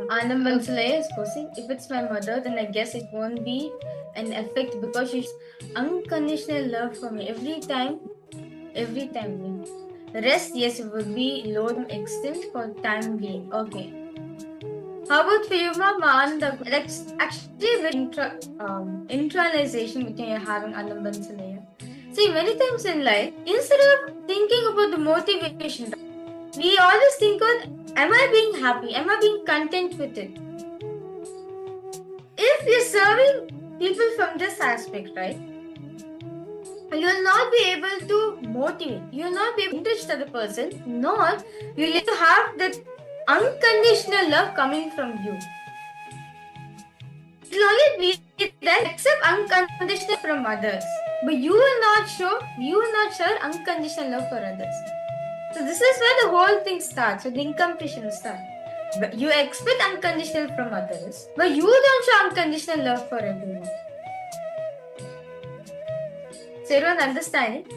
S7: Anambansalaya is posing. If it's my mother, then I guess it won't be an effect because she's unconditional love for me every time. The rest, yes, it will be low to extent for time being. Okay. How about for you, Mama? That's actually very internalization between you're having Anambansalaya. See, many times in life, instead of thinking about the motivation, we always think of, am I being happy? Am I being content with it? If you're serving people from this aspect, right, you will not be able to motivate. You will not be able to enrich the other person, nor you will to have that unconditional love coming from you. It will only be that accept unconditional from others, but you will not show unconditional love for others. So this is where the whole thing starts, where the incompletion starts. You expect unconditional from others, but you don't show unconditional love for everyone. So everyone understand it?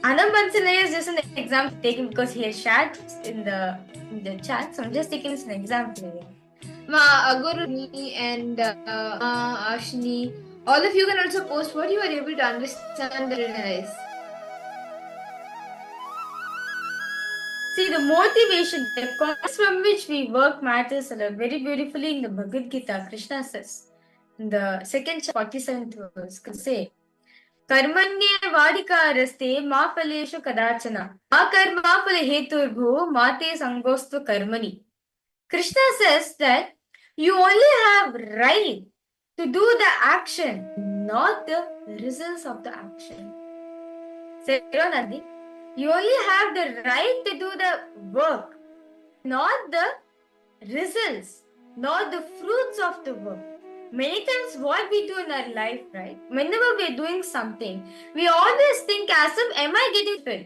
S7: Anam Bansalaya is just an example taken because he has shared in the chat, so I'm just taking this as an example.
S6: Guru and Ashni, all of you can also post what you are able to understand and realize.
S7: See, the motivation, the cause from which we work matters a lot. Very beautifully in the Bhagavad Gita, Krishna says, in the second chapter, 47th verse, say, Karmanye vadika raste ma phaleshu kadachana ma karma phale heturbhu mate sangostu karmani. Krishna says that you only have right to do the action, not the results of the action. Say, Nandi, you only have the right to do the work, not the results, not the fruits of the work. Many times what we do in our life, right, whenever we're doing something, we always think as if, am I getting fulfilled?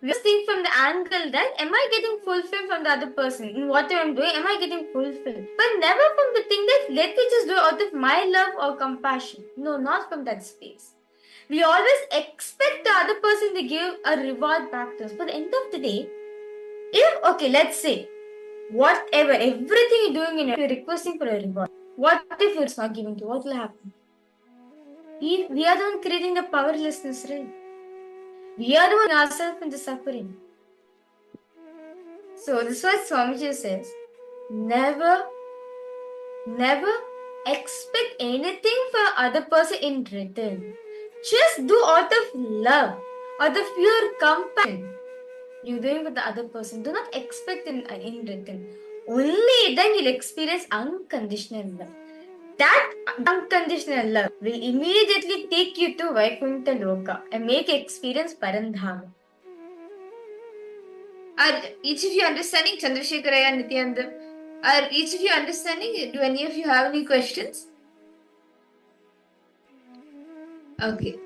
S7: We always think from the angle that, am I getting fulfilled from the other person? In whatever I'm doing, am I getting fulfilled? But never from the thing that, let me just do it out of my love or compassion. No, not from that space. We always expect the other person to give a reward back to us. But at the end of the day, let's say, whatever, everything you're doing in your life, you're requesting for a reward. What if it's not given to you? What will happen? We are the one creating the powerlessness, right? We are the one ourselves in the suffering. So this is what Swamiji says. Never expect anything from other person in return. Just do out of love, out of pure compassion. You do it with the other person. Do not expect in return. Only then you'll experience unconditional love. That unconditional love will immediately take you to Vaikuntha Loka and make you experience Parandhama.
S6: Are each of you understanding? Chandrasekharaya and Nithyananda, are each of you understanding? Do any of you have any questions? Okay.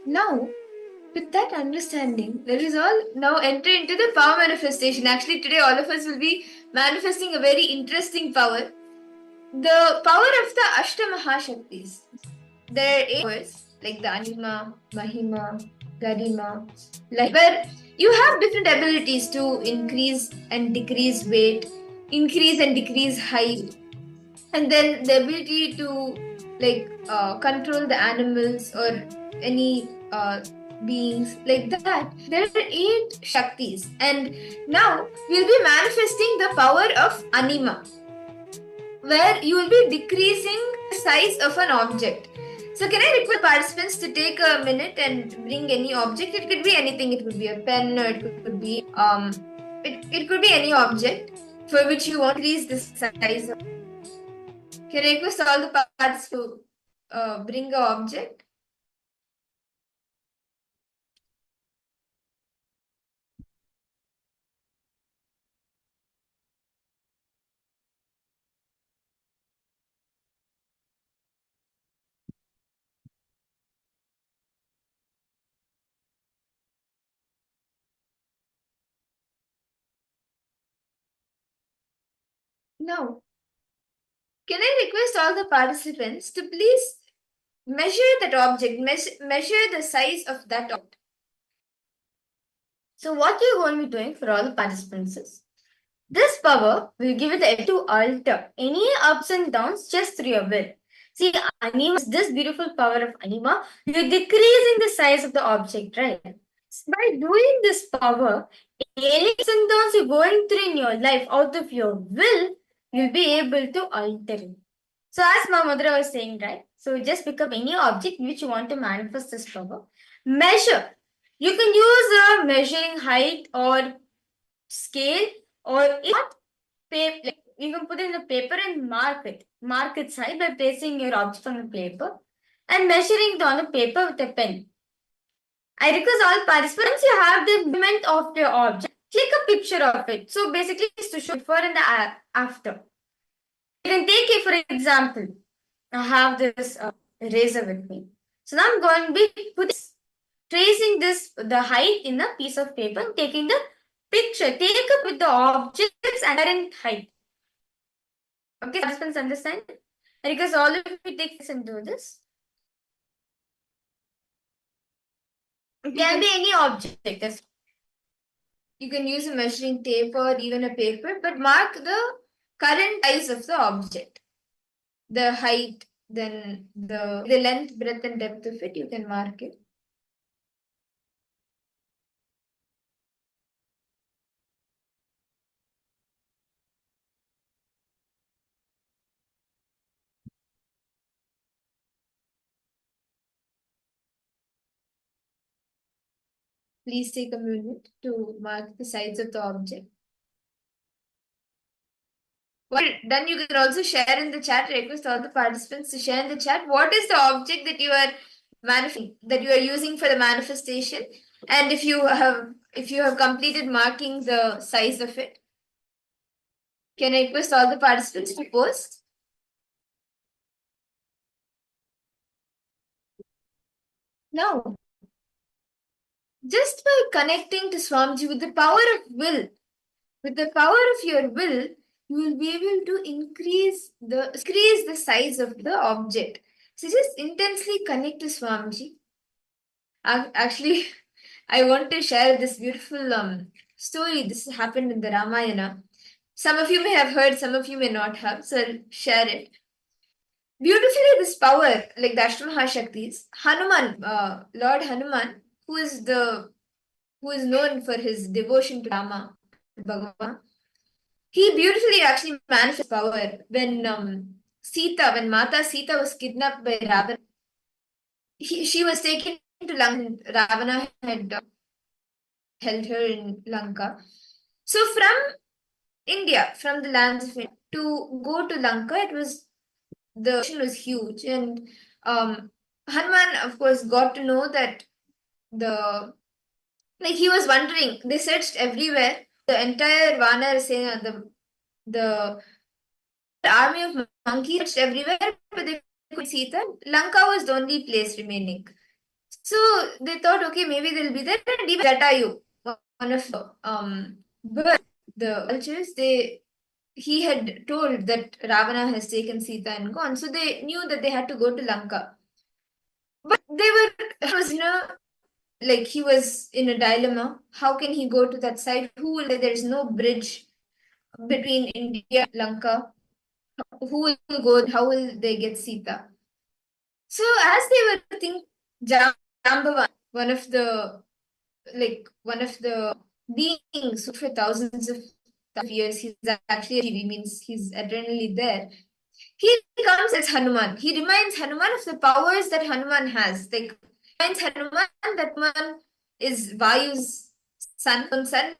S6: Now, with that understanding, let us all now enter into the power manifestation. Actually, today all of us will be manifesting a very interesting power. The power of the Ashta Mahashaktis. There are 8 powers like the Anima, Mahima, garima, like where you have different abilities to increase and decrease weight, increase and decrease height, and then the ability to control the animals or any beings like that. There are 8 shaktis, and now we'll be manifesting the power of anima, where you will be decreasing the size of an object. So can I request participants to take a minute and bring any object? It could be anything. It could be a pen, or it could be it could be any object for which you want to increase the size of. Can I request all the participants to bring an object? Now, can I request all the participants to please measure that object, measure the size of that object.
S7: So what you're going to be doing for all the participants is, this power will give you the ability to alter any ups and downs just through your will. See, anima is this beautiful power of anima. You're decreasing the size of the object, right? By doing this power, any ups and downs you're going through in your life out of your will, you'll be able to alter it. So as Mahamudra was saying, right? So just pick up any object which you want to manifest this power. Measure. You can use a measuring height or scale, or if not, paper. You can put it in the paper and mark it. Mark its height by placing your object on the paper and measuring it on the paper with a pen. I request all participants, you have the movement of your object, click a picture of it. So basically, it's to show before and the after. You can take it for example. I have this eraser with me. So now I'm going to be tracing the height in a piece of paper and taking the picture. Take up with the objects and current height. Okay, participants understand? Because all of you take this and do this. It can be any object.
S6: You can use a measuring tape or even a paper, but mark the current size of the object. The height, then the length, breadth, and depth of it, you can mark it. Please take a minute to mark the size of the object. Well done, you can also share in the chat. Request all the participants to share in the chat. What is the object that you are using for the manifestation? And if you have completed marking the size of it, can I request all the participants to post? Now, just by connecting to Swamiji with the power of will, with the power of your will, you will be able to increase the size of the object. So just intensely connect to Swamiji. Actually, I want to share this beautiful story. This happened in the Ramayana. Some of you may have heard, some of you may not have, so I'll share it. Beautifully, this power, like the Ashtamahashaktis, Hanuman, Lord Hanuman, who is known for his devotion to Rama, Bhagavan, he beautifully actually manifests power when when Mata Sita was kidnapped by Ravana. She was taken to Lanka. Ravana had held her in Lanka. So from India, from the lands of India, to go to Lanka, the ocean was huge, and Hanuman, of course, got to know that he was wondering. They searched everywhere. The entire Vanar Sena, the army of monkeys searched everywhere, but they couldn't see Sita. Lanka was the only place remaining. So they thought, okay, maybe they'll be there. And even Jatayu, one of the vultures, he had told that Ravana has taken Sita and gone. So they knew that they had to go to Lanka. But like he was in a dilemma. How can he go to that side? Who will there's no bridge between India and Lanka. Who will go? How will they get Sita? So as they were thinking, Jambavan, one of the beings who for thousands of years, he's actually a Jivi, means he's eternally there. He comes as Hanuman. He reminds Hanuman of the powers that Hanuman has. Like reminds Hanuman that Hanuman is Vayu's son.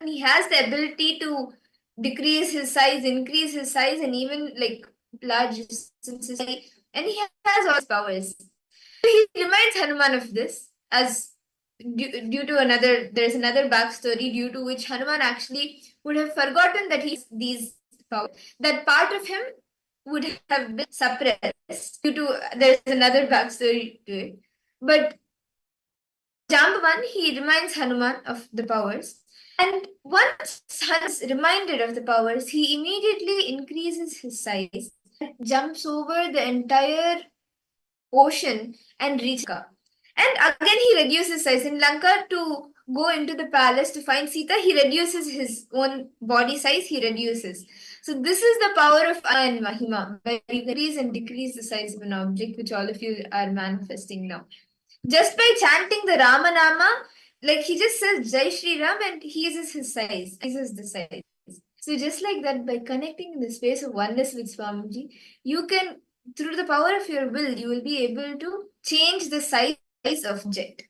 S6: He has the ability to decrease his size, increase his size, and even like large distances. And he has all his powers. He reminds Hanuman of this as due to there's another backstory due to which Hanuman actually would have forgotten that he has these powers. That part of him would have been suppressed due to there's another backstory to it. But Jambavan, he reminds Hanuman of the powers. And once Hanuman is reminded of the powers, he immediately increases his size and jumps over the entire ocean and reaches Lanka. And again, he reduces size. In Lanka, to go into the palace to find Sita, he reduces his own body size, he reduces. So this is the power of Ana and Mahima, where you increase and decrease the size of an object, which all of you are manifesting now. Just by chanting the Ramanama, like he just says Jai Shri Ram and he uses his size, increases the size. So just like that, by connecting in the space of oneness with Swamiji, you can, through the power of your will, you will be able to change the size of jet.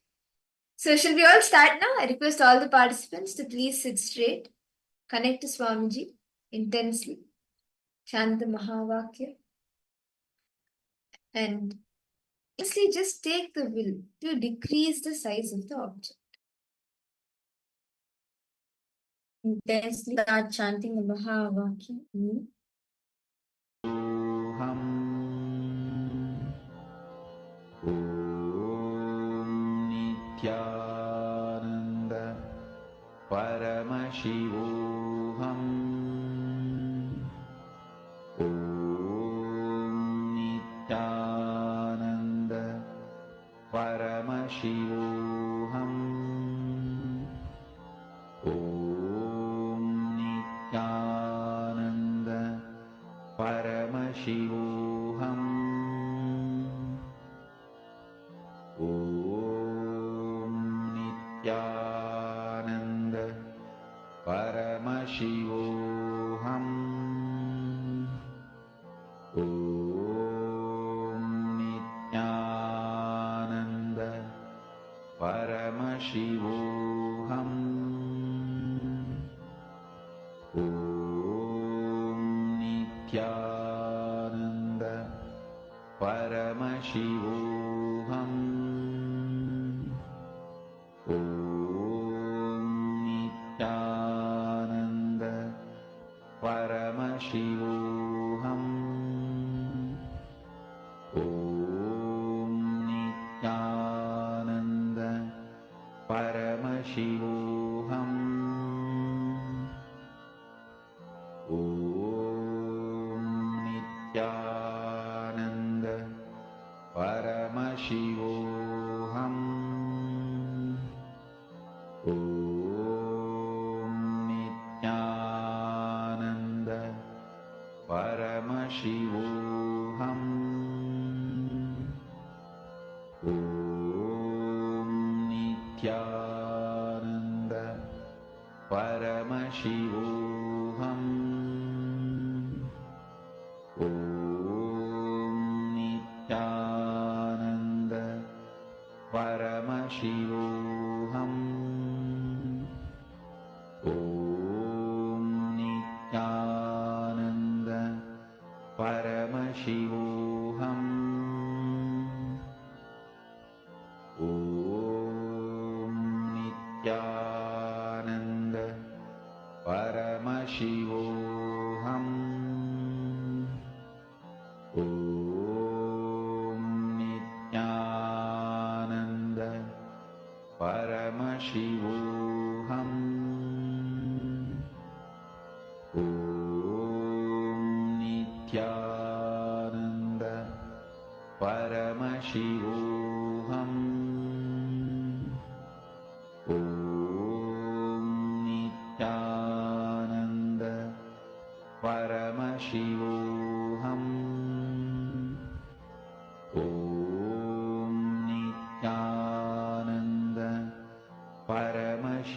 S6: So shall we all start now? I request all the participants to please sit straight, connect to Swamiji intensely, chant the Mahavakya, and intensely just take the will to decrease the size of the object. Intensely start chanting the Mahavakya.
S4: Nithyananda Paramashivoham Nithyananda Paramashivoham Nithyananda Paramashivoham Nithyananda Paramashivoham Nithyananda Paramashivoham Nithyananda Paramashivoham Nithyananda Paramashivoham Nithyananda Paramashivoham Nithyananda Paramashivoham Nithyananda Paramashivoham Nithyananda Paramashivoham Nithyananda Paramashivoham Nithyananda Paramashivoham Nithyananda Paramashivoham Nithyananda Paramashivoham Nithyananda Paramashivoham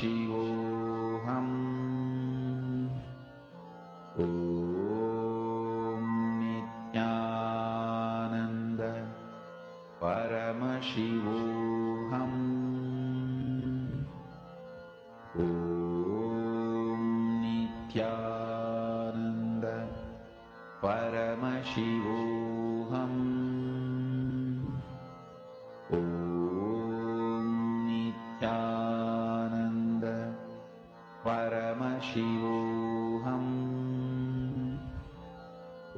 S4: Paramashivoham Om Nithyananda Paramashivoham Om Nithyananda Paramashivoham Om Nithyananda Paramashivoham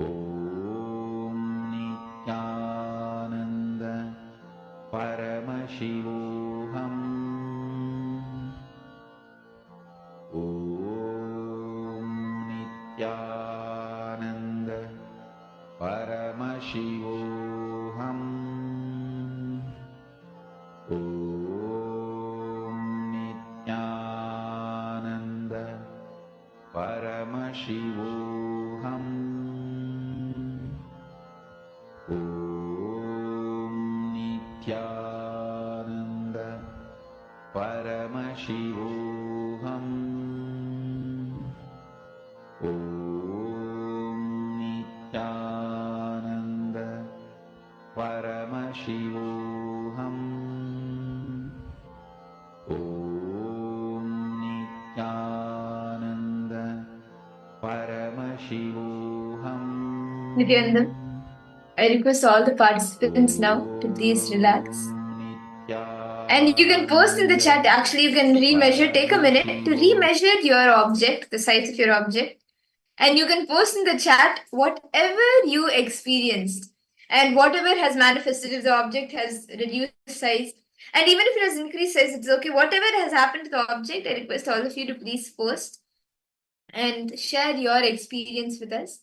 S4: Om Nithyananda Paramashivoham Om Nithyananda Paramashivoham Om Nithyananda Paramashivoham Om Nithyananda Paramashivoham Om Nithyananda Paramashivoham Om Nithyananda Paramashivoham.
S6: Nithyananda, I request all the participants now to please relax. And you can post in the chat, actually, you can remeasure, take a minute to remeasure your object, the size of your object. And you can post in the chat whatever you experienced and whatever has manifested. If the object has reduced size, and even if it has increased size, it's okay. Whatever has happened to the object, I request all of you to please post and share your experience with us.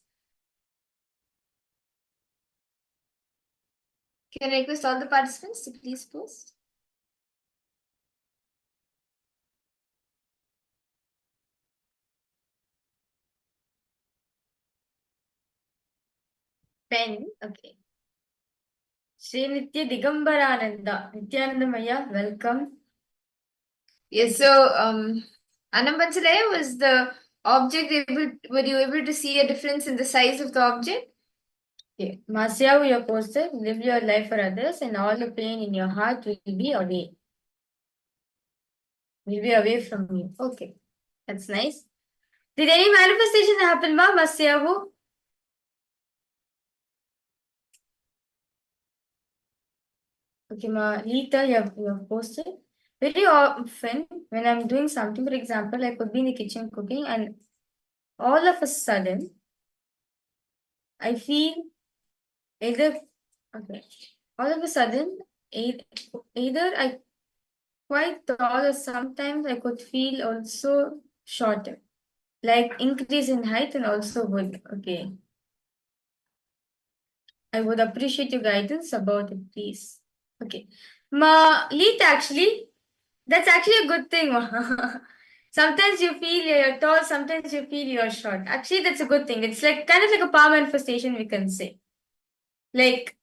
S6: Can I request all the participants to please post?
S7: Pen, okay. Sri Nitya Digambarananda, Nithyananda Maya, welcome.
S6: Yes, so Anambansalaya, was the object were you able to see a difference in the size of the object?
S7: Okay. Masyavu, your posted, live your life for others and all the pain in your heart will be away. Will be away from you. Okay. That's nice. Did any manifestation happen, ma, Masyavu? Okay, ma, Lita, you have posted. Very often, when I'm doing something, for example, I could be in the kitchen cooking and all of a sudden, I feel either, okay, all of a sudden, either I quite tall or sometimes I could feel also shorter, like increase in height and also would, okay. I would appreciate your guidance about it, please. Okay. Ma, Leet, actually, that's actually a good thing. Sometimes you feel you're tall, sometimes you feel you're short. Actually, that's a good thing. It's like kind of like a power manifestation, we can say. Like,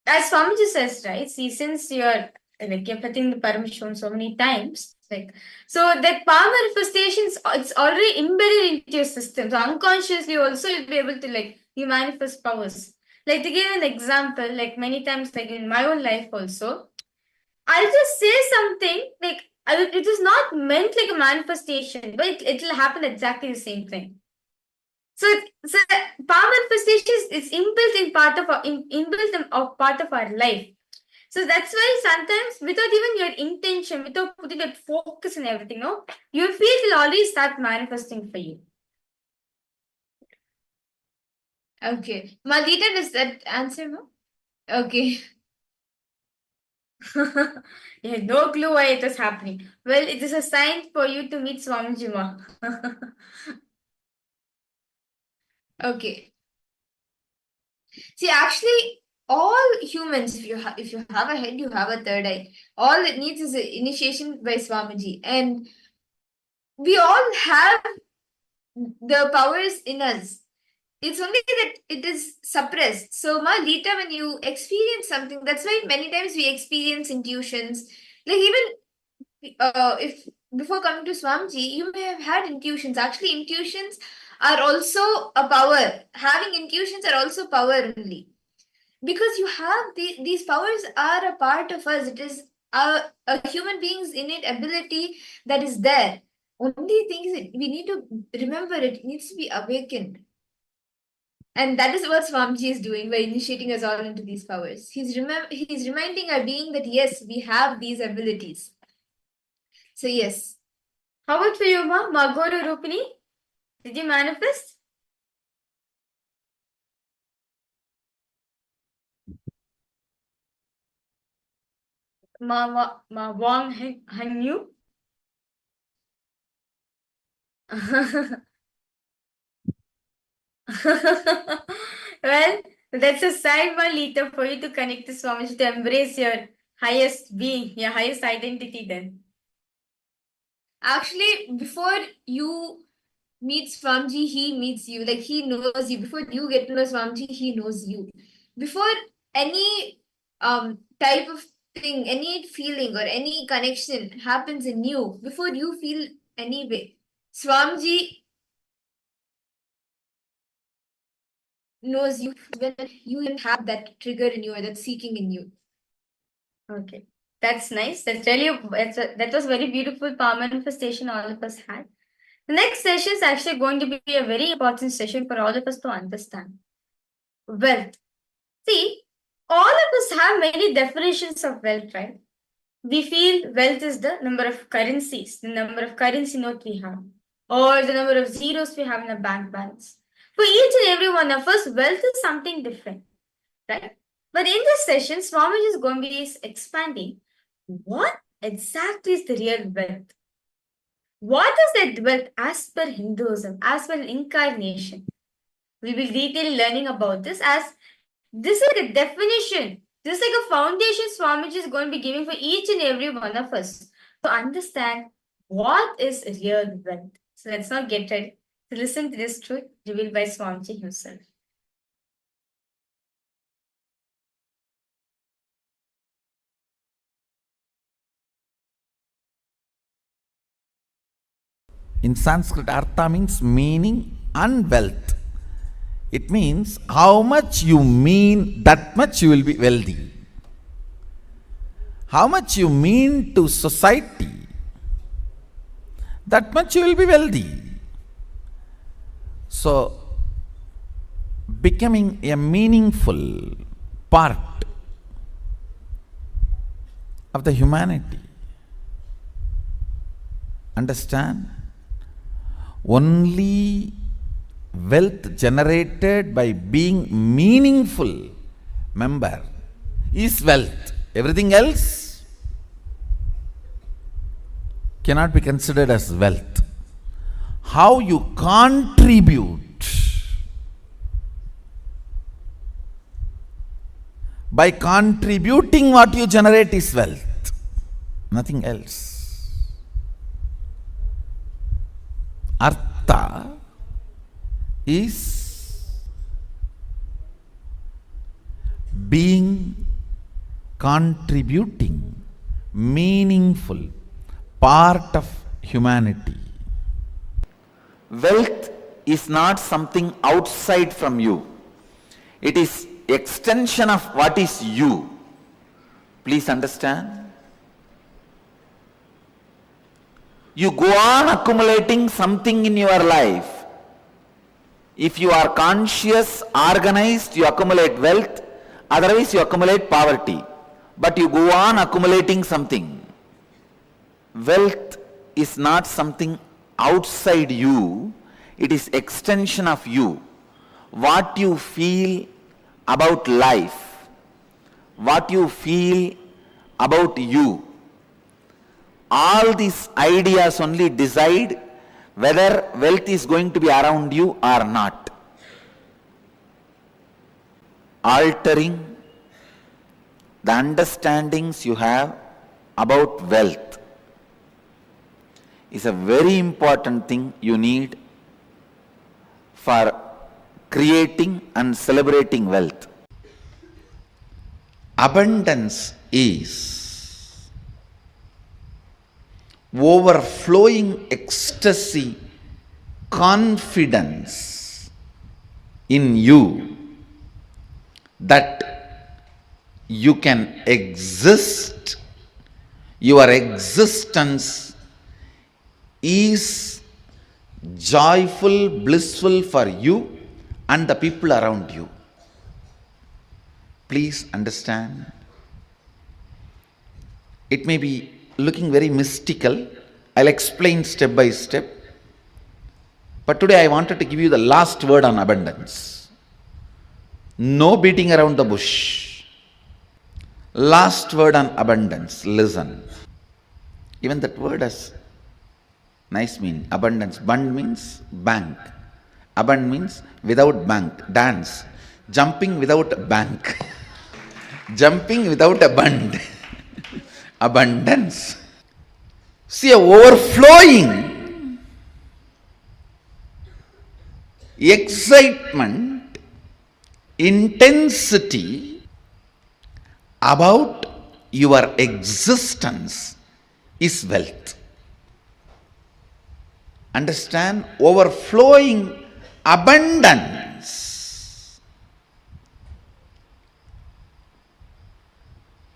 S7: as Swamiji says, right? See, since you're putting the Paramashivoham so many times, like, so that power manifestations, it's already embedded into your system. So unconsciously also you'll be able to you manifest powers. Like, to give an example, like many times, like in my own life also, I'll just say something like it is not meant like a manifestation, but it will happen exactly the same thing. So power manifestation is inbuilt in part of part of our life. So that's why sometimes, without even your intention, without putting that focus and everything, no, you feel it will already start manifesting for you.
S6: Okay. Malita, does that answer, no? Okay.
S7: You had no clue why it was happening. Well, it is a sign for you to meet Swamiji Ma.
S6: Okay. See, actually, all humans, if you have a head, you have a third eye. All it needs is an initiation by Swamiji, and we all have the powers in us. It's only that it is suppressed. So, Ma Lita, when you experience something, that's why many times we experience intuitions. Like even if before coming to Swamiji, you may have had intuitions. Actually, intuitions are also a power. Having intuitions are also power only. Because you have these powers are a part of us. It is a human being's innate ability that is there. Only thing is, we need to remember it needs to be awakened. And that is what Swamiji is doing by initiating us all into these powers. He's reminding our being that yes, we have these abilities. So yes.
S7: How about for you, Ma? Magoro Rupini? Did you manifest? Ma Wang Han Yu? Well, that's a sign, Malita, for you to connect to Swamiji, to embrace your highest being, your highest identity then.
S6: Actually, before you meet Swamiji, he meets you. Like he knows you. Before you get to know Swamiji, he knows you. Before any type of thing, any feeling or any connection happens in you, before you feel any way, Swamiji knows you when you have that trigger in you or that seeking in you.
S7: Okay, that's nice. That's really that was very beautiful power manifestation all of us had. The next session is actually going to be a very important session for all of us to understand. Wealth. See, all of us have many definitions of wealth, right? We feel wealth is the number of currencies, the number of currency note we have, or the number of zeros we have in a bank balance. For each and every one of us, wealth is something different, right? But in this session, Swamiji is going to be expanding what exactly is the real wealth. What is that wealth as per Hinduism, as per incarnation? We will detail learning about this as this is like a definition. This is like a foundation Swamiji is going to be giving for each and every one of us to understand what is real wealth. So let's not get ready to listen to this truth revealed by Swamiji himself.
S4: In Sanskrit, artha means meaning and wealth. It means how much you mean, that much you will be wealthy. How much you mean to society, that much you will be wealthy. So, becoming a meaningful part of the humanity. Understand? Only wealth generated by being meaningful member is wealth. Everything else cannot be considered as wealth. How you contribute by contributing what you generate is wealth, nothing else. Artha is being contributing, meaningful part of humanity. Wealth is not something outside from you. It is extension of what is you. Please understand. You go on accumulating something in your life. If you are conscious, organized, you accumulate wealth. Otherwise, you accumulate poverty. But you go on accumulating something. Wealth is not something outside you. It is extension of you. What you feel about life, what you feel about you, all these ideas only decide whether wealth is going to be around you or not. Altering the understandings you have about wealth is a very important thing you need for creating and celebrating wealth. Abundance is overflowing ecstasy, confidence in you that you can exist, your existence is joyful, blissful for you and the people around you. Please understand. It may be looking very mystical. I'll explain step by step. But today I wanted to give you the last word on abundance. No beating around the bush. Last word on abundance. Listen. Even that word has nice meaning. Abundance. Bund means bank. Abund means without bank. Dance. Jumping without a bank. Jumping without a bund. Abundance. See, a overflowing excitement, intensity about your existence is wealth. Understand? Overflowing abundance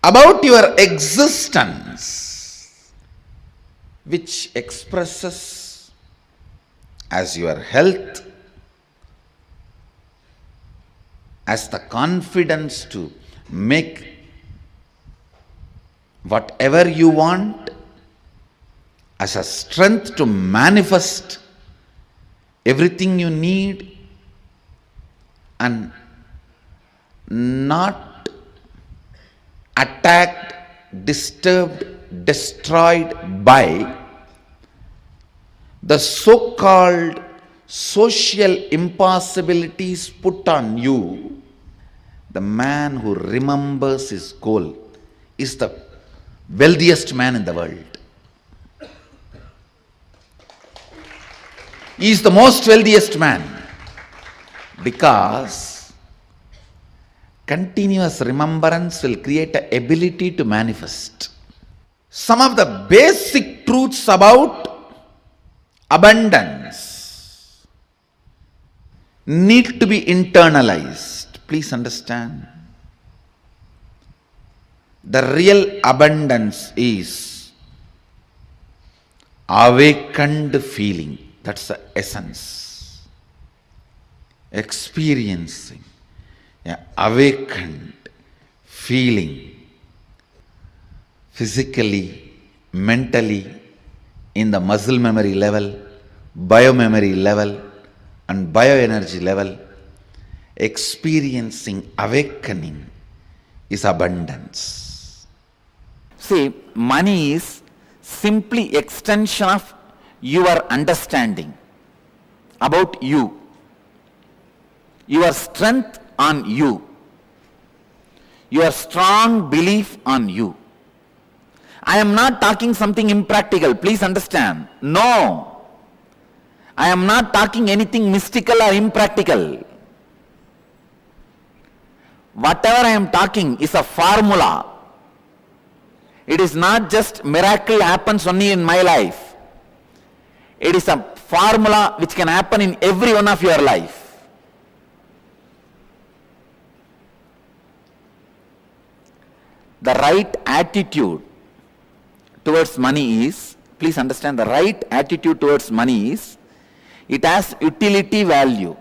S4: about your existence, which expresses as your health, as the confidence to make whatever you want, as a strength to manifest everything you need, and not attacked, disturbed, destroyed by the so-called social impossibilities put on you. The man who remembers his goal is the wealthiest man in the world. He is the most wealthiest man because continuous remembrance will create an ability to manifest. Some of the basic truths about abundance need to be internalized. Please understand. The real abundance is awakened feeling. That's the essence. Experiencing awakened feeling physically, mentally, in the muscle memory level, biomemory level, and bioenergy level. Experiencing awakening is abundance. See, money is simply extension of your understanding about you, your strength on you, your strong belief on you. I am not talking something impractical, please understand. No, I am not talking anything mystical or impractical. Whatever I am talking is a formula. It is not just miracle happens only in my life. It is a formula which can happen in every one of your life. The right attitude towards money is, please understand, the right attitude towards money is, it has utility value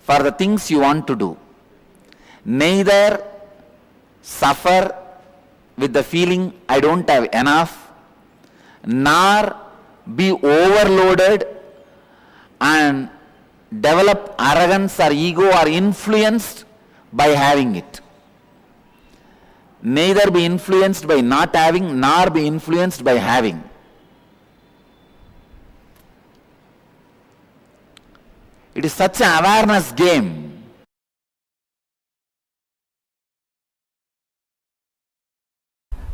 S4: for the things you want to do. Neither suffer with the feeling I don't have enough, nor be overloaded and develop arrogance or ego or influenced by having it. Neither be influenced by not having, nor be influenced by having. It is such an awareness game.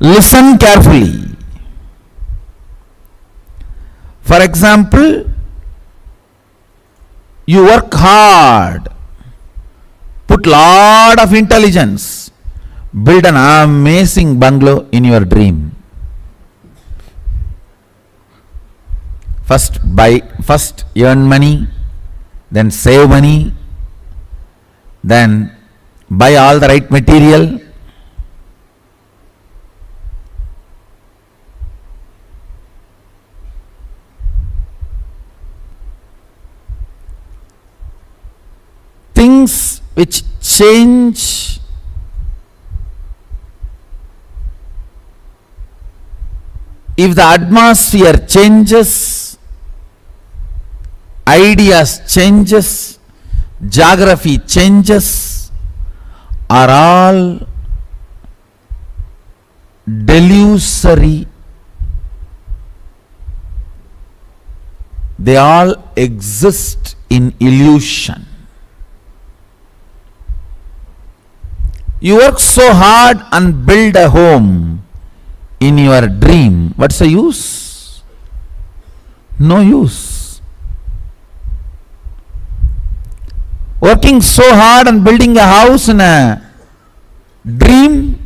S4: Listen carefully. For example, you work hard, put lot of intelligence, build an amazing bungalow in your dream. First earn money, then save money, then buy all the right material. Things which change if the atmosphere changes, ideas changes, geography changes, are all delusory. They all exist in illusion. You work so hard and build a home in your dream. What's the use? No use. Working so hard and building a house in a dream,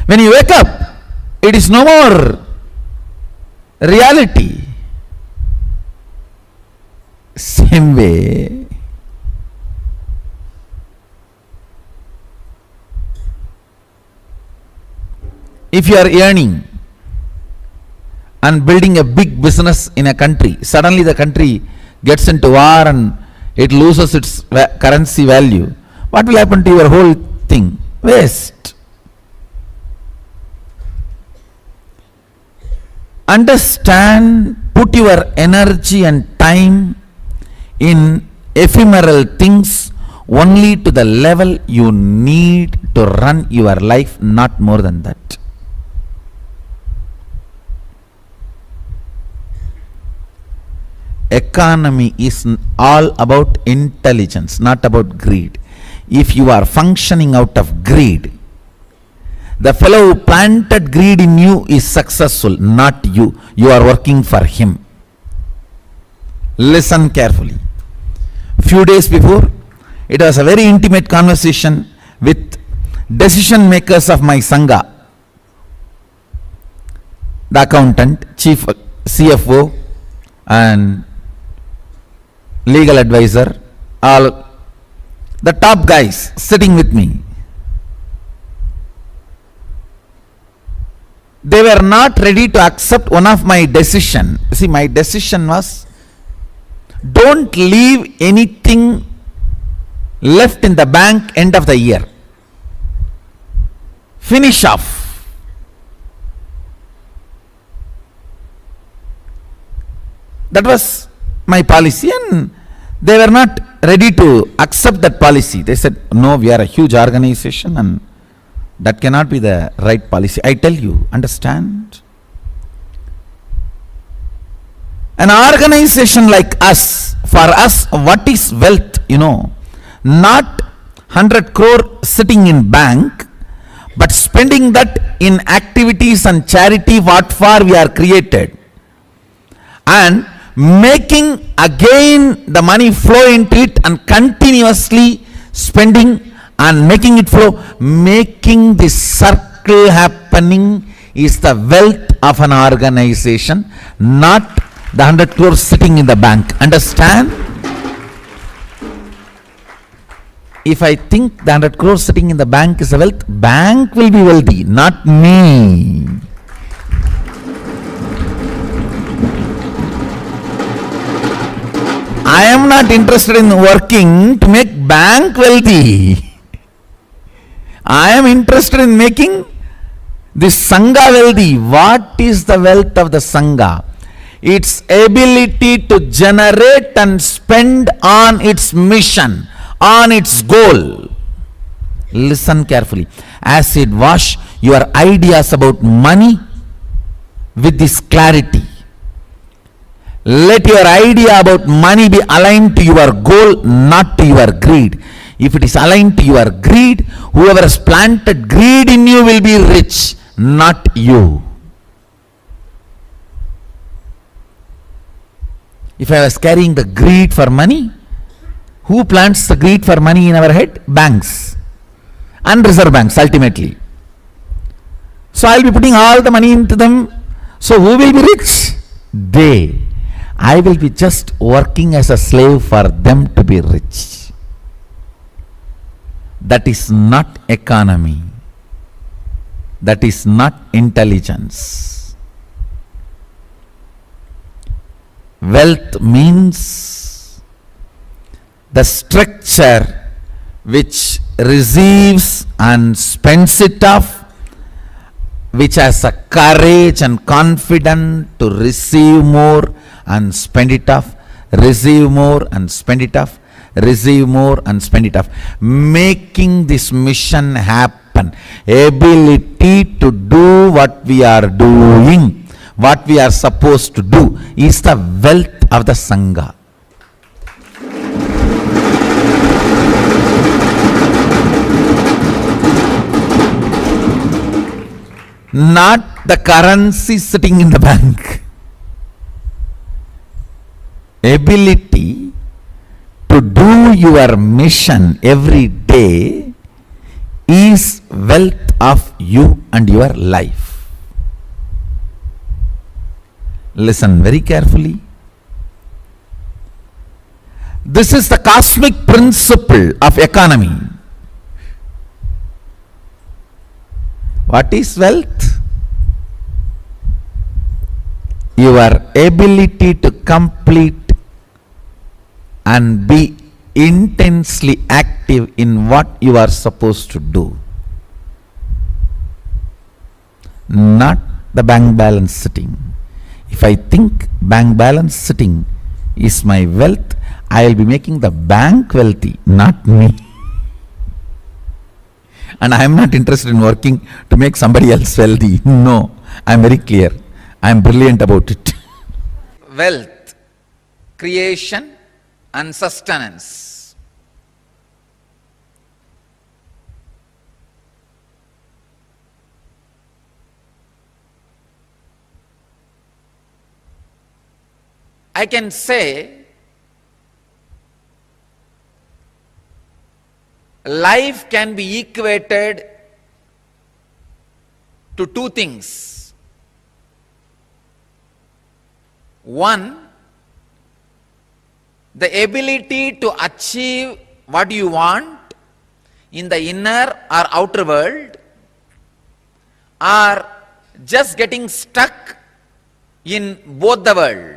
S4: when you wake up, it is no more reality. Same way, if you are earning and building a big business in a country, suddenly the country gets into war and it loses its currency value, what will happen to your whole thing? Waste. Understand, put your energy and time in ephemeral things only to the level you need to run your life, not more than that. Economy is all about intelligence, not about greed. If you are functioning out of greed, the fellow who planted greed in you is successful, not you. You are working for him. Listen carefully. Few days before, it was a very intimate conversation with decision makers of my Sangha. The accountant, chief CFO and legal advisor, all the top guys sitting with me. They were not ready to accept one of my decision. See, my decision was, don't leave anything left in the bank end of the year. Finish off. That was my policy, and they were not ready to accept that policy. They said, no, we are a huge organization and that cannot be the right policy. I tell you, understand? An organization like us, for us, what is wealth? Not 100 crore sitting in bank, but spending that in activities and charity what for we are created, and making again the money flow into it and continuously spending and making it flow, making this circle happening is the wealth of an organization, not the 100 crores sitting in the bank. Understand? If I think the 100 crores sitting in the bank is a wealth, bank will be wealthy, not me. I am not interested in working to make bank wealthy. I am interested in making this Sangha wealthy. What is the wealth of the Sangha? Its ability to generate and spend on its mission, on its goal. Listen carefully. Acid wash your ideas about money with this clarity. Let your idea about money be aligned to your goal, not to your greed. If it is aligned to your greed, whoever has planted greed in you will be rich, not you. If I was carrying the greed for money, who plants the greed for money in our head? Banks and reserve banks ultimately. So I will be putting all the money into them. So who will be rich? They. I will be just working as a slave for them to be rich. That is not economy. That is not intelligence. Wealth means the structure which receives and spends it off, which has a courage and confidence to receive more and spend it off, receive more and spend it off, receive more and spend it off, making this mission happen. Ability to do what we are doing, what we are supposed to do, is the wealth of the Sangha. Not the currency sitting in the bank. Ability to do your mission every day is wealth of you and your life. Listen very carefully. This is the cosmic principle of economy. What is wealth? Your ability to complete and be intensely active in what you are supposed to do. Not the bank balance sitting. If I think bank balance sitting is my wealth, I will be making the bank wealthy, not me. And I am not interested in working to make somebody else wealthy. No, I am very clear. I am brilliant about it. Wealth, creation and sustenance. I can say life can be equated to two things. One, the ability to achieve what you want in the inner or outer world, or just getting stuck in both the world.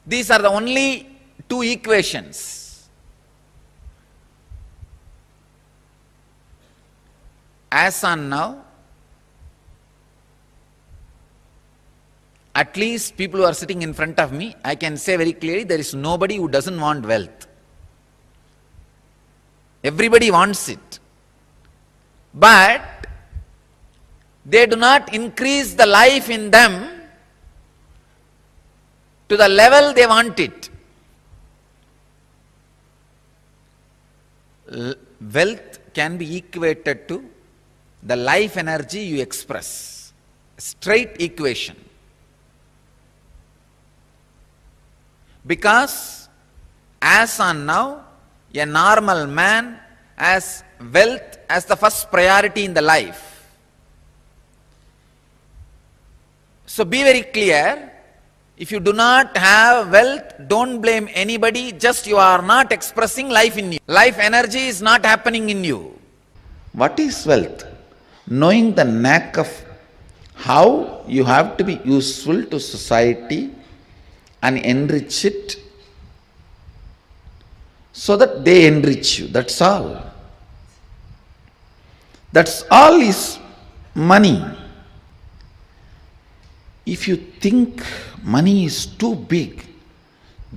S4: These are the only two equations. As on now, at least people who are sitting in front of me, I can say very clearly, there is nobody who doesn't want wealth. Everybody wants it. But they do not increase the life in them to the level they want it. Wealth can be equated to the life energy you express. Straight equation. Because as on now, a normal man has wealth as the first priority in the life. So be very clear. If you do not have wealth, don't blame anybody, just you are not expressing life in you. Life energy is not happening in you. What is wealth? Knowing the knack of how you have to be useful to society and enrich it so that they enrich you. That's all. That's all is money. If you think money is too big,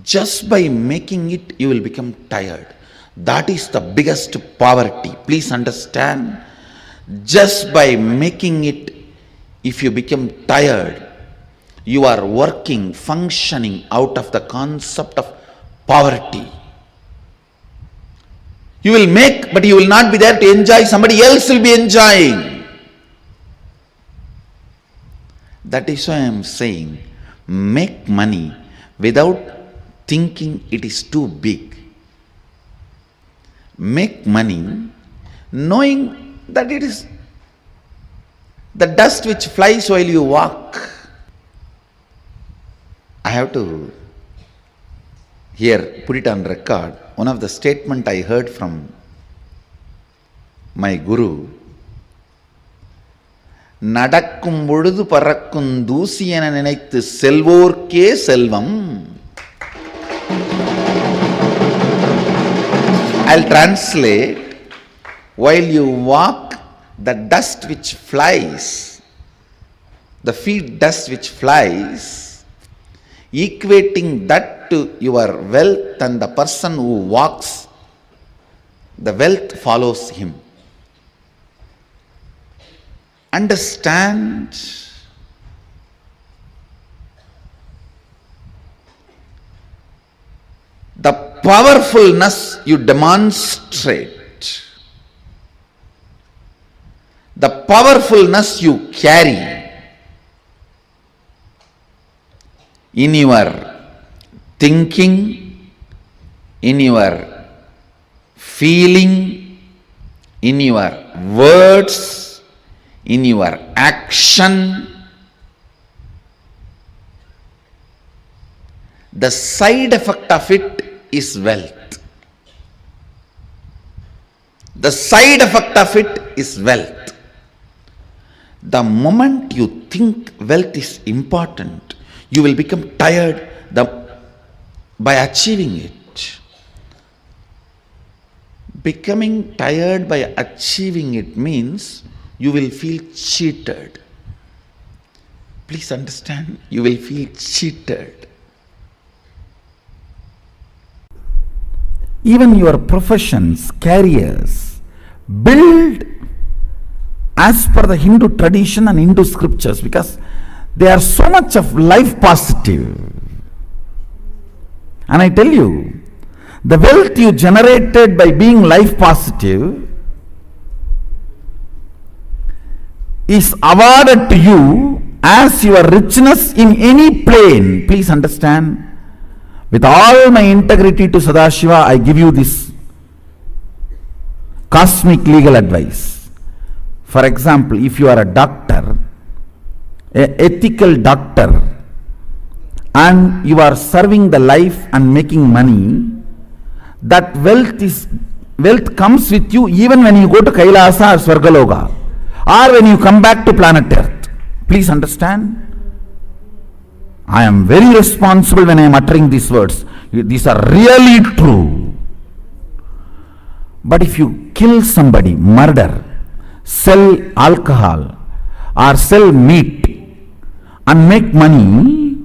S4: just by making it you will become tired. That is the biggest poverty. Please understand. Just by making it, if you become tired, you are working, functioning out of the concept of poverty. You will make, but you will not be there to enjoy. Somebody else will be enjoying. That is why I am saying, make money without thinking it is too big. Make money knowing that it is The dust which flies while you walk. I have to here put it on record. One of the statement I heard from my guru, நடக்கும் பொழுது பறக்கும் தூசி என நினைத்து செல்வோர்க்கே செல்வம். I'll translate. While you walk, the dust which flies, the feet dust which flies, equating that to your wealth, and the person who walks, the wealth follows him. Understand? The powerfulness you demonstrate, the powerfulness you carry in your thinking, in your feeling, in your words, in your action, the side effect of it is wealth. The side effect of it is wealth. The moment you think wealth is important, you will become tired by achieving it. Becoming tired by achieving it means you will feel cheated. Please understand, you will feel cheated. Even your professions, careers, build as per the Hindu tradition and Hindu scriptures, because they are so much of life positive. And I tell you, the wealth you generated by being life positive is awarded to you as your richness in any plane. Please understand. With all my integrity to Sadashiva, I give you this cosmic legal advice. For example, if you are a doctor, an ethical doctor, and you are serving the life and making money, that wealth comes with you even when you go to KAILASA or Swarga Loka, or when you come back to planet Earth. Please understand. I am very responsible when I am uttering these words. These are really true. But if you kill somebody, murder, sell alcohol, or sell meat and make money,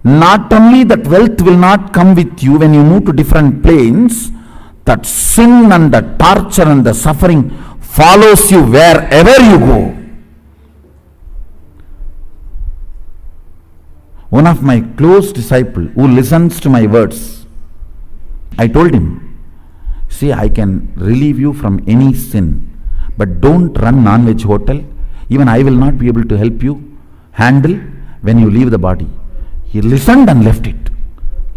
S4: not only that wealth will not come with you when you move to different planes, that sin and the torture and the suffering follows you wherever you go. One of my close disciples who listens to my words, I told him, see, I can relieve you from any sin, but don't run non-veg hotel. Even I will not be able to help you handle when you leave the body. He listened and left it.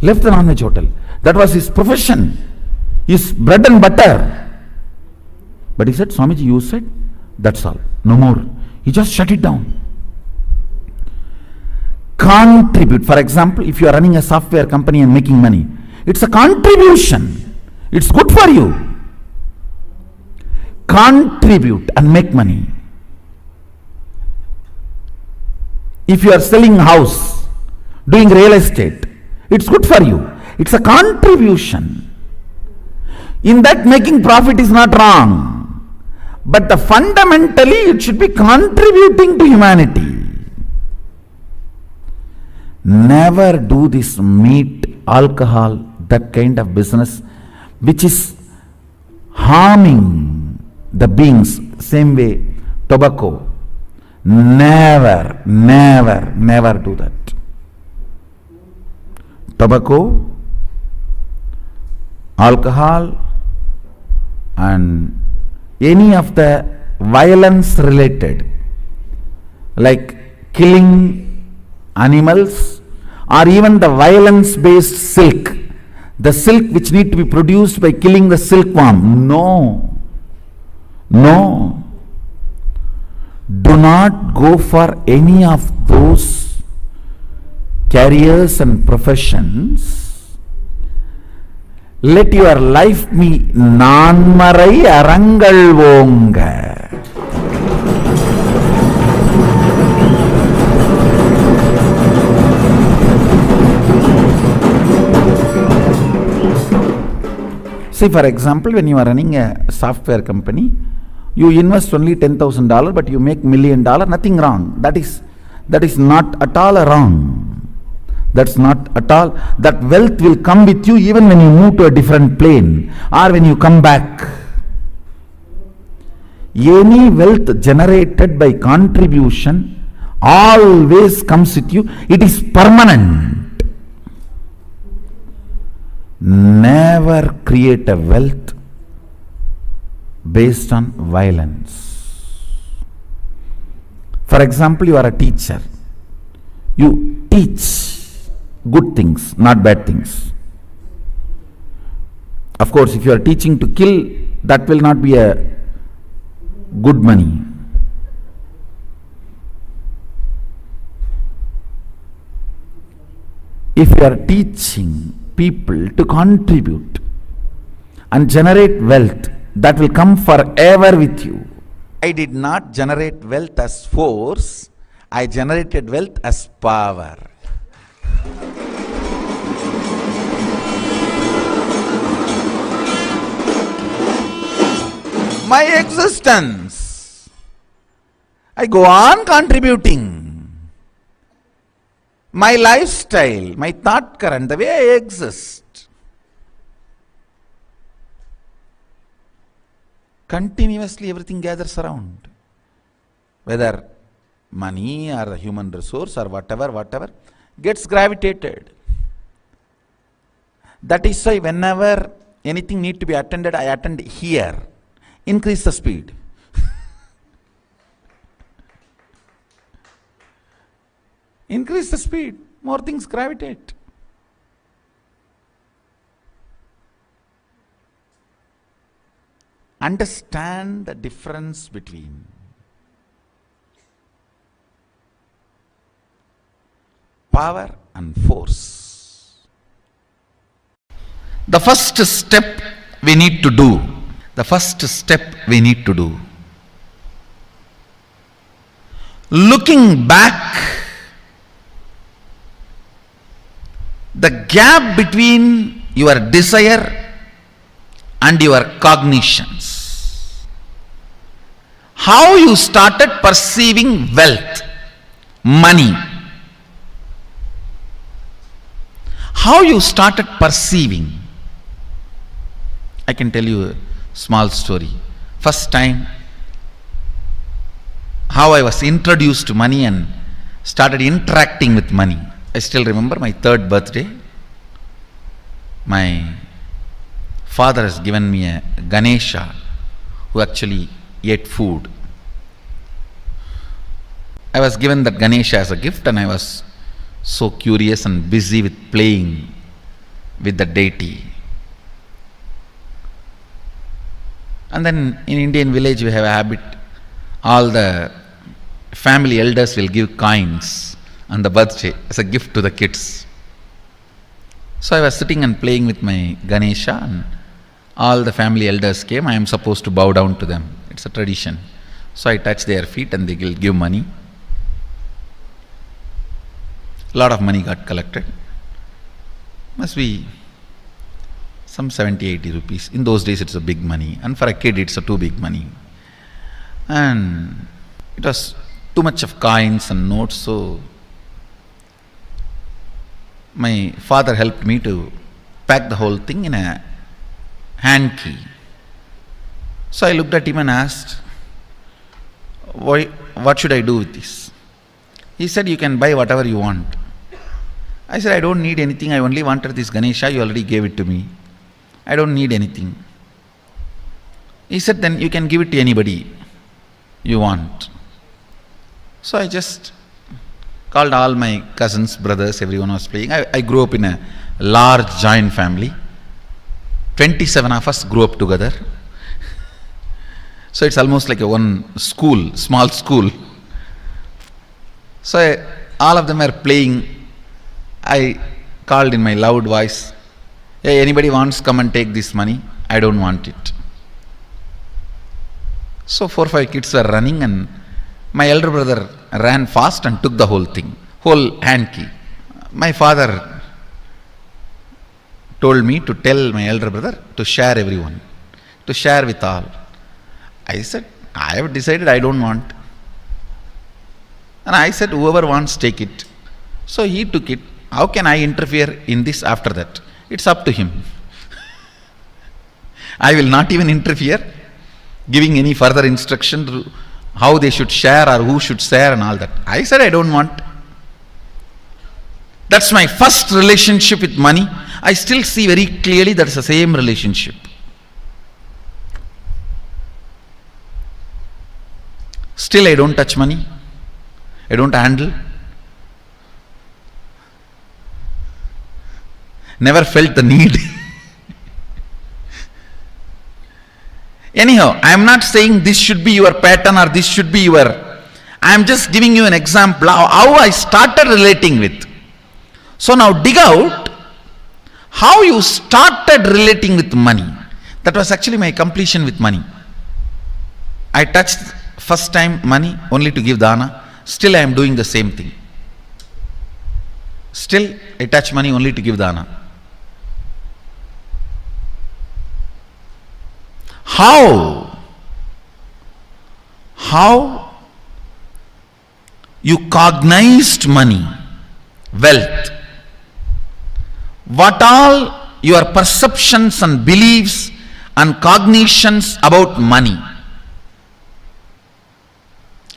S4: Left the non-veg hotel. That was his profession, his bread and butter. But he said, Swamiji, you said, that's all. No more. He just shut it down. Contribute. For example, if you are running a software company and making money, it's a contribution. It's good for you. Contribute and make money. If you are selling a house, doing real estate, it's good for you. It's a contribution. In that, making profit is not wrong. But fundamentally, it should be contributing to humanity. Never do this meat, alcohol, that kind of business which is harming the beings. Same way, tobacco. Never, never, never do that. Tobacco, alcohol, and any of the violence related, like killing animals, or even the violence based silk, the silk which need to be produced by killing the silkworm. No. Do not go for any of those careers and professions. Let your life be நான்மறை அறங்கள் ஓங்க. See, for example, when you are running a software company, you invest only $10,000, but you make $1 million, nothing wrong. That is not at all wrong. That's not at all. That wealth will come with you even when you move to a different plane or when you come back. Any wealth generated by contribution always comes with you. It is permanent. Never create a wealth based on violence. For example, you are a teacher. You teach good things, not bad things. Of course, if you are teaching to kill, that will not be a good money. If you are teaching people to contribute and generate wealth, that will come forever with you. I did not generate wealth as force, I generated wealth as power. My existence, I go on contributing. My lifestyle, my thought current, the way I exist, continuously everything gathers around. Whether money or the human resource or whatever, gets gravitated. That is why whenever anything need to be attended, I attend here. Increase the speed. Increase the speed, more things gravitate. Understand the difference between power and force. The first step we need to do. Looking back, the gap between your desire and your cognitions. How you started perceiving wealth, money. How you started perceiving. I can tell you a small story. First time, how I was introduced to money and started interacting with money. I still remember my 3rd birthday. My father has given me a Ganesha who actually ate food. I was given that Ganesha as a gift and I was so curious and busy with playing with the deity. And then in Indian village we have a habit, all the family elders will give coins on the birthday as a gift to the kids. So I was sitting and playing with my Ganesha and all the family elders came. I am supposed to bow down to them. It's a tradition. So I touch their feet and they will give money. A lot of money got collected. Must be some 70-80 rupees. In those days it's a big money, and for a kid it's a too big money. And it was too much of coins and notes, so my father helped me to pack the whole thing in a hand key. So I looked at him and asked, what should I do with this? He said, you can buy whatever you want. I said, I don't need anything, I only wanted this Ganesha, you already gave it to me. I don't need anything. He said, then you can give it to anybody you want. So I just called all my cousins, brothers, everyone was playing. I grew up in a large joint family. 27 of us grew up together. So it's almost like a one school, small school. So all of them are playing. I called in my loud voice, hey, anybody wants come and take this money? I don't want it. So 4 or 5 kids were running, and my elder brother ran fast and took the whole thing, whole hand key. My father told me to tell my elder brother to share everyone, to share with all. I said, I have decided I don't want. And I said, whoever wants, take it. So he took it. How can I interfere in this after that? It's up to him. I will not even interfere, giving any further instruction to how they should share or who should share and all that. I said I don't want. That's my first relationship with money. I still see very clearly that's the same relationship. Still I don't touch money. I don't handle. Never felt the need. Anyhow, I am not saying this should be your pattern or this should be your. I am just giving you an example of how I started relating with. So now dig out how you started relating with money. That was actually my completion with money. I touched first time money only to give dana. Still I am doing the same thing. Still I touch money only to give dana. How you cognized money, wealth, what all your perceptions and beliefs and cognitions about money.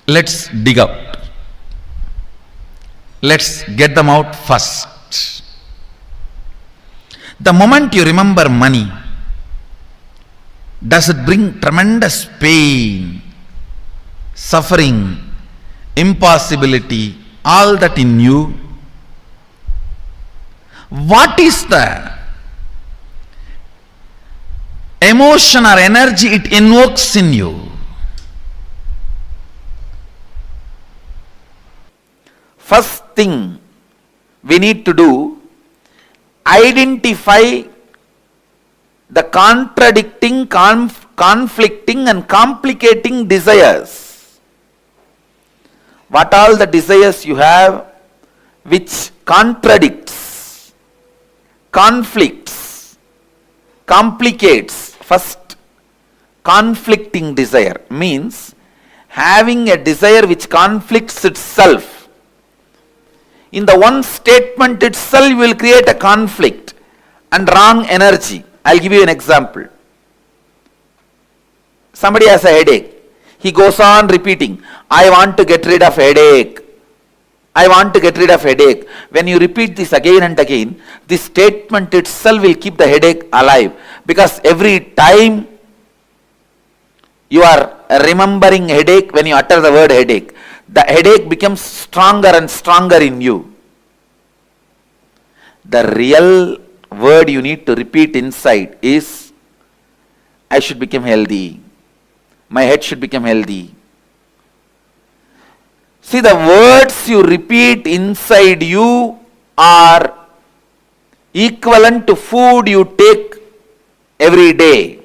S4: Let's dig out. Let's get them out first. The moment you remember money, does it bring tremendous pain, suffering, impossibility, all that in you? What is the emotion or energy it invokes in you? First thing we need to do, identify the contradicting, conflicting and complicating desires. What all the desires you have which contradicts, conflicts, complicates. First, conflicting desire means having a desire which conflicts itself. In the one statement itself will create a conflict and wrong energy. I'll give you an example. Somebody has a headache. He goes on repeating, I want to get rid of headache. I want to get rid of headache. When you repeat this again and again, this statement itself will keep the headache alive. Because every time you are remembering headache, when you utter the word headache, the headache becomes stronger and stronger in you. The real word you need to repeat inside is, I should become healthy. My head should become healthy. See, the words you repeat inside you are equivalent to food you take every day.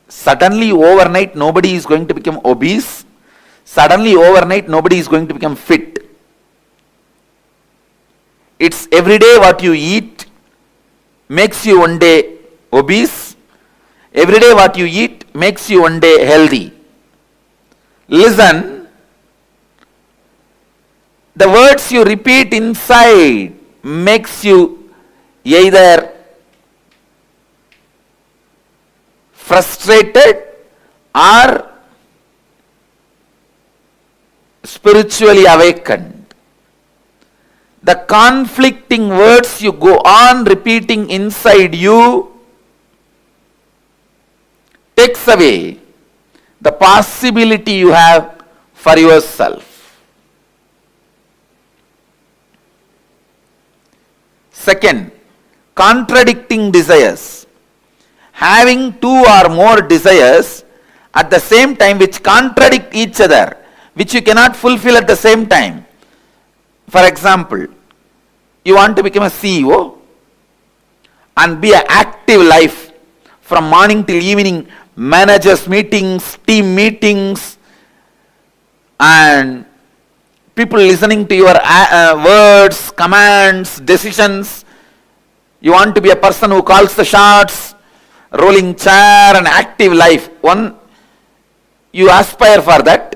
S4: Suddenly overnight nobody is going to become obese. Suddenly overnight nobody is going to become fit. It's every day what you eat makes you one day obese. Every day what you eat makes you one day healthy. Listen, the words you repeat inside makes you either frustrated or spiritually awakened. The conflicting words you go on repeating inside you takes away the possibility you have for yourself. Second, contradicting desires. Having two or more desires at the same time which contradict each other, which you cannot fulfill at the same time. For example, you want to become a CEO and be an active life from morning till evening, managers meetings, team meetings, and people listening to your words, commands, decisions. You want to be a person who calls the shots, rolling chair, and active life. One, you aspire for that.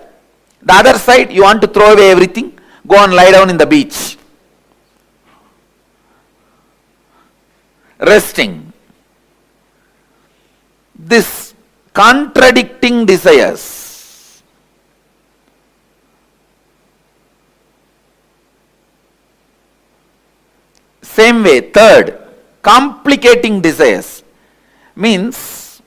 S4: The other side, you want to throw away everything, go and lie down in the beach, resting. This contradicting desires. Same way, third, complicating desires means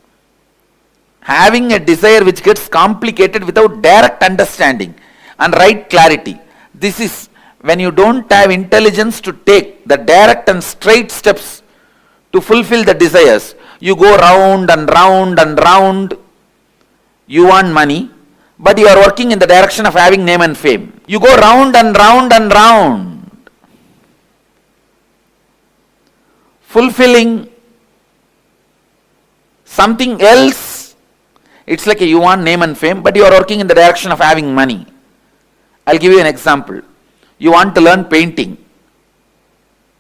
S4: having a desire which gets complicated without direct understanding and right clarity. This is when you don't have intelligence to take the direct and straight steps to fulfill the desires. You go round and round and round. You want money, but you are working in the direction of having name and fame. You go round and round and round, fulfilling something else. It's like you want name and fame, but you are working in the direction of having money. I'll give you an example. You want to learn painting,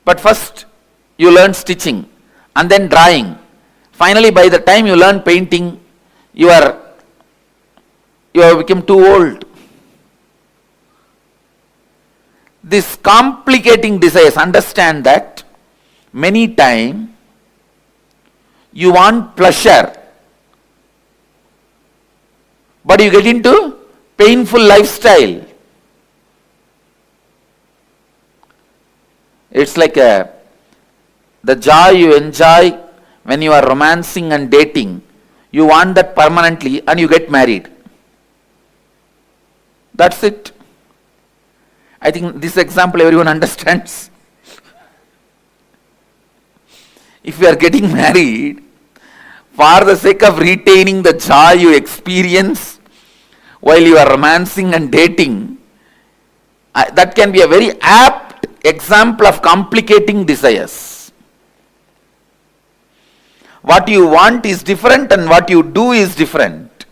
S4: but first you learn stitching and then drawing. Finally, by the time you learn painting, you have become too old. This complicating desires, understand that many times you want pleasure, but you get into painful lifestyle. It's like the joy you enjoy when you are romancing and dating, you want that permanently and you get married. That's it. I think this example everyone understands. If you are getting married for the sake of retaining the joy you experience while you are romancing and dating, that can be a very apt example of complicating desires. What you want is different and what you do is different.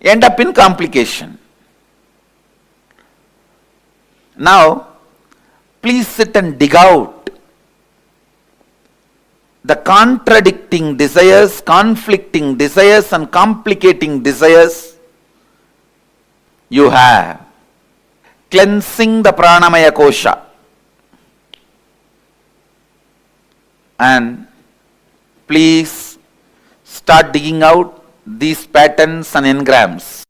S4: End up in complication. Now, please sit and dig out the contradicting desires, conflicting desires, and complicating desires you have. Cleansing the pranamaya kosha. And please start digging out these patterns and engrams.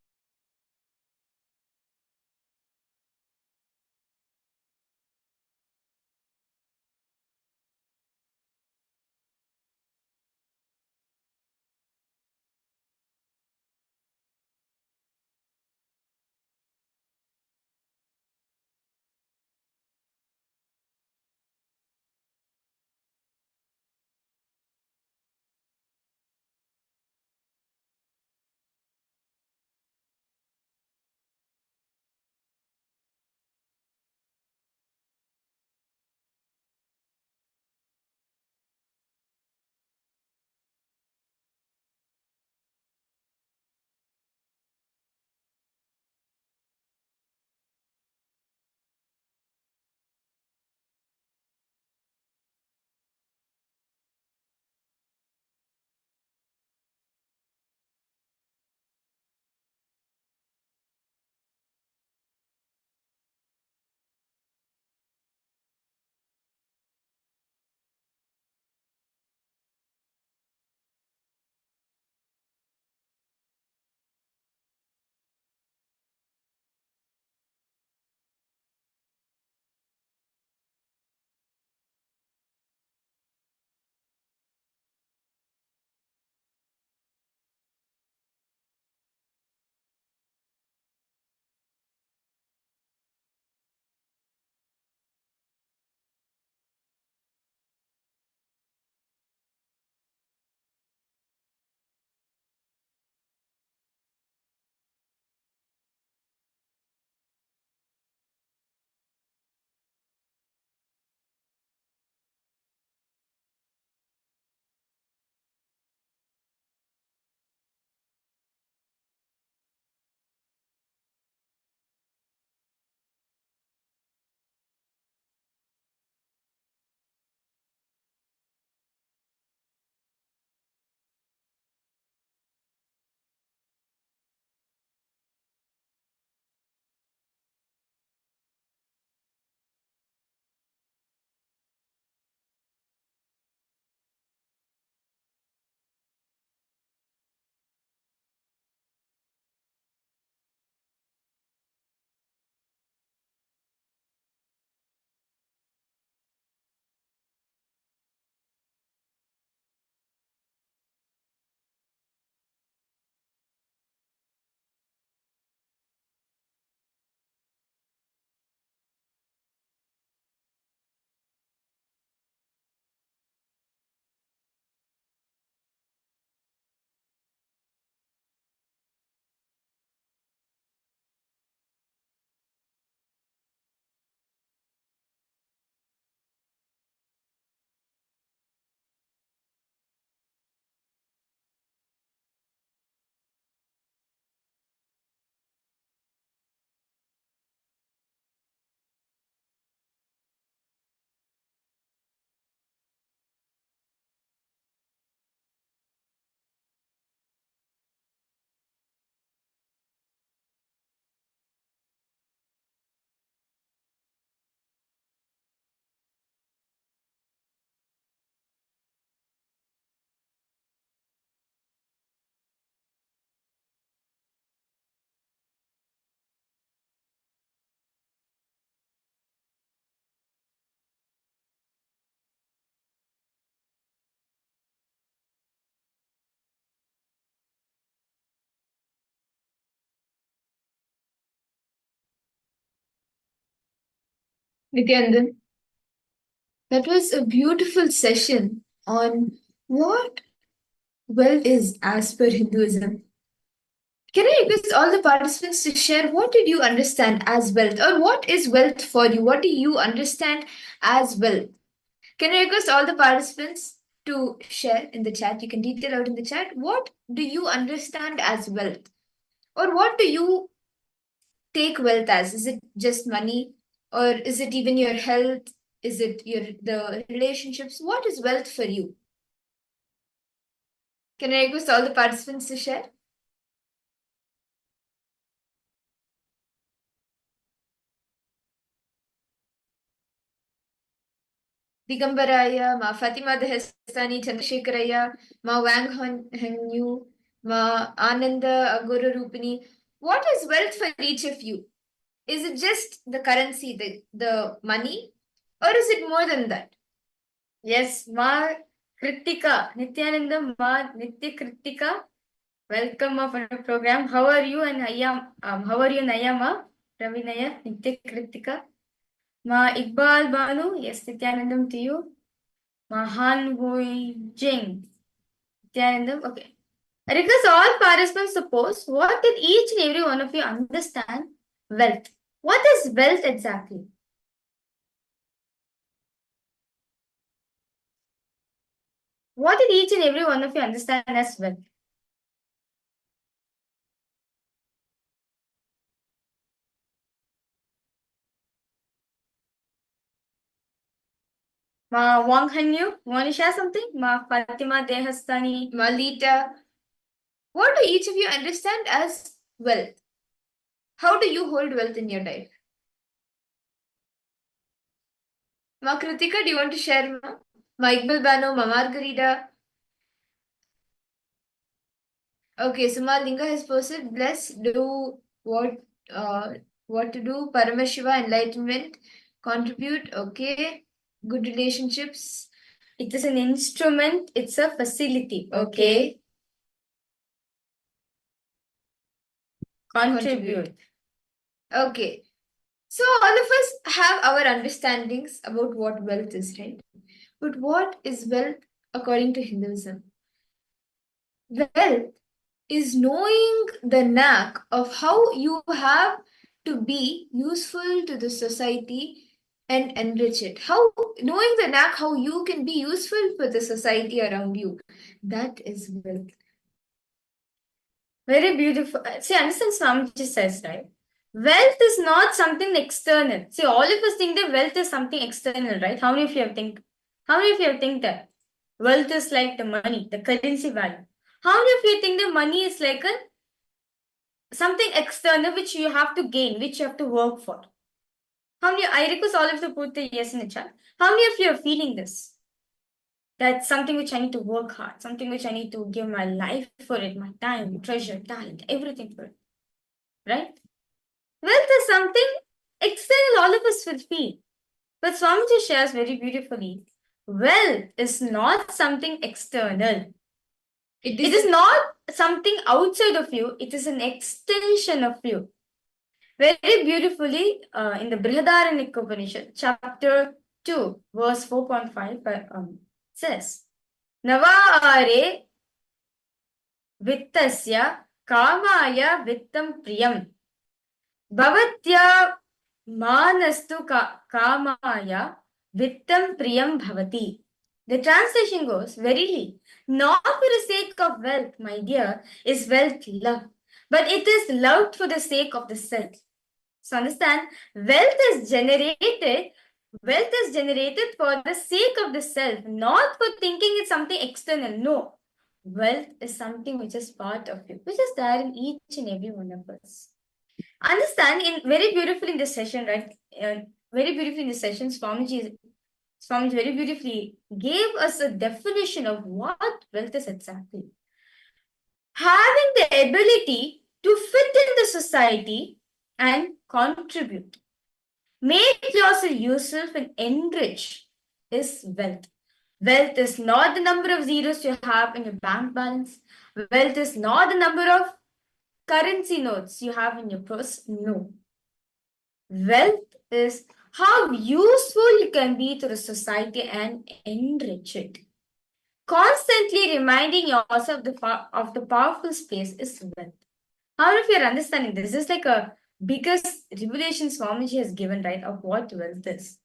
S6: Nithyananda, that was a beautiful session on what wealth is as per Hinduism. Can I request all the participants to share what did you understand as wealth, or what is wealth for you? What do you understand as wealth? Can I request all the participants to share in the chat? You can detail out in the chat. What do you understand as wealth? Or what do you take wealth as? Is it just money? Or is it even your health? Is it the relationships? What is wealth for you? Can I request all the participants to share? Digambaraya, Ma Fatima Dehestani Chandrasekharaya, Ma Wang Hengyu, Ma Ananda Aguru Rupini. What is wealth for each of you? Is it just the currency, the money, or is it more than that?
S7: Yes, Ma Kritika, Nithyananda, Ma Nitya Kritika. Welcome of our program. How are you and how are you, Nayama? Ravinaya, Nitya Kritika. Ma Iqbal Banu, yes, Nithyanandam to you. Mahan Hui Jing. Nithyanandam, okay. I request all participants to post what did each and every one of you understand wealth. What is wealth exactly? What did each and every one of you understand as wealth? Ma Wang Hanyu, want to share something? Ma Fatima Dehastani.
S6: Malita, what do each of you understand as wealth? How do you hold wealth in your life? Ma Kritika, do you want to share? Ma Iqbal Bano, Ma Margarita. Okay, so Ma Linga has posted, bless, do what to do, Paramashiva, enlightenment, contribute, okay, good relationships.
S7: It is an instrument, it's a facility.
S6: Okay.
S7: Contribute.
S6: Okay. So all of us have our understandings about what wealth is, right? But what is wealth according to Hinduism? Wealth is knowing the knack of how you have to be useful to the society and enrich it. How knowing the knack how you can be useful for the society around you. That is wealth.
S7: Very beautiful. See, understand Swamiji says, right? Wealth is not something external. See, all of us think that wealth is something external, right? How many of you have think that wealth is like the money, the currency value? How many of you think that money is like something external which you have to gain, which you have to work for? How many? I request all of you to put the yes in the chat. How many of you are feeling this? That's something which I need to work hard, something which I need to give my life for it, my time, treasure, talent, everything for it. Right? Wealth is something external, all of us will feel. But Swamiji shares very beautifully. Wealth is not something external. It is not something outside of you, it is an extension of you. Very beautifully in the Brihadaranyaka Upanishad, chapter 2, verse 4.5 says, Navaare vittasya kamaya vittam priyam bhavatya manastu kamaya vittam priyam bhavati. The translation goes, verily, not for the sake of wealth, my dear, is wealth love, but it is loved for the sake of the self. So understand, wealth is generated for the sake of the self, not for thinking it's something external. No. Wealth is something which is part of you, which is there in each and every one of us. Understand, very beautifully in this session, right? Very beautifully in this session, Swamiji very beautifully gave us a definition of what wealth is exactly. Having the ability to fit in the society and contribute. Make yourself useful and enrich is wealth. Wealth is not the number of zeros you have in your bank balance. Wealth is not the number of currency notes you have in your purse. No. Wealth is how useful you can be to the society and enrich it. Constantly reminding yourself of the powerful space is wealth. How if you're understanding this? This is like a biggest revelation Swamiji has given, right, of what wealth is.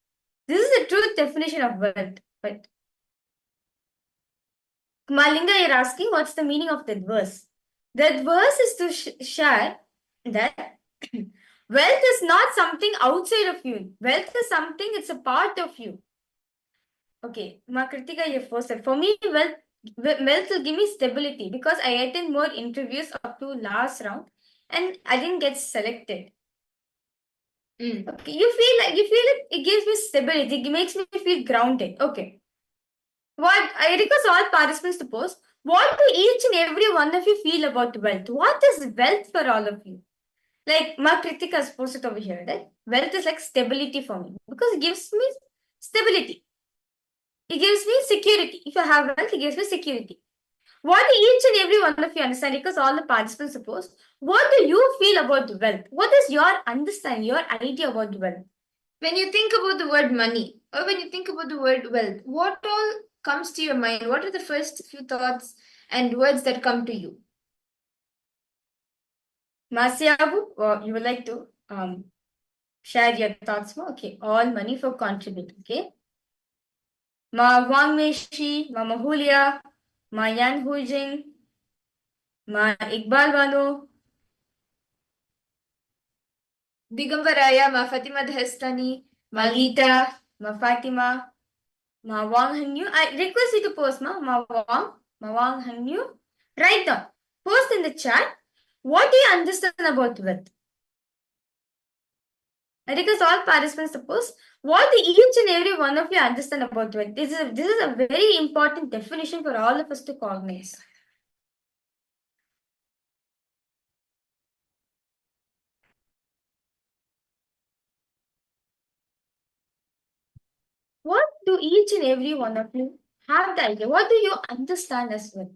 S7: This is the true definition of wealth. But Malinga, you're asking what's the meaning of that verse? That verse is to share that wealth is not something outside of you. Wealth is something, it's a part of you. Okay, Ma Kritika, you first said, for me, wealth will give me stability because I attend more interviews up to last round and I didn't get selected. Okay, you feel it gives me stability, it makes me feel grounded. Okay. What I request all participants to post, what do each and every one of you feel about wealth? What is wealth for all of you? Like Ma Kritika has posted over here, right? Wealth is like stability for me because it gives me stability. It gives me security. If I have wealth, it gives me security. What do each and every one of you understand? Because all the participants suppose, what do you feel about wealth? What is your understanding, your idea about wealth?
S6: When you think about the word money or when you think about the word wealth, what all comes to your mind? What are the first few thoughts and words that come to you?
S7: Masyabu, you would like to share your thoughts more? Okay, all money for contribute. Okay. Ma Wang Meishi, Ma Mahulia, Ma Yan Hujing, Ma Iqbal Bano,
S6: Digambaraya, Ma Fatima Dhestani,
S7: Ma Lita, Ma Fatima, Ma Wang Hanyu. I request you to post Ma Wang Hanyu. Write down. Post in the chat. What do you understand about wealth? I request all participants to post. What do each and every one of you understand about wealth? This is a very important definition for all of us to cognize. What do each and every one of you have the idea? What do you understand as well?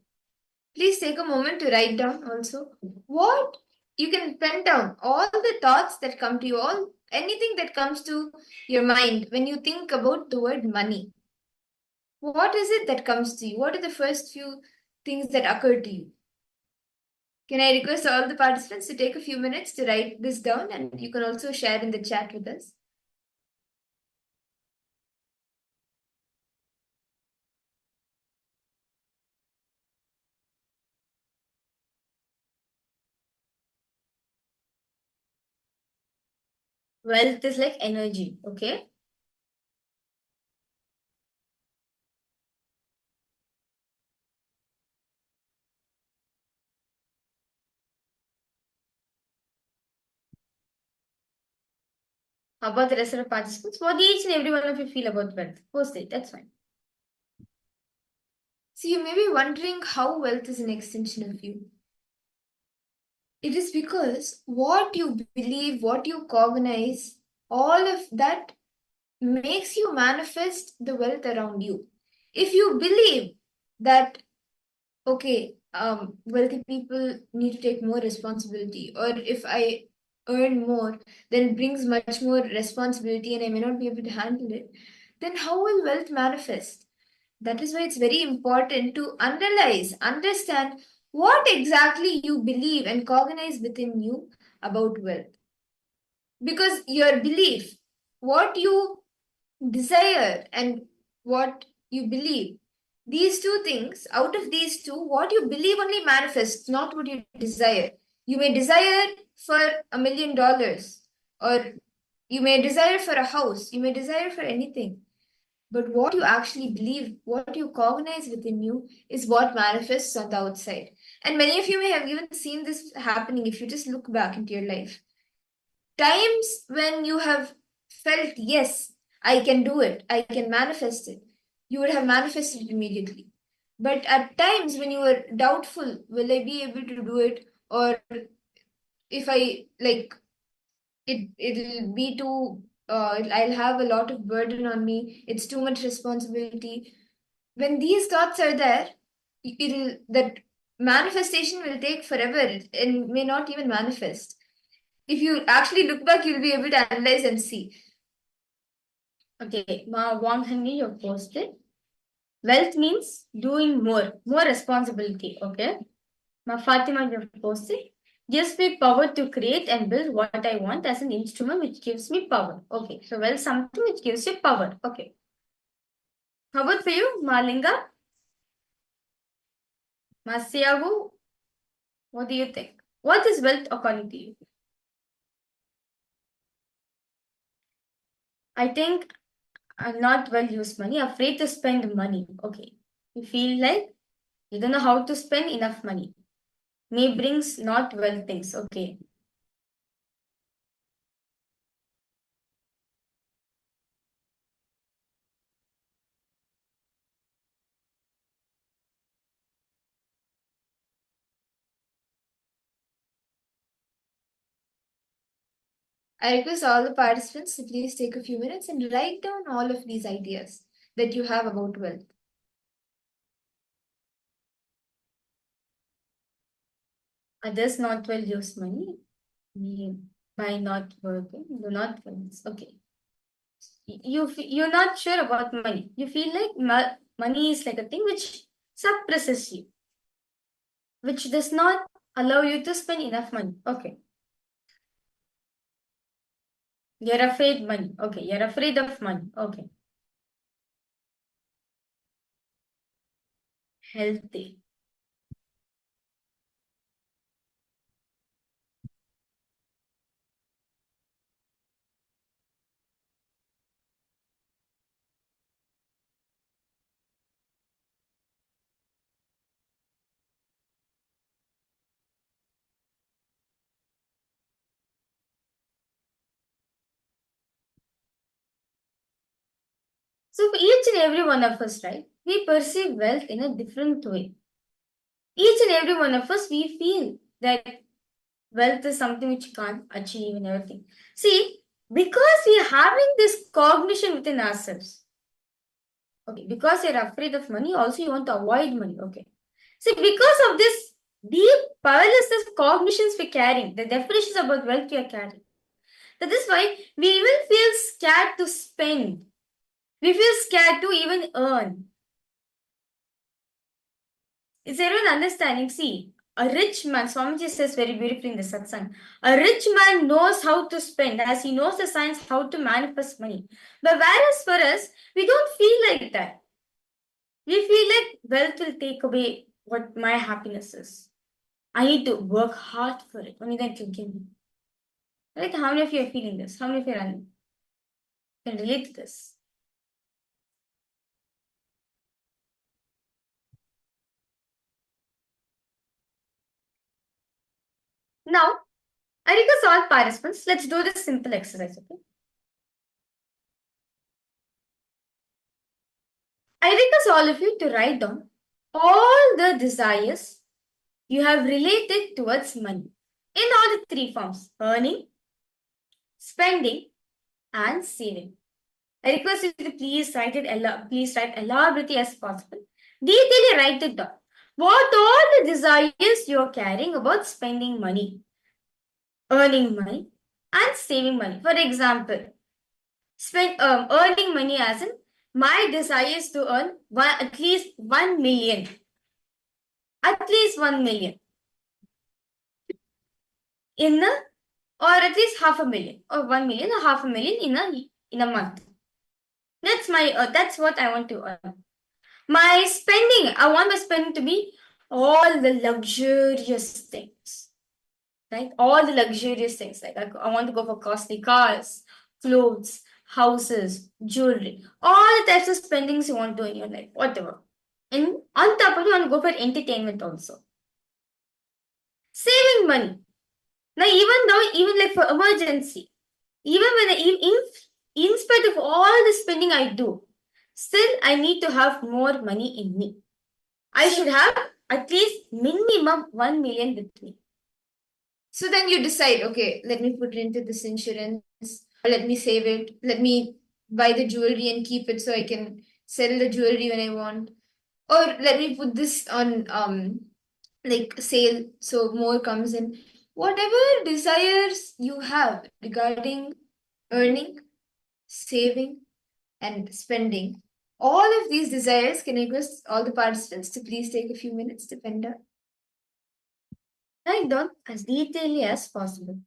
S6: Please take a moment to write down also. What you can pen down all the thoughts that come to you, all anything that comes to your mind when you think about the word money. What is it that comes to you? What are the first few things that occur to you? Can I request all the participants to take a few minutes to write this down and you can also share in the chat with us?
S7: Wealth is like energy, okay? How about the rest of the participants? What do each and every one of you feel about wealth? Post it, that's fine.
S6: So you may be wondering how wealth is an extension of you. It is because what you believe, what you cognize, all of that makes you manifest the wealth around you. If you believe that, okay, wealthy people need to take more responsibility, or if I earn more, then it brings much more responsibility and I may not be able to handle it, then how will wealth manifest? That is why it's very important to analyze, understand what exactly you believe and cognize within you about wealth. Because your belief, what you desire and what you believe, these two things, out of these two, what you believe only manifests, not what you desire. You may desire for $1 million, or you may desire for a house, you may desire for anything. But what you actually believe, what you cognize within you, is what manifests on the outside. And many of you may have even seen this happening if you just look back into your life. Times when you have felt, yes, I can do it, I can manifest it, you would have manifested it immediately. But at times when you were doubtful, will I be able to do it? Or if I like it'll be too I'll have a lot of burden on me, it's too much responsibility. When these thoughts are there, that manifestation will take forever and may not even manifest. If you actually look back, you'll be able to analyze and see.
S7: Okay, Wang Henry, you posted. Wealth means doing more responsibility. Okay. Fatima, you posted. Gives me power to create and build what I want as an instrument which gives me power. Okay, so wealth something which gives you power. Okay. How about for you, Malinga? Masiavu, what do you think? What is wealth according to you? I think I'm not well used money, afraid to spend money. Okay. You feel like you don't know how to spend enough money. May brings not well things. Okay.
S6: I request all the participants to please take a few minutes and write down all of these ideas that you have about wealth.
S7: Others not well use money. Me by not working, do not well. Okay. You're not sure about money. You feel like money is like a thing which suppresses you, which does not allow you to spend enough money. Okay. You're afraid money. Okay. You're afraid of money. Okay. Healthy. So for each and every one of us, right, we perceive wealth in a different way. Each and every one of us, we feel that wealth is something which you can't achieve and everything. See, because we are having this cognition within ourselves. Okay, because you're afraid of money, also you want to avoid money. Okay. See, because of this deep powerlessness cognitions we're carrying, the definitions about wealth we are carrying. That is why we even feel scared to spend. We feel scared to even earn. Is everyone understanding? See, a rich man, Swamiji says very beautifully in the satsang, a rich man knows how to spend as he knows the science how to manifest money. But whereas for us, we don't feel like that. We feel like wealth will take away what my happiness is. I need to work hard for it. Only then it will give me. Right? How many of you are feeling this? How many of you can relate to this? Now, I request all participants, let's do this simple exercise, okay? I request all of you to write down all the desires you have related towards money in all the three forms: earning, spending, and saving. I request you to please write elaborately as possible. Detailedly write it down. What all the desires you are carrying about spending money, earning money, and saving money. For example, earning money as in my desire is to earn at least 1 million. At least 1 million. Or at least 500,000 or 1 million or 500,000 in a month. That's what I want to earn. My spending, I want my spending to be all the luxurious things, right? All the luxurious things. Like I want to go for costly cars, clothes, houses, jewelry, all the types of spendings you want to do in your life, whatever. And on top of it, you want to go for entertainment also. Saving money. Now, even like for emergency, even when in spite of all the spending I do, still I need to have more money in me. I should have at least minimum 1 million with me.
S6: So then you decide, okay, let me put it into this insurance, or let me save it, let me buy the jewelry and keep it so I can sell the jewelry when I want, or let me put this on like sale so more comes in. Whatever desires you have regarding earning, saving, and spending. All of these desires, can I request all the participants to please take a few minutes to ponder?
S7: Write down as detailedly as possible.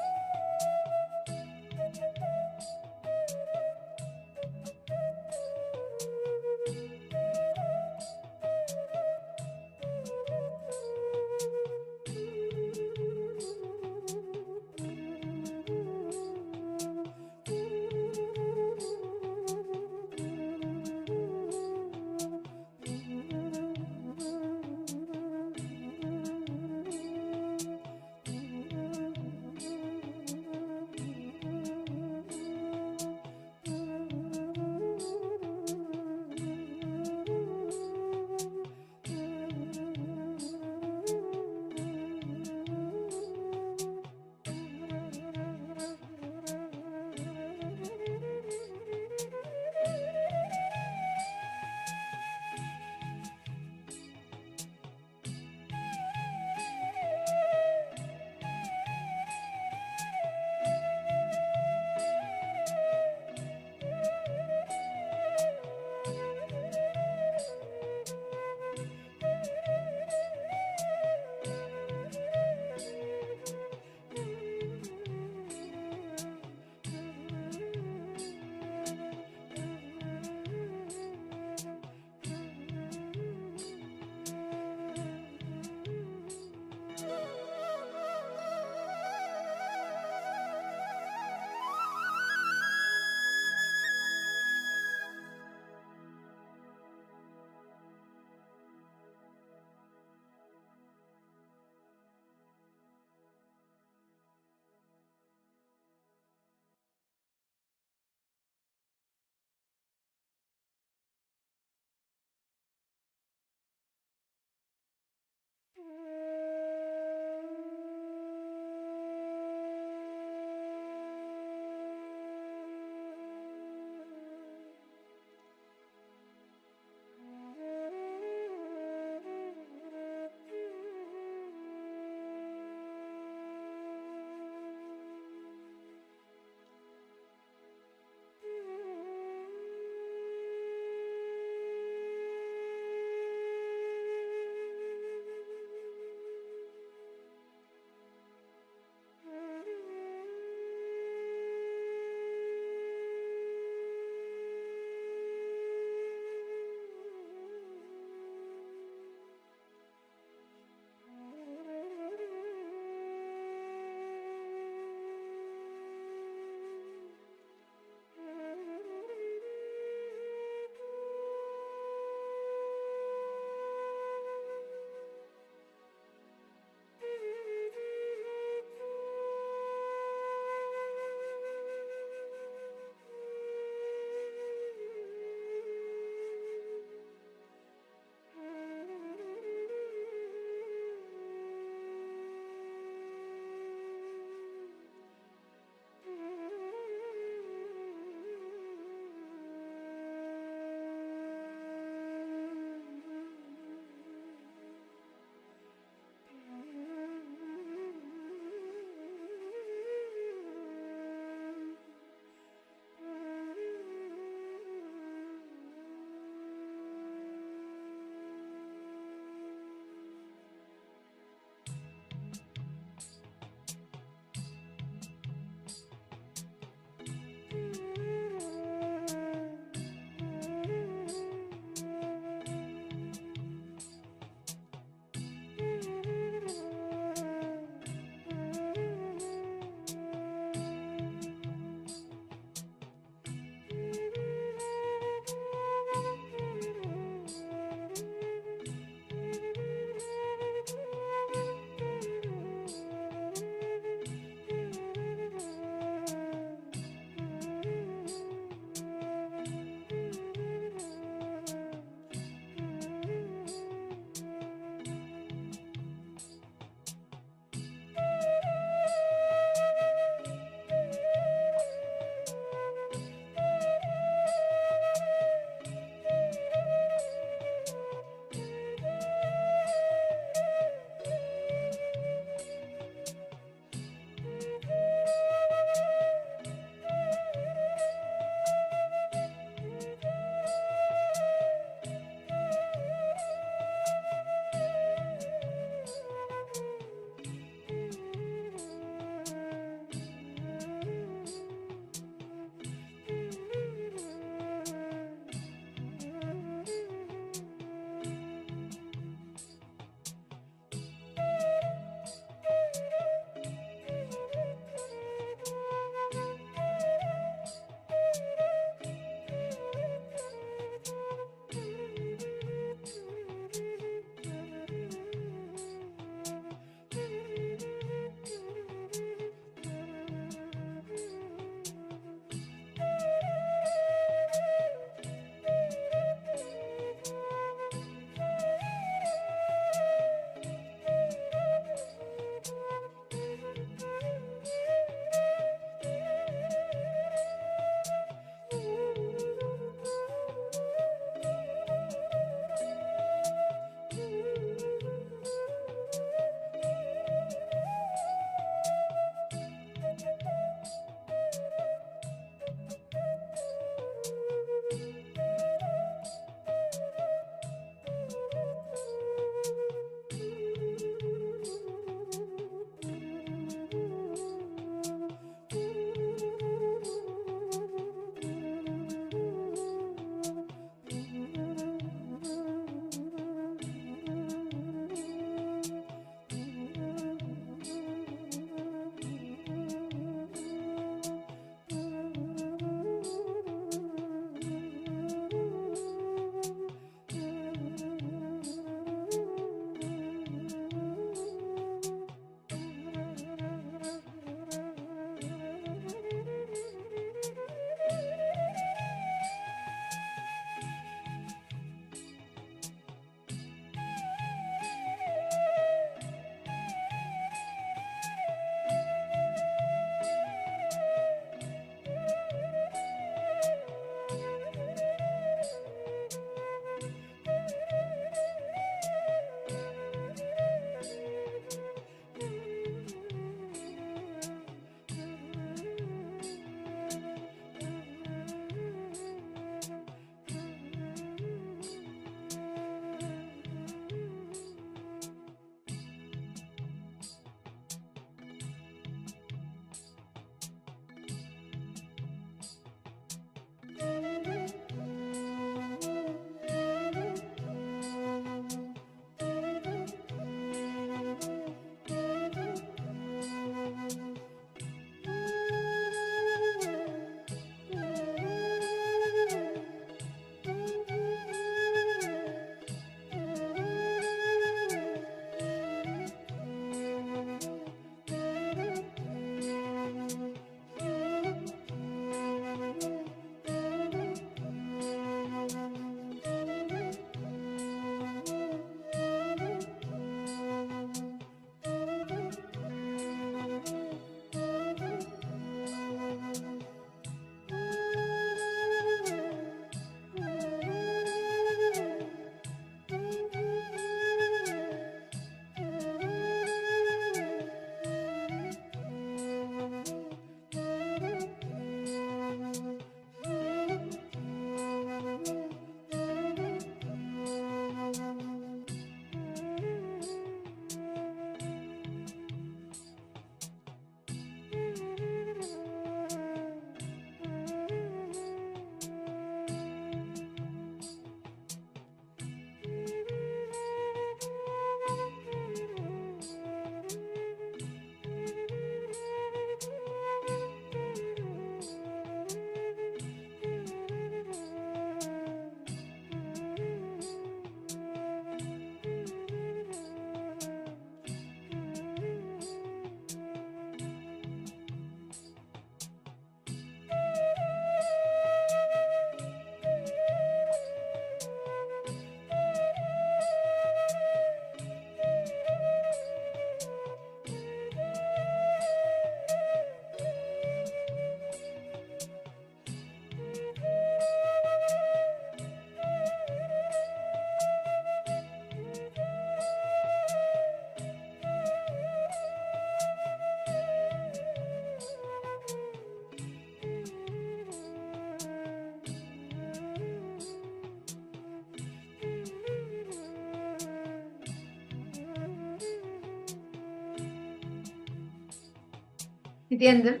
S6: Nithyananda,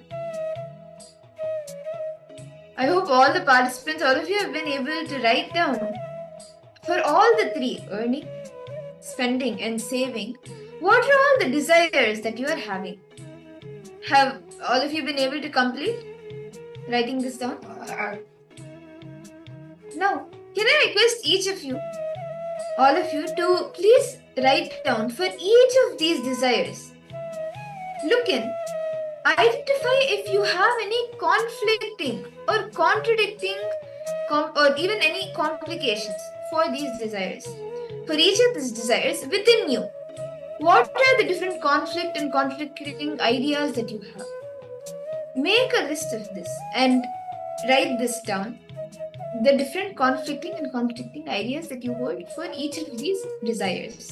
S6: I hope all the participants, all of you have been able to write down for all the three, earning, spending, and saving, what are all the desires that you are having? Have all of you been able to complete writing this down? Now, can I request each of you, all of you, to please write down for each of these desires? Look in, identify if you have any conflicting or contradicting or even any complications for these desires. For each of these desires within you, what are the different conflict and contradicting ideas that you have? Make a list of this and write this down. The different conflicting and contradicting ideas that you hold for each of these desires.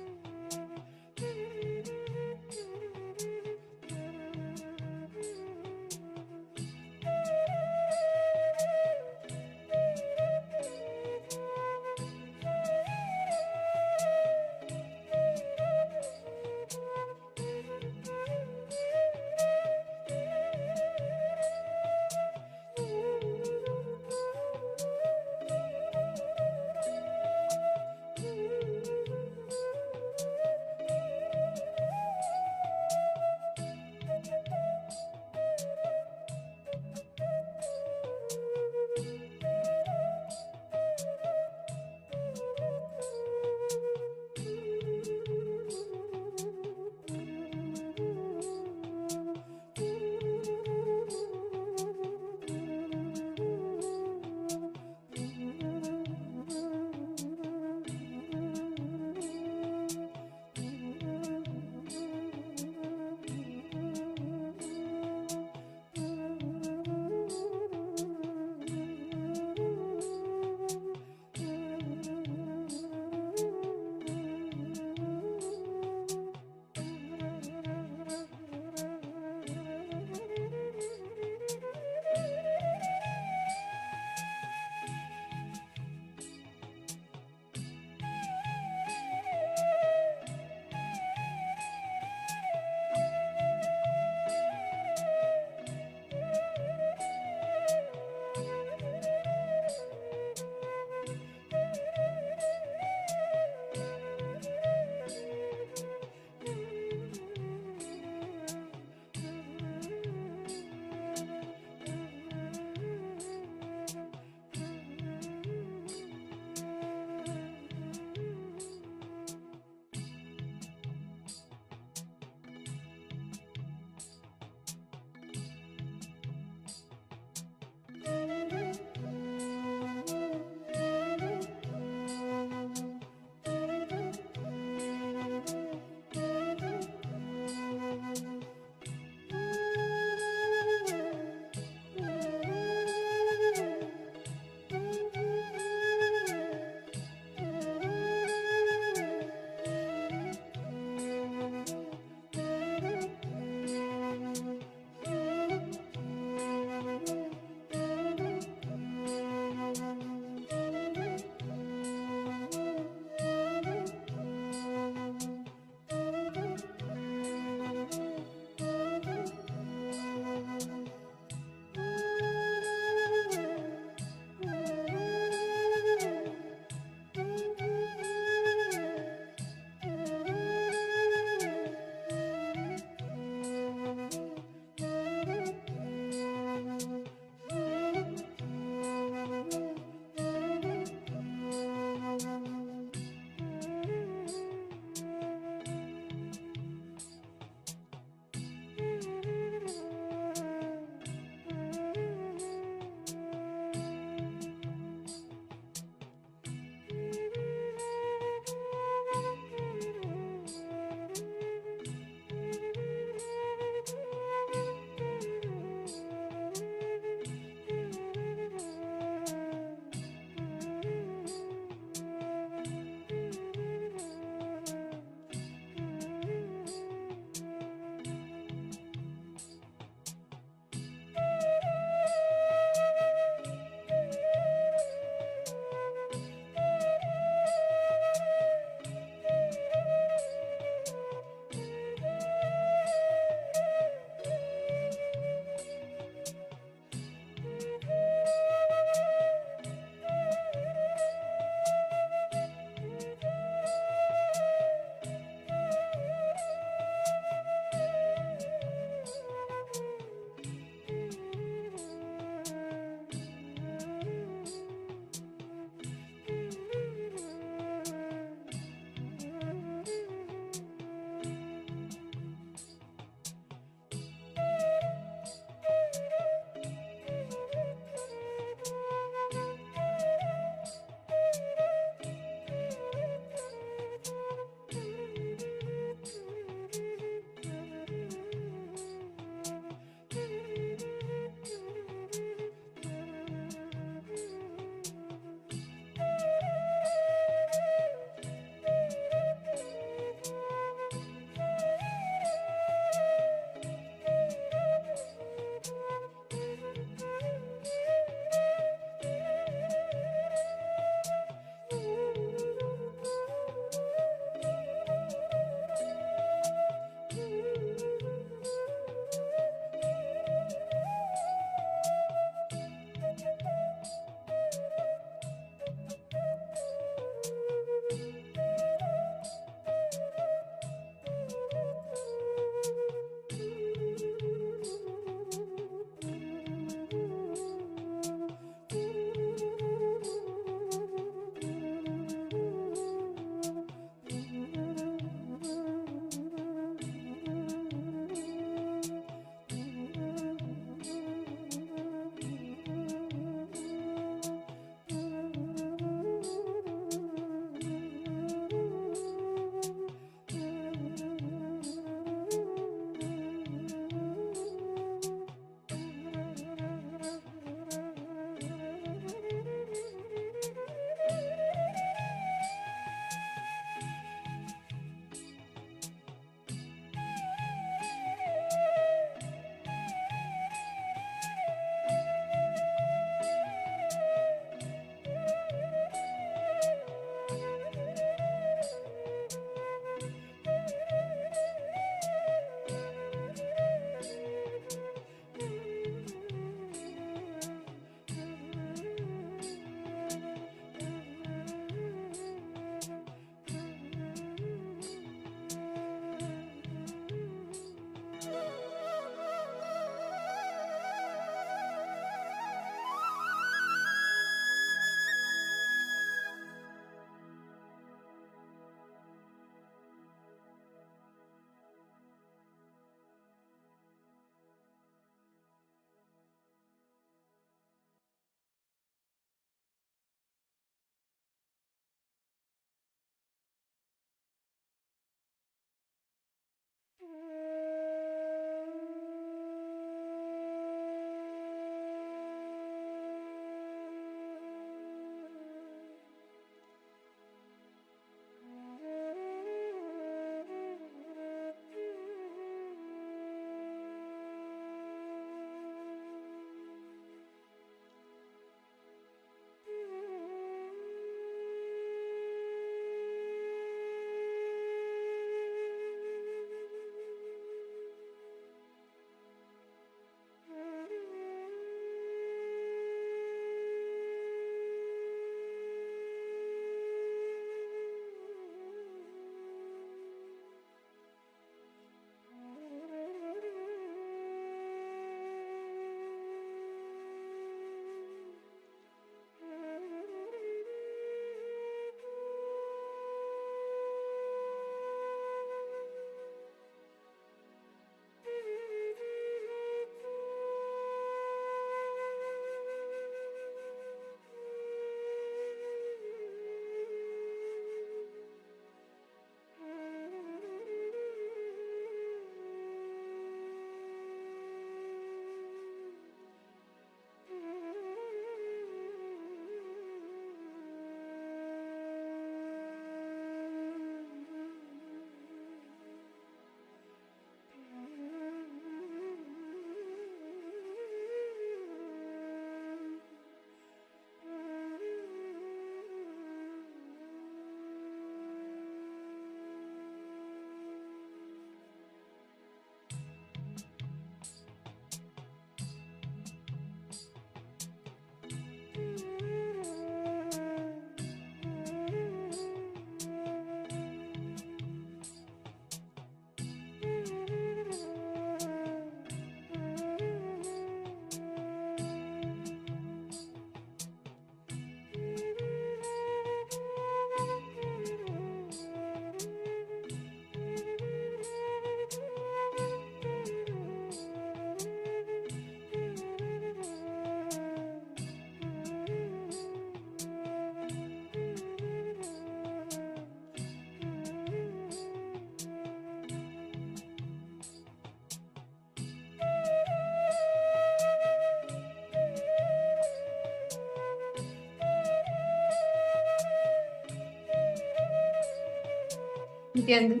S6: Nithyananda.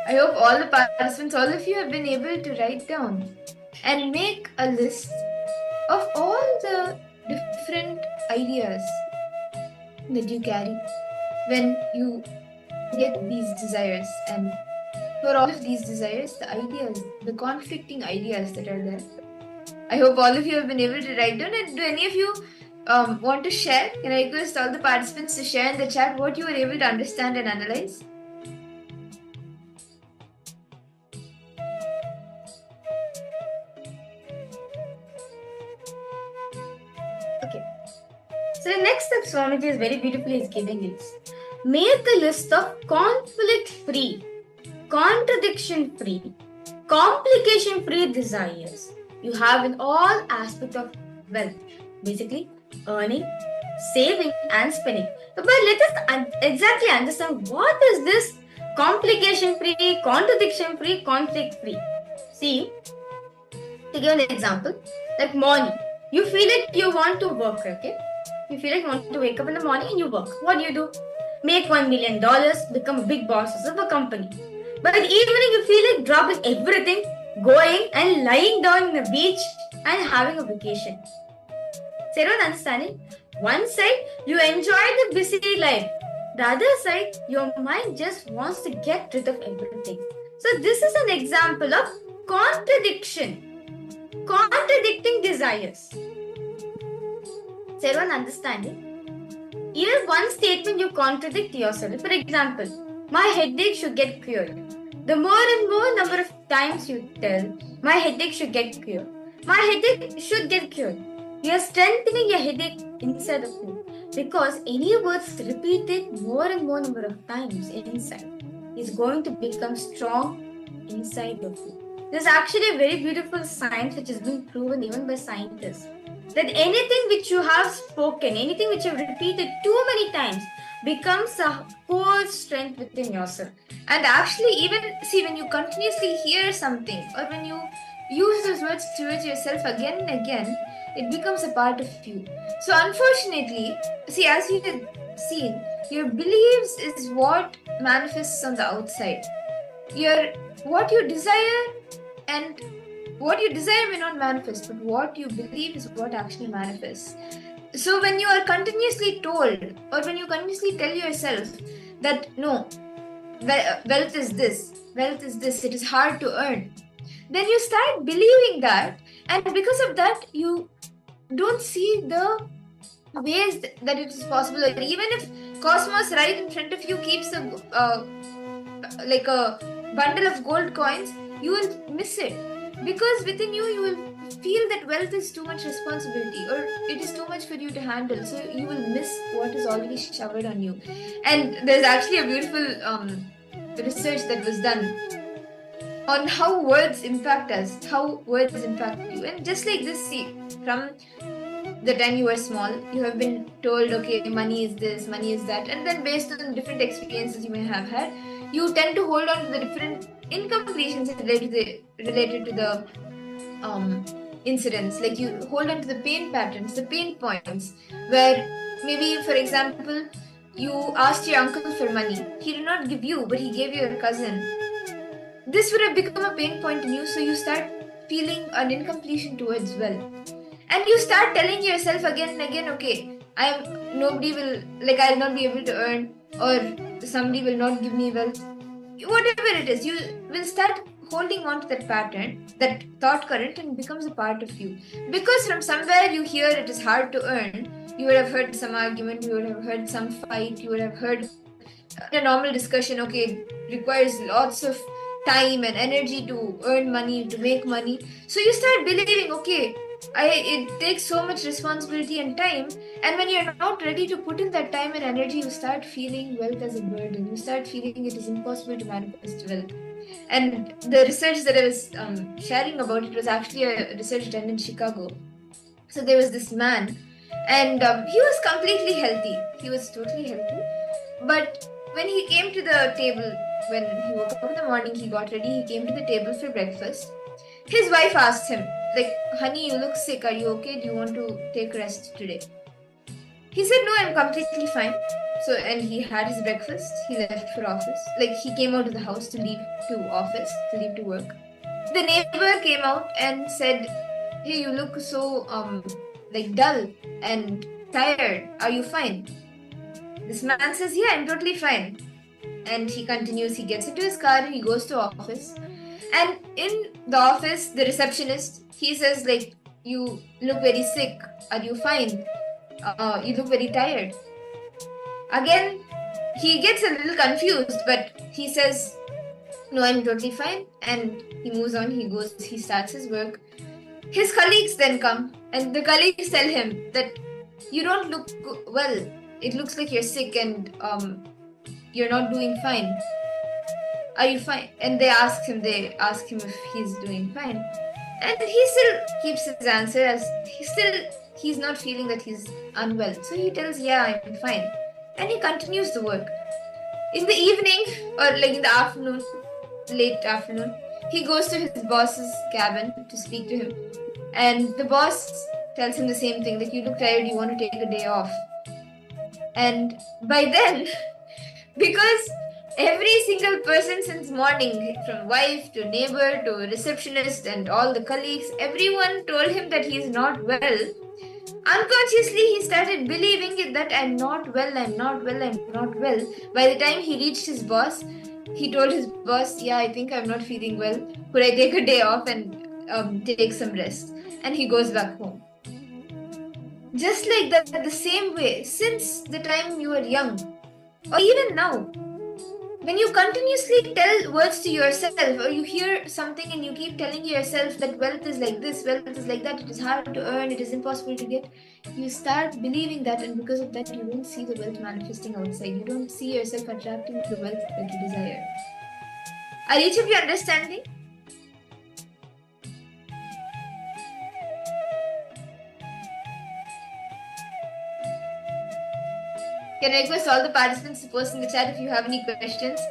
S6: I hope all the participants, all of you have been able to write down and make a list of all the different ideas that you carry when you get these desires, and for all of these desires, the ideas, the conflicting ideas that are there. I hope all of you have been able to write down. And do any of you want to share? Can I request all the participants to share in the chat what you were able to understand and analyze?
S7: Okay. So the next step Swamiji is very beautifully is giving is make a list of conflict-free, contradiction-free, complication-free desires you have in all aspects of wealth. Basically, earning, saving and spending. But let us exactly understand what is this complication-free, contradiction-free, conflict-free. See, to give an example, like morning, you feel like you want to work, okay? You feel like you want to wake up in the morning and you work. What do? Make $1 million, become a big boss of a company. But at evening, you feel like dropping everything, going and lying down on the beach and having a vacation. So, everyone understanding? One side, you enjoy the busy life. The other side, your mind just wants to get rid of everything. So, this is an example of contradiction. Contradicting desires. So, everyone understanding? Even one statement you contradict yourself. For example, my headache should get cured. The more and more number of times you tell, my headache should get cured. My headache should get cured. You are strengthening your headache inside of you. Because any words repeated more and more number of times inside is going to become strong inside of you. There's actually a very beautiful science which has been proven even by scientists. That anything which you have spoken, anything which you have repeated too many times becomes a core strength within yourself. And actually, even see, when you continuously hear something or when you use those words towards yourself again and again, it becomes a part of you. So unfortunately, see, as we have seen, your beliefs is what manifests on the outside. What you desire and what you desire may not manifest, but what you believe is what actually manifests. So when you are continuously told, or when you continuously tell yourself that no, wealth is this, it is hard to earn, then you start believing that, and because of that, you don't see the ways that it is possible. Or even if Cosmos right in front of you keeps like a bundle of gold coins, you will miss it. Because within you, you will feel that wealth is too much responsibility or it is too much for you to handle. So you will miss what is already showered on you. And there's actually a beautiful research that was done on how words impact us, how words impact you. And just like this, see, from the time you were small, you have been told, okay, money is this, money is that. And then based on different experiences you may have had, you tend to hold on to the different incompletions related to the incidents. Like you hold on to the pain patterns, the pain points, where maybe, for example, you asked your uncle for money. He did not give you, but he gave your cousin. This would have become a pain point in you, so you start feeling an incompletion towards wealth. And you start telling yourself again and again, okay, I'll not be able to earn, or somebody will not give me wealth. Whatever it is, you will start holding on to that pattern, that thought current, and becomes a part of you. Because from somewhere you hear it is hard to earn, you would have heard some argument, you would have heard some fight, you would have heard in a normal discussion, okay, it requires lots of time and energy to earn money, to make money. So you start believing, okay, it takes so much responsibility and time, and when you're not ready to put in that time and energy, you start feeling wealth as a burden. You start feeling it is impossible to manifest wealth. And the research that I was sharing about, it was actually a research done in Chicago. So there was this man, and he was completely healthy. He was totally healthy. But when he came to the table, when he woke up in the morning, he got ready, he came to the table for breakfast. His wife asked him, like, honey, you look sick. Are you okay? Do you want to take rest today? He said, no, I'm completely fine.
S6: So, and he had his breakfast. He left for office. Like, he came out of the house to leave to office, to leave to work. The neighbor came out and said, "Hey, you look so like dull and tired. Are you fine?" This man says, "Yeah, I'm totally fine." And he continues. He gets into his car. He goes to office, and in the office, the receptionist, he says, like, "You look very sick. Are you fine? You look very tired." Again, he gets a little confused, but he says, "No, I'm totally fine." And he moves on. He goes. He starts his work. His colleagues then come, and the colleagues tell him that you don't look well. It looks like you're sick and you're not doing fine. Are you fine? And they ask him if he's doing fine. And he still keeps his answer as he's not feeling that he's unwell. So he tells, "Yeah, I'm fine." And he continues the work. In the evening, or like in the afternoon, late afternoon, he goes to his boss's cabin to speak to him. And the boss tells him the same thing, that you look tired, you want to take a day off. And by then, because every single person since morning, from wife to neighbor to receptionist and all the colleagues, everyone told him that he's not well. Unconsciously, he started believing it, that I'm not well. By the time he reached his boss, he told his boss, "Yeah, I think I'm not feeling well. Could I take a day off and take some rest?" And he goes back home. Just like that, the same way, since the time you were young, or even now, when you continuously tell words to yourself, or you hear something and you keep telling yourself that wealth is like this, wealth is like that, it is hard to earn, it is impossible to get, you start believing that, and because of that, you don't see the wealth manifesting outside. You don't see yourself attracting the wealth that you desire. Are each of you understanding? Can I request all the participants to post in the chat if you have any questions?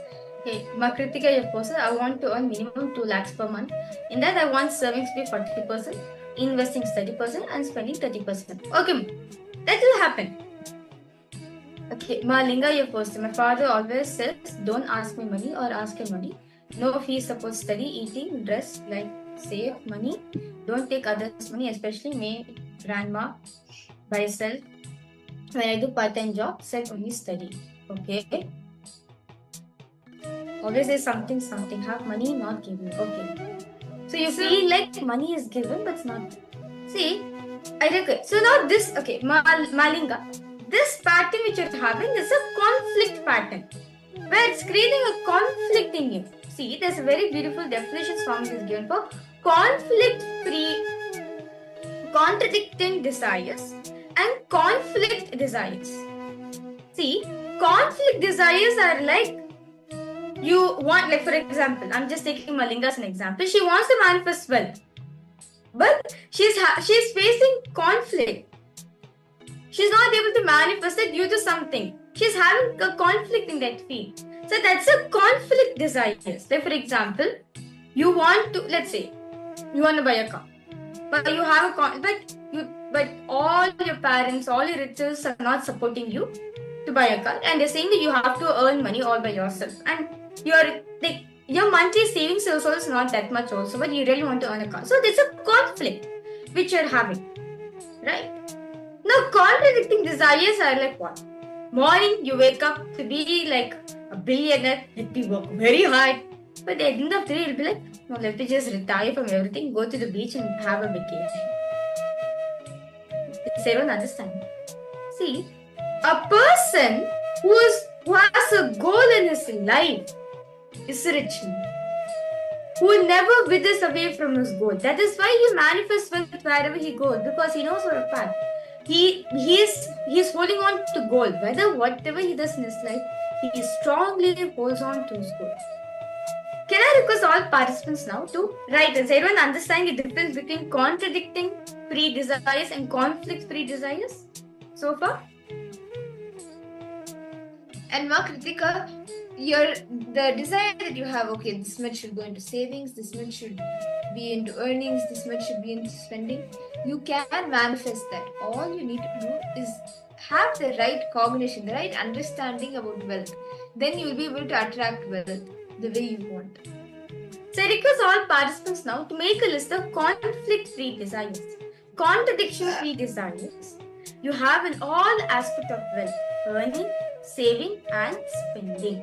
S7: Okay, Makritika, your person, I want to earn minimum 2 lakhs per month. In that, I want savings to be 40%, investing 30%, and spending 30%. Okay, that will happen. Okay, Malinga, your person. My father always says, don't ask me money or ask him money. No fees, support study, eating, dress, like save money. Don't take others' money, especially me, grandma, by self. When I do part-time job, said only study. Okay. Always say something, have money, not given. Okay. So you feel like money is given, but it's not. See, I reckon. So now this, okay, Malinga, this pattern which you're having is a conflict pattern, where it's creating a conflict in you. See, there's a very beautiful definition Swami is given for conflict-free, contradicting desires and conflict desires. See, conflict desires are like, you want, like for example, I'm just taking Malinga as an example. She wants to manifest wealth, but she's facing conflict. She's not able to manifest it due to something. She's having a conflict in that field. So that's a conflict desires. Like for example, you want to, let's say, you want to buy a car, but you have but all your parents, all your relatives are not supporting you to buy a car, and they're saying that you have to earn money all by yourself, and your monthly savings also is not that much also, but you really want to earn a car. So there's a conflict which you're having, right? Now contradicting desires are like what? Morning you wake up to be like a billionaire, let me work very hard, but at the end of the day you'll be like, no, let me just retire from everything, go to the beach and have a vacation. Does everyone understand? See, a person who has a goal in his life is rich, who never withers away from his goal. That is why he manifests wealth wherever he goes, because he knows for a fact. He is holding on to goal. Whatever he does in his life, he strongly holds on to his goal. Can I request all participants now to write? Does everyone understand the difference between contradicting free desires and conflict-free desires so far?
S6: And Ma Kritika, the desire that you have, okay, this much should go into savings, this much should be into earnings, this much should be into spending. You can manifest that. All you need to do is have the right cognition, the right understanding about wealth, then you will be able to attract wealth the way you want.
S7: So I request all participants now to make a list of conflict-free desires, contradiction-free desires you have in all aspects of wealth, earning, saving and spending.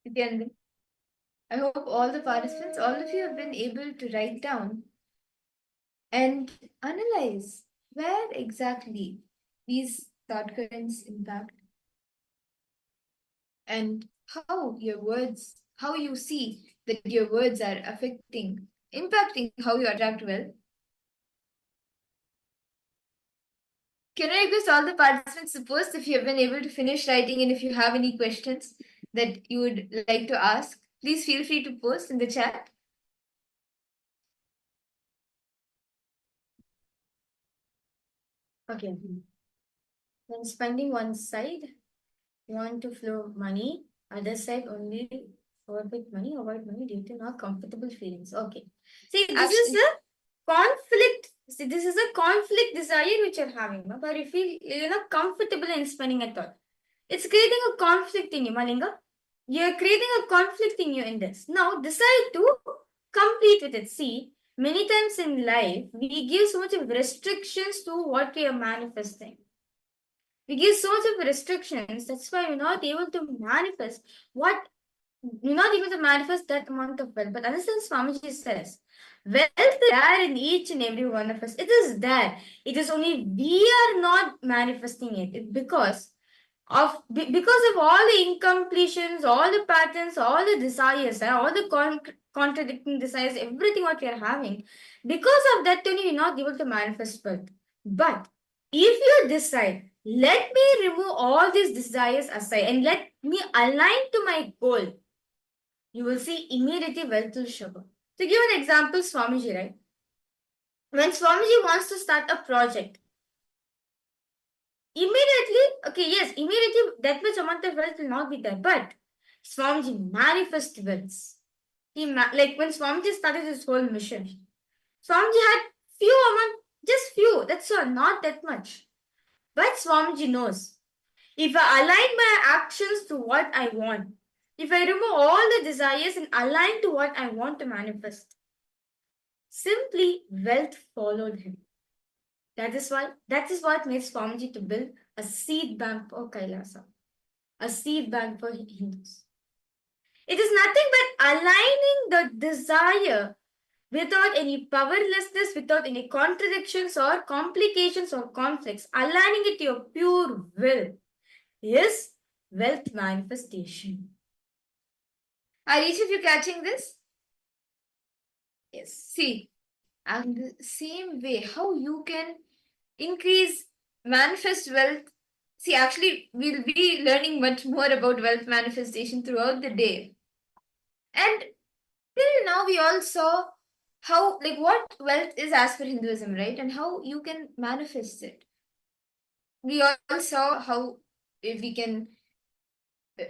S6: Nithyananda, I hope all the participants, all of you have been able to write down and analyze where exactly these thought currents impact and how your words, how you see that your words are impacting how you attract wealth. Can I request all the participants to post if you have been able to finish writing and if you have any questions that you would like to ask, please feel free to post in the chat.
S7: Okay. When spending one side, you want to flow money, other side only orbit money, avoid money due to not comfortable feelings. Okay. See, this is a conflict. See, this is a conflict desire which you're having, no? But you feel you're not comfortable in spending at all. It's creating a conflict in you, Malinga. You're creating a conflict in you in this. Now decide to complete with it. See, many times in life, we give so much of restrictions to what we are manifesting. We give so much of restrictions. That's why we're not able to manifest what we're not able to manifest that amount of wealth. But understand, Swamiji says, wealth is there in each and every one of us. It is there. It is only we are not manifesting it because of all the incompletions, all the patterns, all the desires, all the contradicting desires, everything what we are having. Because of that, only we're not able to manifest wealth. But if you decide, let me remove all these desires aside and let me align to my goal, you will see immediately wealth will show up. To give an example, Swamiji, right? When Swamiji wants to start a project, immediately, okay, yes, immediately that much amount of wealth will not be there, but Swamiji manifest wealth. Like when Swamiji started his whole mission, Swamiji had just few, that's all, not that much. But Swamiji knows, if I align my actions to what I want, if I remove all the desires and align to what I want to manifest, simply wealth followed him. That is what made Swamiji to build a seed bank for KAILASA, a seed bank for Hindus. It is nothing but aligning the desire without any powerlessness, without any contradictions or complications or conflicts, aligning it to your pure will is wealth manifestation.
S6: Are each of you catching this? Yes. See, and the same way, how you can manifest wealth. See, actually, we'll be learning much more about wealth manifestation throughout the day. And till now, we all saw how, like, what wealth is as per Hinduism, right? And how you can manifest it. We all saw how we can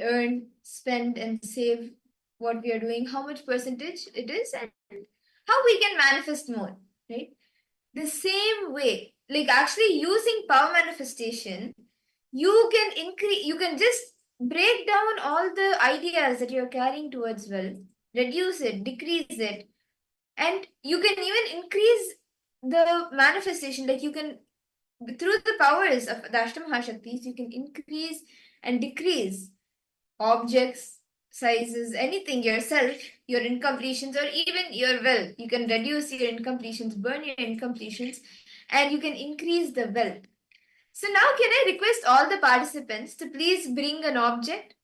S6: earn, spend, and save what we are doing, how much percentage it is, and how we can manifest more, right? The same way, like actually using power manifestation, you can just break down all the ideas that you're carrying towards wealth, reduce it, decrease it, and you can even increase the manifestation. Like you can, through the powers of the Ashtamahashaktis, you can increase and decrease objects, sizes, anything, yourself, your incompletions, or even your wealth. You can reduce your incompletions, burn your incompletions, and you can increase the wealth. So now can I request all the participants to please bring an object?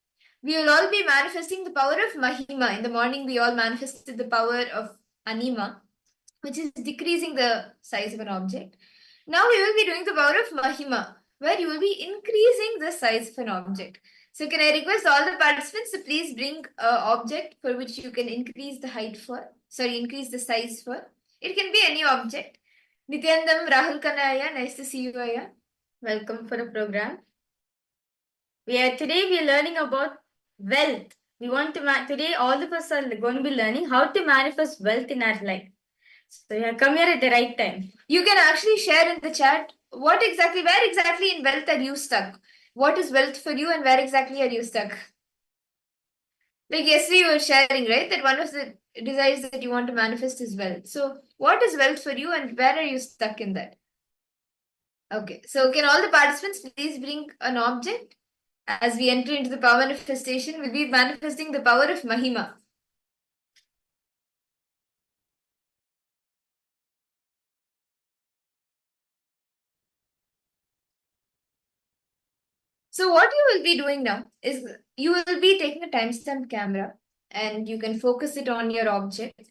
S6: We will all be manifesting the power of Mahima. In the morning, we all manifested the power of Anima, which is decreasing the size of an object. Now we will be doing the power of Mahima, where you will be increasing the size of an object. So can I request all the participants to please bring an object for which you can increase the increase the size for. It can be any object. Nityanandam, Rahul Kanaya, nice to see you, Aya.
S7: Welcome for the program. Today we are learning about wealth. Today all of us are going to be learning how to manifest wealth in our life. So you have come here at the right time.
S6: You can actually share in the chat where exactly in wealth are you stuck? What is wealth for you and where exactly are you stuck? Like yesterday you were sharing, right? That one of the desires that you want to manifest is wealth. So what is wealth for you and where are you stuck in that? Okay, so can all the participants please bring an object as we enter into the power manifestation, we'll be manifesting the power of Mahima. So what you will be doing now is you will be taking a timestamp camera and you can focus it on your object.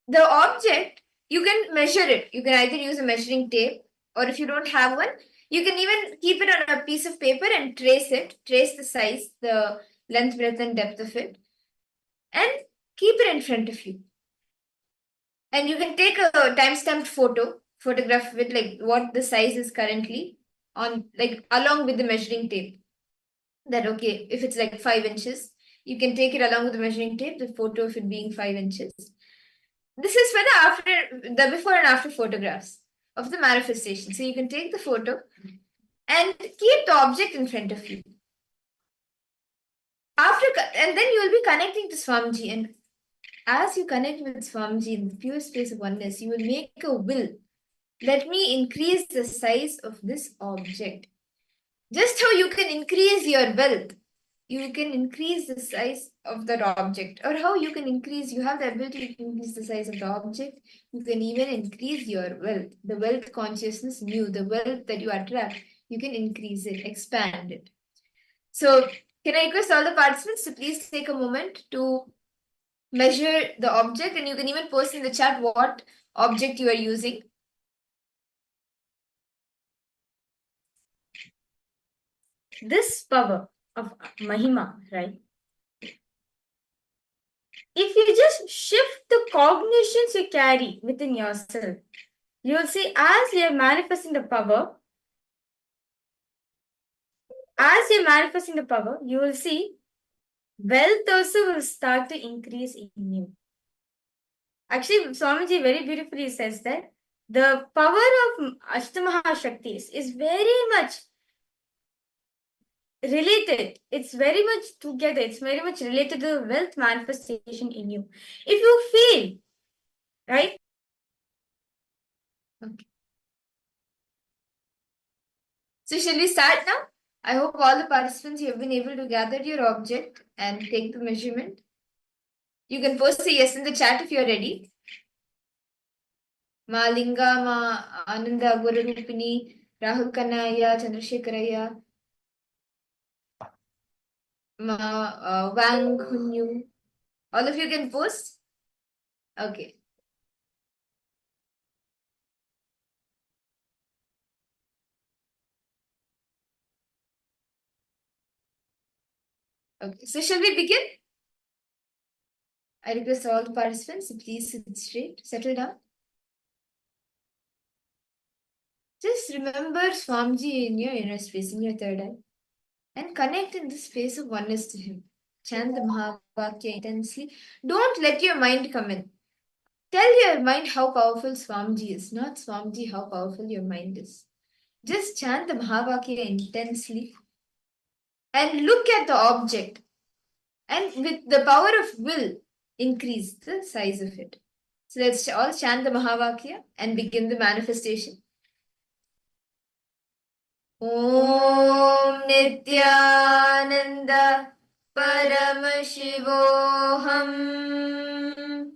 S6: The object, you can measure it. You can either use a measuring tape, or if you don't have one, you can even keep it on a piece of paper and trace it, trace the size, the length, breadth, and depth of it, and keep it in front of you. And you can take a timestamped photograph with like what the size is currently on, like along with the measuring tape. That okay, if it's like 5 inches, you can take it along with the measuring tape, the photo of it being 5 inches. This is for the before and after photographs of the manifestation. So you can take the photo and keep the object in front of you. And then you will be connecting to Swamiji, and as you connect with Swamiji in the pure space of oneness, you will make a will. Let me increase the size of this object. Just how you can increase your wealth, you can increase the size of that object, or how you can increase, you have the ability to increase the size of the object. You can even increase your wealth, the wealth consciousness in you, the wealth that you attract. You can increase it, expand it. So can I request all the participants to please take a moment to measure the object, and you can even post in the chat what object you are using.
S7: This power of Mahima, right? If you just shift the cognitions you carry within yourself, you will see as you are manifesting the power, you will see wealth also will start to increase in you. Actually, Swamiji very beautifully says that the power of Ashtamahashaktis is very much related. It's very much together. It's very much related to the wealth manifestation in you. If you feel, right?
S6: Okay. So shall we start now? I hope all the participants, you have been able to gather your object and take the measurement. You can post a yes in the chat if you are ready. Ma Linga, Ma Ananda, Guru Rupini, Rahul Kanaya, Chandrasekharaya, Ma Wang Hunyu. All of you can post? Okay. Okay, so shall we begin? I request all the participants to please sit straight, settle down. Just remember Swamiji in your inner space, in your third eye, and connect in the space of oneness to him. Chant the Mahavakya intensely. Don't let your mind come in. Tell your mind how powerful Swamiji is, not Swamiji how powerful your mind is. Just chant the Mahavakya intensely and look at the object. And with the power of will, increase the size of it. So let's all chant the Mahavakya and begin the manifestation. Om Nithyananda Paramashivoham.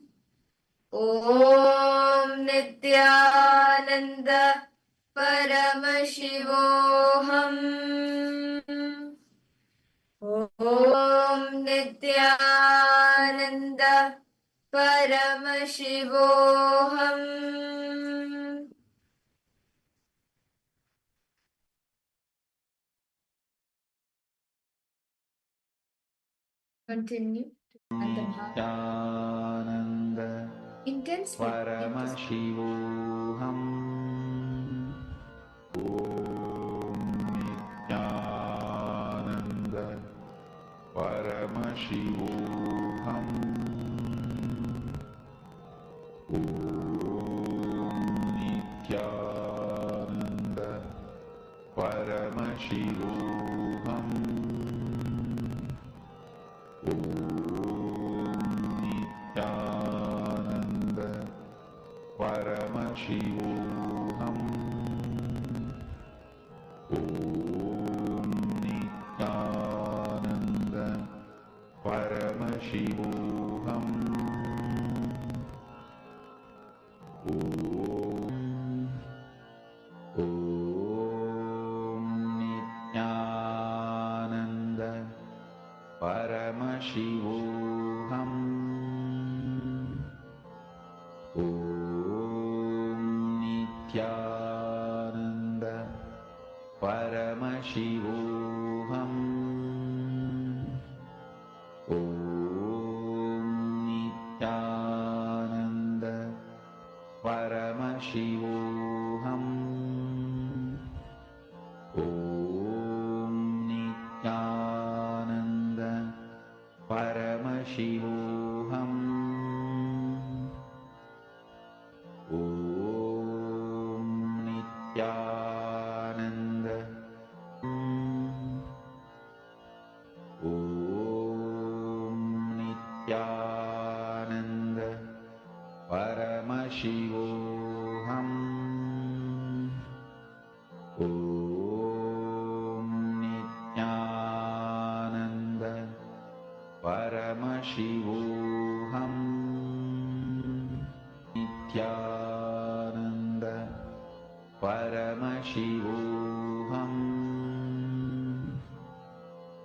S6: Om Nithyananda Paramashivoham. Om Nithyananda Paramashivoham. Continue.
S4: Nithyananda
S6: Intensely.
S4: Paramashivoham. Om Nithyananda Paramashivoham. Om Nithyananda Paramashivoham. Nithyananda Paramashivoham. Om Nithyananda Paramashivoham. Om Nithyananda Paramashivoham. Om Nithyananda Paramashivoham. Om Nithyananda Paramashivoham. Om Nithyananda Paramashivoham. Om Nithyananda. Om Nithyananda Paramashivoham. Om Nithyananda Paramashivoham. Nithyananda Paramashivoham.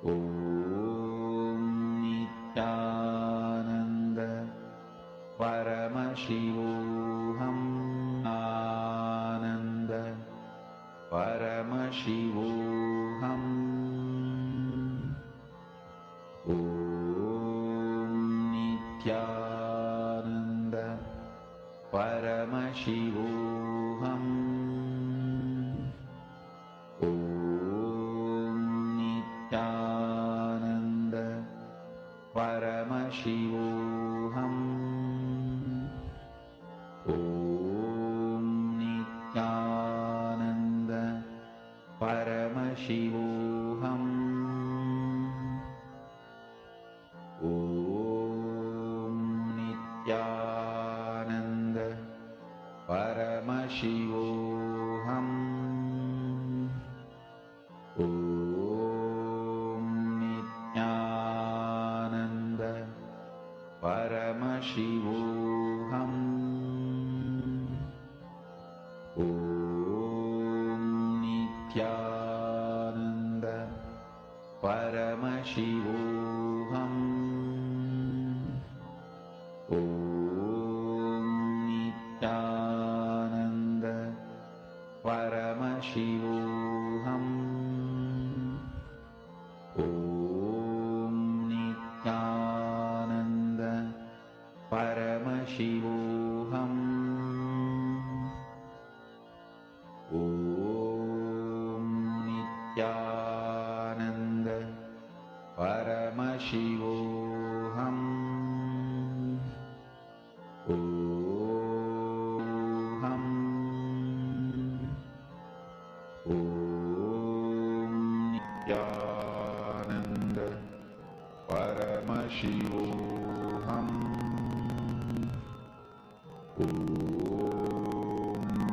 S4: Om Nithyananda Paramashivoham. Ananda Paramashivoham. Om Nithyananda Paramashivoham. Om Nithyananda Paramashivoham. Om Nithyananda Paramashivoham. Om Nithyananda Paramashivoham. Om Nithyananda Paramashivoham. Om Nithyananda Paramashivoham. Om Nithyananda Paramashivoham. Om Nithyananda Paramashivoham. Om Nithyananda Paramashivoham. Om Nithyananda Paramashivoham. Om Nithyananda Paramashivoham. Om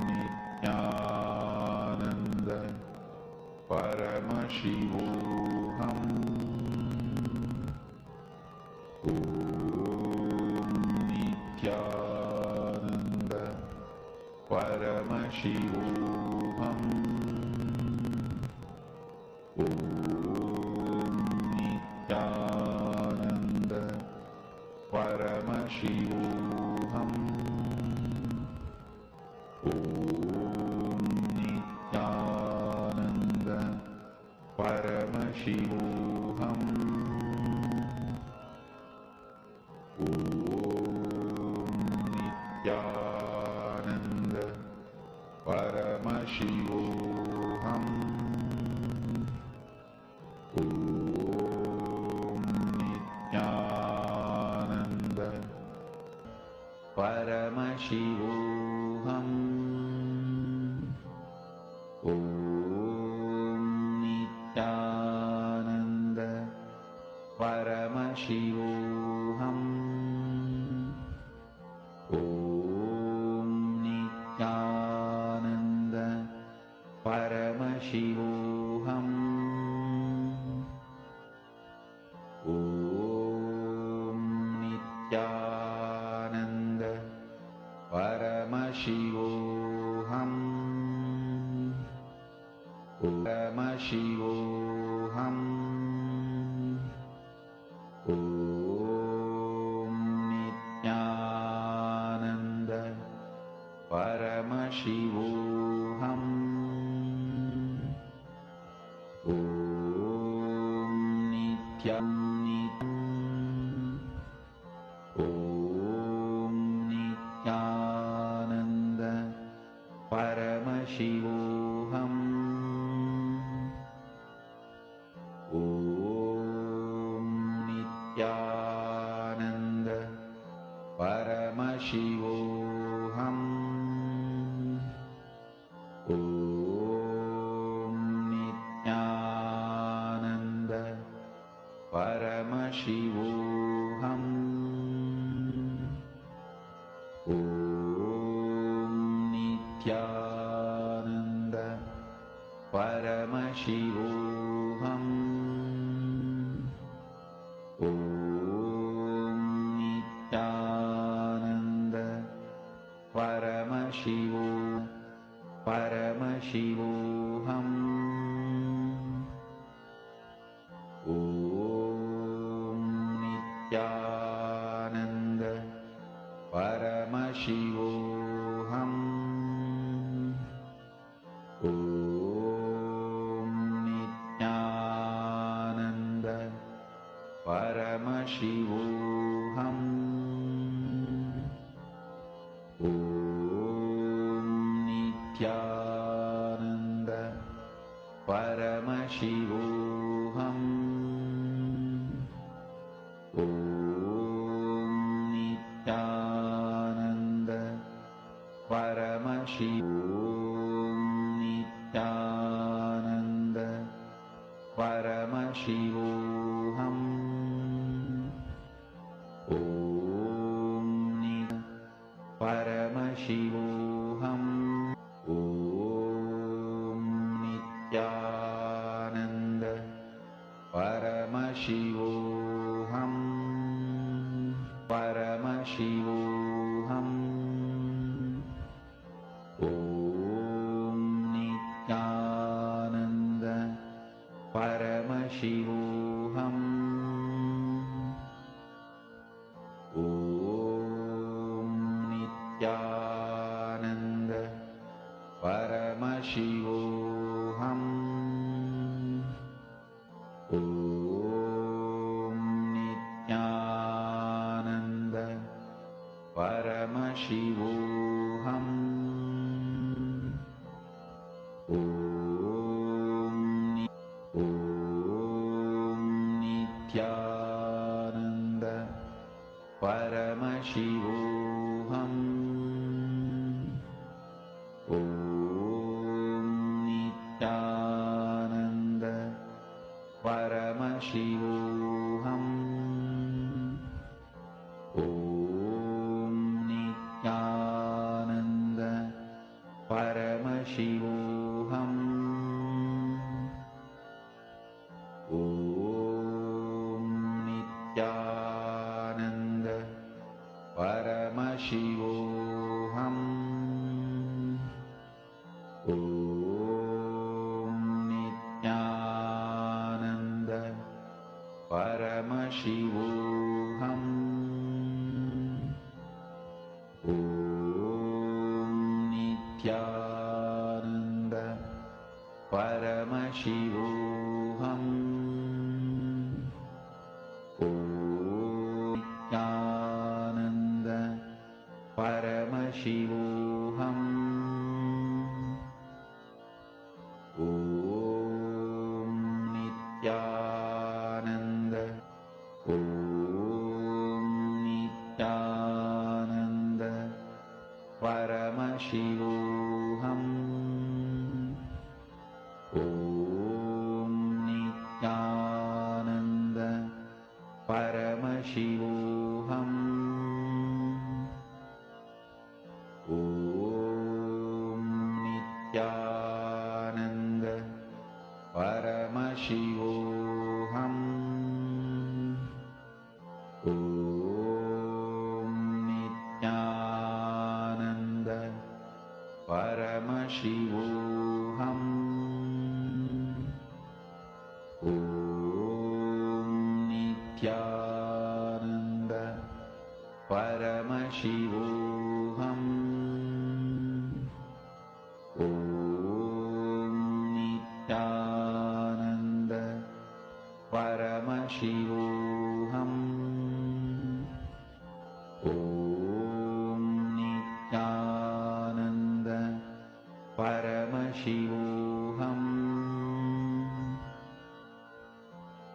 S4: Nithyananda Paramashivoham. Om Nithyananda Paramashivoham. Om Nithyananda Paramashivoham. Om Nithyananda Paramashivoham. Om Nithyananda Paramashivoham. Om Nithyananda Paramashivoham. Om Nithyananda Paramashivoham. Om Paramashivoham. Om Nithyananda Paramashivoham. Om Nithyananda. Om Nithyananda Paramashivoham. Om Nithyananda Paramashivoham. Om Nithyananda Paramashivoham. Om Nithyananda Paramashivoham. Om Nithyananda Paramashivoham. Om Nithyananda Paramashivoham. Om Nithyananda Paramashivoham. Om Nithyananda Paramashivoham. Om Nithyananda Paramashivoham. Om Nithyananda Paramashivoham. Om Nithyananda Paramashivoham. Paramashivoham. Om Nithyananda Paramashivoham. Om Nithyananda Paramashivoham. Om Nithyananda Paramashivoham. Om Nithyananda Paramashivoham. Om Nithyananda Paramashivoham. Om Nithyananda Paramashivoham. Om Nithyananda Paramashivoham. Om Nithyananda Paramashivoham. Om Nithyananda Paramashivoham. Om Nithyananda Paramashivoham. Om Nithyananda. Om Nithyananda Paramashivoham. Om Nithyananda Paramashivoham. Om Nithyananda Paramashivoham. Om Nithyananda Paramashivoham. Paramashivoham. Om Nithyananda Paramashivoham. Om Nithyananda Paramashivoham.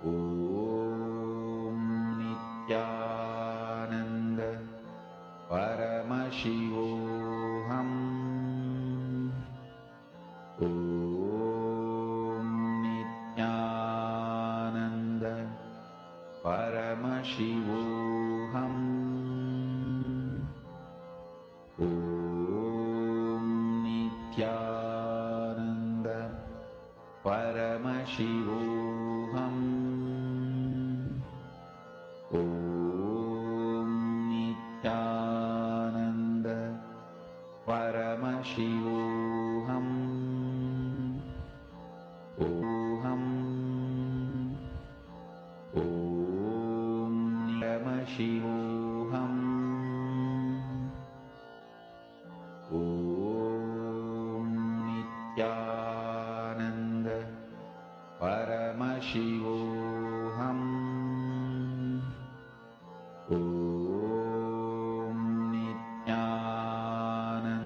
S4: Om Nithyananda Paramashivoham. Om Nithyananda Paramashivoham. Om Nithyananda Paramashivoham. Om Nithyananda Paramashivoham. Oham. Om Paramashivoham. Om Nithyananda Paramashivoham. Om Nithyananda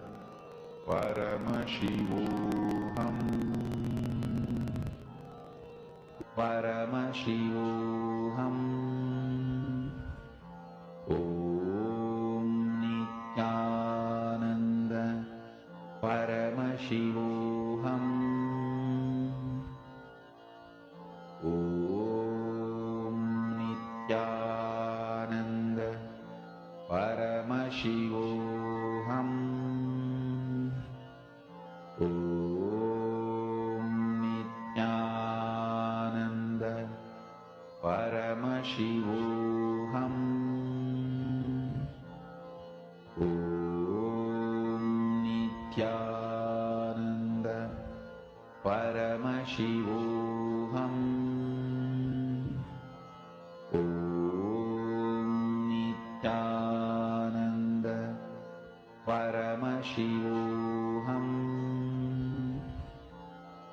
S4: Paramashivoham. Paramashivoham. Om Nithyananda Paramashivoham. Om Nithyananda Paramashivoham. Om Nithyananda Paramashivoham. Om Nithyananda Paramashivoham. Om Nithyananda Paramashivoham.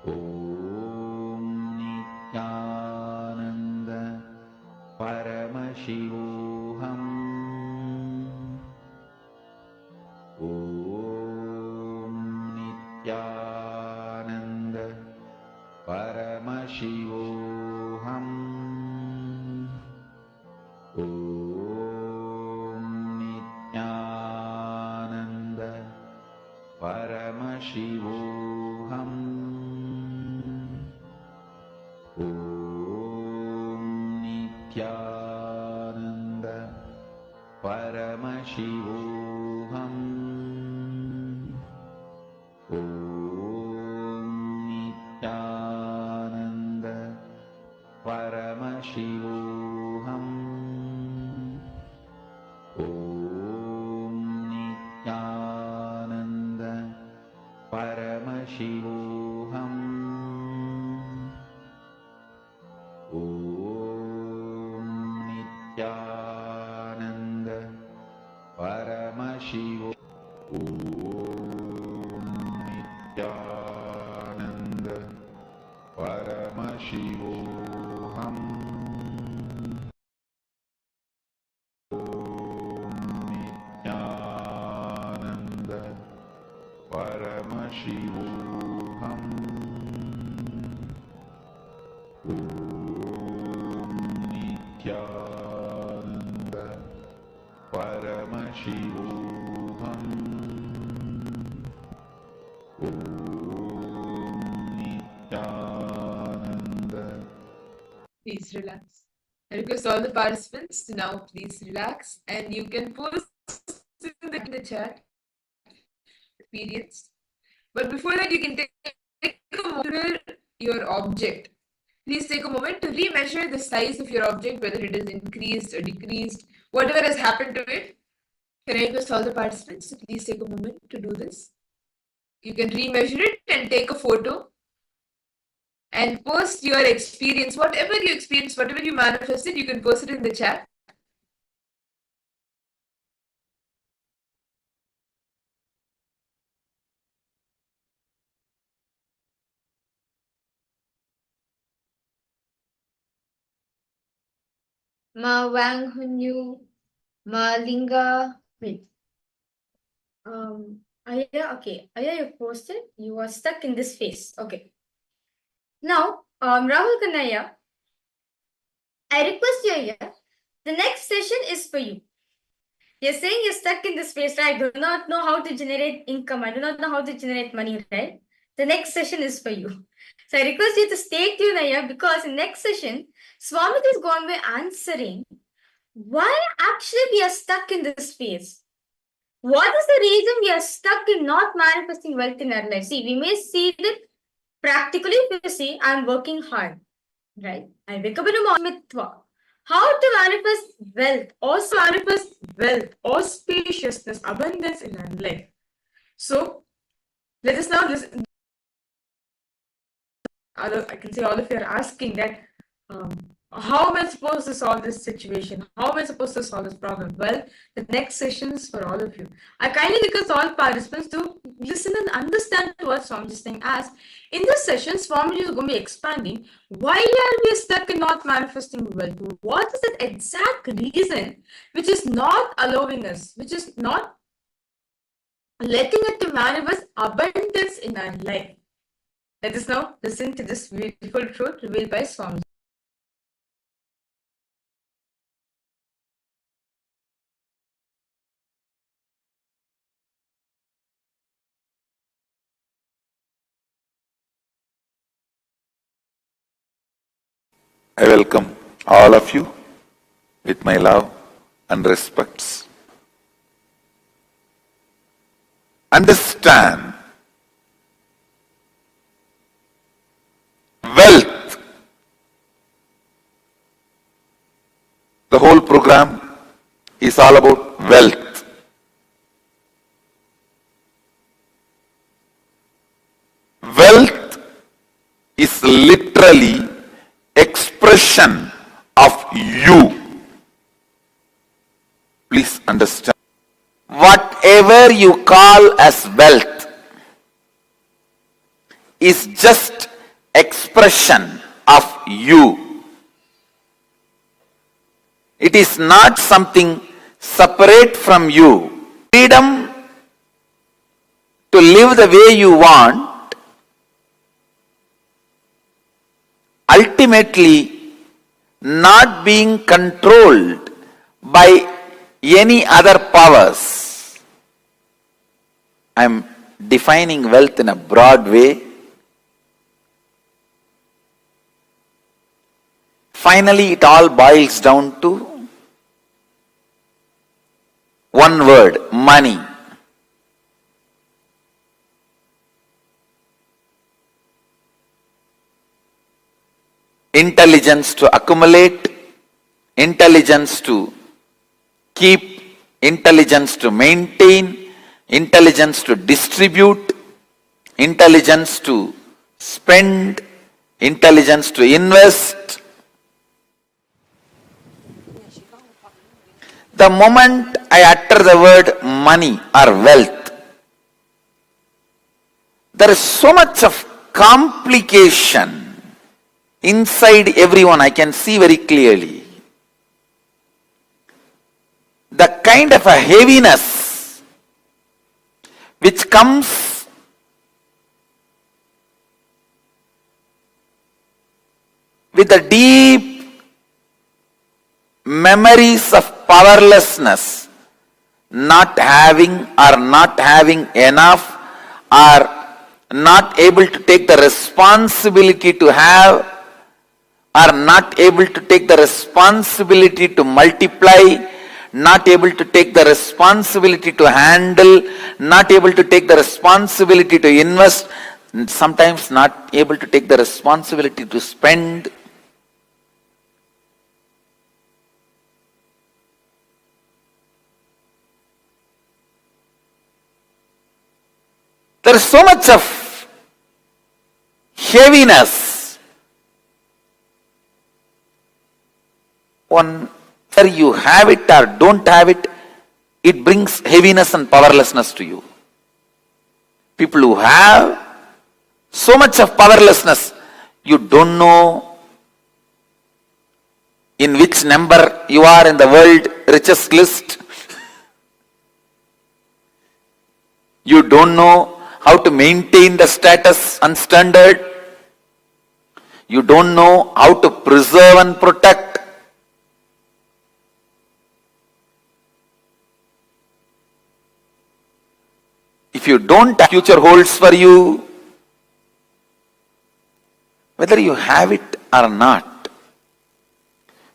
S4: Om Nithyananda Paramashivoham. Om Nithyananda Paramashivoham. Om Nithyananda Paramashivoham. Om Nithyananda Paramashivoham. Om Nithyananda Paramashivoham. Om Nithyananda Paramashivoham. Om Nithyananda Paramashivoham. Om Nithyananda Paramashivoham. Om Nithyananda Paramashivoham. Om Nithyananda Paramashivoham. Om Nithyananda.
S6: Please relax. I request all the participants to now please relax, and you can post in the chat experience. But before that, you can take a moment to your object. Please take a moment to remeasure the size of your object, whether it is increased or decreased, whatever has happened to it. Can I request all the participants to please take a moment to do this? You can remeasure it and take a photo and post your experience, whatever you experienced, whatever you manifested, you can post it in the chat. Ma Wang Hunyu, Ma Linga. Wait.
S7: Aya, okay. Aya, you posted. You are stuck in this phase. Okay. Now, Rahul Kanaya, I request you here. The next session is for you. You're saying you're stuck in this phase, right? I do not know how to generate income. I do not know how to generate money, right? The next session is for you. So I request you to stay tuned here because in next session, Swamiti is going to be answering why actually we are stuck in this phase. What is the reason we are stuck in not manifesting wealth in our life? See, we may see that practically if you see, I'm working hard, right? I wake up in the morning with how to manifest wealth or spaciousness, abundance in our life. So let us now listen. I can say all of you are asking that how am I supposed to solve this situation? How am I supposed to solve this problem? Well, the next session is for all of you. I kindly request all participants to listen and understand what Swamiji is saying as in this session, Swamiji is going to be expanding why are we stuck in not manifesting wealth? What is the exact reason which is not allowing us, which is not letting it to manifest abundance in our life? Let us now listen to this beautiful truth revealed by Swamiji.
S4: I welcome all of you with my love and respects. Understand wealth. The whole program is all about wealth. Wealth is literally expression of you. Please understand. Whatever you call as wealth is just expression of you. It is not something separate from you. Freedom to live the way you want ultimately not being controlled by any other powers. I am defining wealth in a broad way. Finally, it all boils down to one word: money. Intelligence to accumulate, intelligence to keep, intelligence to maintain, intelligence to distribute, intelligence to spend, intelligence to invest. The moment I utter the word money or wealth, there is so much of complication inside everyone. I can see very clearly the kind of a heaviness which comes with the deep memories of powerlessness, not having enough, or not able to take the responsibility to have, are not able to take the responsibility to multiply, not able to take the responsibility to handle, not able to take the responsibility to invest, sometimes not able to take the responsibility to spend. There is so much of heaviness. Whether you have it or don't have it, it brings heaviness and powerlessness to you. People who have so much of powerlessness, you don't know in which number you are in the world richest list. You don't know how to maintain the status and standard. You don't know how to preserve and protect. If you don't have future holds for you, whether you have it or not,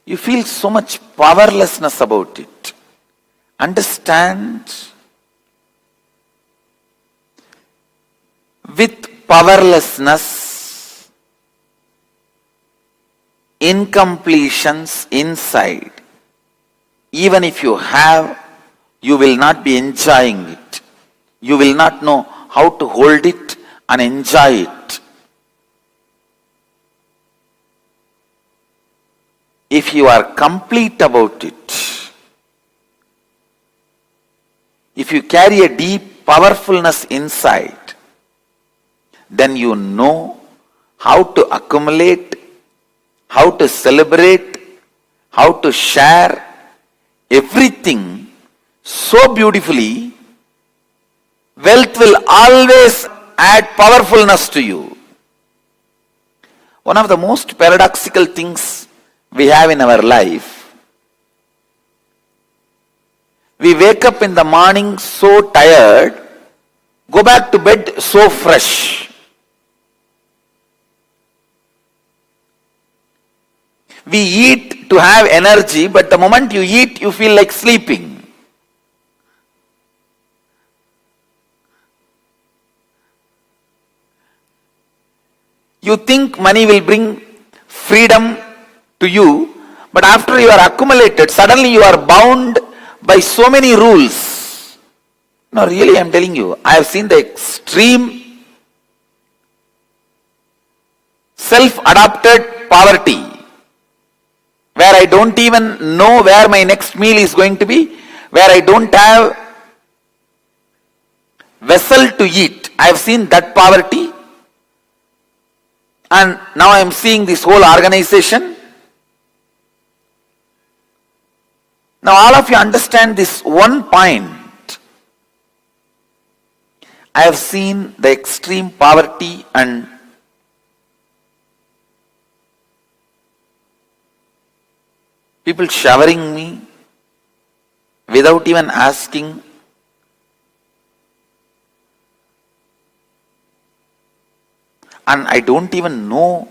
S4: you feel so much powerlessness about it. Understand? With powerlessness, incompletions inside, even if you have, you will not be enjoying it. You will not know how to hold it and enjoy it. If you are complete about it, if you carry a deep powerfulness inside, then you know how to accumulate, how to celebrate, how to share everything so beautifully. Wealth will always add powerfulness to you. One of the most paradoxical things we have in our life, we wake up in the morning so tired, go back to bed so fresh. We eat to have energy, but the moment you eat, you feel like sleeping. You think money will bring freedom to you, but after you are accumulated, suddenly you are bound by so many rules. No, really, I am telling you, I have seen the extreme self-adopted poverty, where I don't even know where my next meal is going to be, where I don't have vessel to eat. I have seen that poverty. And now I am seeing this whole organization. Now all of you understand this one point. I have seen the extreme poverty and people showering me without even asking. And I don't even know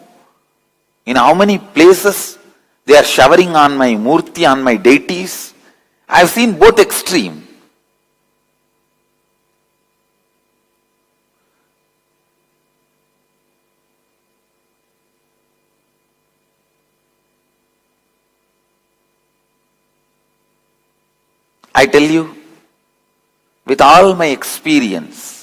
S4: in how many places they are showering on my murti, on my deities. I have seen both extreme. I tell you, with all my experience,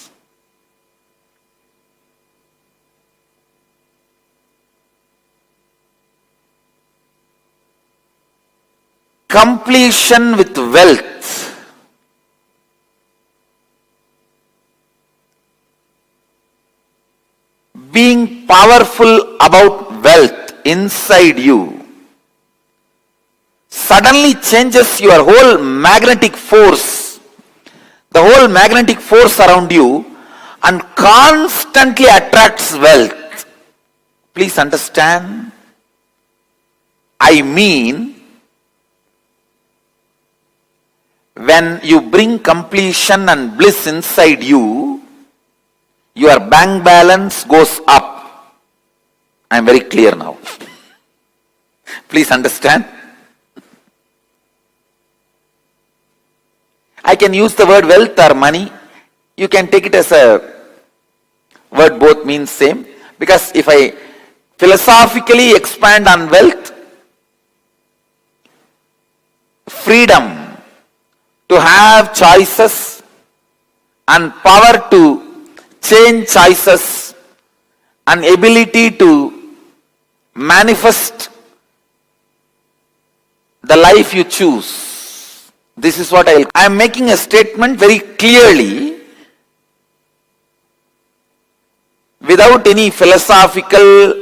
S4: completion with wealth being powerful about wealth inside you suddenly changes your whole magnetic force, the whole magnetic force around you, and constantly attracts wealth. Please understand, I mean, when you bring completion and bliss inside you, your bank balance goes up. I am very clear now. Please understand. I can use the word wealth or money. You can take it as a word, both means same. Because if I philosophically expand on wealth, freedom to have choices and power to change choices and ability to manifest the life you choose. This is what I am making a statement very clearly without any philosophical,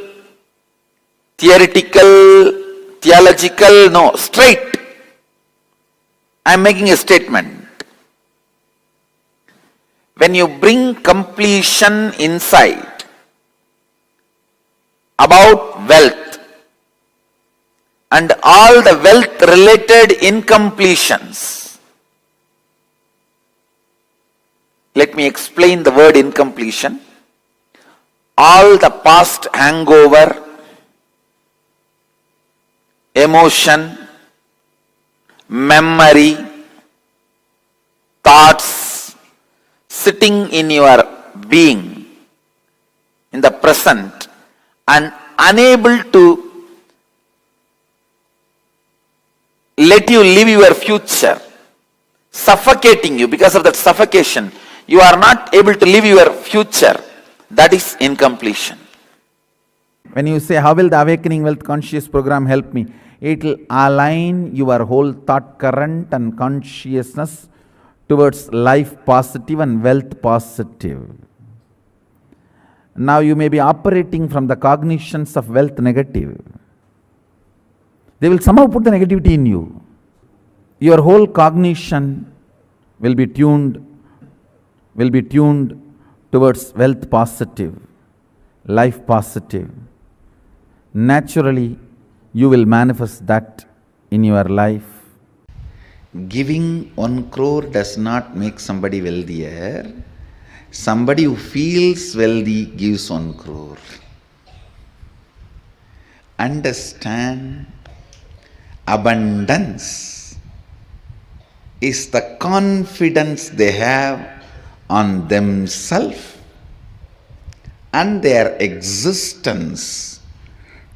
S4: theoretical theological, no, straight. I am making a statement. When you bring completion inside about wealth and all the wealth related incompletions, let me explain the word incompletion. All the past hangover, emotion, memory, thoughts sitting in your being in the present and unable to let you live your future, suffocating you. Because of that suffocation, you are not able to live your future. That is incompletion. When you say, how will the Awakening Wealth Conscious program help me? It will align your whole thought current and consciousness towards life positive and wealth positive. Now you may be operating from the cognitions of wealth negative. They will somehow put the negativity in you. Your whole cognition will be tuned towards wealth positive, life positive. Naturally, you will manifest that in your life. Giving 1 crore does not make somebody wealthier. Somebody who feels wealthy gives 1 crore. Understand, abundance is the confidence they have on themselves and their existence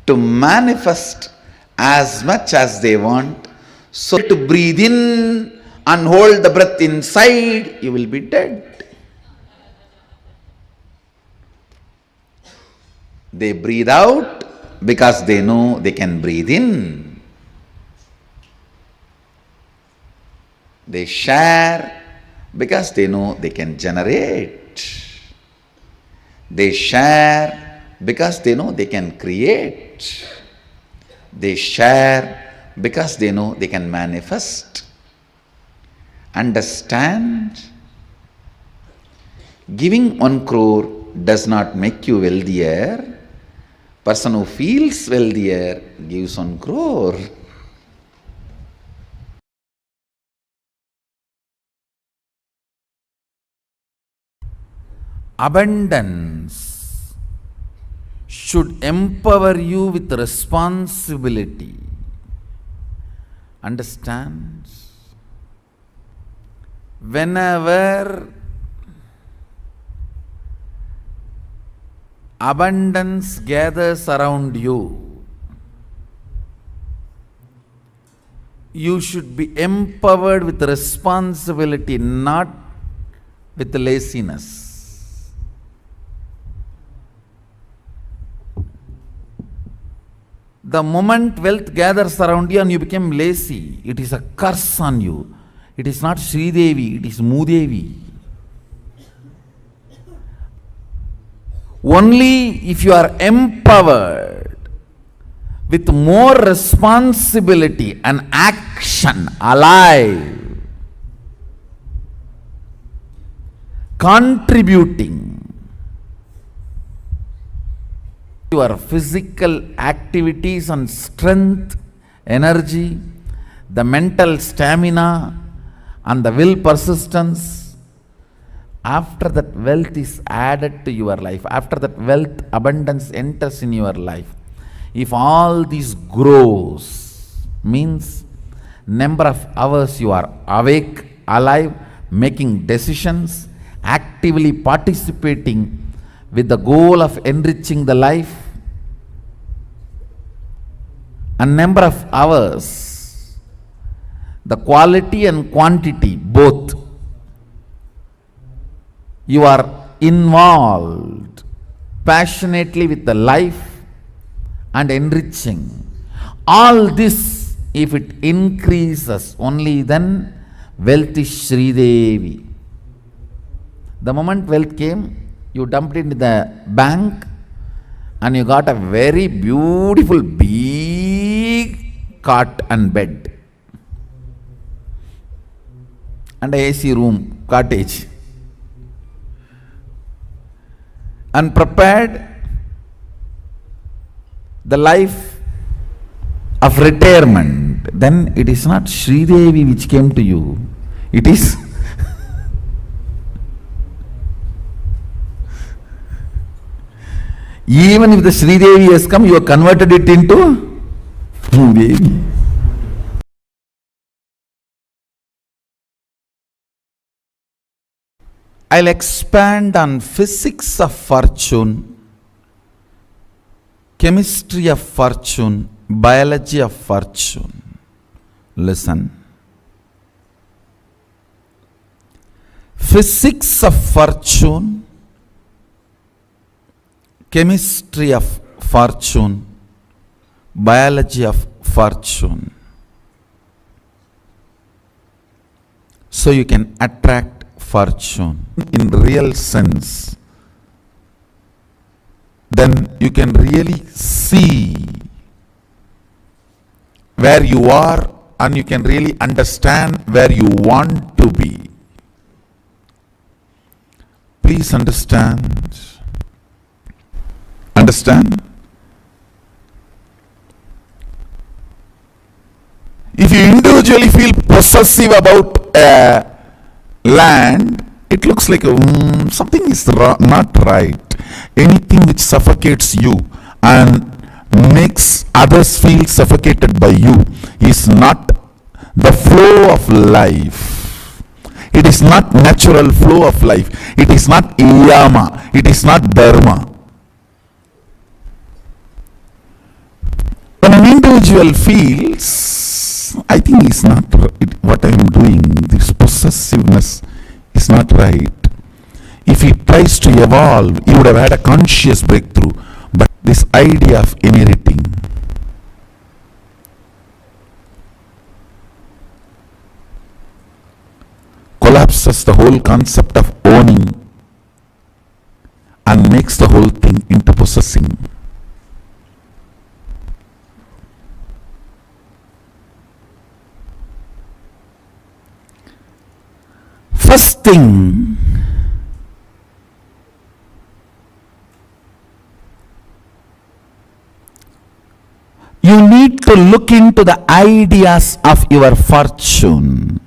S4: to manifest as much as they want. So to breathe in and hold the breath inside, you will be dead. They breathe out because they know they can breathe in. They share because they know they can generate. They share because they know they can create. They share because they know they can manifest. Understand? Giving 1 crore does not make you wealthier. Person who feels wealthier gives 1 crore. Abundance should empower you with responsibility. Understand? Whenever abundance gathers around you, you should be empowered with responsibility, not with laziness. The moment wealth gathers around you and you become lazy, it is a curse on you. It is not Sri Devi, it is Moodevi. Only if you are empowered with more responsibility and action, alive, contributing, your physical activities and strength, energy, the mental stamina and the will persistence, after that wealth is added to your life, after that wealth abundance enters in your life, if all this grows, means number of hours you are awake, alive, making decisions, actively participating with the goal of enriching the life, a number of hours, the quality and quantity both, you are involved passionately with the life and enriching. All this, if it increases, only then wealth is Sri Devi. The moment wealth came, you dumped it into the bank and you got a very beautiful big cot and bed and a AC room, cottage, and prepared the life of retirement, then it is not Sridevi which came to you, it is even if the Sridevi has come, you have converted it into baby. I'll expand on physics of fortune, chemistry of fortune, biology of fortune. Listen. Physics of fortune, chemistry of fortune, biology of fortune. So you can attract fortune in real sense. Then you can really see where you are and you can really understand where you want to be. Please understand. Understand? If you individually feel possessive about land, it looks like something is not right. Anything which suffocates you and makes others feel suffocated by you is not the flow of life. It is not natural flow of life. It is not yama. It is not dharma. When an individual feels, I think it's not what I am doing, this possessiveness is not right. If he tries to evolve, he would have had a conscious breakthrough. But this idea of inheriting, collapses the whole concept of owning and makes the whole thing into possessing. First thing, you need to look into the ideas of your fortune.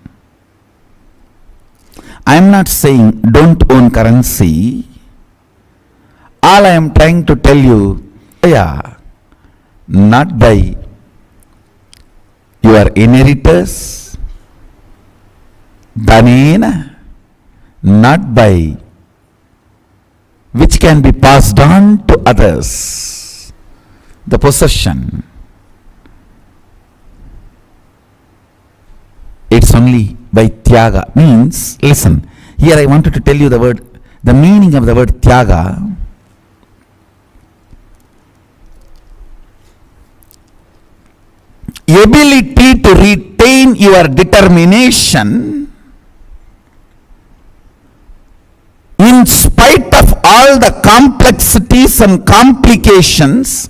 S4: I am not saying don't own currency. All I am trying to tell you, not by your inheritors, Dhanena, not by which can be passed on to others, the possession. It's only by Tyaga. Means, listen, here I wanted to tell you the word, the meaning of the word Tyaga. Ability to retain your determination in spite of all the complexities and complications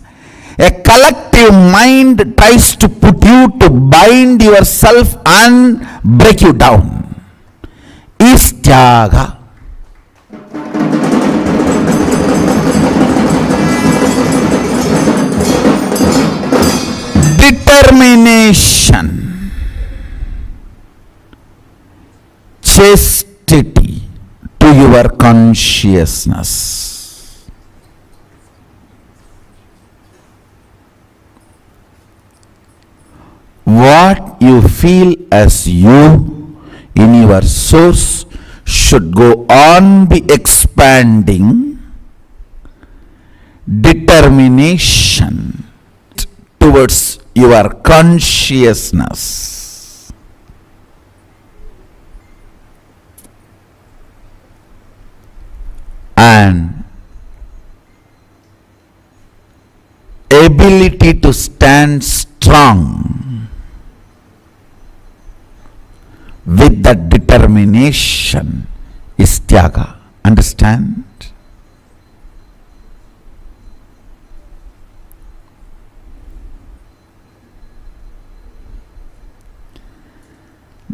S4: a collective mind tries to put you to bind yourself and break you down, is Tyaga. Determination, chastity to your consciousness. What you feel as you in your source should go on be expanding. Determination towards your consciousness. And ability to stand strong with that determination is Tyaga. Understand?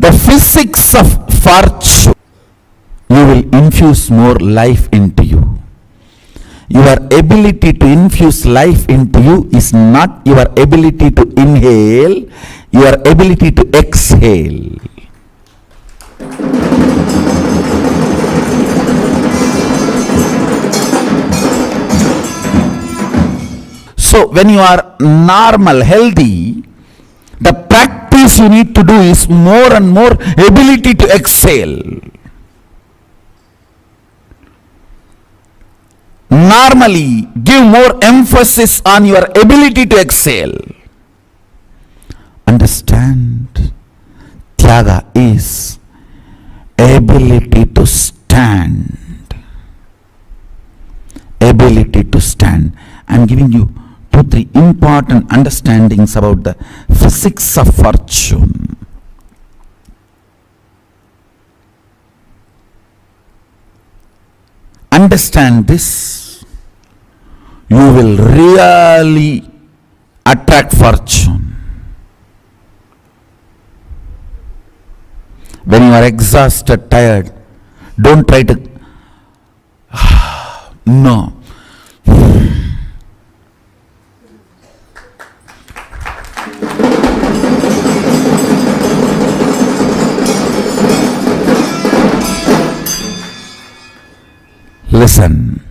S4: the physics of fortune, you will infuse more life into you. Your ability to infuse life into you is not your ability to inhale, your ability to exhale. So when you are normal, healthy, the practice you need to do is more and more ability to exhale. Normally, give more emphasis on your ability to exhale. Understand, Tyaga is ability to stand. Ability to stand. I am giving you 2-3 important understandings about the physics of fortune. Understand this, you will really attract fortune. When you are exhausted, tired, don't try to no. Listen,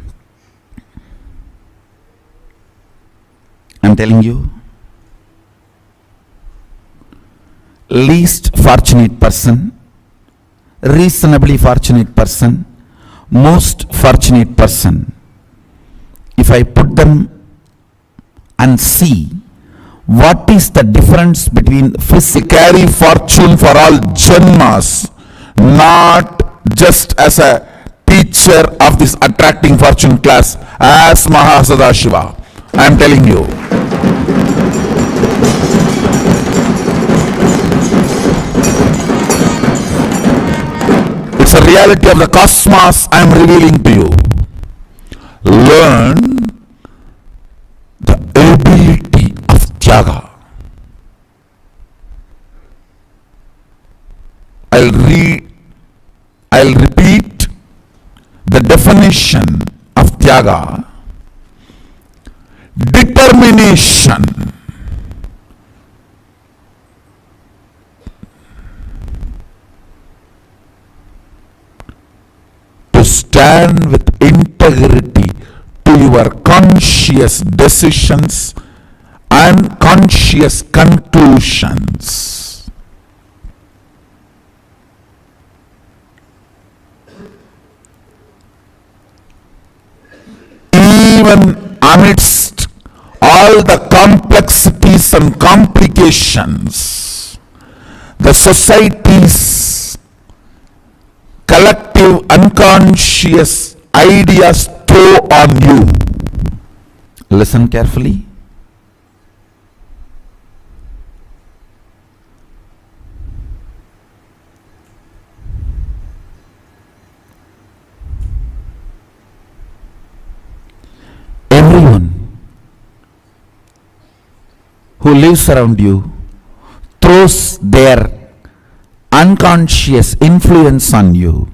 S4: I'm telling you, least fortunate person, reasonably fortunate person, most fortunate person, if I put them and see what is the difference between carry fortune for all janmas, not just as a teacher of this attracting fortune class as Mahasadashiva. I am telling you. It's a reality of the cosmos I am revealing to you. Learn the ability of Tyaga. I'll repeat the definition of Tyaga. Determination. To stand with integrity to your conscious decisions and conscious conclusions. Even amidst all the complexities and complications, the society's collective unconscious ideas throw on you. Listen carefully. Everyone who lives around you throws their unconscious influence on you.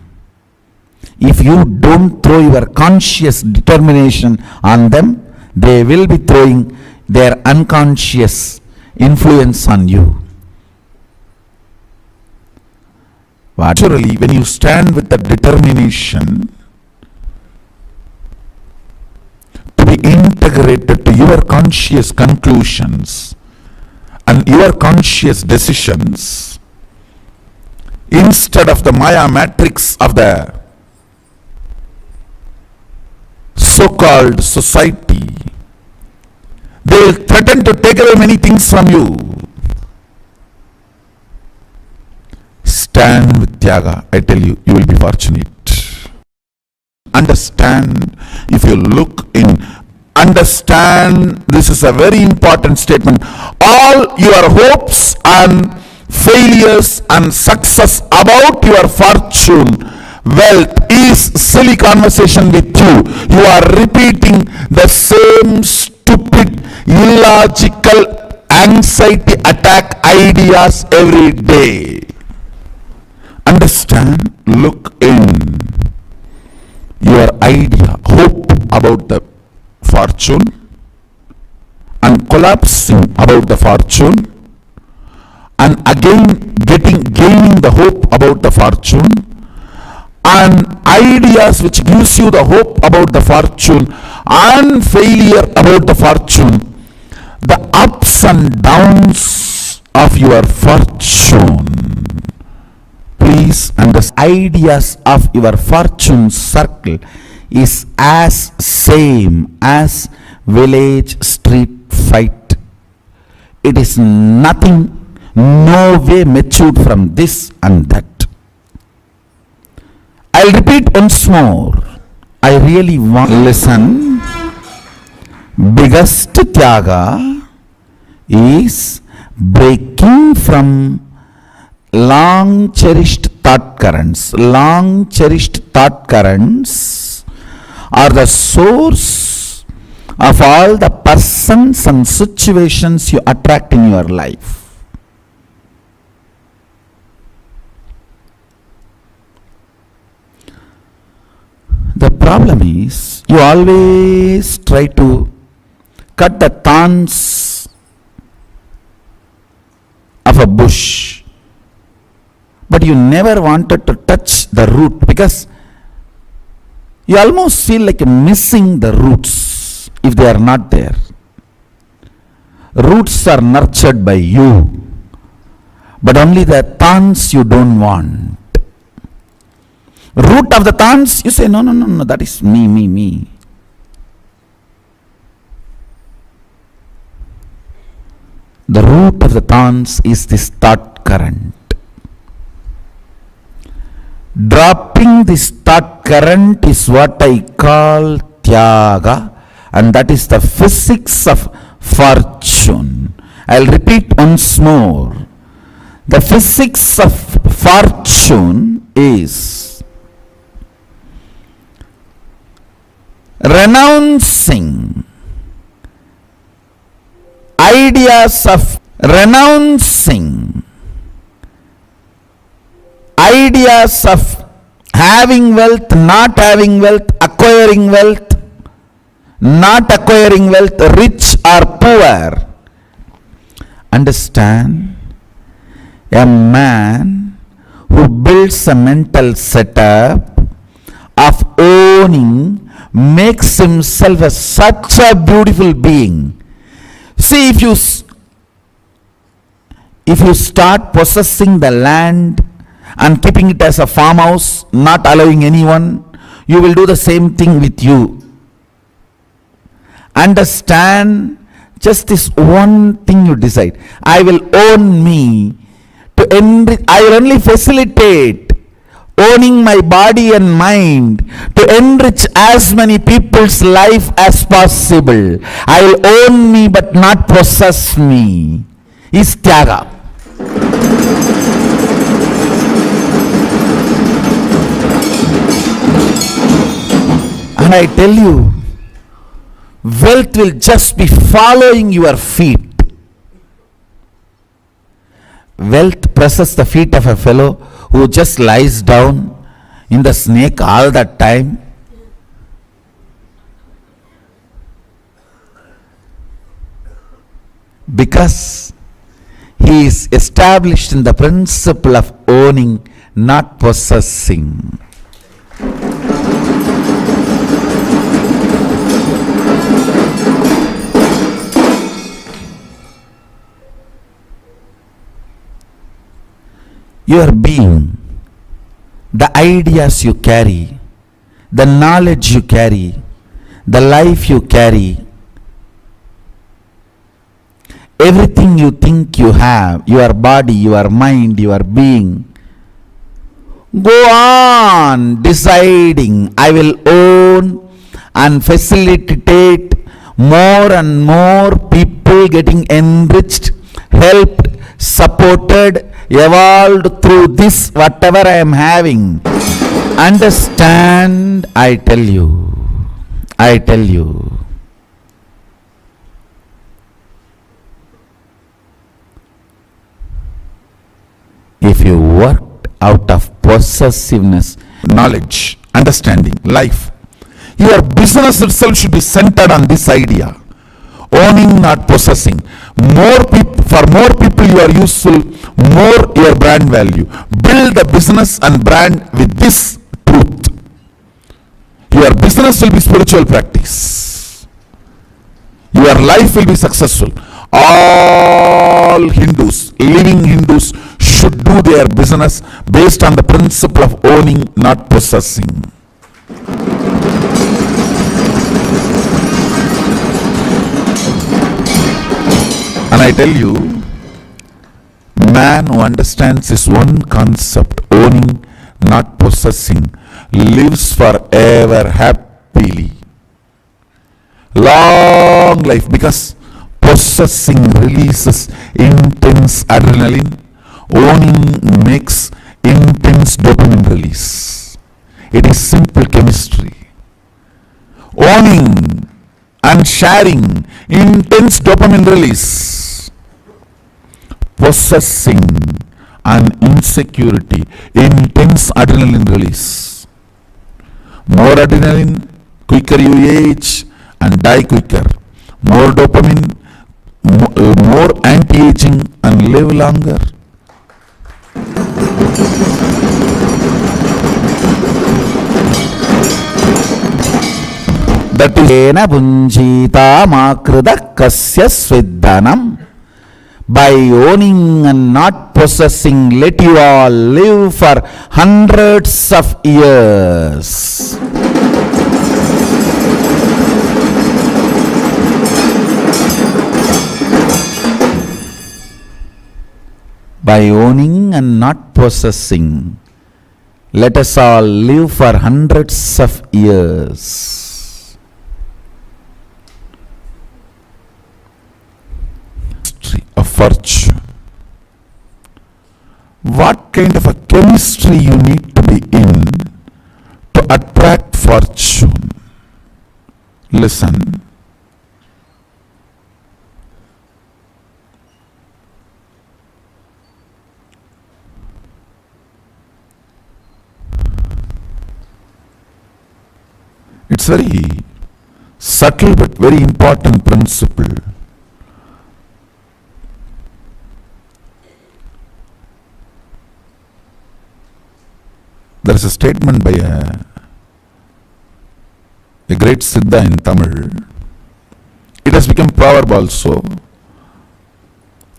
S4: If you don't throw your conscious determination on them, they will be throwing their unconscious influence on you. Naturally, when you stand with the determination to be integrated to your conscious conclusions and your conscious decisions, instead of the Maya matrix of the so-called society, they will threaten to take away many things from you. Stand with Tyaga, I tell you, you will be fortunate. Understand, if you look in, understand, this is a very important statement. All your hopes and failures and success about your fortune, wealth is silly conversation with you. You are repeating the same stupid, illogical, anxiety attack ideas every day. Understand, look in your idea, hope about the fortune, and collapsing about the fortune, and again gaining the hope about the fortune, and ideas which gives you the hope about the fortune and failure about the fortune, the ups and downs of your fortune. Please understand, ideas of your fortune circle is as same as village street fight. It is nothing, no way matured from this and that. I'll repeat once more. I really want to listen. Biggest tyaga is breaking from long cherished thought currents. Long cherished thought currents are the source of all the persons and situations you attract in your life. The problem is, you always try to cut the thorns of a bush, but you never wanted to touch the root, because you almost feel like missing the roots if they are not there. Roots are nurtured by you, but only the thorns you don't want. Root of the thorns, you say, no, that is me. The root of the thorns is this thought current. Dropping this thought current is what I call tyaga, and that is the physics of fortune. I'll repeat once more. The physics of fortune is renouncing ideas of having wealth, not having wealth, acquiring wealth, not acquiring wealth, rich or poor. Understand, a man who builds a mental setup of owning makes himself such a beautiful being. See, if you start possessing the land and keeping it as a farmhouse, not allowing anyone, you will do the same thing with you. Understand, just this one thing you decide. I will own me to enrich. I will only facilitate owning my body and mind to enrich as many people's life as possible. I will own me but not possess me. Is tyaga. And I tell you, wealth will just be following your feet. Wealth presses the feet of a fellow who just lies down in the snake all that time. Because he is established in the principle of owning, not possessing. Your being, the ideas you carry, the knowledge you carry, the life you carry, everything you think you have, your body, your mind, your being, go on deciding, I will own and facilitate more and more people getting enriched, helped, supported, evolved through this whatever I am having. Understand, I tell you, if you worked out of possessiveness, knowledge, understanding, life. Your business itself should be centered on this idea. Owning, not possessing. For more people you are useful, more your brand value. Build the business and brand with this truth. Your business will be spiritual practice. Your life will be successful. All Hindus, living Hindus, should do their business based on the principle of owning, not possessing. And I tell you, man who understands this one concept, owning, not possessing, lives forever happily. Long life, because possessing releases intense adrenaline, owning makes intense dopamine release. It is simple chemistry. Owning and sharing, intense dopamine release. Possessing and insecurity, intense adrenaline release. More adrenaline, quicker you age and die quicker. More dopamine, more anti-aging and live longer. That is ena punjita makrida kasya svidhanam. By owning and not possessing, let you all live for hundreds of years. By owning and not possessing, let us all live for hundreds of years. Of virtue. What kind of a chemistry you need to be in to attract fortune? Listen. It's very subtle but very important principle. There is a statement by a great Siddha in Tamil. It has become proverb also.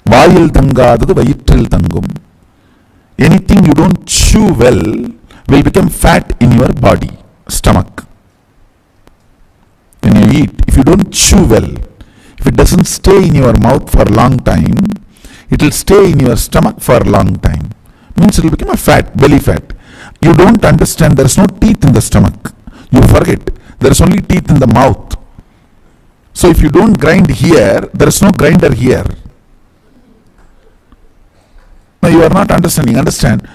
S4: Vayil thangadadu vayittril thangum. Anything you don't chew well will become fat in your body, stomach. When you eat, if you don't chew well, if it doesn't stay in your mouth for a long time, it will stay in your stomach for a long time. Means it will become a fat, belly fat. You don't understand, there is no teeth in the stomach. You forget, there is only teeth in the mouth. So if you don't grind here, there is no grinder here. Now you are not understanding. Understand.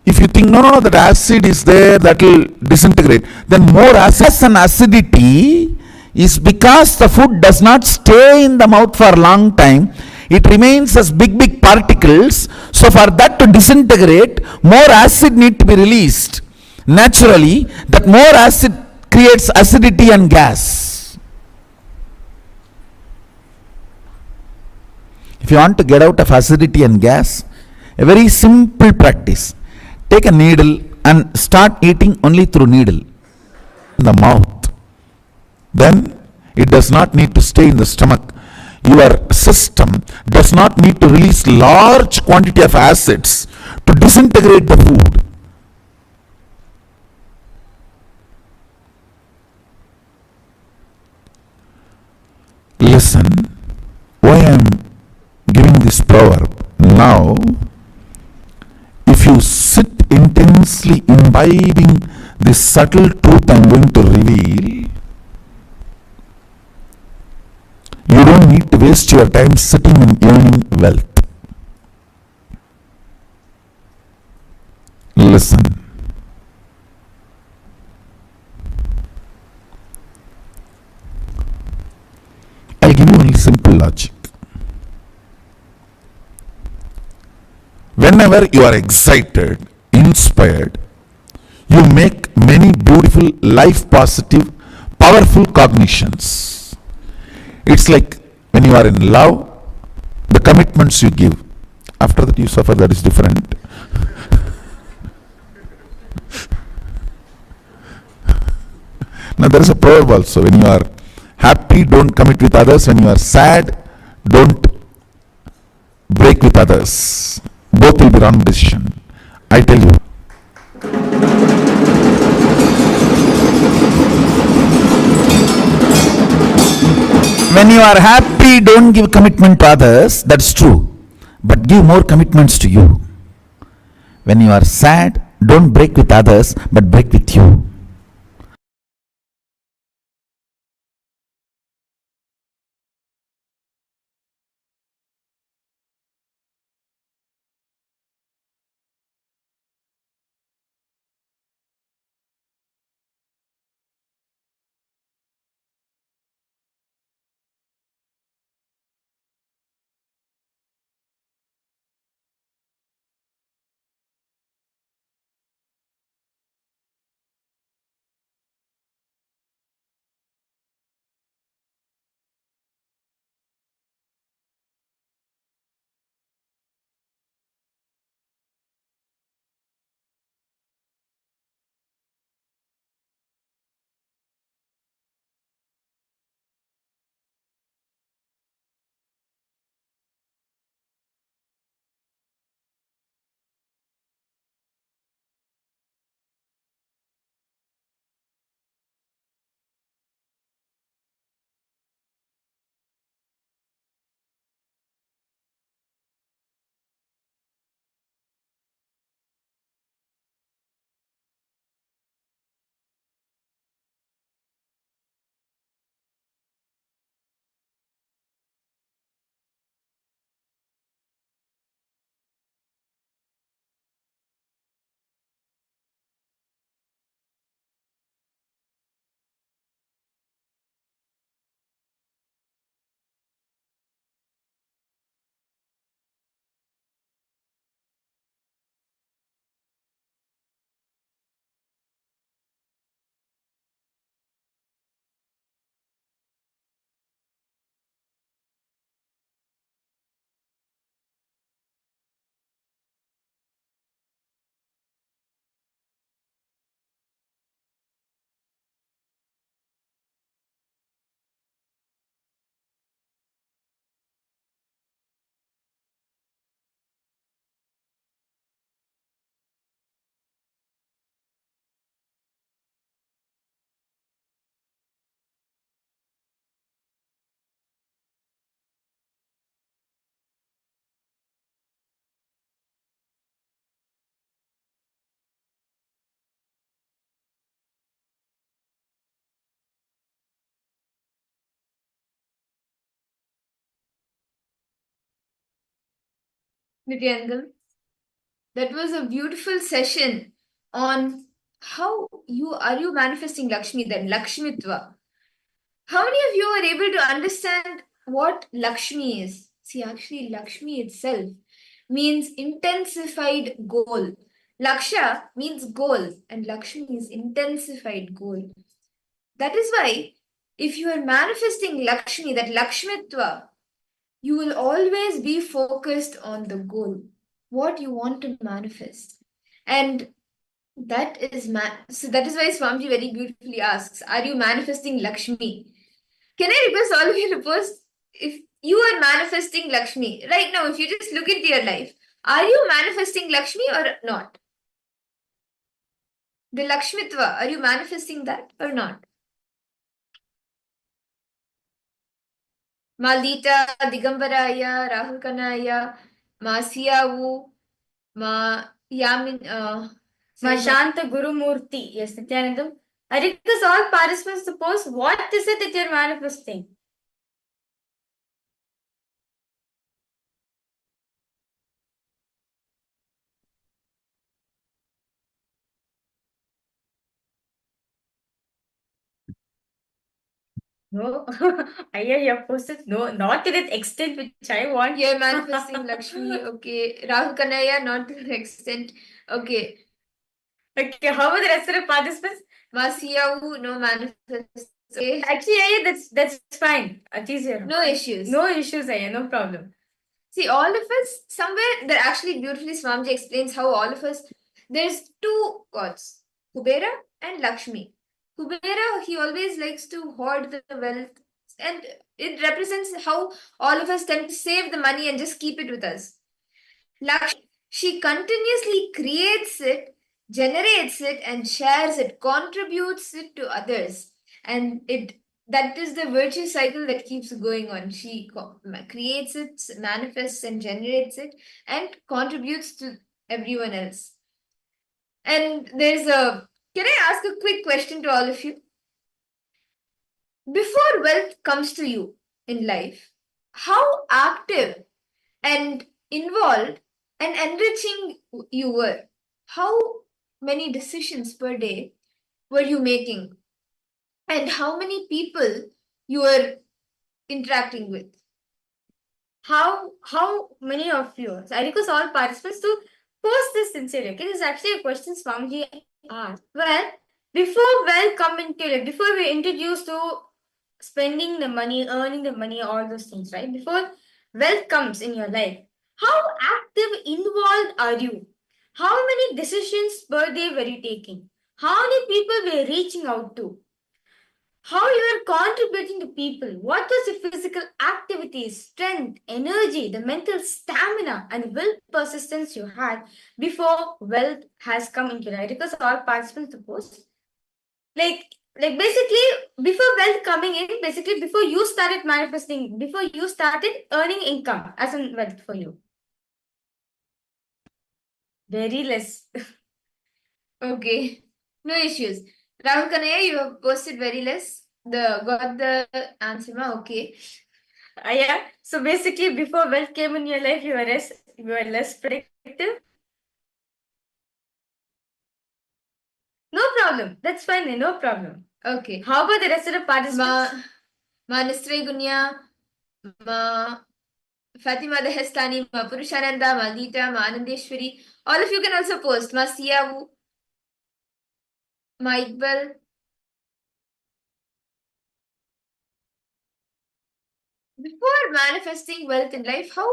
S4: If you think, no, that acid is there, that will disintegrate, then more acid and acidity is because the food does not stay in the mouth for a long time. It remains as big particles. So for that to disintegrate, more acid need to be released. Naturally, that more acid creates acidity and gas. If you want to get out of acidity and gas, a very simple practice. Take a needle and start eating only through needle in the mouth. Then it does not need to stay in the stomach. Your system does not need to release large quantity of acids to disintegrate the food. Listen, why I am giving this proverb now. If you sit intensely imbibing this subtle truth I am going to reveal, you don't need to waste your time sitting and earning wealth. Listen. I'll give you only simple logic. Whenever you are excited, in
S8: inspired, you make many beautiful, life positive, powerful cognitions. It's like when you are in love, the commitments you give. After that, you suffer, that is different. Now, there is a proverb also: when you are happy, don't commit with others. When you are sad, don't break with others. Both will be wrong decision. I tell you. When you are happy, don't give commitment to others. That's true. But give more commitments to you. When you are sad, don't break with others, but break with you.
S6: Nithyananda, that was a beautiful session on how you manifesting Lakshmi, then Lakshmitva. How many of you are able to understand what Lakshmi is? See, actually, Lakshmi itself means intensified goal. Laksha means goal, and Lakshmi is intensified goal. That is why, if you are manifesting Lakshmi, that Lakshmitva, you will always be focused on the goal, what you want to manifest. And that is so that is why Swamiji very beautifully asks, are you manifesting Lakshmi? Can I request all of you to post if you are manifesting Lakshmi right now? If you just look into your life, are you manifesting Lakshmi or not? The Lakshmitva, are you manifesting that or not? Maldita, Digambaraya, Rahul Kanaya, Masiyavu, Ma Yamin,
S7: Mashanta Gurumurti. Yes, Nithyanandam. I request all participants to post what is it that you're manifesting. No, I have posted no, not to that extent which I want.
S6: You're manifesting Lakshmi, okay. Rahul Kanaya, not to the extent. Okay.
S7: Okay, how about the rest of the participants?
S6: Masiyavu, no manifest. Okay.
S7: Actually, yeah, that's fine. At least here.
S6: No issues.
S7: No issues, yeah, no problem.
S6: See, all of us, somewhere that actually beautifully Swamiji explains how all of us, there's two gods, Kubera and Lakshmi. Kubera, he always likes to hoard the wealth, and it represents how all of us tend to save the money and just keep it with us. Lakshmi, she continuously creates it, generates it, and shares it, contributes it to others. And that is the virtue cycle that keeps going on. She creates it, manifests, and generates it, and contributes to everyone else. And can I ask a quick question to all of you? Before wealth comes to you in life, how active and involved and enriching you were? How many decisions per day were you making? And how many people you were interacting with?
S7: How many of you? So I request all participants to post this sincerely. Okay, this is actually a question Swamiji asked. Well, before wealth come into it, before we introduce to spending the money, earning the money, all those things, right? Before wealth comes in your life, how active, involved are you? How many decisions per day were you taking? How many people were you reaching out to? How you are contributing to people? What was the physical activities, strength, energy, the mental stamina, and will persistence you had before wealth has come into life? Because all participants to post. Like basically before wealth coming in, basically before you started manifesting, before you started earning income as in wealth for you. Very less.
S6: Okay, no issues. Rahul Kanaya, you have posted very less. Got the answer, okay.
S7: Yeah. So basically, before wealth came in your life, you were less predictive. No problem. That's fine. No problem.
S6: Okay.
S7: How about the rest of the participants?
S6: Ma Nistre Gunya, Ma Fatima Dehestani, Ma Purushananda, Ma Lita, Ma Anandeshwari. All of you can also post. Ma Siyavu, Ma Iqbal. Before manifesting wealth in life, how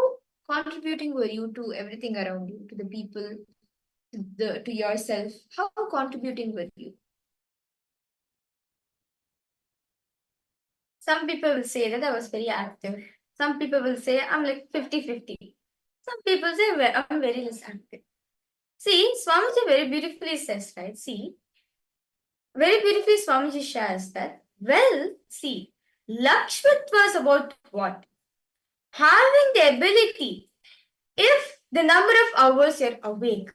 S6: contributing were you to everything around you, to the people, to yourself? How contributing were you?
S7: Some people will say that I was very active. Some people will say I'm like 50-50. Some people say I'm very less active. See, Swamiji very beautifully says, right? See, very beautifully Swamiji shares that, well, see, Lakshmat was about what? Having the ability, if the number of hours you're awake,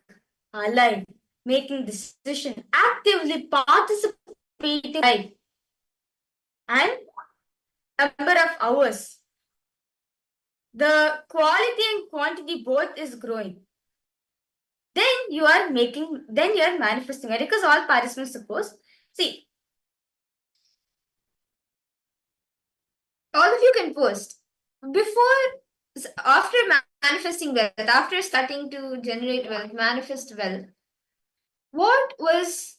S7: alive, making decision, actively participating in life, and number of hours, the quality and quantity both is growing. Then you are manifesting it, because all participants suppose, see,
S6: all of you can post. After manifesting wealth, after starting to generate wealth, manifest wealth, what was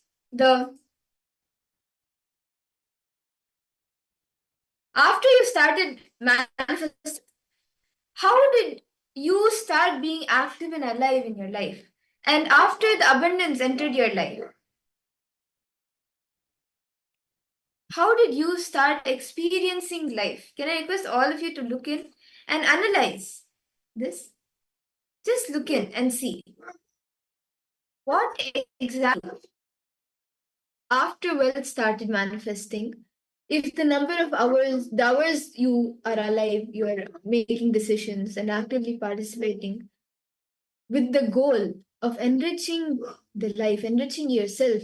S6: after you started manifesting, how did you start being active and alive in your life? And after the abundance entered your life, how did you start experiencing life? Can I request all of you to look in and analyze this? Just look in and see. What exactly after wealth started manifesting, if the number of hours, the hours you are alive, you are making decisions and actively participating with the goal of enriching the life, enriching yourself,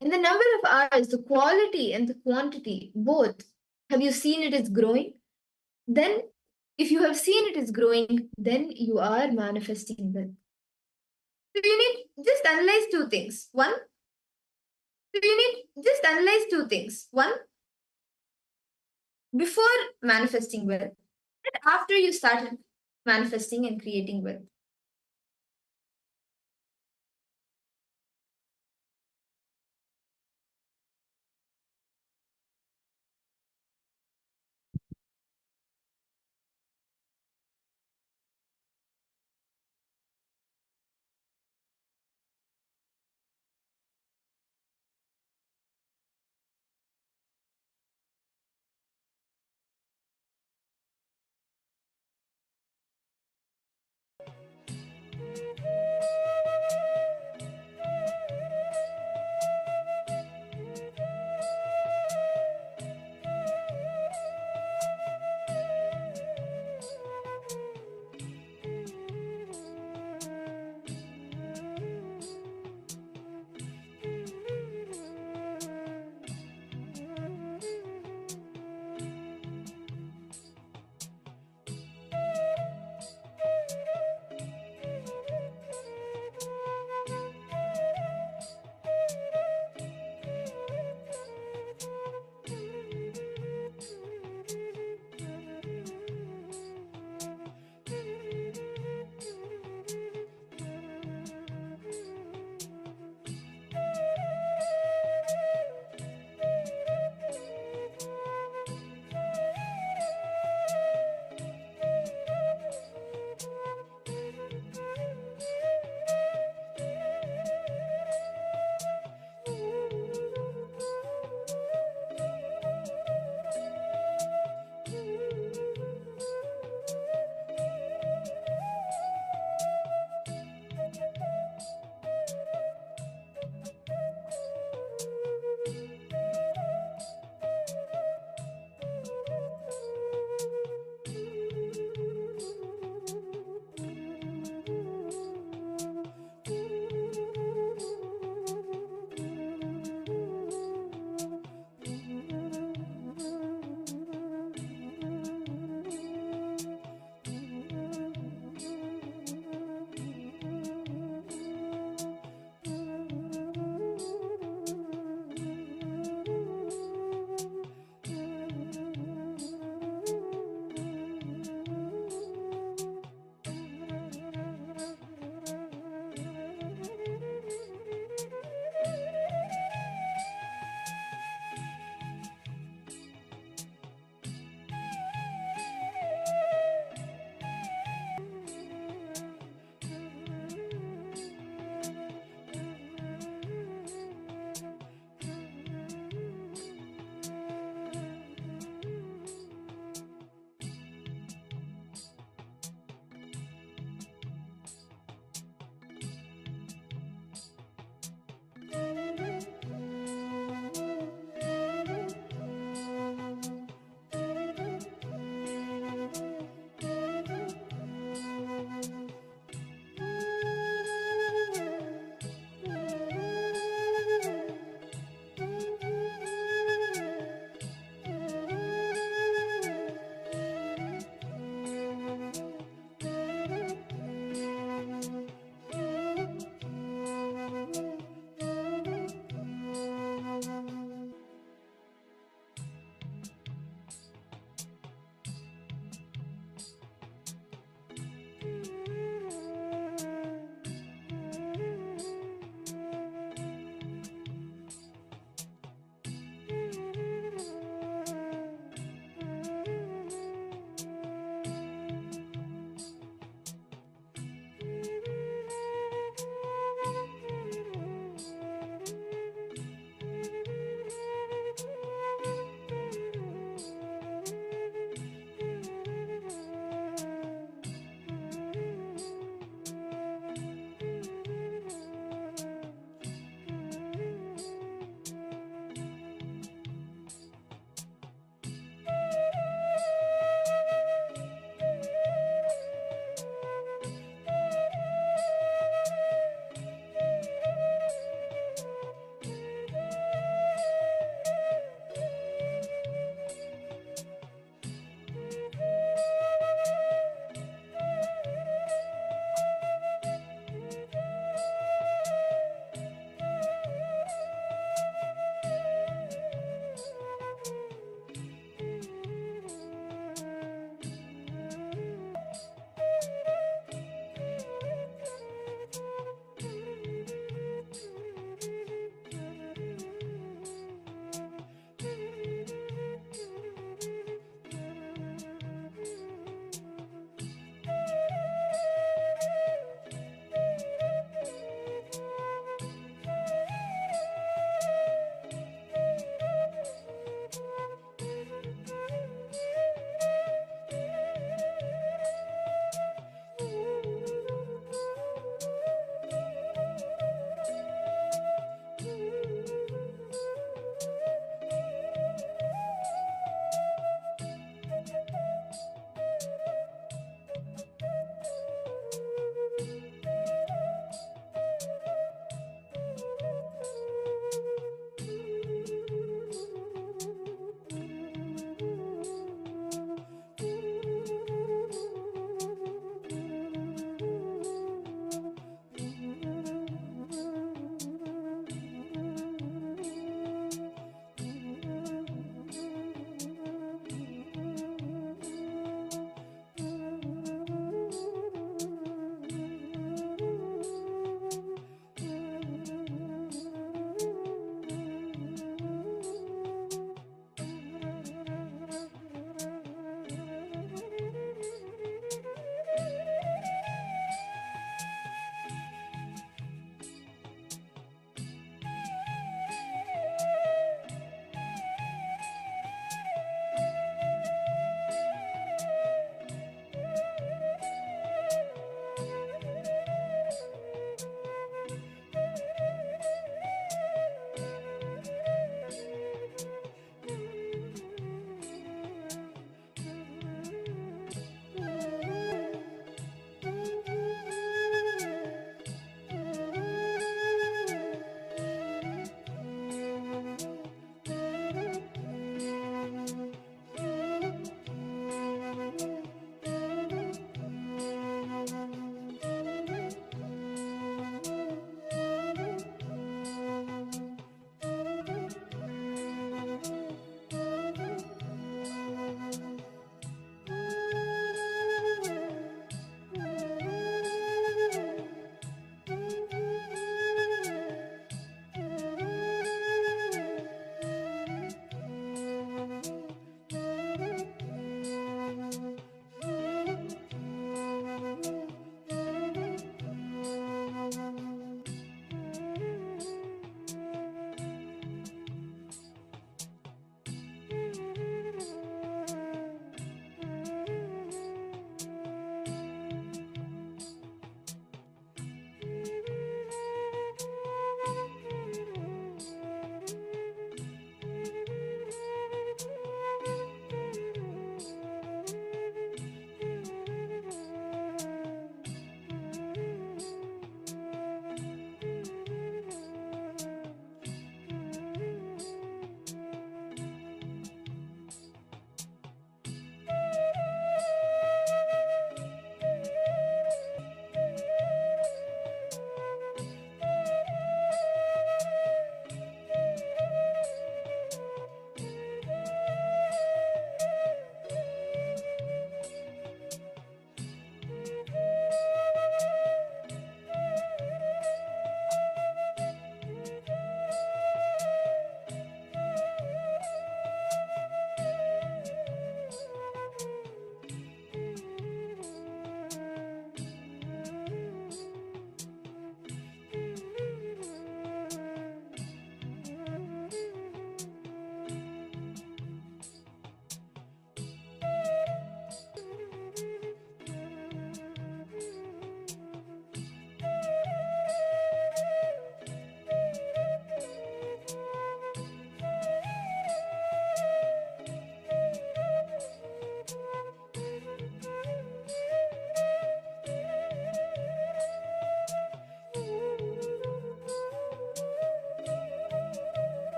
S6: and the number of hours, the quality and the quantity, both, have you seen it is growing? Then, if you have seen it is growing, then you are manifesting wealth. So you need just analyze two things. One, before manifesting wealth and after you started manifesting and creating wealth.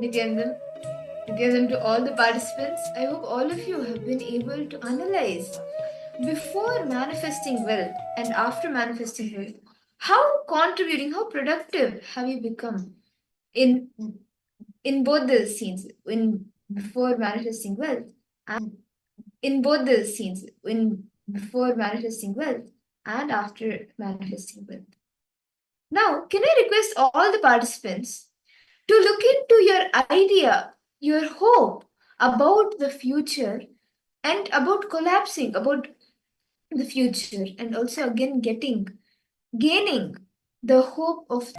S6: Nithyananda, to all the participants, I hope all of you have been able to analyze before manifesting wealth and after manifesting wealth, how contributing, how productive have you become in both the scenes, in before manifesting wealth and in both the scenes, in before manifesting wealth and after manifesting wealth. Now, can I request all the participants to look into your idea, your hope about the future and about collapsing, about the future, and also again gaining the hope of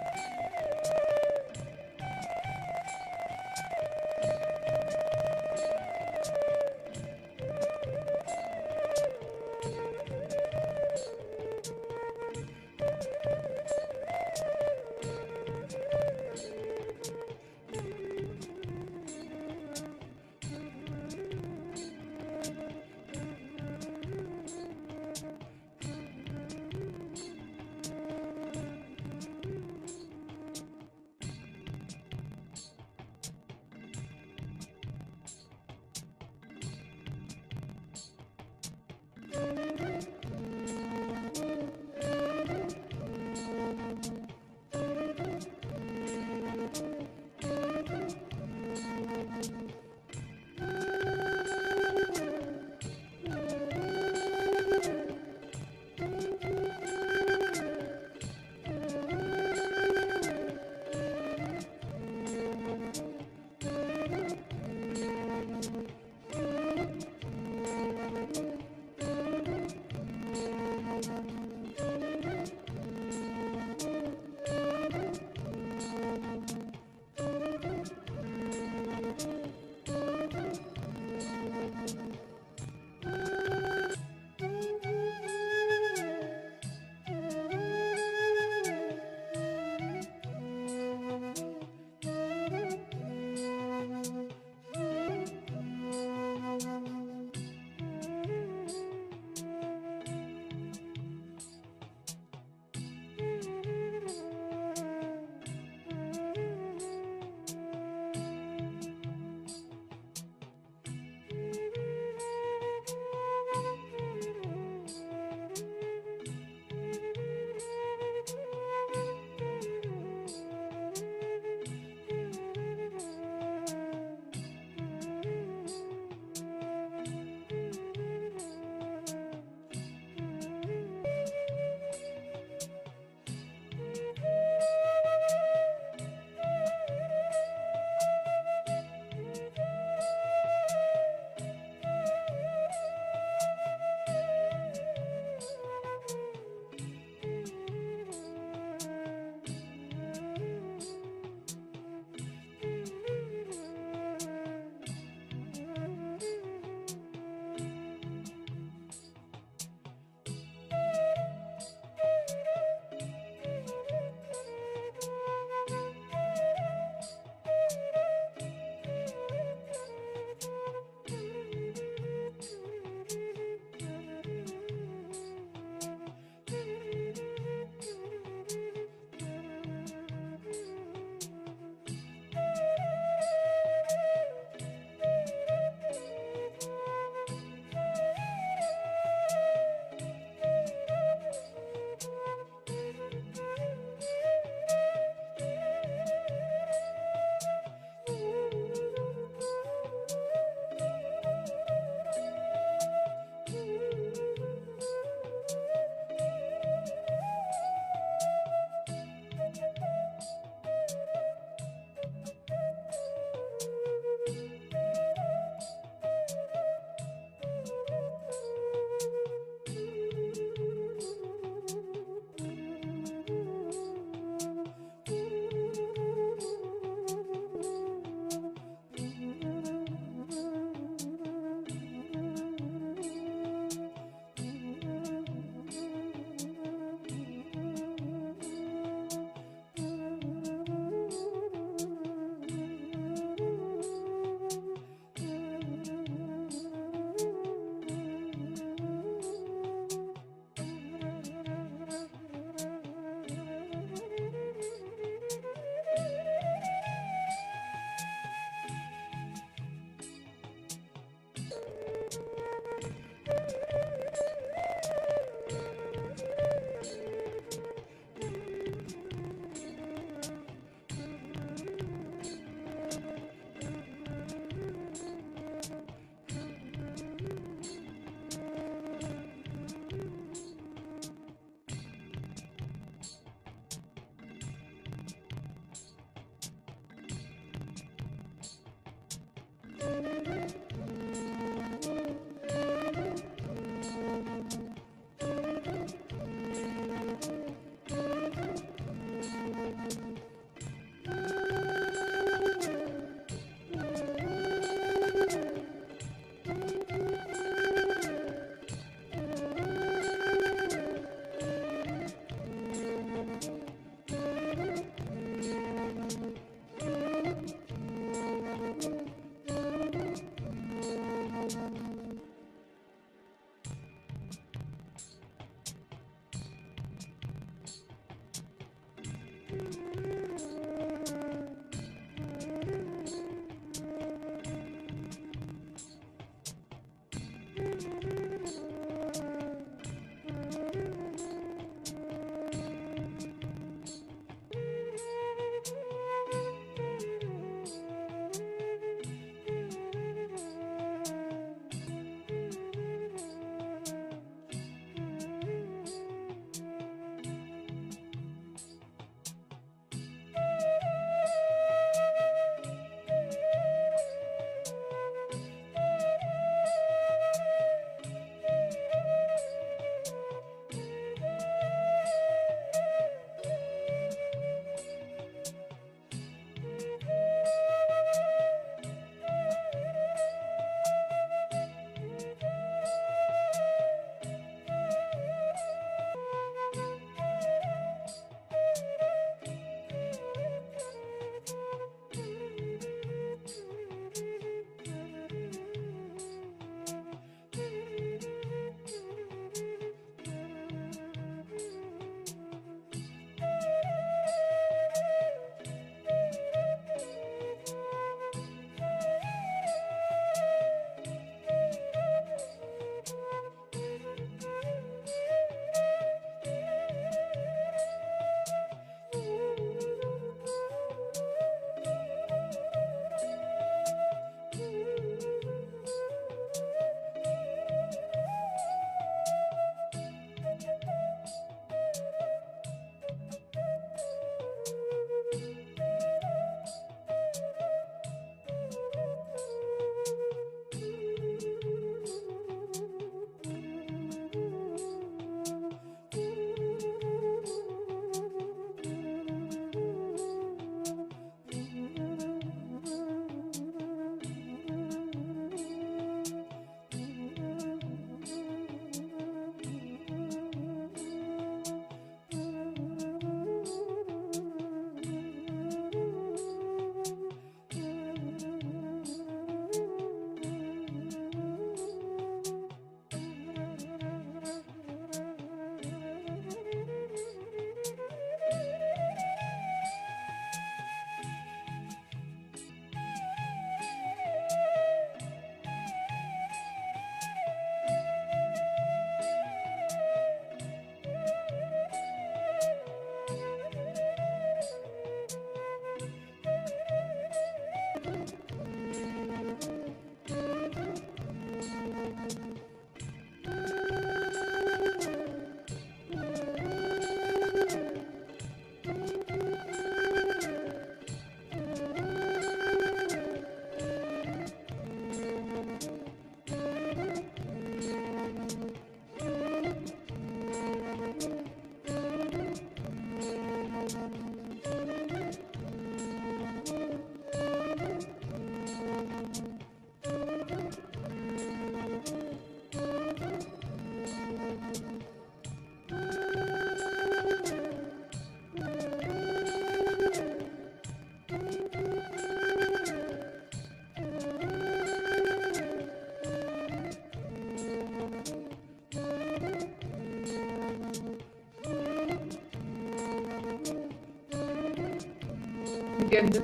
S6: Nithyananda.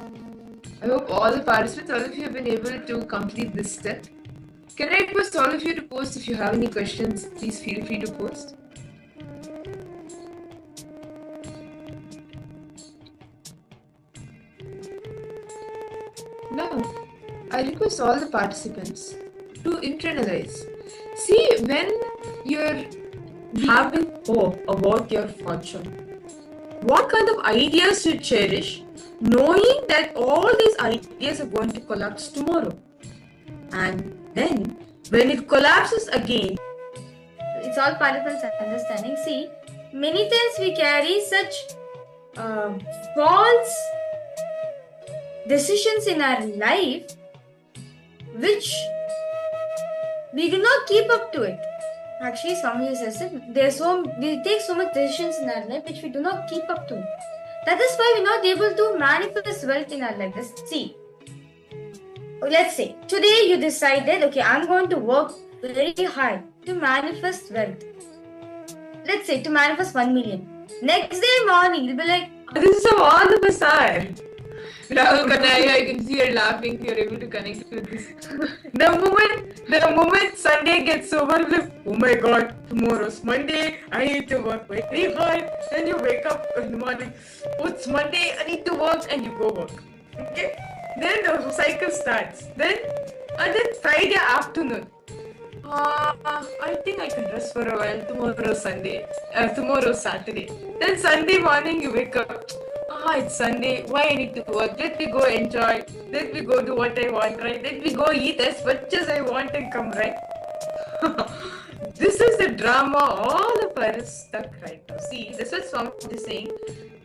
S6: I hope all the participants, all of you have been able to complete this step. Can I request all of you to post if you have any questions? Please feel free to post. Now, I request all the participants to internalize. See, when you're having hope about your fortune, what kind of ideas you cherish, knowing that all these ideas are going to collapse tomorrow. And then, when it collapses again,
S7: It's all part of our understanding. See, many times we carry such false decisions in our life which we do not keep up to it. Actually, Swami says it. We take so much decisions in our life which we do not keep up to. That is why we're not able to manifest wealth in our life. See, let's say today you decided, okay, I'm going to work very hard to manifest wealth. Let's say to manifest 1 million. Next day morning, you'll be like,
S6: this is how all of us are. Rahul Kanaya, I can see you're laughing, you're able to connect with this. The moment Sunday gets over, you're like, oh my god, tomorrow's Monday, I need to work very hard. Then you wake up in the morning, oh, it's Monday, I need to work, and you go work. Okay? Then the cycle starts. Then Friday afternoon, I think I can rest for a while. Tomorrow's Sunday. Tomorrow's Saturday. Then Sunday morning you wake up. It's Sunday. Why I need to work? Let me go enjoy. Let me go do what I want, right? Let me go eat as much as I want and come, right? This is the drama all of us stuck right now. See, this is what Swami is saying.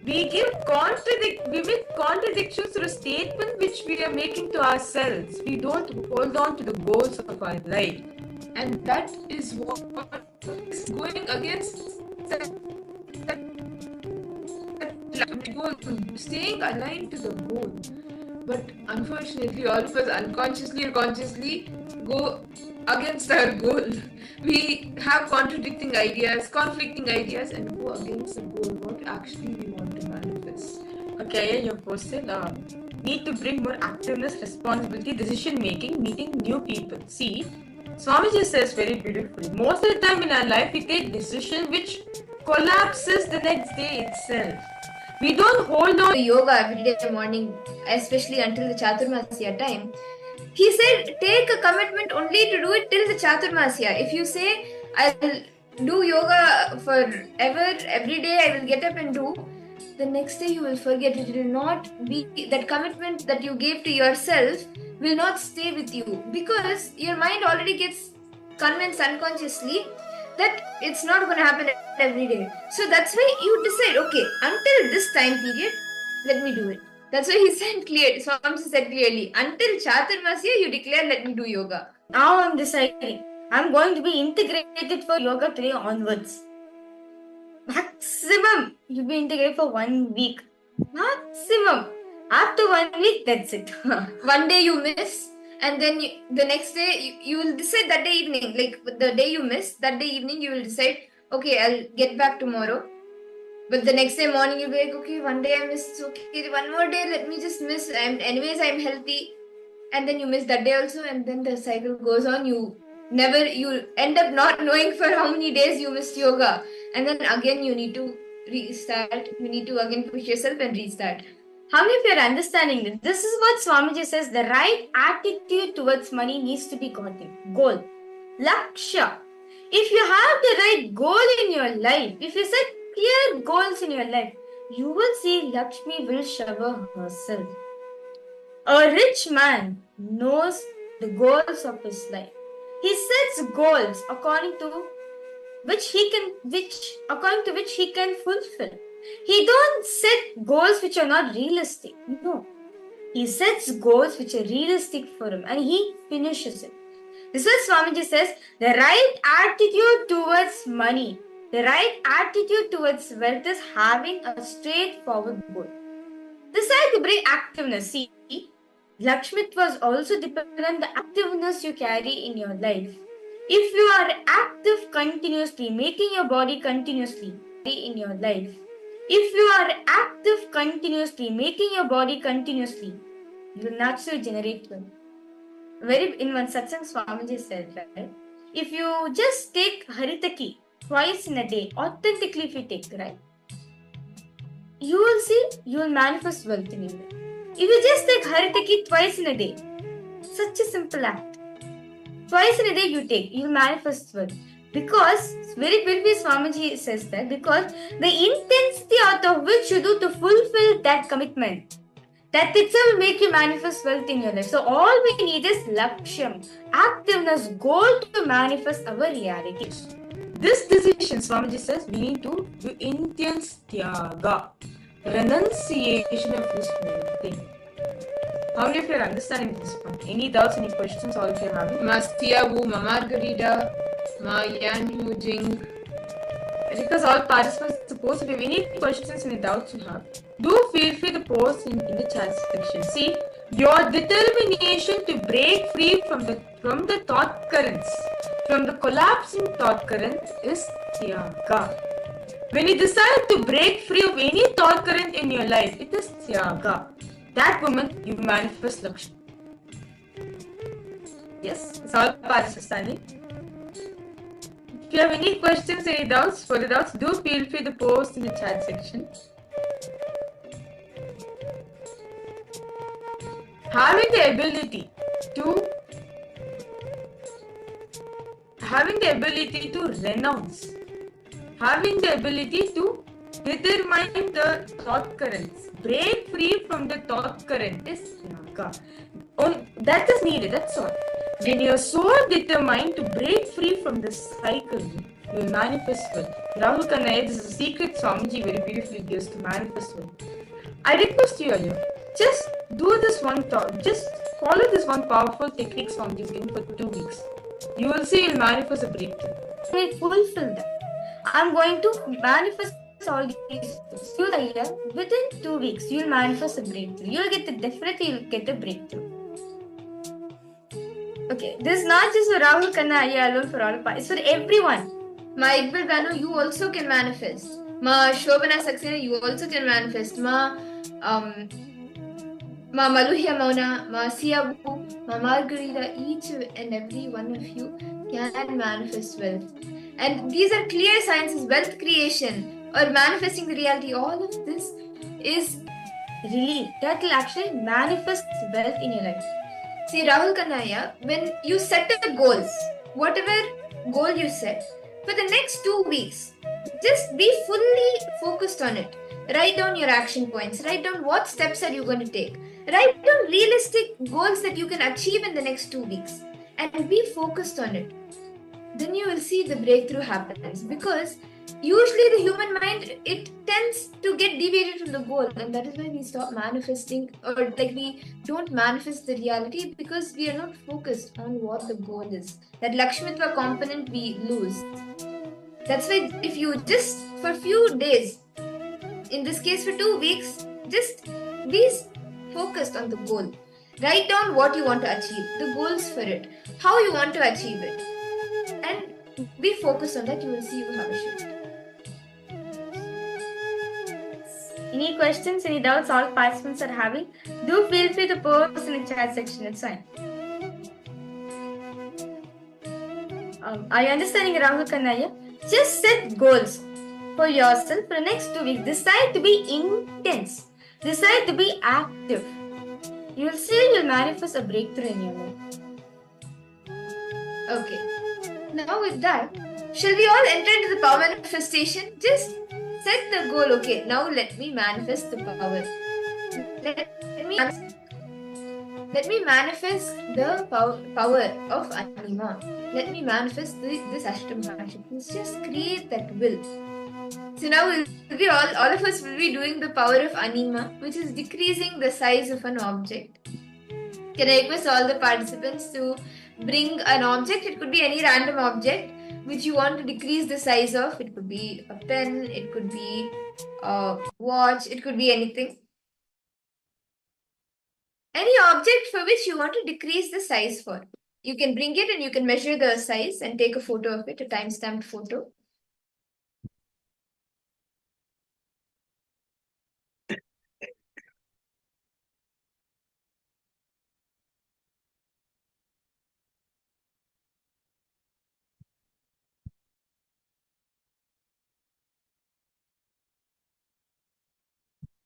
S6: We make contradictions through a statement which we are making to ourselves. We don't hold on to the goals of our life. And that is what is going against that goal, staying aligned to the goal. But unfortunately, all of us unconsciously or consciously go against our goal. We have conflicting ideas, and go against the goal, what actually we want to manifest. Okay, you posted need to bring more activeness, responsibility, decision making, meeting new people. See, Swamiji says very beautifully, most of the time in our life we take decision which collapses the next day itself. We don't hold on to yoga every day morning, especially until the Chaturmasya time. He said, take a commitment only to do it till the Chaturmasya. If you say, I'll do yoga forever, every day I will get up and do, the next day you will forget. It will not be, that commitment that you gave to yourself will not stay with you, because your mind already gets convinced unconsciously that it's not going to happen every day. So that's why you decide, okay, until this time period, let me do it. That's why he said clearly, Swami said clearly, until Chaturmasya you declare, let me do yoga.
S7: now I'm deciding, I'm going to be integrated for yoga today onwards. Maximum, you'll be integrated for 1 week. Maximum. After 1 week, that's it.
S6: One day you miss, and then the next day you will decide that day evening, like the day you miss, that day evening you will decide, okay, I'll get back tomorrow. But the next day morning you'll be like, okay, one day I missed, okay, one more day, let me just miss, anyways I'm healthy. And then you miss that day also, and then the cycle goes on. You end up not knowing for how many days you missed yoga. And then again you need to restart, you need to again push yourself and restart.
S7: How many of you are understanding this? This is what Swamiji says, the right attitude towards money needs to be gotten. Goal. Laksha. If you have the right goal in your life, if you set clear goals in your life, you will see Lakshmi will shower herself. A rich man knows the goals of his life. He sets goals according to which he can fulfill. He don't set goals which are not realistic. No. He sets goals which are realistic for him and he finishes it. This is what Swamiji says, the right attitude towards money, the right attitude towards wealth is having a straightforward goal. Decide to bring activeness. See, Lakshmi was also dependent on the activeness you carry in your life. If you are active continuously, making your body continuously in your life, If you are active continuously, making your body continuously, you will naturally generate wealth. In one satsang Swamiji said, right? If you just take Haritaki twice in a day, authentically if you take, right? You will see, you will manifest wealth in your life. If you just take Haritaki twice in a day, such a simple act. Twice in a day you take, you will manifest wealth. Because, very beautifully Swamiji says that, because the intensity out of which you do to fulfill that commitment, that itself will make you manifest wealth in your life. So all we need is lakshyam, activeness, goal to manifest our reality. This decision, Swamiji says, we need to do intense tyaga, renunciation of this whole thing. How many of you are understanding this point? Any doubts, any questions, all of you are having?
S6: Ma Siavu, Ma Margarita, Ma Yan Hu Jing.
S7: Because all participants are supposed to have any questions, any doubts you have, do feel free to post in the chat section. See, your determination to break free from the thought currents, from the collapsing thought current is tyaga. When you decide to break free of any thought current in your life, it is tyaga. That moment you manifest Lakshmi. Yes, it's all understanding. If you have any questions, any doubts, further doubts, do feel free to post in the chat section. Having the ability to renounce, having the ability to determine the thought currents, break free from the thought current is yaga. That is needed, that's all. When you are so determined to break free from this cycle, you will manifest wealth. Rahul Kanaya, this is a secret Swamiji very beautifully gives to manifest wealth. I request you all, just do this one thought, just follow this one powerful technique Swamiji is giving for 2 weeks. You will see you will manifest a breakthrough. I fulfill that. I'm going to manifest all these things. Within 2 weeks, you'll manifest a breakthrough. You'll get a breakthrough. Okay, this is not just for Rahul Kanaya alone, for all parts. It's for everyone.
S6: Ma Iqbal Banu, you also can manifest. Ma Shobana Saxena, you also can manifest. Ma Maluhya Mauna, Ma Siabu, Ma Margarita, each and every one of you can manifest wealth. And these are clear signs: wealth creation or manifesting the reality. All of this is
S7: relief that will actually manifest wealth in your life.
S6: See, Rahul Kanaya, when you set a goals, whatever goal you set, for the next 2 weeks, just be fully focused on it. Write down your action points. Write down what steps are you going to take. Write down realistic goals that you can achieve in the next 2 weeks and be focused on it. Then you will see the breakthrough happens, because usually the human mind, it tends to get deviated from the goal, and that is why we stop manifesting, or like we don't manifest the reality, because we are not focused on what the goal is. That Lakshmitva component we lose. That's why if you just for few days, in this case for 2 weeks, just be focused on the goal. Write down what you want to achieve, the goals for it, how you want to achieve it, and be focused on that. You will see you have a shift.
S7: Any questions, any doubts all participants are having, do feel free to post in the chat section. It's fine. Are you understanding, Rahul Kanaya? Just set goals for yourself for the next 2 weeks. Decide to be intense. Decide to be active. You will see you'll manifest a breakthrough in your life.
S6: Okay. Now with that, shall we all enter into the power manifestation? Just set the goal. Okay, now let me manifest the power. Let me manifest the power of Anima. Let me manifest this Ashtam Bhasham. Let's just create that will. So now we'll be all of us will be doing the power of Anima, which is decreasing the size of an object. Can I request all the participants to bring an object? It could be any random object which you want to decrease the size of. It could be a pen, it could be a watch, it could be anything. Any object for which you want to decrease the size for. You can bring it and you can measure the size and take a photo of it, a time-stamped photo.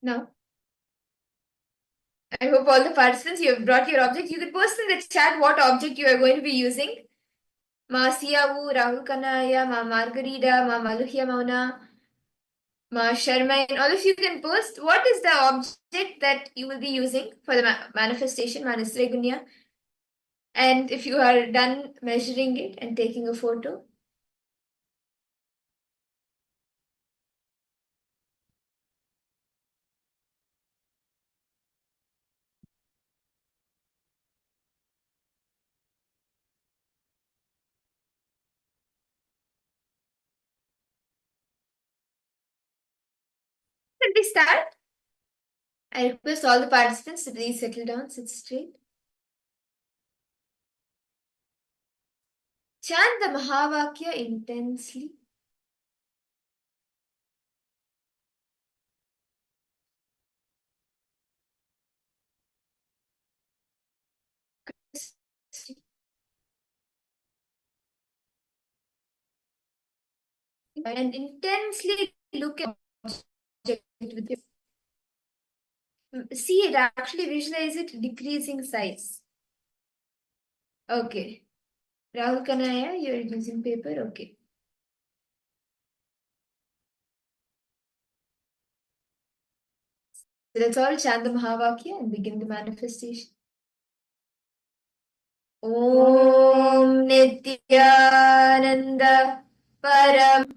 S6: Now, I hope all the participants, you have brought your object. You could post in the chat what object you are going to be using. Ma Siyavu, Rahul Kanaya, Ma Margarita, Ma Maluhya Mauna, Ma Sharma, and all of you can post what is the object that you will be using for the manifestation, Manasre Gunya. And if you are done measuring it and taking a photo, should we start? I request all the participants to please settle down, sit straight. Chant the Mahavakya intensely. And intensely look at the object with your see it, actually visualize it decreasing size. Okay. Rahul Kanaya, you are using paper. Okay. So let's all chant the Mahavakya and begin the manifestation. Om Nithyananda Param.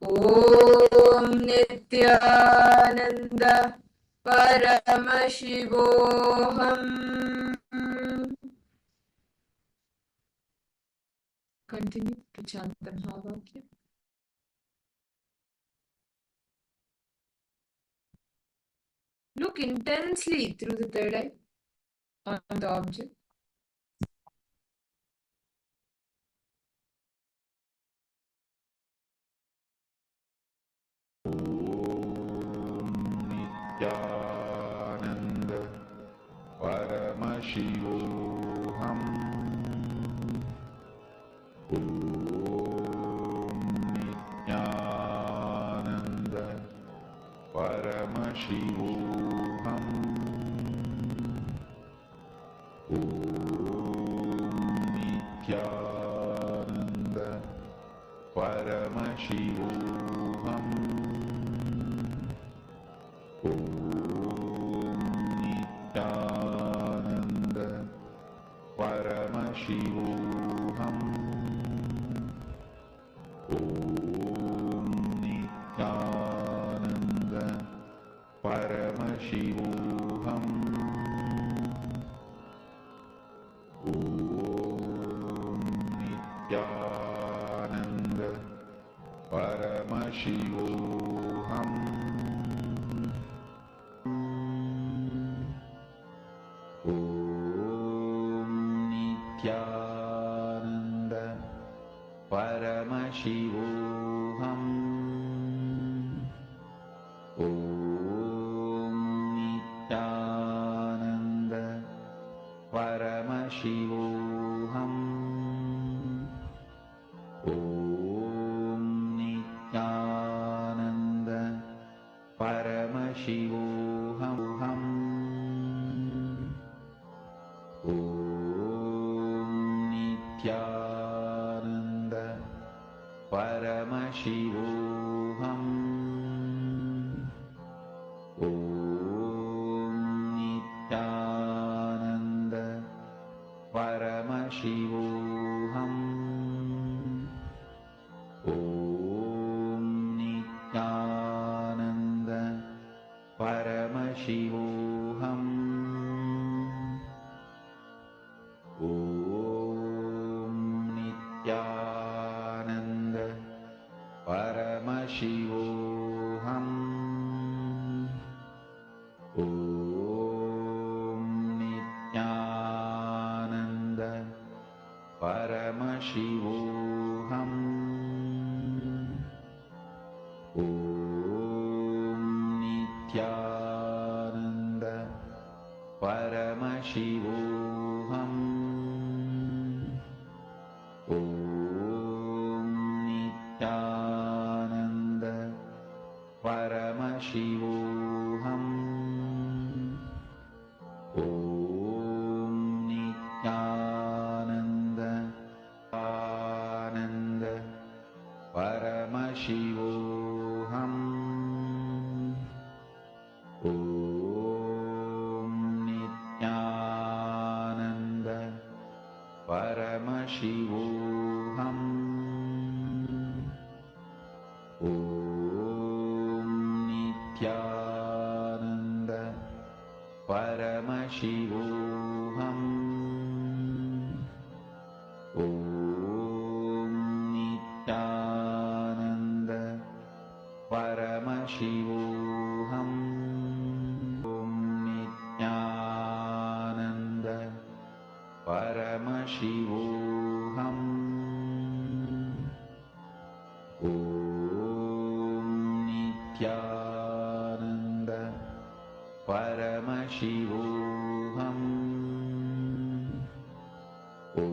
S6: Om Nithyananda Paramashivoham. Continue to chant the Mahavakya. Look intensely through the third eye on the object.
S8: Nithyananda Paramashivoham Om Nithyananda Paramashivoham Om Nithyananda Paramashivoham Om Nithyananda Paramashivoham Om Nithyananda Paramashivoham Om Nithyananda Paramashivoham Om Nithyananda Paramashivoham Om Nithyananda Paramashivoham Om Nithyananda Paramashivoham Om Nithyananda Paramashivoham Om Nithyananda Paramashivoham Om Nithyananda Paramashivoham Om Nithyananda Paramashivoham Om Nithyananda Paramashivoham Om Nithyananda Paramashivoham Om Nithyananda Paramashivoham
S4: Paramashivoham. Om Nithyananda Paramashivoham. Om Nithyananda Paramashivoham. Om Nithyananda Paramashivoham. Om Nithyananda Paramashivoham. Om.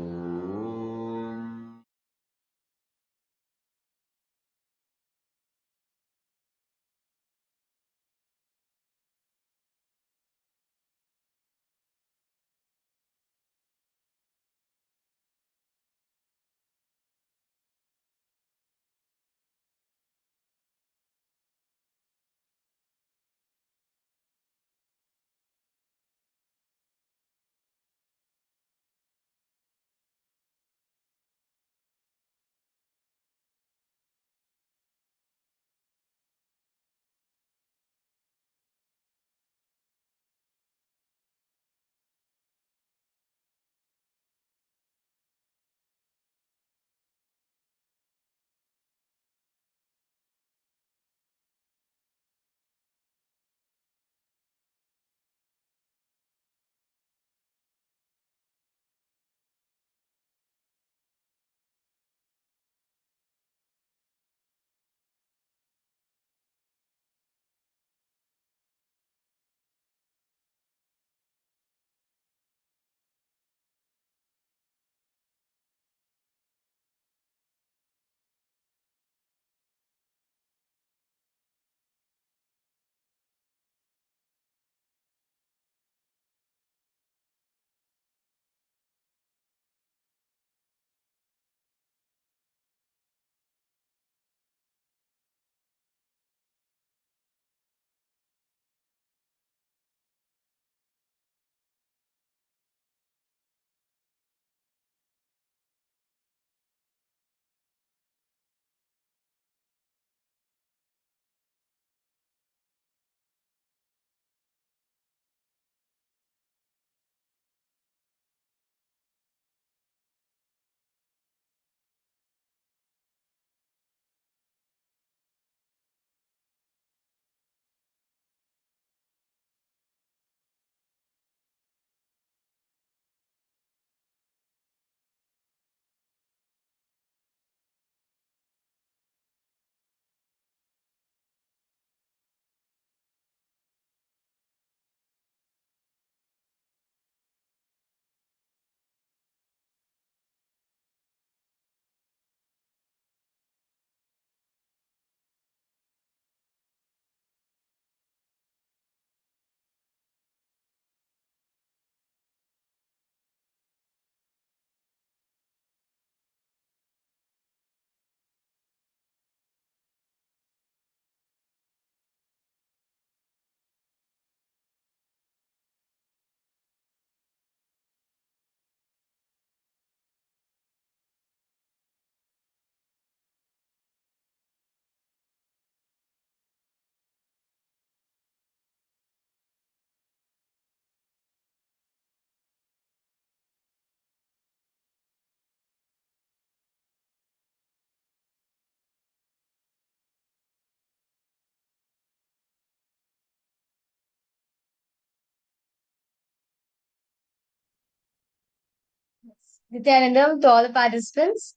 S7: Nithyanandam, to all the participants,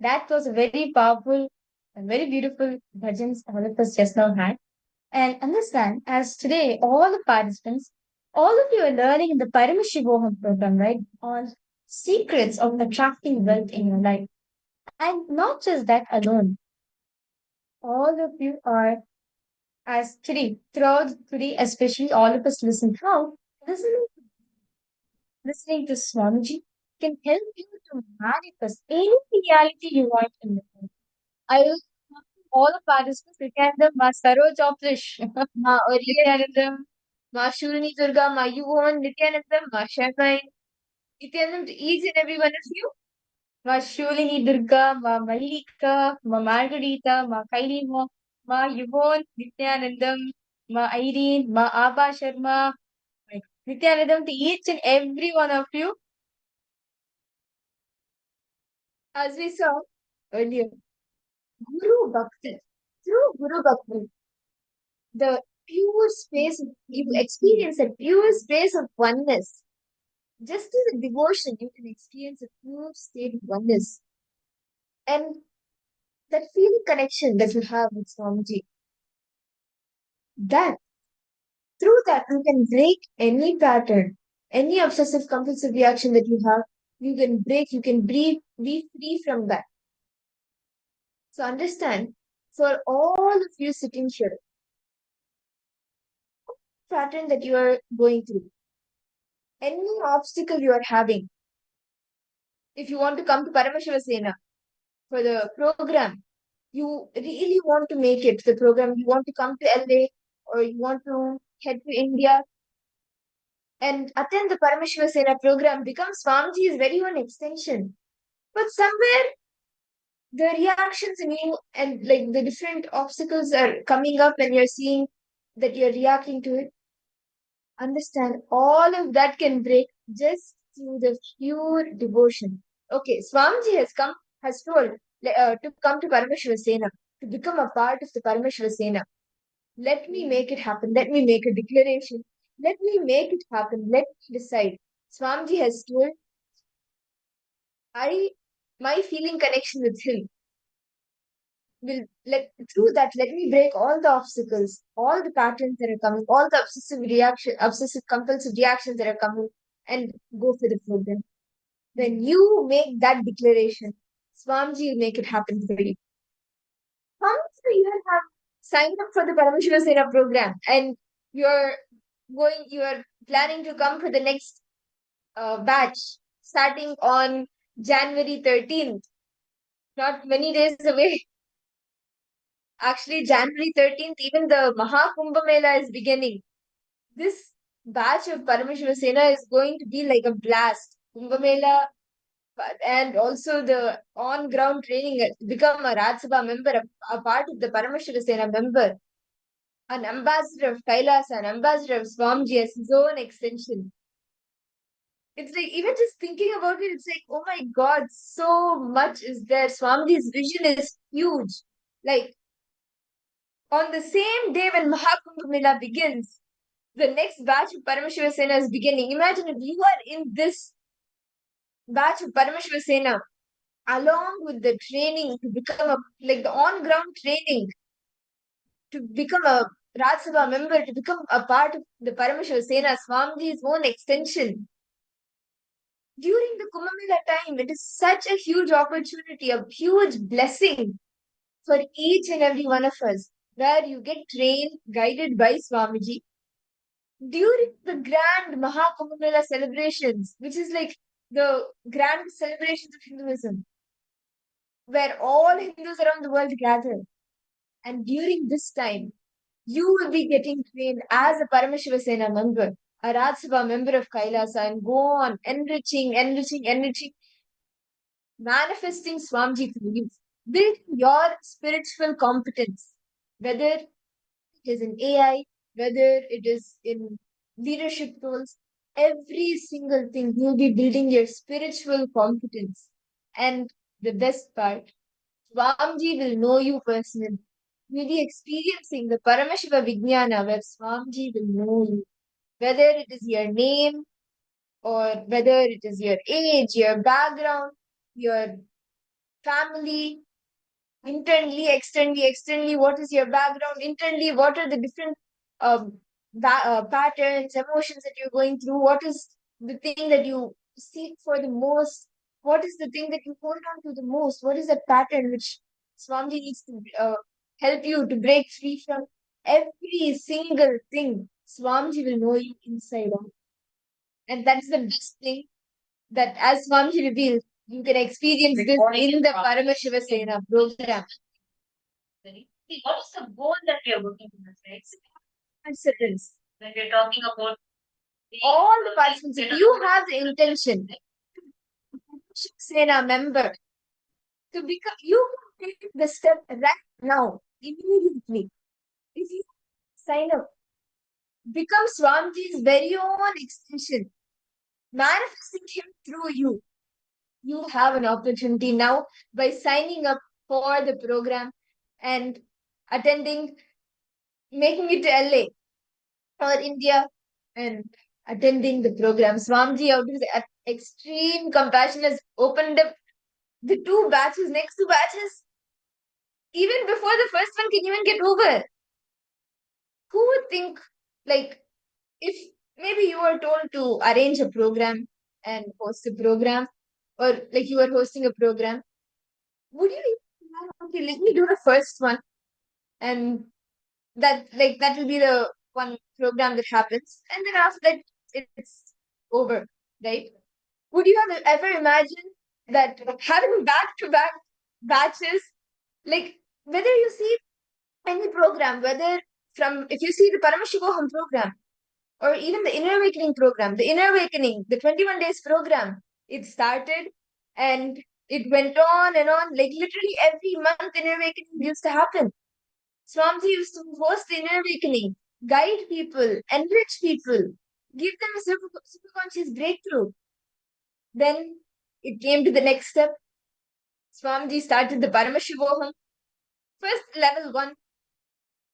S7: that was a very powerful and very beautiful bhajans all of us just now had. And understand, as today, all the participants, all of you are learning in the Paramashivoham program, right? On secrets of attracting wealth in your life. And not just that alone, all of you are, as today, throughout today, especially all of us listen how listening to Swamiji can help you to manifest any reality you want in life. I will all the participants, Nithyanandam, Ma Saroj Oplish, Ma Nithyanandam, Ma Shurani Durga, Ma Yuvan, Nithyanandam, Ma Shakai, Nithyanandam to each and every one of you.
S6: Ma Shulini Durga, Ma Malika, Ma Margarita, Ma Kailima, Ma Yvonne, Nithyanandam, Ma Irene, Ma Abha Sharma, Nithyanandam to each and every one of you. As we saw earlier, Guru Bhakti, through Guru Bhakti, the pure space, you experience a pure space of oneness. Just through the devotion, you can experience a pure state of oneness. And that feeling connection that you have with Swamiji, that through that you can break any pattern, any obsessive compulsive reaction that you have, you can break, you can be free from that. So understand, for all of you sitting here, pattern that you are going through, any obstacle you are having, if you want to come to Paramashivasena for the program, you really want to make it, the program, you want to come to LA or you want to head to India and attend the Paramashivasena program, become Swamiji's very own extension. But somewhere the reactions in you and like the different obstacles are coming up and you're seeing that you're reacting to it. Understand, all of that can break just through the pure devotion. Okay, Swamiji has told to come to Paramashivasena, to become a part of the Paramashivasena. Let me make it happen. Let me make a declaration. Let me make it happen. Let me decide. Swamiji has told, my feeling connection with him will through that, let me break all the obstacles, all the patterns that are coming, all the obsessive compulsive reactions that are coming, and go for the program. When you make that declaration, Swamiji will make it happen for you. How many of you have signed up for the Paramashivasena program and you are planning to come for the next batch starting on January 13th, not many days away. Actually, January 13th, even the Mahakumbha Mela is beginning. This batch of Paramashivasena is going to be like a blast. Kumbha Mela and also the on-ground training to become a Rajya Sabha member, a part of the Paramashivasena member, an ambassador of KAILASA, an ambassador of Swamiji as his own extension. It's like, even just thinking about it, it's like, oh my God, so much is there. Swamiji's vision is huge. Like, on the same day when Mahakumbha Mela begins, the next batch of Paramashivasena is beginning. Imagine if you are in this batch of Paramashivasena, along with the training to become the on-ground training to become a Rajya Sabha member, to become a part of the Paramashivasena, Swamiji's own extension. During the Kumbh Mela time, it is such a huge opportunity, a huge blessing for each and every one of us, where you get trained, guided by Swamiji. During the grand Mahakumbh Mela celebrations, which is like the grand celebrations of Hinduism, where all Hindus around the world gather. And during this time, you will be getting trained as a Paramashivasena member, a Rajya Sabha member of Kailasa, and go on enriching, manifesting Swamiji through you. Build your spiritual competence, whether it is in AI, whether it is in leadership roles, every single thing, you'll be building your spiritual competence. And the best part, Swamiji will know you personally. You'll be experiencing the Paramashiva Vijnana where Swamiji will know you. Whether it is your name or whether it is your age, your background, your family, internally, externally, what is your background, internally, what are the different patterns, emotions that you're going through, what is the thing that you seek for the most, what is the thing that you hold on to the most, what is the pattern which Swamiji needs to help you to break free from. Every single thing, Swamiji will know you inside out. And that's the best thing, that as Swamiji revealed, you can experience this in the Paramashivasena program. See, what is the goal that we are working towards, right? Participants. When we are talking about all the participants, if you have the intention, Sena member to become, you can take the step right now, immediately. If you sign up, become Swamiji's very own extension, manifesting him through you. You have an opportunity now by signing up for the program and attending, making it to LA or India and attending the program. Swamiji, out of his extreme compassion, has opened up the two batches, next two batches, even before the first one can even get over. Who would think, like, if maybe you were told to arrange a program and host a program, or like you were hosting a program, would you even, okay, let me do the first one, and that will be the one program that happens, and then after that it's over, right? Would you have ever imagined that having back to back batches, like whether you see any program, whether from, if you see the Paramashivoham program or even the Inner Awakening program, the Inner Awakening, the 21 days program, it started and it went on and on, like literally every month Inner Awakening used to happen. Swamiji used to host the Inner Awakening, guide people, enrich people, give them a super conscious breakthrough. Then it came to the next step. Swamiji started the Paramashivoham, first level 1,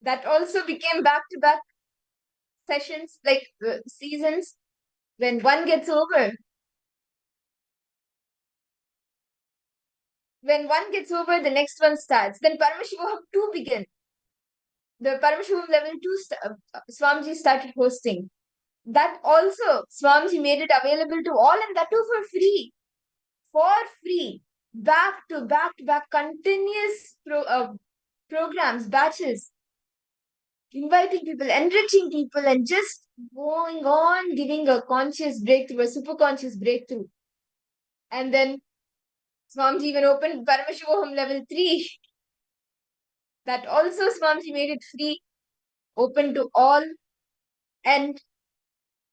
S6: that also became back to back sessions, like seasons. When one gets over, the next one starts. Then Paramashivoham 2 began. The Paramashivoham level 2, Swamiji started hosting. That also, Swamiji made it available to all, and that too for free. For free. Back to back to back, continuous programs, batches, inviting people, enriching people, and just going on giving a conscious breakthrough, a super conscious breakthrough. And then Swamiji even opened Paramashivoham level 3. That also Swamiji made it free, open to all. And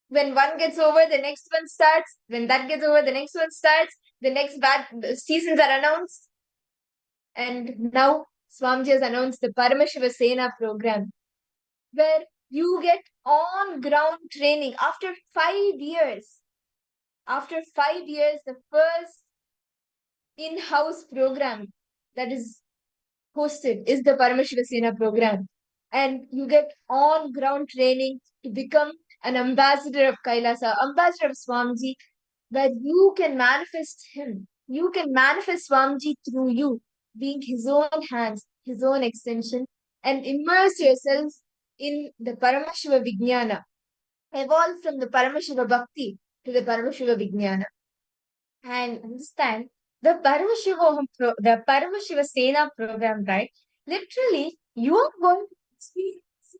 S6: when one gets over, the next one starts. When that gets over, the next one starts. The next seasons are announced. And now Swamiji has announced the Paramashiva Sena program, where you get on-ground training after 5 years. After 5 years, the first in-house program that is hosted is the Paramashiva Sena program. And you get on-ground training to become an ambassador of KAILASA, ambassador of Swamiji, where you can manifest him. You can manifest Swamiji through you, being his own hands, his own extension, and immerse yourself in the Paramashiva Vijnana. Evolve from the Paramashiva Bhakti to the Paramashiva Vijnana. And understand the the Paramashiva Sena program, right? Literally, you are going to experience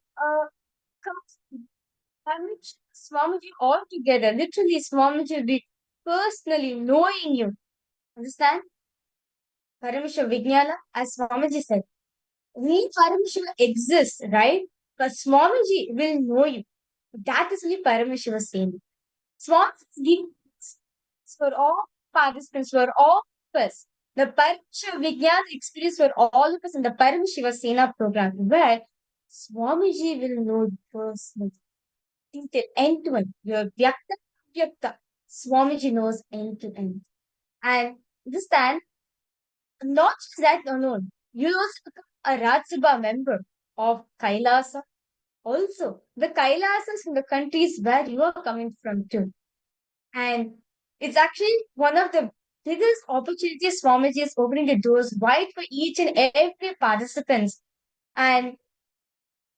S6: Swamiji all together. Literally, Swamiji will be personally knowing you. Understand? Paramashiva Vijnana, as Swamiji said, we Paramashiva exists, right? But Swamiji will know you. That is only Paramashiva Sena. Swamiji is giving for all participants, for all of us. The Paramashiva Vijnana experience for all of us in the Paramashiva Sena program, where Swamiji will know you personally. Till end to end. Your Vyakta, Swamiji knows end to end. And understand, not just that alone, you also become a Raj Sabha member of KAILASA. Also, the KAILASAs in the countries where you are coming from too. And it's actually one of the biggest opportunities Swamiji is opening the doors wide for each and every participants. And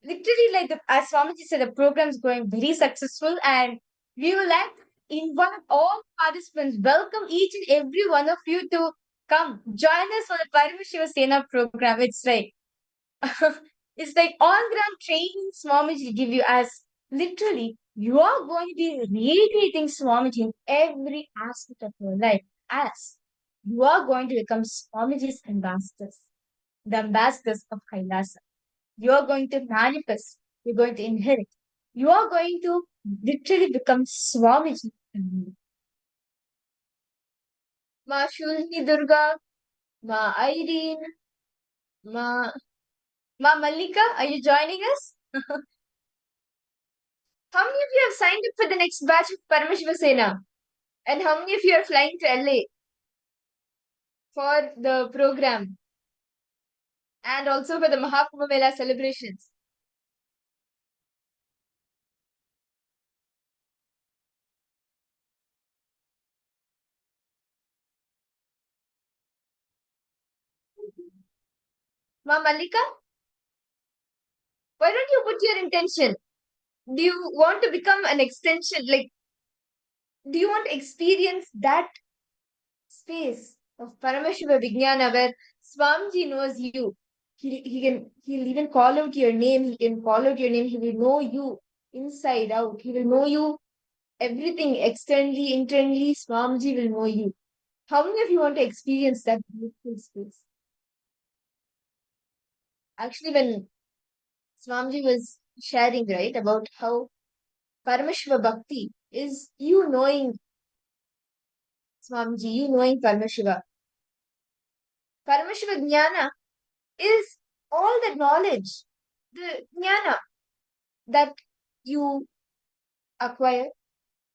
S6: literally, like as Swamiji said, the program is going very successful, and we would like to invite all participants, welcome each and every one of you to come join us for the Paramashiva Sena program. It's like it's like on-ground training Swamiji give you, as literally you are going to be radiating Swamiji in every aspect of your life, as you are going to become Swamiji's ambassadors, the ambassadors of KAILASA. You are going to manifest, you're going to inherit, you are going to literally become Swamiji. Ma Shulni Durga, Ma Irene, Ma Mallika, are you joining us? How many of you have signed up for the next batch of Parameshwar Sena? And how many of you are flying to LA for the program and also for the Mahakumbha Mela celebrations? Ma Mallika, why don't you put your intention? Do you want to become an extension? Like, do you want to experience that space of Parameshwara Vijnana where Swamiji knows you? He'll even call out your name. He can call out your name. He will know you inside out. He will know you everything externally, internally. Swamiji will know you. How many of you want to experience that beautiful space? Actually, when Swamiji was sharing, right, about how Parameshwara Bhakti is you knowing Swamiji, you knowing Parameshwara. Parameshwara Jnana is all the knowledge, the Jnana that you acquire.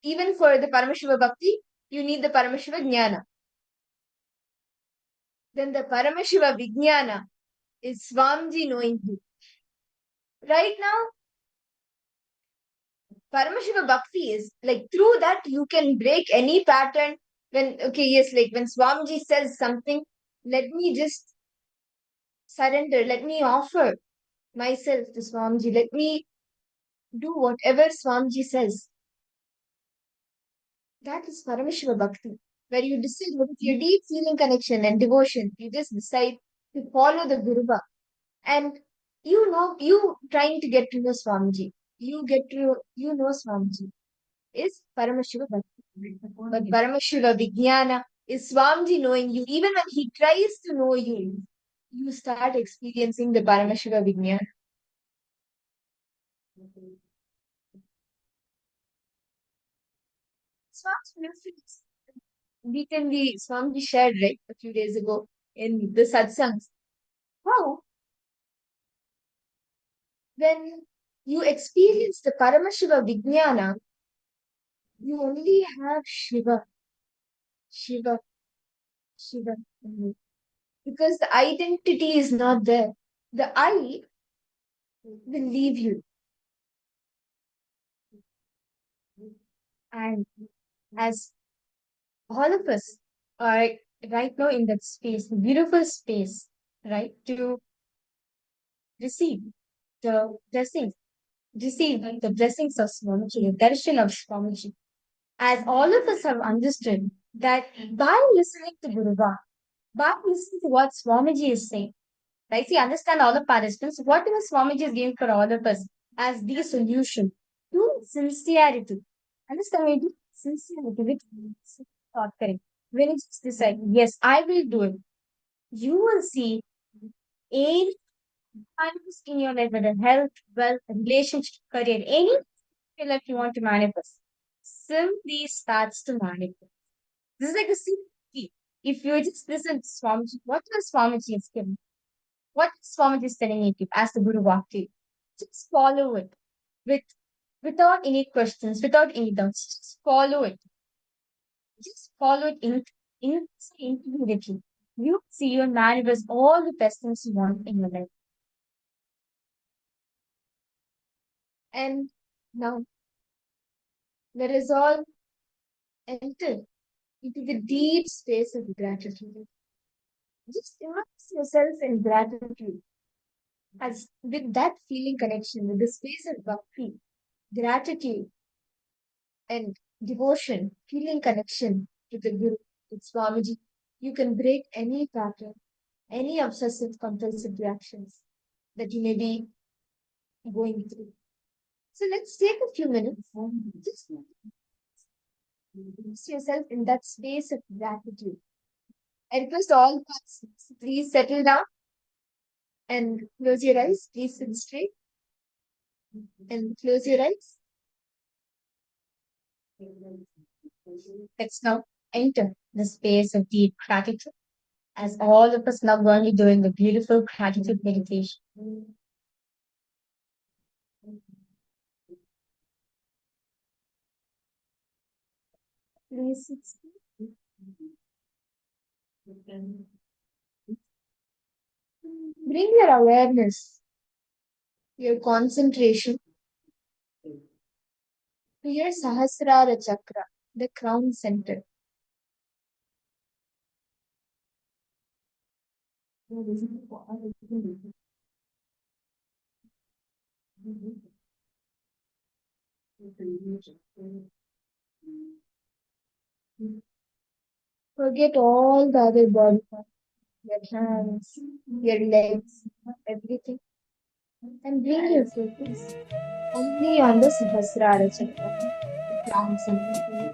S6: Even for the Parameshwara Bhakti, you need the Parameshwara Jnana. Then the Parameshwara Vijnana is Swamiji knowing you. Right now, Parameshwara Bhakti is like through that you can break any pattern. When when Swamiji says something, let me just surrender, let me offer myself to Swamiji, let me do whatever Swamiji says. That is Parameshwara Bhakti, where you decide with your deep feeling connection and devotion, you just decide to follow the Guruva. And you trying to get to know Swamiji, you know Swamiji is Parameshwara Bhakti. But Parameshwara Vijnana is Swamiji knowing you. Even when he tries to know you, you start experiencing the Parameshwara Vijnana. Swamiji recently Swamiji shared right a few days ago in the satsangs. How when you experience the Parameshwara Vijnana, you only have Shiva, Shiva, Shiva. Because the identity is not there. The I will leave you. And as all of us are right now in that space, beautiful space, right, to receive the blessings, receive the blessings of Swamiji, the darshan of Swamiji. As all of us have understood that by listening to Guruva, by listening to what Swamiji is saying, right? See, understand all the participants, whatever Swamiji is giving for all of us as the solution to sincerity. Understand me? Sincerity with thought correct. When you just decide, yes, I will do it, you will see any items in your life, whether health, wealth, relationship, career, any life you want to manifest, simply starts to manifest. This is like a simple key. If you just listen to Swamiji, what does Swamiji is giving? What Swamiji is telling you to, as the Guru Bhakti? Just follow it with without any questions, without any doubts. Just follow it. Just follow it intuitively. You see you manifest all the best things you want in your life. And now let us all enter into the deep space of gratitude. Just immerse yourself in gratitude. As with that feeling connection, with the space of bhakti, gratitude, and devotion, feeling connection to the Guru, with Swamiji, you can break any pattern, any obsessive compulsive reactions that you may be going through. So let's take a few minutes, just immerse yourself in that space of gratitude. I request all participants, please settle down and close your eyes. Please sit straight and close your eyes. Let's now enter
S7: the space of deep gratitude, as all of us now going to be doing the beautiful gratitude meditation. Please bring your awareness, your concentration to your Sahasrara chakra, the crown center. Forget all the other body parts, your hands, your legs, everything, and bring your focus only on the Sahasrara chakra, the crown center.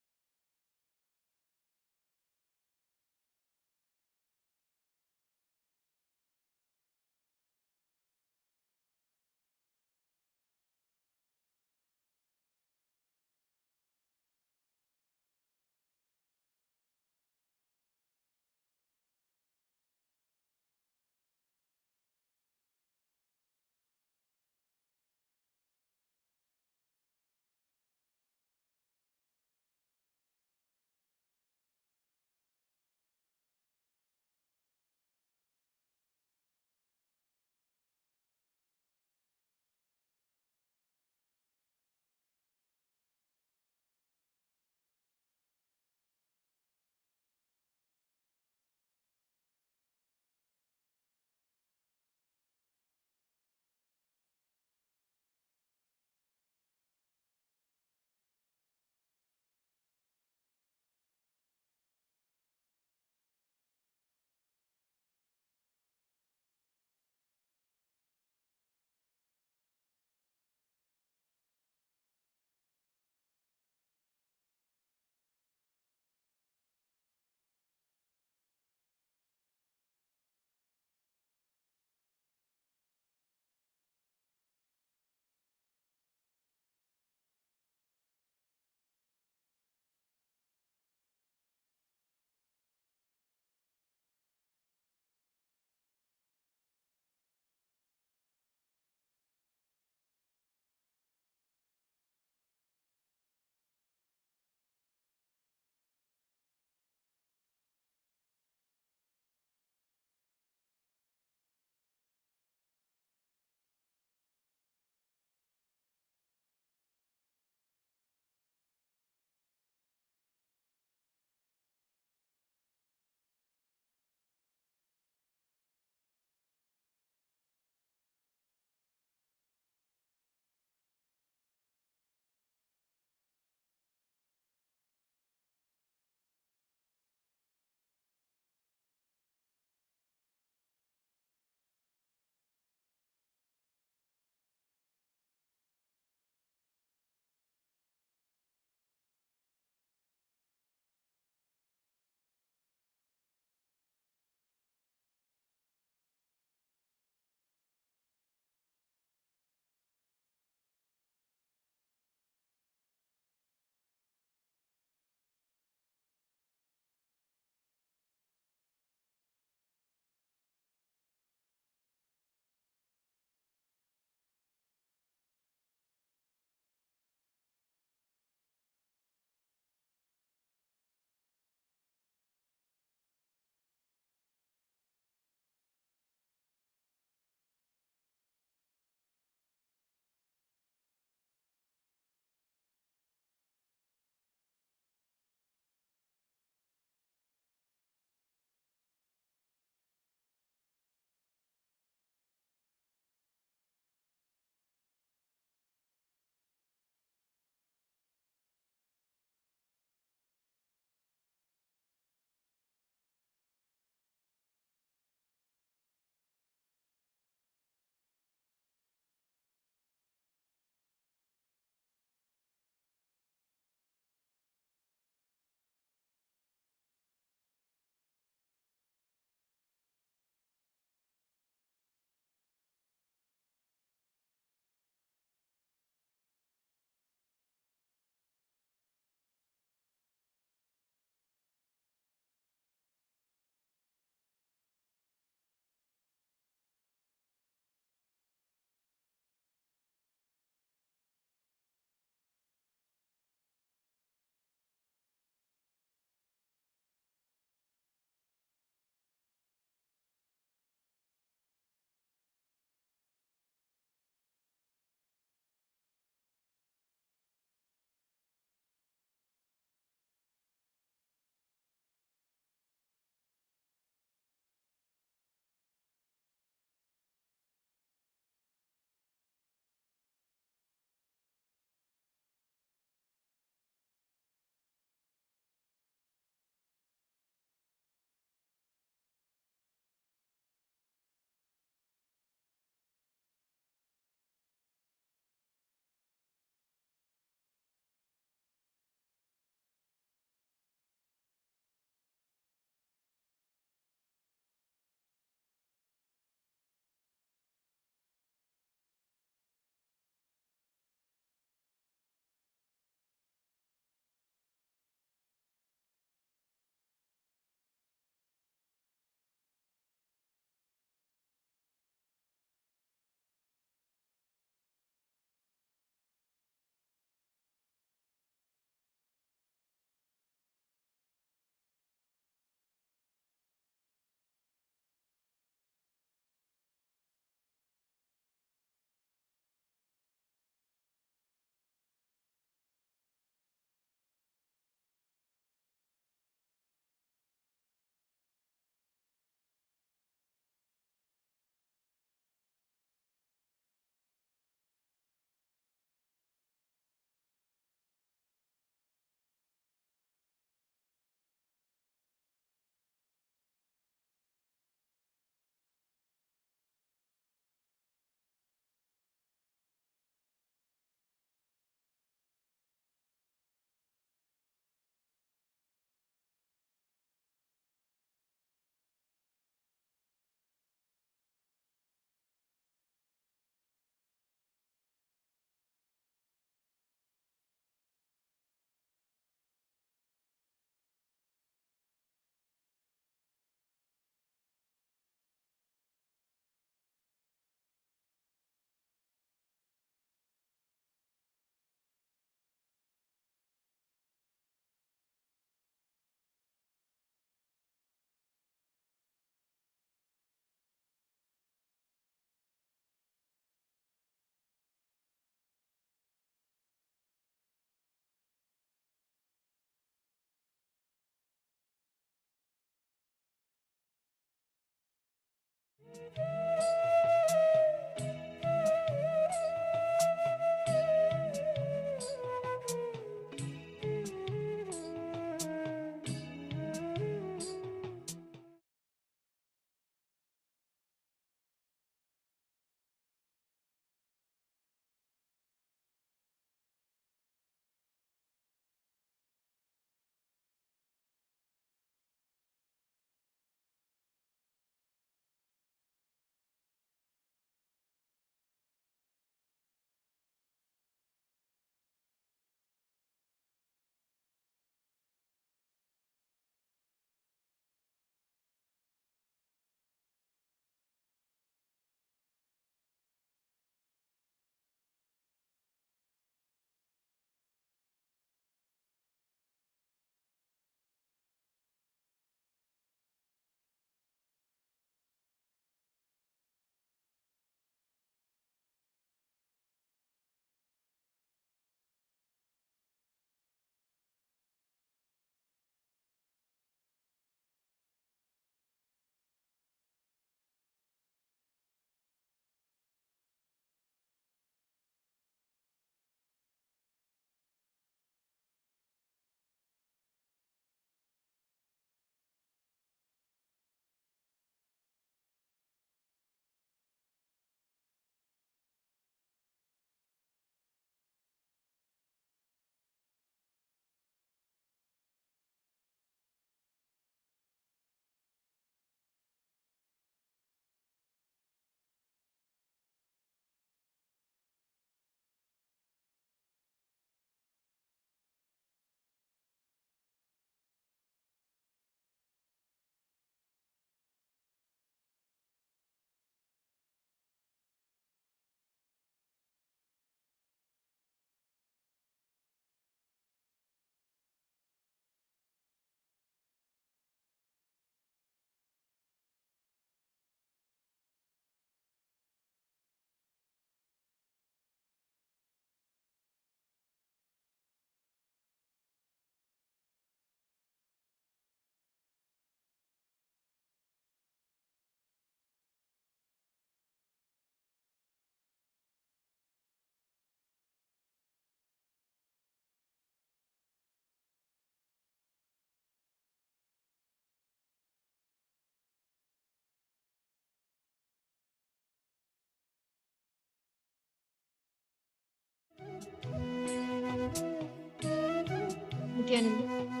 S6: Nithyananda,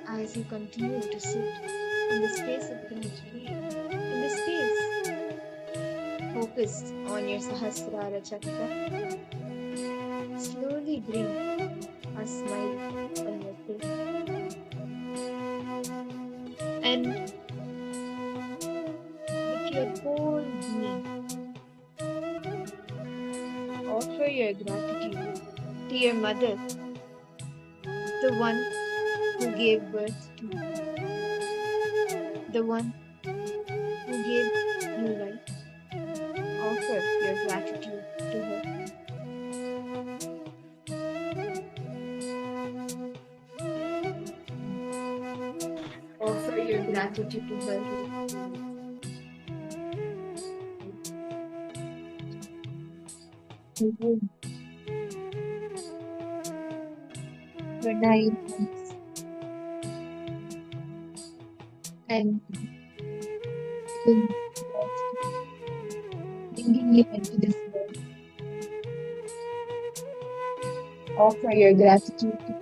S6: as you continue to sit in the space of gratitude, in the space focused on your Sahasrara Chakra, slowly bring a smile on your face. And with your whole being, offer your gratitude to your mother, the one who gave birth to you, the one who gave you life. Offer your gratitude to her. Offer your gratitude to her. For 9 months and bringing you into this world. Offer your gratitude to her.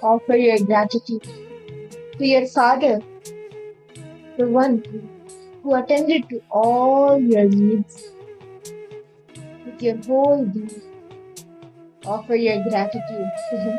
S6: Offer your gratitude to your father, the one who attended to all your needs with your whole being. Offer your gratitude to him.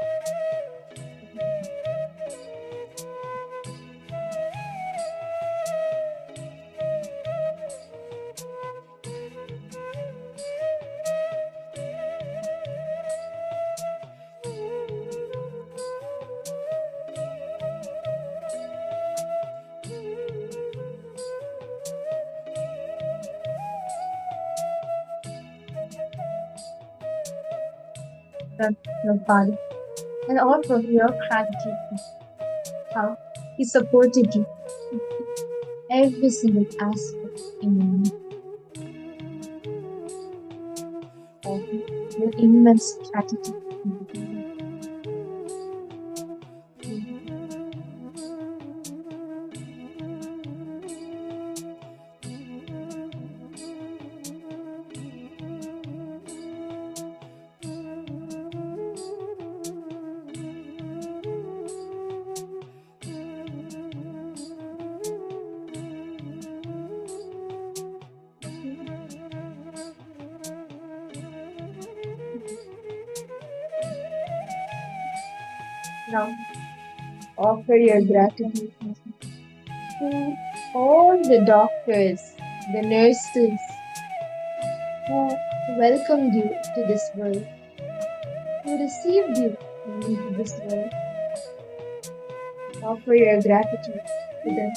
S6: Your father, and offer your gratitude to how he supported you in every single aspect in your life. Offer your immense gratitude to him. Now, offer your gratitude to all the doctors, the nurses who welcomed you to this world, who received you into this world. Offer your gratitude to them.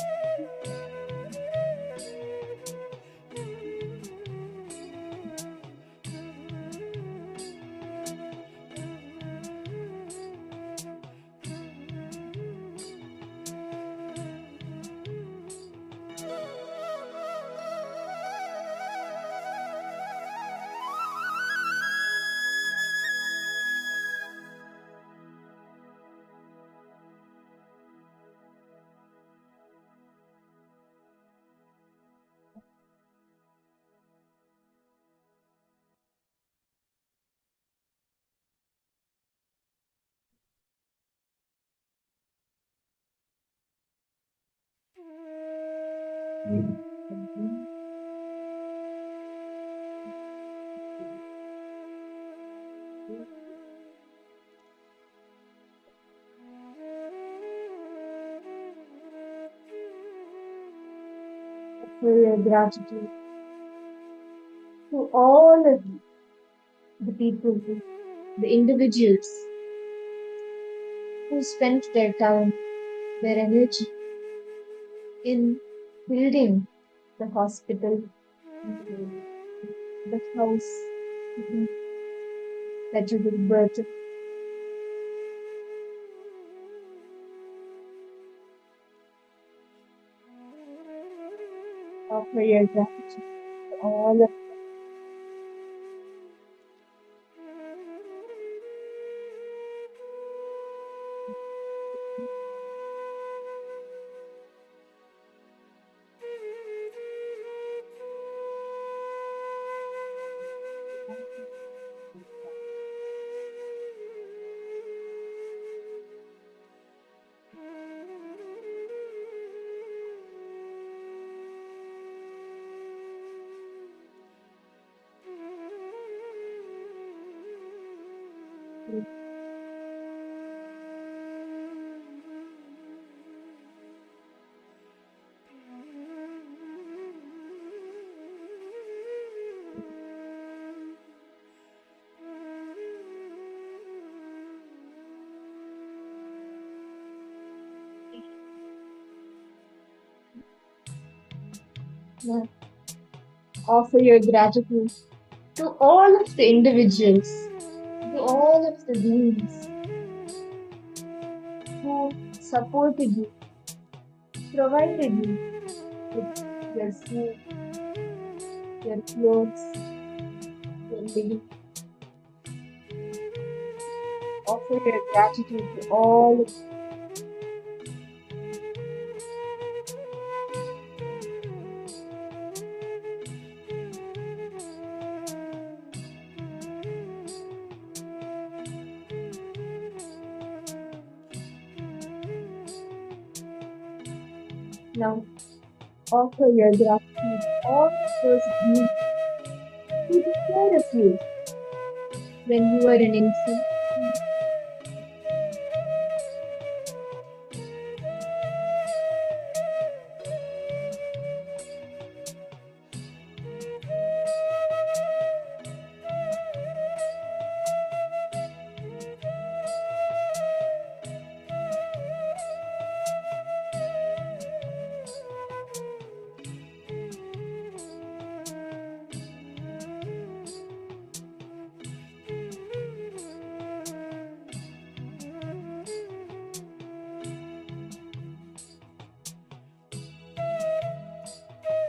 S6: Offer your gratitude to all of the people, the individuals who spent their time, their energy in building the hospital, the house that you gave birth to. Offer your gratitude to all of you. Now, offer your gratitude to all of the individuals, to all of the beings who supported you, provided you with your food, your clothes, your living. Offer your gratitude to all of Now, offer your gratitude to all those beings who took care of you when you were an infant.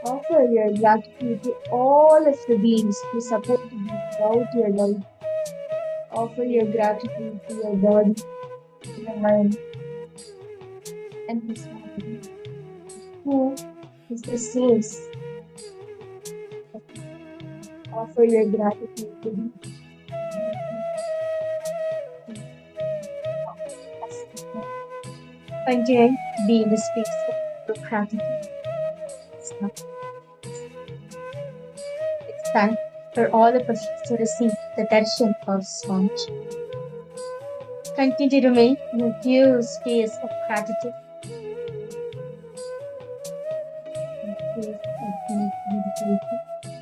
S6: Offer your gratitude to all of the beings who supported you throughout your life. Offer your gratitude to your body, your mind, and his family, who is the source. Offer your gratitude to the continue to be in the space of gratitude. It's time for all of us to receive the darshan of Swami. Continue to remain in a pure space of gratitude. Space of deep meditation.